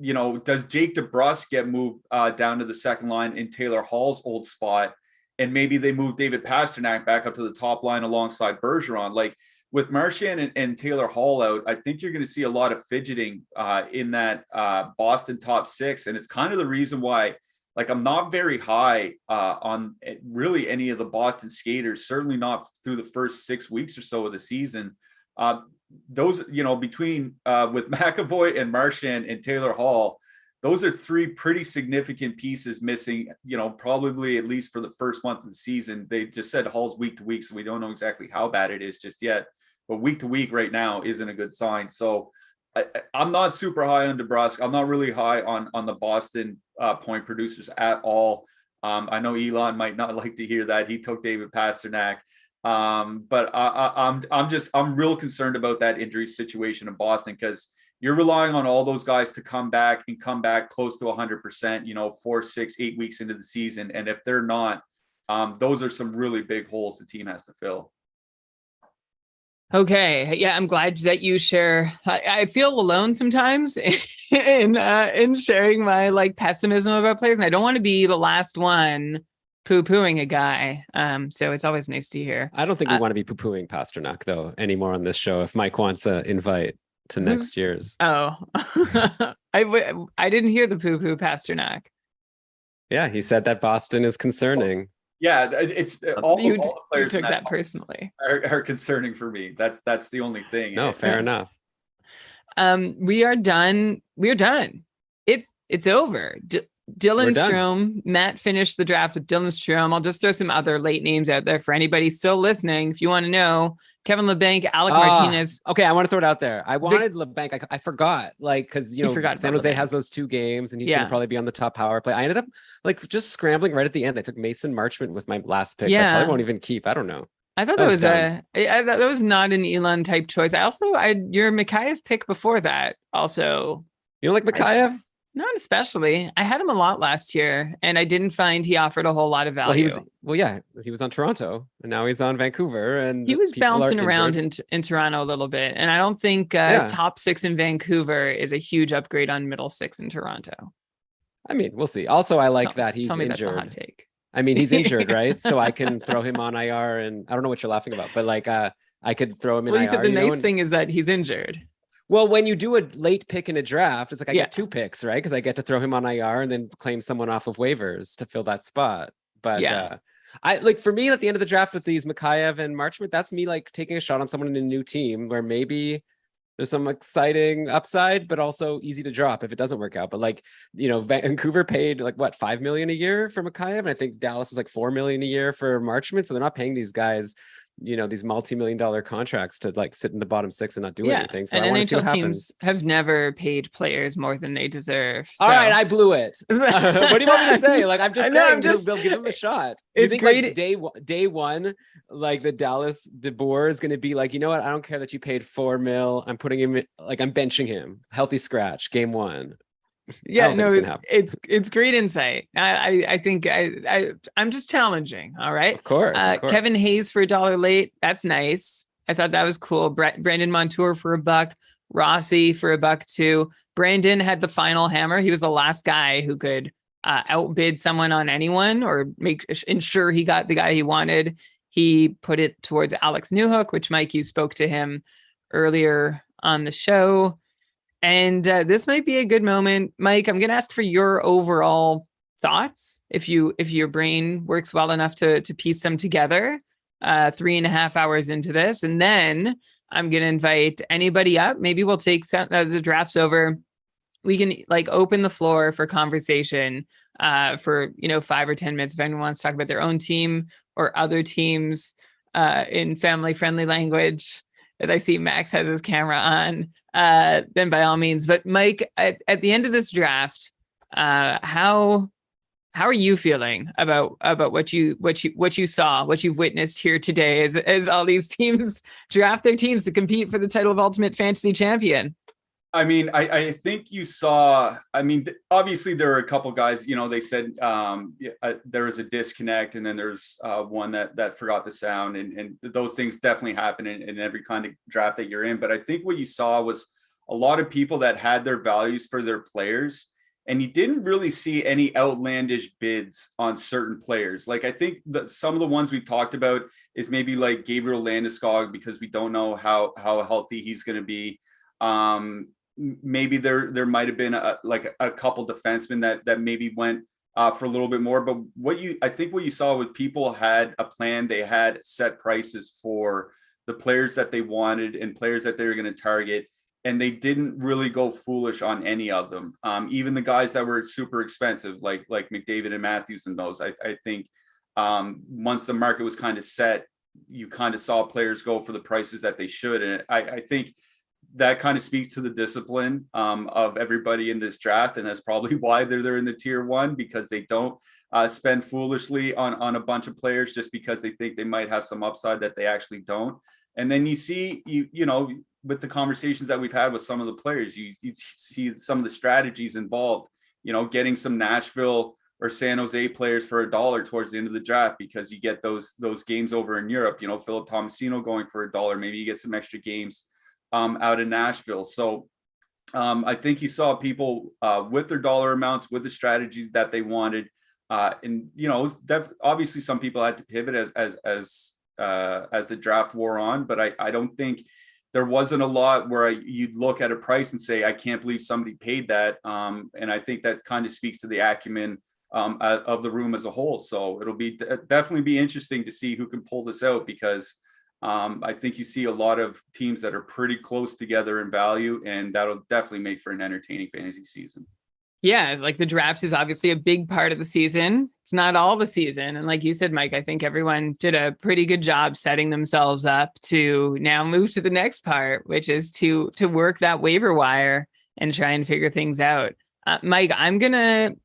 you know, does Jake DeBrusk get moved down to the second line in Taylor Hall's old spot? And maybe they move David Pastrnak back up to the top line alongside Bergeron. Like, with Marchand and Taylor Hall out, I think you're going to see a lot of fidgeting in that Boston top six. And it's kind of the reason why, like, I'm not very high on really any of the Boston skaters, certainly not through the first 6 weeks or so of the season. Those, you know, between with McAvoy and Marchand and Taylor Hall, those are three pretty significant pieces missing, you know, probably at least for the first month of the season. They just said Hall's week to week, so we don't know exactly how bad it is just yet. But week to week right now isn't a good sign. So I'm not super high on DeBrusk. I'm not really high on the Boston point producers at all. I know Elon might not like to hear that. He took David Pastrnak. But I'm real concerned about that injury situation in Boston, because you're relying on all those guys to come back close to 100%, you know, 4, 6, 8 weeks into the season. And if they're not, those are some really big holes the team has to fill.
Okay. Yeah, I'm glad that you share. I feel alone sometimes in sharing my like pessimism about players, and I don't want to be the last one poo-pooing a guy. So it's always nice to hear.
I don't think we want to be poo-pooing Pastrnak though anymore on this show. If Mike wants to invite to next year's.
Oh, I didn't hear the poo-poo Pastrnak.
Yeah, he said that Boston is concerning.
Yeah, it's all the players
took that personally
are concerning for me. That's the only thing.
No, fair enough.
We are done. It's over. Dylan Strome, Matt finished the draft with Dylan Strome. I'll just throw some other late names out there for anybody still listening. If you want to know, Kevin LeBanc, Alec Martinez.
Okay, I want to throw it out there. I wanted LeBanc. I forgot, like, because you know San Jose has those 2 games, and he's going to probably be on the top power play. I ended up like just scrambling right at the end. I took Mason Marchment with my last pick. I probably won't even keep. I don't know.
I thought that was not an Elon type choice. Your Mikheyev pick before that also.
You don't like Mikheyev?
Not especially. I had him a lot last year, and I didn't find he offered a whole lot of value.
He was on Toronto, and now he's on Vancouver, and
he was bouncing around in Toronto a little bit. And I don't think top 6 in Vancouver is a huge upgrade on middle 6 in Toronto.
I mean, we'll see. Also, I like that he's injured.
That's a hot take.
I mean, he's injured, right? So I can throw him on IR, and I don't know what you're laughing about, but like I could throw him in IR.
Well, you said the nice thing is that he's injured.
Well, when you do a late pick in a draft, it's like I get 2 picks, right? Because I get to throw him on IR and then claim someone off of waivers to fill that spot. But I like, for me at the end of the draft with these Mikheyev and Marchment, that's me like taking a shot on someone in a new team where maybe there's some exciting upside, but also easy to drop if it doesn't work out. But like, you know, Vancouver paid like what, $5 million a year for Mikheyev, and I think Dallas is like $4 million a year for Marchment, so they're not paying these guys these multi-million-dollar contracts to like sit in the bottom six and not do anything. So
and
I want to see
NHL
what happens.
teams have never paid players more than they deserve.
All
so-
right, I blew it. What do you want me to say? Like, I'm just saying, they'll give him a shot. You
It's
think
great.
like day one, like the Dallas DeBoer is going to be like, you know what? I don't care that you paid $4 million. I'm putting him, like, I'm benching him. Healthy scratch, game one.
Yeah,
don't think
no,
it's gonna happen.
it's great insight. I think I'm just challenging. All right.
Of course.
Kevin Hayes for $1 late. That's nice. I thought that was cool. Brandon Montour for $1. Rossi for $1 too. Brandon had the final hammer. He was the last guy who could outbid someone on anyone or ensure he got the guy he wanted. He put it towards Alex Newhook, which, Mike, you spoke to him earlier on the show. And this might be a good moment. Mike, I'm going to ask for your overall thoughts. If your brain works well enough to piece them together 3.5 hours into this. And then I'm going to invite anybody up. Maybe we'll take the drafts over. We can like open the floor for conversation for 5 or 10 minutes. If anyone wants to talk about their own team or other teams in family friendly language, as I see Max has his camera on, then by all means. But Mike, at the end of this draft, how are you feeling about what you saw, what you've witnessed here today as all these teams draft their teams to compete for the title of Ultimate Fantasy Champion?
I mean, I think you saw, obviously there are a couple guys, they said there was a disconnect, and then there's one that forgot the sound, and those things definitely happen in every kind of draft that you're in. But I think what you saw was a lot of people that had their values for their players, and you didn't really see any outlandish bids on certain players. Like, I think that some of the ones we've talked about is maybe like Gabriel Landeskog, because we don't know how healthy he's going to be. Maybe there might have been a couple defensemen that maybe went for a little bit more, but I think what you saw was people had a plan. They had set prices for the players that they wanted and players that they were going to target, and they didn't really go foolish on any of them. Even the guys that were super expensive, like McDavid and Matthews and those, I think once the market was kind of set, you kind of saw players go for the prices that they should. And I think that kind of speaks to the discipline of everybody in this draft. And that's probably why they're in the tier one, because they don't spend foolishly on a bunch of players just because they think they might have some upside that they actually don't. And then you see, with the conversations that we've had with some of the players, you see some of the strategies involved, getting some Nashville or San Jose players for $1 towards the end of the draft, because you get those games over in Europe, Philip Thomasino going for $1, maybe you get some extra games out in Nashville. So I think you saw people with their dollar amounts, with the strategies that they wanted. And, obviously some people had to pivot as the draft wore on, but I don't think there wasn't a lot where you'd look at a price and say, I can't believe somebody paid that. And I think that kind of speaks to the acumen of the room as a whole. So it'll definitely be interesting to see who can pull this out, because I think you see a lot of teams that are pretty close together in value, and that'll definitely make for an entertaining fantasy season.
Yeah, like the draft is obviously a big part of the season. It's not all the season. And like you said, Mike, I think everyone did a pretty good job setting themselves up to now move to the next part, which is to work that waiver wire and try and figure things out. Mike, I'm gonna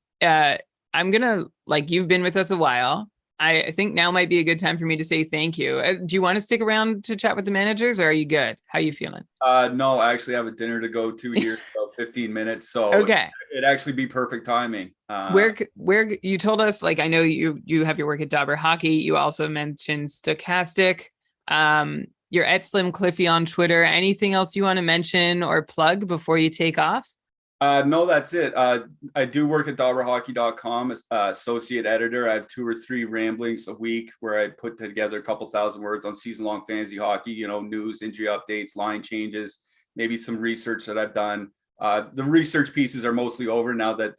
like, you've been with us a while. I think now might be a good time for me to say thank you. Do you want to stick around to chat with the managers, or are you good? How are you feeling?
No, I actually have a dinner to go to here in about 15 minutes. So
okay,
it'd actually be perfect timing.
Where you told us, like, I know you have your work at Dauber Hockey. You also mentioned Stochastic. You're at Slim Cliffy on Twitter. Anything else you want to mention or plug before you take off?
No, that's it. I do work at DauberHockey.com as associate editor. I have 2 or 3 ramblings a week where I put together a couple thousand words on season-long fantasy hockey, news, injury updates, line changes, maybe some research that I've done. The research pieces are mostly over now that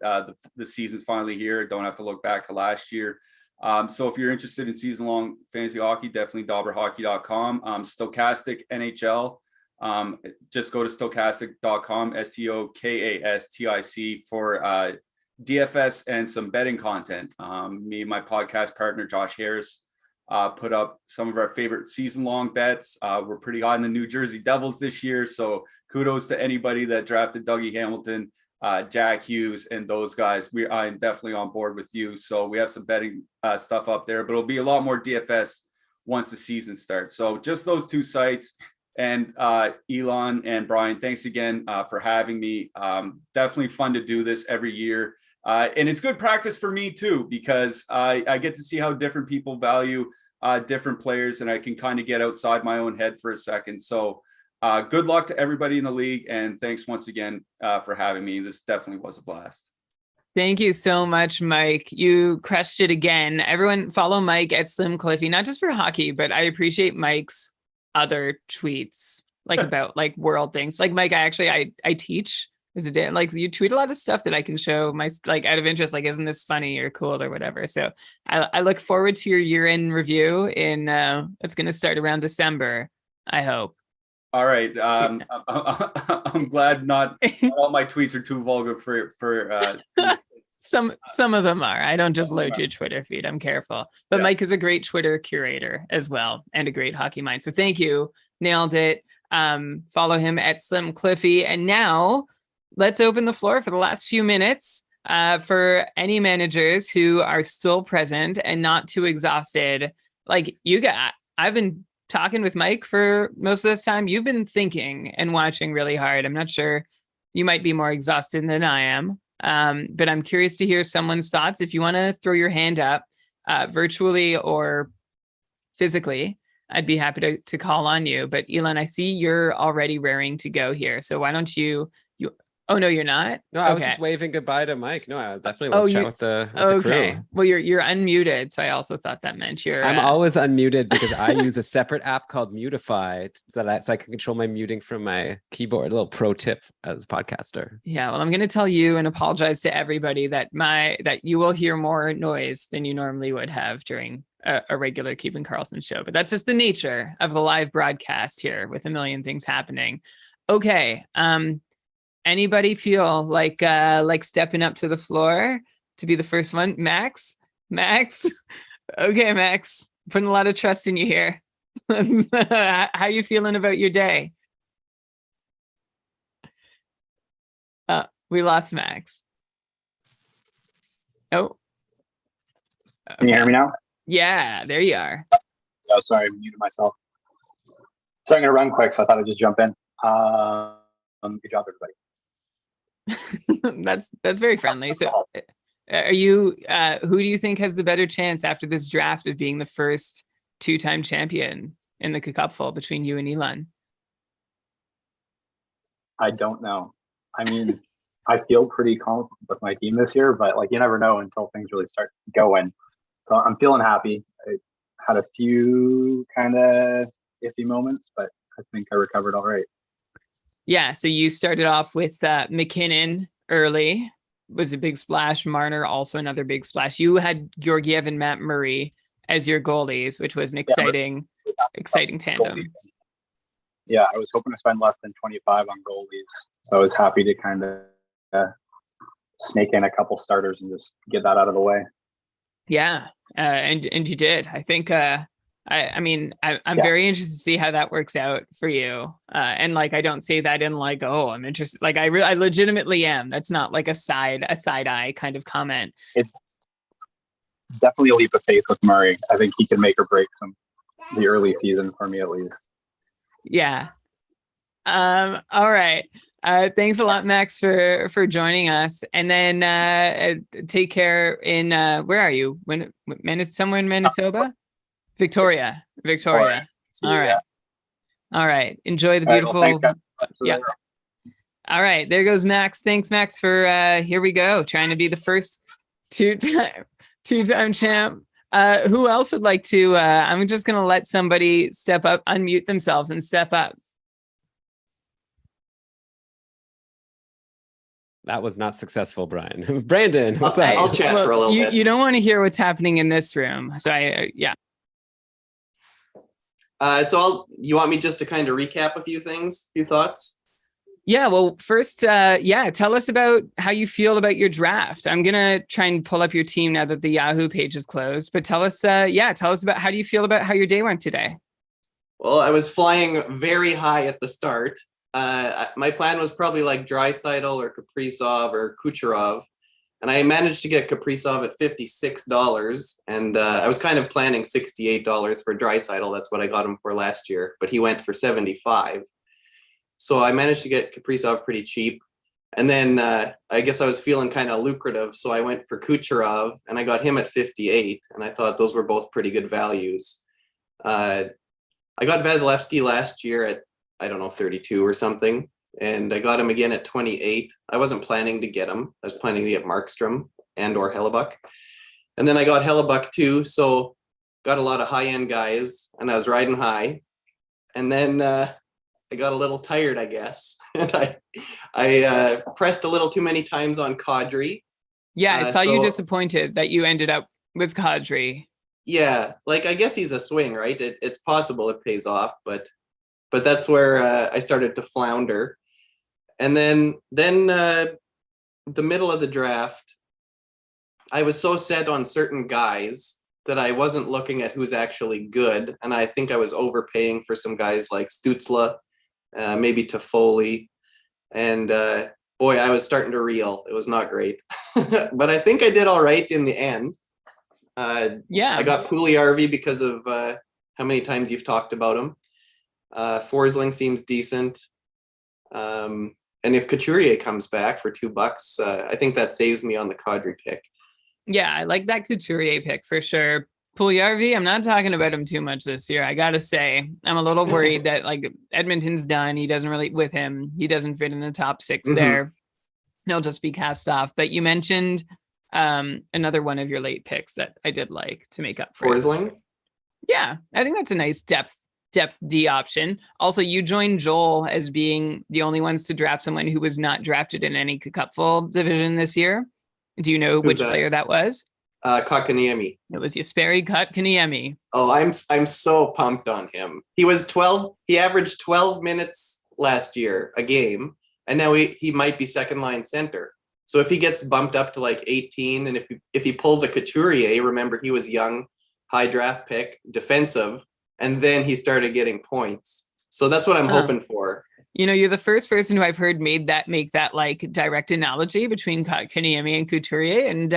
the season's finally here. I don't have to look back to last year. So if you're interested in season-long fantasy hockey, definitely DauberHockey.com. Stochastic NHL. Just go to stochastic.com, STOKASTIC, for DFS and some betting content. Me and my podcast partner, Josh Harris, put up some of our favorite season-long bets. We're pretty high on the New Jersey Devils this year, so kudos to anybody that drafted Dougie Hamilton, Jack Hughes, and those guys. I'm definitely on board with you. So we have some betting stuff up there, but it'll be a lot more DFS once the season starts. So just those two sites. And Elon and Brian, thanks again for having me. Definitely fun to do this every year. And it's good practice for me too, because I get to see how different people value different players, and I can kind of get outside my own head for a second. So good luck to everybody in the league. And thanks once again for having me. This definitely was a blast.
Thank you so much, Mike. You crushed it again. Everyone follow Mike at Slim Cliffy, not just for hockey, but I appreciate Mike's other tweets, like about like world things. Like Mike, I teach as a day. Like you tweet a lot of stuff that I can show my like out of interest, like, isn't this funny or cool or whatever. So I look forward to your year-end review in it's going to start around December, I hope.
All right. I'm glad not all my tweets are too vulgar for
some of them are. I don't just load your Twitter feed. I'm careful. But yeah. Mike is a great Twitter curator as well, and a great hockey mind. So thank you. Nailed it. Follow him at Slim Cliffy. And now let's open the floor for the last few minutes for any managers who are still present and not too exhausted. Like you got, I've been talking with Mike for most of this time. You've been thinking and watching really hard. I'm not sure, you might be more exhausted than I am. But I'm curious to hear someone's thoughts. If you want to throw your hand up virtually or physically, I'd be happy to call on you. But Elon, I see you're already raring to go here. So why don't you oh, no, you're not?
No, I was just waving goodbye to Mike. No, I definitely want to chat with the crew.
Well, you're unmuted. So I also thought that meant you're...
I'm always unmuted because I use a separate app called Mutify so I can control my muting from my keyboard. A little pro tip as a podcaster.
Yeah, well, I'm going to tell you and apologize to everybody that you will hear more noise than you normally would have during a regular Keeping Karlsson show. But that's just the nature of the live broadcast here with a million things happening. Okay. Anybody feel like stepping up to the floor to be the first one? Max? Okay, Max. Putting a lot of trust in you here. How you feeling about your day? We lost Max. Oh. Okay.
Can you hear me now?
Yeah, there you are.
Oh, sorry, I muted myself. So I'm going to run quick, so I thought I'd just jump in. Good job, everybody.
That's very friendly. So are you who do you think has the better chance after this draft of being the first two-time champion in the KKUPFL between you and Elon?
I don't know. I mean, I feel pretty confident with my team this year, but like you never know until things really start going. So I'm feeling happy. I had a few kind of iffy moments, but I think I recovered all right.
Yeah, so you started off with McKinnon early, was a big splash. Marner, also another big splash. You had Georgiev and Matt Murray as your goalies, which was an exciting tandem.
Yeah, I was hoping to spend less than 25 on goalies. So I was happy to kind of snake in a couple starters and just get that out of the way.
Yeah, and you did. I think... I'm very interested to see how that works out for you. And like, I don't say that in like, oh, I'm interested. Like I legitimately am. That's not like a side eye kind of comment.
It's definitely a leap of faith with Murray. I think he can make or break the early season for me at least.
Yeah. All right. Thanks a lot, Max, for joining us. And then take care in where are you? Somewhere in Manitoba? Victoria. All right. Enjoy the beautiful.
Well, thanks,
yeah. All right. There goes Max. Thanks, Max, for here we go. Trying to be the first two-time champ. Who else would like to? I'm just gonna let somebody step up, unmute themselves, and step up.
That was not successful, Brian. Brandon, what's up?
I'll chat for a little bit.
You don't want to hear what's happening in this room. So yeah.
So you want me just to kind of recap a few things, a few thoughts?
Yeah, well, first, tell us about how you feel about your draft. I'm going to try and pull up your team now that the Yahoo page is closed, but tell us about how do you feel about how your day went today?
Well, I was flying very high at the start. My plan was probably like Draisaitl or Kaprizov or Kucherov, and I managed to get Kaprizov at $56, and I was kind of planning $68 for Draisaitl. That's what I got him for last year, but he went for $75. So I managed to get Kaprizov pretty cheap. And then I guess I was feeling kind of lucrative. So I went for Kucherov and I got him at 58. And I thought those were both pretty good values. I got Vasilevsky last year at, 32 or something. And I got him again at 28. I wasn't planning to get him. I was planning to get Markstrom and or Hellebuck. And then I got Hellebuck too. So got a lot of high end guys and I was riding high. And then I got a little tired, I guess. And I pressed a little too many times on Kadri.
Yeah, I saw you disappointed that you ended up with Kadri.
Yeah, like I guess he's a swing, right? It's possible it pays off, but that's where I started to flounder. And then the middle of the draft, I was so set on certain guys that I wasn't looking at who's actually good. And I think I was overpaying for some guys like Stützle, maybe Toffoli. And boy, I was starting to reel. It was not great. But I think I did all right in the end. I got Puljujärvi because of how many times you've talked about him. Forsling seems decent. And if Couturier comes back for $2, I think that saves me on the Kadri pick.
Yeah, I like that Couturier pick for sure. Puljujärvi, I'm not talking about him too much this year. I got to say, I'm a little worried that like Edmonton's done. He doesn't fit in the top 6 there. He'll just be cast off. But you mentioned another one of your late picks that I did like to make up for.
Forsling?
Yeah, I think that's a nice depth D option. Also, you joined Joel as being the only ones to draft someone who was not drafted in any KKUPFL division this year. Do you know which player that was?
Kotkaniemi.
It was Jesperi Kotkaniemi.
Oh, I'm so pumped on him. He averaged 12 minutes last year a game, and now he might be second line center. So if he gets bumped up to like 18, and if he pulls a Couturier, remember he was young, high draft pick, defensive, and then he started getting points. So that's what I'm hoping for.
You know, you're the first person who I've heard make that like direct analogy between Kotkaniemi and Couturier, and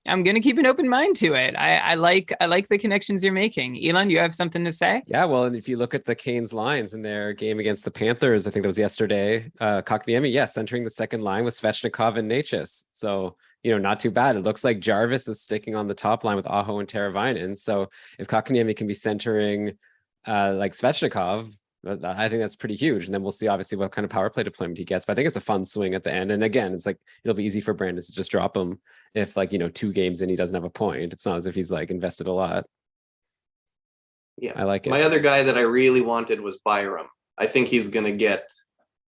I'm going to keep an open mind to it. I like the connections you're making. Elon, you have something to say?
Yeah, well, and if you look at the Canes lines in their game against the Panthers, I think that was yesterday, Kotkaniemi, yes, entering the second line with Svechnikov and Necas. So, not too bad. It looks like Jarvis is sticking on the top line with Aho and Teravainen. So if Kotkaniemi can be centering like Svechnikov, I think that's pretty huge. And then we'll see obviously what kind of power play deployment he gets. But I think it's a fun swing at the end. And again, it's like, it'll be easy for Brandon to just drop him if 2 games in, he doesn't have a point. It's not as if he's like invested a lot.
Yeah,
I like it.
My other guy that I really wanted was Byram. I think he's going to get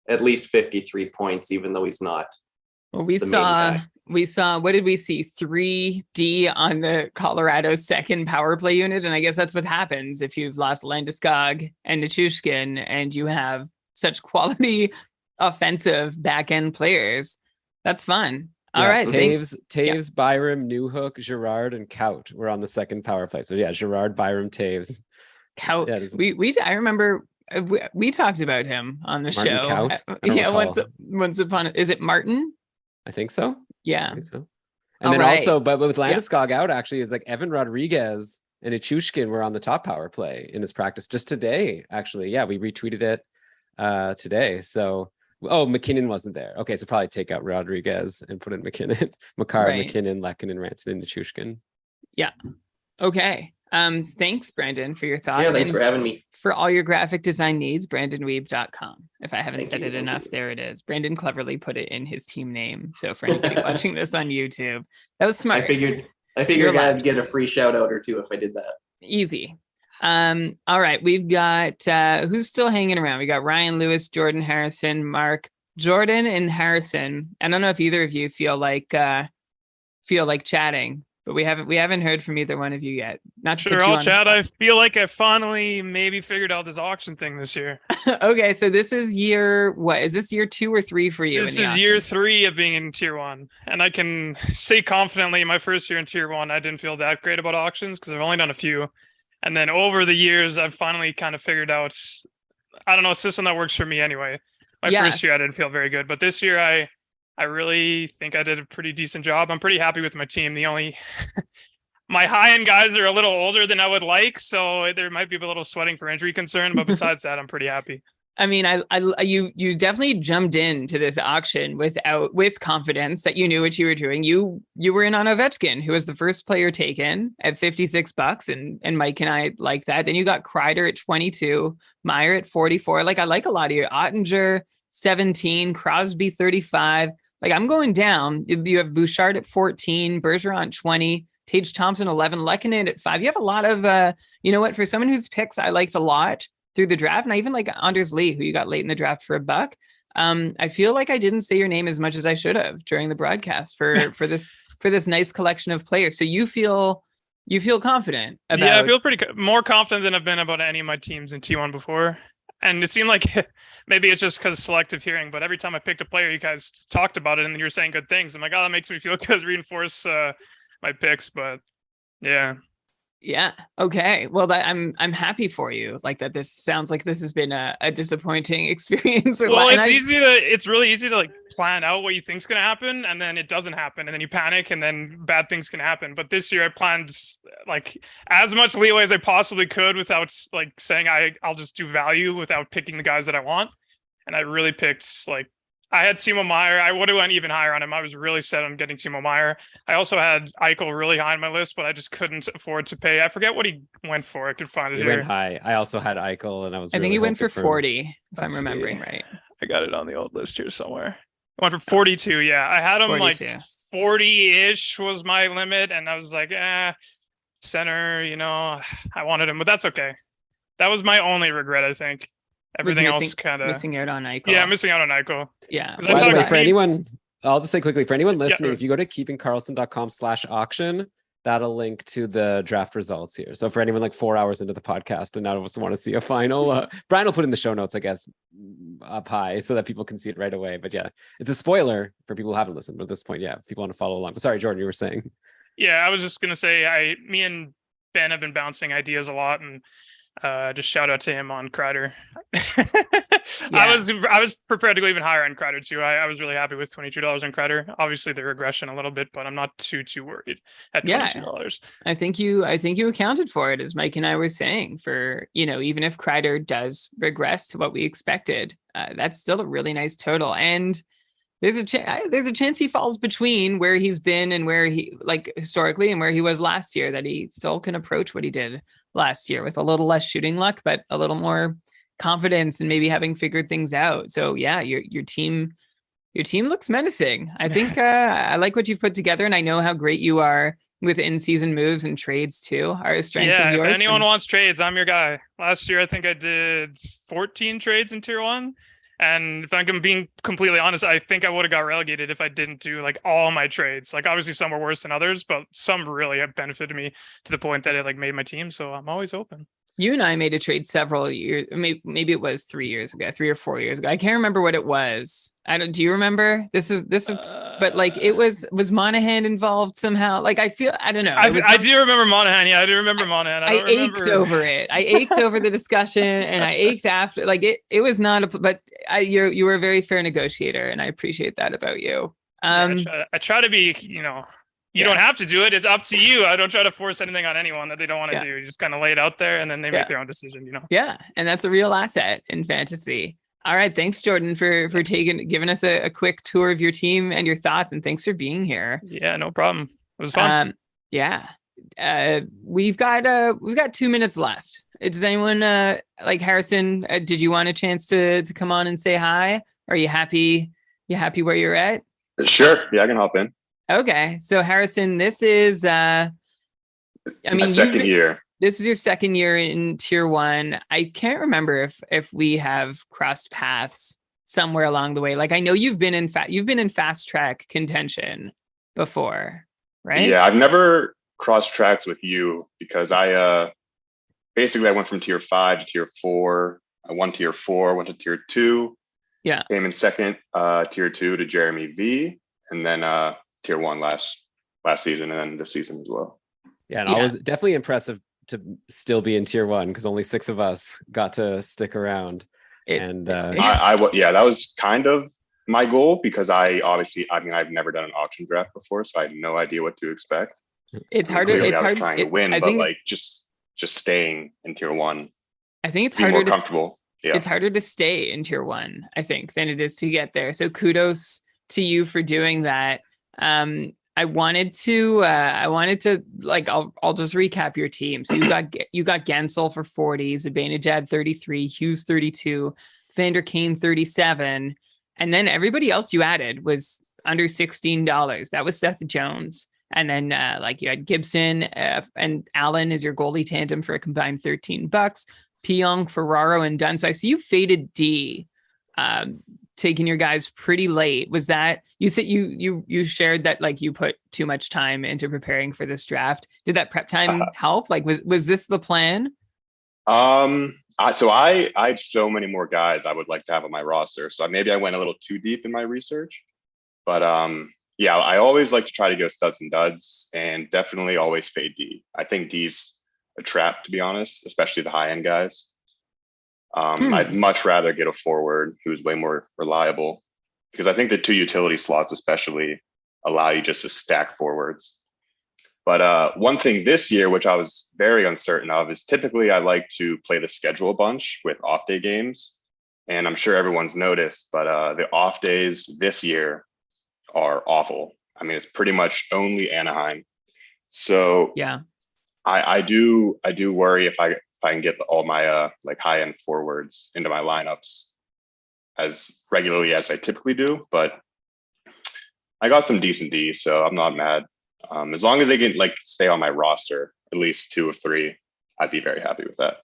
at least 53 points, even though he's not.
Well, we saw, what did we see? 3D on the Colorado second power play unit. And I guess that's what happens if you've lost Landeskog and Nichushkin and you have such quality offensive back end players. That's fun. All right.
Taves, Byram, Newhook, Girard, and Kaut were on the second power play. So yeah, Girard, Byram, Taves.
Kaut. I remember we talked about him on the
Martin
show.
Kaut?
Yeah, once upon is it Martin?
I think so.
Yeah.
I think so. And then also, but with Landeskog out, actually, it's like Evan Rodriguez and Nichushkin were on the top power play in his practice just today. Actually, yeah, we retweeted it today. So, McKinnon wasn't there. Okay, so probably take out Rodriguez and put in McKinnon, Makar, right. McKinnon, Lehkonen, Rantanen, and Nichushkin.
Yeah. Okay. Thanks, Brandon, for your thoughts.
Yeah, thanks for having me.
For all your graphic design needs, brandonweeb.com. If I haven't said it enough, there it is. Brandon cleverly put it in his team name. So for anybody watching this on YouTube, that was smart.
I figured I'd get a free shout out or two if I did that.
Easy. All right. We've got who's still hanging around? We got Ryan Lewis, Jordan Harrison, Mark, Jordan, and Harrison. I don't know if either of you feel like chatting. but we haven't heard from either one of you yet. Not to put
Sure,
you
I'll
on the
chat.
spot.
I feel like I finally maybe figured out this auction thing this year.
Okay, so this is what is this year 2 or 3 for you?
This
in the
is year
auction?
3 of being in tier 1. And I can say confidently my first year in tier 1, I didn't feel that great about auctions because I've only done a few. And then over the years, I've finally kind of figured out, I don't know, a system that works for me anyway. My first year, I didn't feel very good. But this year, I really think I did a pretty decent job. I'm pretty happy with my team. The only my high-end guys are a little older than I would like, so there might be a little sweating for injury concern. But besides that, I'm pretty happy.
I mean, you definitely jumped into this auction with confidence that you knew what you were doing. You were in on Ovechkin, who was the first player taken at $56, and Mike and I like that. Then you got Crider at 22, Meyer at 44. Like I like a lot of your Ottinger 17, Crosby 35. Like I'm going down. You have Bouchard at 14, Bergeron 20, Tage Thompson 11, Lehkonen at 5. You have a lot of you know what? For someone whose picks I liked a lot through the draft, and I even like Anders Lee, who you got late in the draft for $1. I feel like I didn't say your name as much as I should have during the broadcast for this nice collection of players. So you feel confident about?
Yeah, I feel more confident than I've been about any of my teams in T1 before. And it seemed like maybe it's just because selective hearing, but every time I picked a player, you guys talked about it and you were saying good things. I'm like, oh, that makes me feel good, reinforce my picks. But yeah.
Yeah. Okay. Well, I'm happy for you. Like that. This sounds like this has been a disappointing experience.
Well, it's really easy to like plan out what you think's going to happen, and then it doesn't happen, and then you panic, and then bad things can happen. But this year I planned like as much leeway as I possibly could without like saying I'll just do value without picking the guys that I want. And I really picked like, I had Timo Meier. I would have went even higher on him. I was really set on getting Timo Meier. I also had Eichel really high on my list, but I just couldn't afford to pay. I forget what he went for. I could find it
He
here.
went high. I also had Eichel, and I think
he went for 40, if I'm remembering right.
I got it on the old list here somewhere. I went for 42. Yeah, I had him 42. Like 40-ish was my limit, and I was like, center. You know, I wanted him, but that's okay. That was my only regret, I think. Everything else kind of
missing out on Eichel.
Yeah, missing out on Eichel.
Yeah.
By the way, for anyone, I'll just say quickly, for anyone listening, if you go to keepingkarlsson.com/auction, that'll link to the draft results here. So for anyone like 4 hours into the podcast and none of us want to see a final, Brian will put in the show notes, I guess, up high so that people can see it right away. But yeah, it's a spoiler for people who haven't listened. But at this point, yeah, people want to follow along. But sorry, Jordan, you were saying.
Yeah, I was just gonna say, me and Ben have been bouncing ideas a lot, and just shout out to him on Crider. I was prepared to go even higher on Crider too. I was really happy with $22 on Crider. Obviously the regression a little bit, but I'm not too worried at $22.
I think you accounted for it, as Mike and I were saying, for, you know, even if Crider does regress to what we expected, that's still a really nice total. And there's a chance he falls between where he's been and where he, like, historically, and where he was last year, that he still can approach what he did last year with a little less shooting luck, but a little more confidence and maybe having figured things out. So yeah, your team looks menacing. I think I like what you've put together, and I know how great you are with in-season moves and trades too. Are a strength of yours.
If anyone wants trades, I'm your guy. Last year, I think I did 14 trades in tier 1. And if I'm being completely honest, I think I would have got relegated if I didn't do like all my trades. Like obviously some were worse than others, but some really have benefited me to the point that it like made my team. So I'm always open.
You and I made a trade several years, maybe it was 3 or 4 years ago. I can't remember what it was. Do you remember? This is, but like it was Monahan involved somehow? Like I don't know.
I do remember Monahan. Yeah, I do remember Monahan.
I ached over it. I ached over the discussion, and I ached after. Like it was not but you were a very fair negotiator, and I appreciate that about you.
I try to be, you don't have to do it. It's up to you. I don't try to force anything on anyone that they don't want to do. You just kind of lay it out there, and then they make their own decision,
Yeah. And that's a real asset in fantasy. All right. Thanks, Jordan, for giving us a quick tour of your team and your thoughts. And thanks for being here.
Yeah, no problem. It was fun.
We've got 2 minutes left. Does anyone like Harrison? Did you want a chance to come on and say hi? Are you happy? You happy where you're at?
Sure. Yeah, I can hop in.
Okay. So Harrison, this is
my second year.
This is your second year in tier 1. I can't remember if we have crossed paths somewhere along the way. Like I know you've been in fast track contention before. right?
Yeah, I've never crossed tracks with you because I basically I went from tier 5 to tier 4. I won tier 4, went to tier 2.
Yeah.
Came in second tier 2 to Jeremy V, and then tier 1 last season, and then this season as well.
Yeah, and I was definitely impressive to still be in tier 1 because only 6 of us got to stick around. And
that was kind of my goal because I've never done an auction draft before, so I had no idea what to expect.
It's harder.
Clearly
It's
I was
hard
trying to win, but like just staying in tier 1.
I think it's
be
harder
more comfortable. Yeah.
It's harder to stay in tier 1, I think, than it is to get there. So kudos to you for doing that. I wanted to like, I'll just recap your team. So you got Gensel for 40, Zibanejad 33, Hughes 32, Vander Kane 37, and then everybody else you added was under $16. That was Seth Jones. And then like you had Gibson and Allen as your goalie tandem for a combined $13. Pionk, Ferraro, and Dunn. So I see you faded D, taking your guys pretty late. Was that, you said you shared that like you put too much time into preparing for this draft. Did that prep time help? Like was this the plan?
So I have so many more guys I would like to have on my roster. So maybe I went a little too deep in my research, but yeah, I always like to try to go studs and duds, and definitely always fade D. I think D's a trap, to be honest, especially the high end guys. I'd much rather get a forward who's way more reliable, because I think the 2 utility slots especially allow you just to stack forwards. But one thing this year, which I was very uncertain of, is typically I like to play the schedule a bunch with off day games. And I'm sure everyone's noticed, but the off days this year are awful. I mean, it's pretty much only Anaheim. So
yeah,
I do worry if I can get all my like high end forwards into my lineups as regularly as I typically do, but I got some decent D, so I'm not mad. As long as they can like stay on my roster, at least 2 of 3, I'd be very happy with that.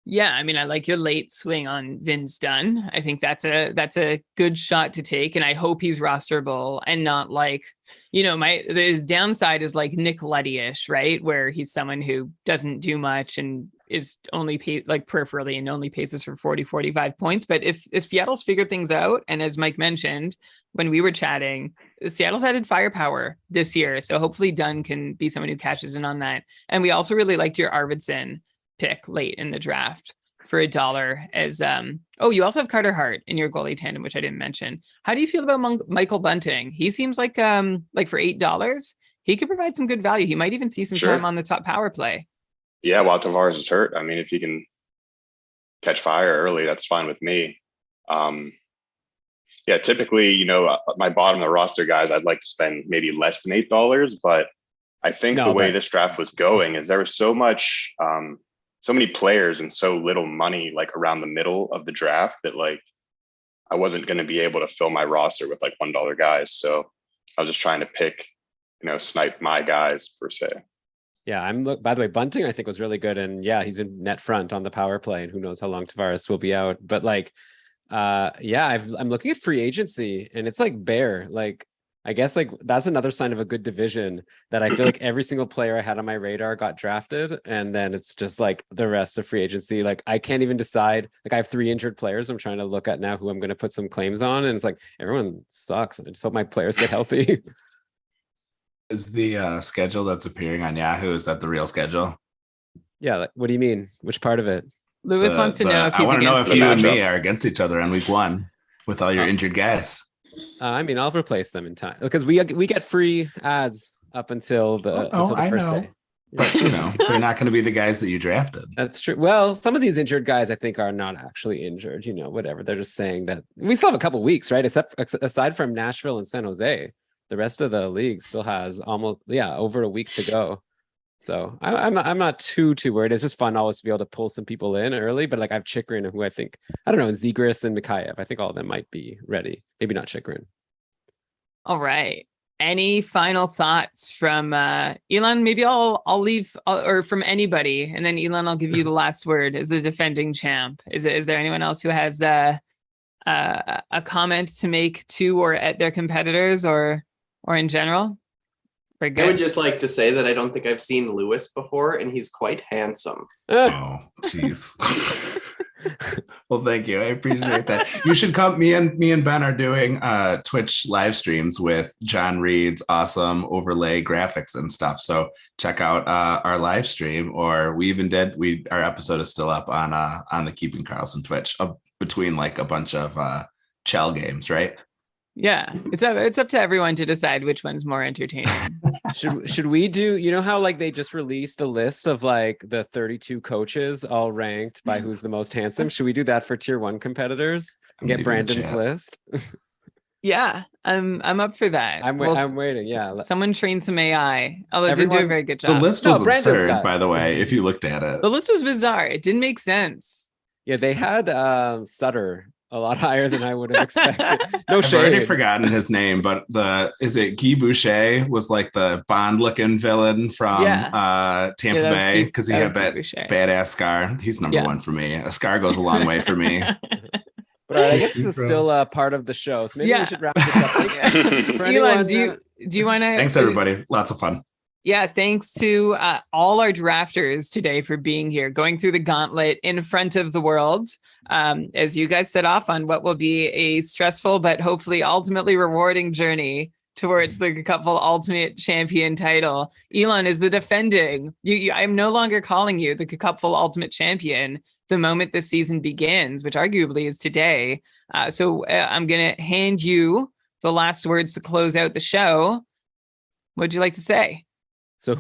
Yeah, I mean, I like your late swing on Vince Dunn. I think that's a good shot to take, and I hope he's rosterable and not like, his downside is like Nick Leddy-ish, right? Where he's someone who doesn't do much and is only paid like peripherally and only pays us for 40, 45 points. But if Seattle's figured things out, and as Mike mentioned when we were chatting, Seattle's added firepower this year, so hopefully Dunn can be someone who catches in on that. And we also really liked your Arvidsson pick late in the draft for $1 as you also have Carter Hart in your goalie tandem, which I didn't mention. How do you feel about Michael Bunting? He seems like for $8 he could provide some good value. He might even see some time on the top power play.
Yeah, while Tavares is hurt, I mean, if he can catch fire early, that's fine with me. Yeah, typically, my bottom of the roster guys, I'd like to spend maybe less than $8, but I think the way this draft was going is there was so many players and so little money like around the middle of the draft that like I wasn't going to be able to fill my roster with like $1 guys. So I was just trying to pick, snipe my guys per se.
Yeah, by the way, Bunting I think was really good, and yeah, he's been net front on the power play, and who knows how long Tavares will be out. But like, I'm looking at free agency, and it's like bare. Like, I guess like that's another sign of a good division that I feel like every single player I had on my radar got drafted, and then it's just like the rest of free agency. Like I can't even decide. Like I have 3 injured players I'm trying to look at now who I'm going to put some claims on, and it's like everyone sucks. I just hope my players get healthy.
Is the schedule that's appearing on Yahoo, is that the real schedule?
Yeah. Like, what do you mean? Which part of it?
Lewis wants to know if he's
I want to know if you and me
matchup.
are against each other on week 1 with all your injured guys.
I mean, I'll replace them in time because we get free ads up until the first day.
But they're not going to be the guys that you drafted.
That's true. Well, some of these injured guys I think are not actually injured. Whatever. They're just saying that we still have a couple weeks, right? Aside from Nashville and San Jose, the rest of the league still has almost over a week to go. So I'm not too worried. It's just fun always to be able to pull some people in early. But like I have Chikrin, who I think, I don't know, and Zegras and Mikheyev. I think all of them might be ready. Maybe not Chikrin.
All right. Any final thoughts from Elon? Maybe I'll leave, or from anybody, and then Elon, I'll give you the last word as the defending champ. Is there anyone else who has a comment to make to or at their competitors or in general? Very
I
good.
would just like to say that I don't think I've seen Lewis before, and he's quite handsome.
Oh, jeez. Well, thank you. I appreciate that. You should come. Me and Ben are doing Twitch live streams with John Reed's awesome overlay graphics and stuff. So check out our live stream, or we even did. Our episode is still up on the Keeping Karlsson Twitch between like a bunch of Chell games, right?
Yeah, it's up to everyone to decide which one's more entertaining.
Should we do, you know how like they just released a list of like the 32 coaches all ranked by who's the most handsome? Should we do that for tier 1 competitors and get Brandon's list?
Yeah, I'm up for that.
I'm waiting. Yeah.
Someone train some AI. Although it didn't do a very good job.
The list was absurd, by the way, if you looked at it.
The list was bizarre. It didn't make sense.
Yeah, they had Sutter a lot higher than I would have expected. No shade.
I've already forgotten his name, but is it Guy Boucher was like the Bond-looking villain from Tampa Bay because he had that badass scar. He's number one for me. A scar goes a long way for me.
But I guess this is still part of the show, so maybe we should wrap this up.
Elon, do you want to?
Thanks, everybody. Lots of fun.
Yeah, thanks to all our drafters today for being here, going through the gauntlet in front of the world, as you guys set off on what will be a stressful but hopefully ultimately rewarding journey towards the KKUPFL Ultimate Champion title. Elon is the defending. I'm no longer calling you the KKUPFL Ultimate Champion the moment this season begins, which arguably is today. So I'm going to hand you the last words to close out the show. What'd you like to say?
So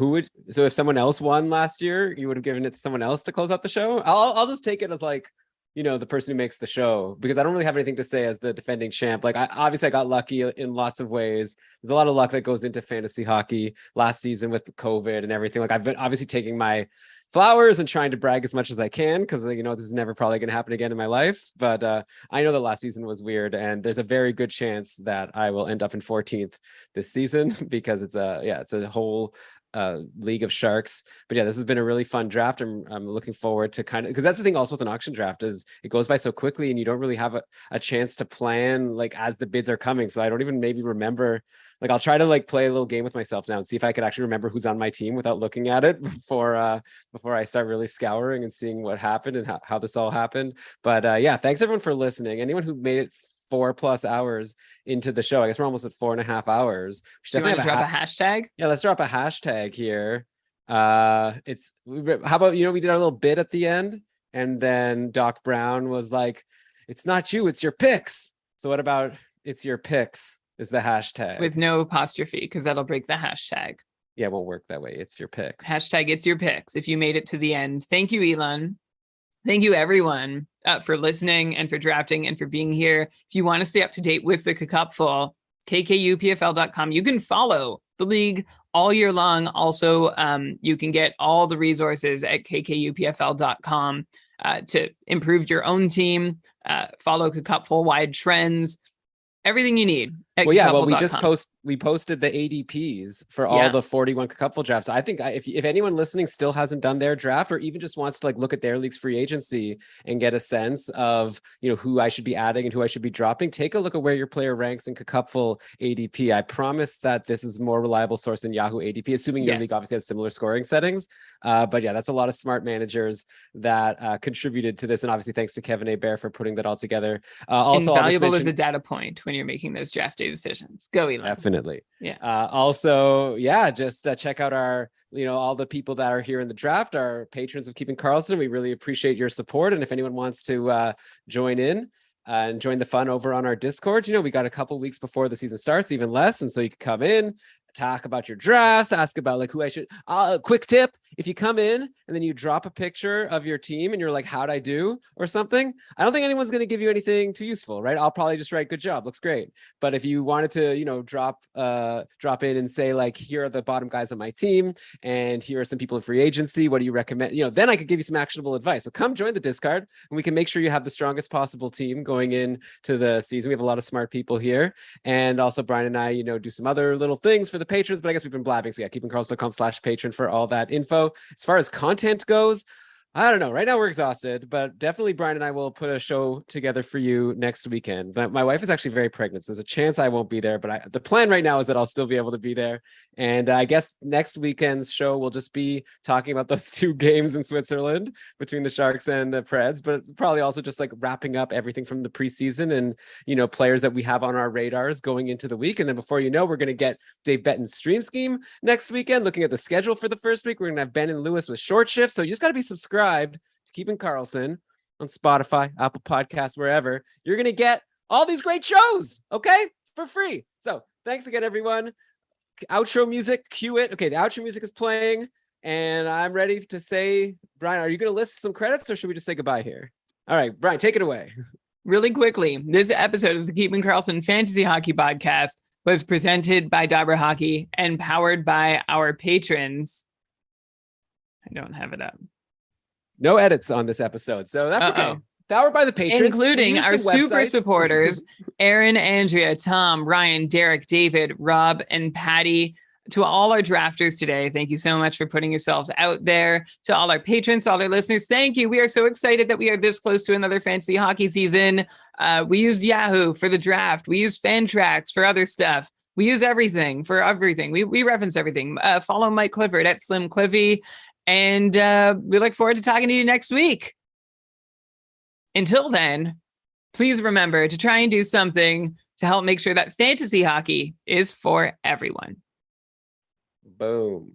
if someone else won last year, you would have given it to someone else to close out the show? I'll just take it as like, the person who makes the show, because I don't really have anything to say as the defending champ. Like I got lucky in lots of ways. There's a lot of luck that goes into fantasy hockey last season with COVID and everything. Like I've been obviously taking my flowers and trying to brag as much as I can, because this is never probably going to happen again in my life. But I know that last season was weird, and there's a very good chance that I will end up in 14th this season because it's a whole league of sharks. But yeah, this has been a really fun draft. I'm looking forward to because that's the thing also with an auction draft is it goes by so quickly and you don't really have a chance to plan like as the bids are coming. So I don't even maybe remember. Like I'll try to like play a little game with myself now and see if I could actually remember who's on my team without looking at it before I start really scouring and seeing what happened and how this all happened. But yeah, thanks everyone for listening. Anyone who made it 4+ hours into the show. I guess we're almost at 4.5 hours.
Do you want to drop a hashtag?
Yeah, let's drop a hashtag here. How about, we did our little bit at the end, and then Doc Brown was like, it's not you, it's your picks. So what about it's your picks is the hashtag.
With no apostrophe, because that'll break the hashtag.
Yeah, it won't work that way. It's your picks.
Hashtag it's your picks if you made it to the end. Thank you, Elon. Thank you, everyone, for listening and for drafting and for being here. If you want to stay up to date with the KKUPFL, KKUPFL.com. You can follow the league all year long. Also, you can get all the resources at KKUPFL.com to improve your own team, follow KKUPFL wide trends, everything you need.
We posted the ADPs for all the 41 KKUPFL drafts. I think if anyone listening still hasn't done their draft, or even just wants to like look at their league's free agency and get a sense of who I should be adding and who I should be dropping, take a look at where your player ranks in KKUPFL ADP. I promise that this is a more reliable source than Yahoo ADP, assuming your league obviously has similar scoring settings. But yeah, that's a lot of smart managers that contributed to this, and obviously thanks to Kevin A. Bear for putting that all together. Also,
invaluable as a data point when you're making those draft day decisions. Go, Elon.
Definitely.
Yeah.
Also, just check out our, all the people that are here in the draft, our patrons of Keeping Karlsson. We really appreciate your support. And if anyone wants to join in and join the fun over on our Discord, we got a couple weeks before the season starts, even less. And so you can come in, talk about your drafts, ask about like who I should. Quick tip: if you come in and then you drop a picture of your team and you're like, how'd I do or something, I don't think anyone's going to give you anything too useful, right? I'll probably just write good job, looks great. But if you wanted to, drop in and say like, here are the bottom guys on my team and here are some people in free agency, what do you recommend? Then I could give you some actionable advice. So come join the Discord and we can make sure you have the strongest possible team going into the season. We have a lot of smart people here. And also Brian and I, do some other little things for the patrons, but I guess we've been blabbing. So yeah, keepingkarlsson.com/patron for all that info. As far as content goes, I don't know. Right now we're exhausted, but definitely Brian and I will put a show together for you next weekend. But my wife is actually very pregnant, so there's a chance I won't be there. But the plan right now is that I'll still be able to be there. And I guess next weekend's show will just be talking about those 2 games in Switzerland between the Sharks and the Preds, but probably also just like wrapping up everything from the preseason and, you know, players that we have on our radars going into the week. And then before you know, we're going to get Dave Betton's stream scheme next weekend, looking at the schedule for the first week. We're going to have Ben and Lewis with short shifts. So you just got to be subscribed to Keeping Karlsson on Spotify, Apple Podcasts, wherever. You're going to get all these great shows, okay, for free. So thanks again, everyone. Outro music, cue it. Okay, the outro music is playing, and I'm ready to say, Brian, are you going to list some credits, or should we just say goodbye here? All right, Brian, take it away.
Really quickly, this episode of the Keeping Karlsson Fantasy Hockey Podcast was presented by Dobber Hockey and powered by our patrons. I don't have it up.
No edits on this episode, so that's okay. Powered by the patrons,
including our super supporters, Aaron, Andrea, Tom, Ryan, Derek, David, Rob, and Patty. To all our drafters today, thank you so much for putting yourselves out there. To all our patrons, to all our listeners, thank you. We are so excited that we are this close to another fantasy hockey season. We used Yahoo for the draft. We use Fantrax for other stuff. We use everything for everything. We reference everything. Follow Mike Clifford at Slim Cliffy. And we look forward to talking to you next week. Until then, please remember to try and do something to help make sure that fantasy hockey is for everyone.
Boom.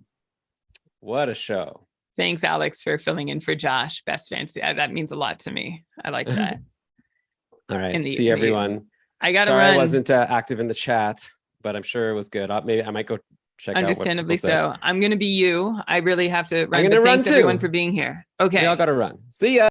What a show.
Thanks, Alex, for filling in for Josh. Best fantasy. That means a lot to me. I like that.
All right. See everyone.
I got to
Sorry
run.
I wasn't active in the chat, but I'm sure it was good. Maybe I might go check out.
Understandably so. I'm going to be you. I really have to run.
I'm going to run
thanks
too.
Everyone for being here. Okay.
We all got to run. See ya.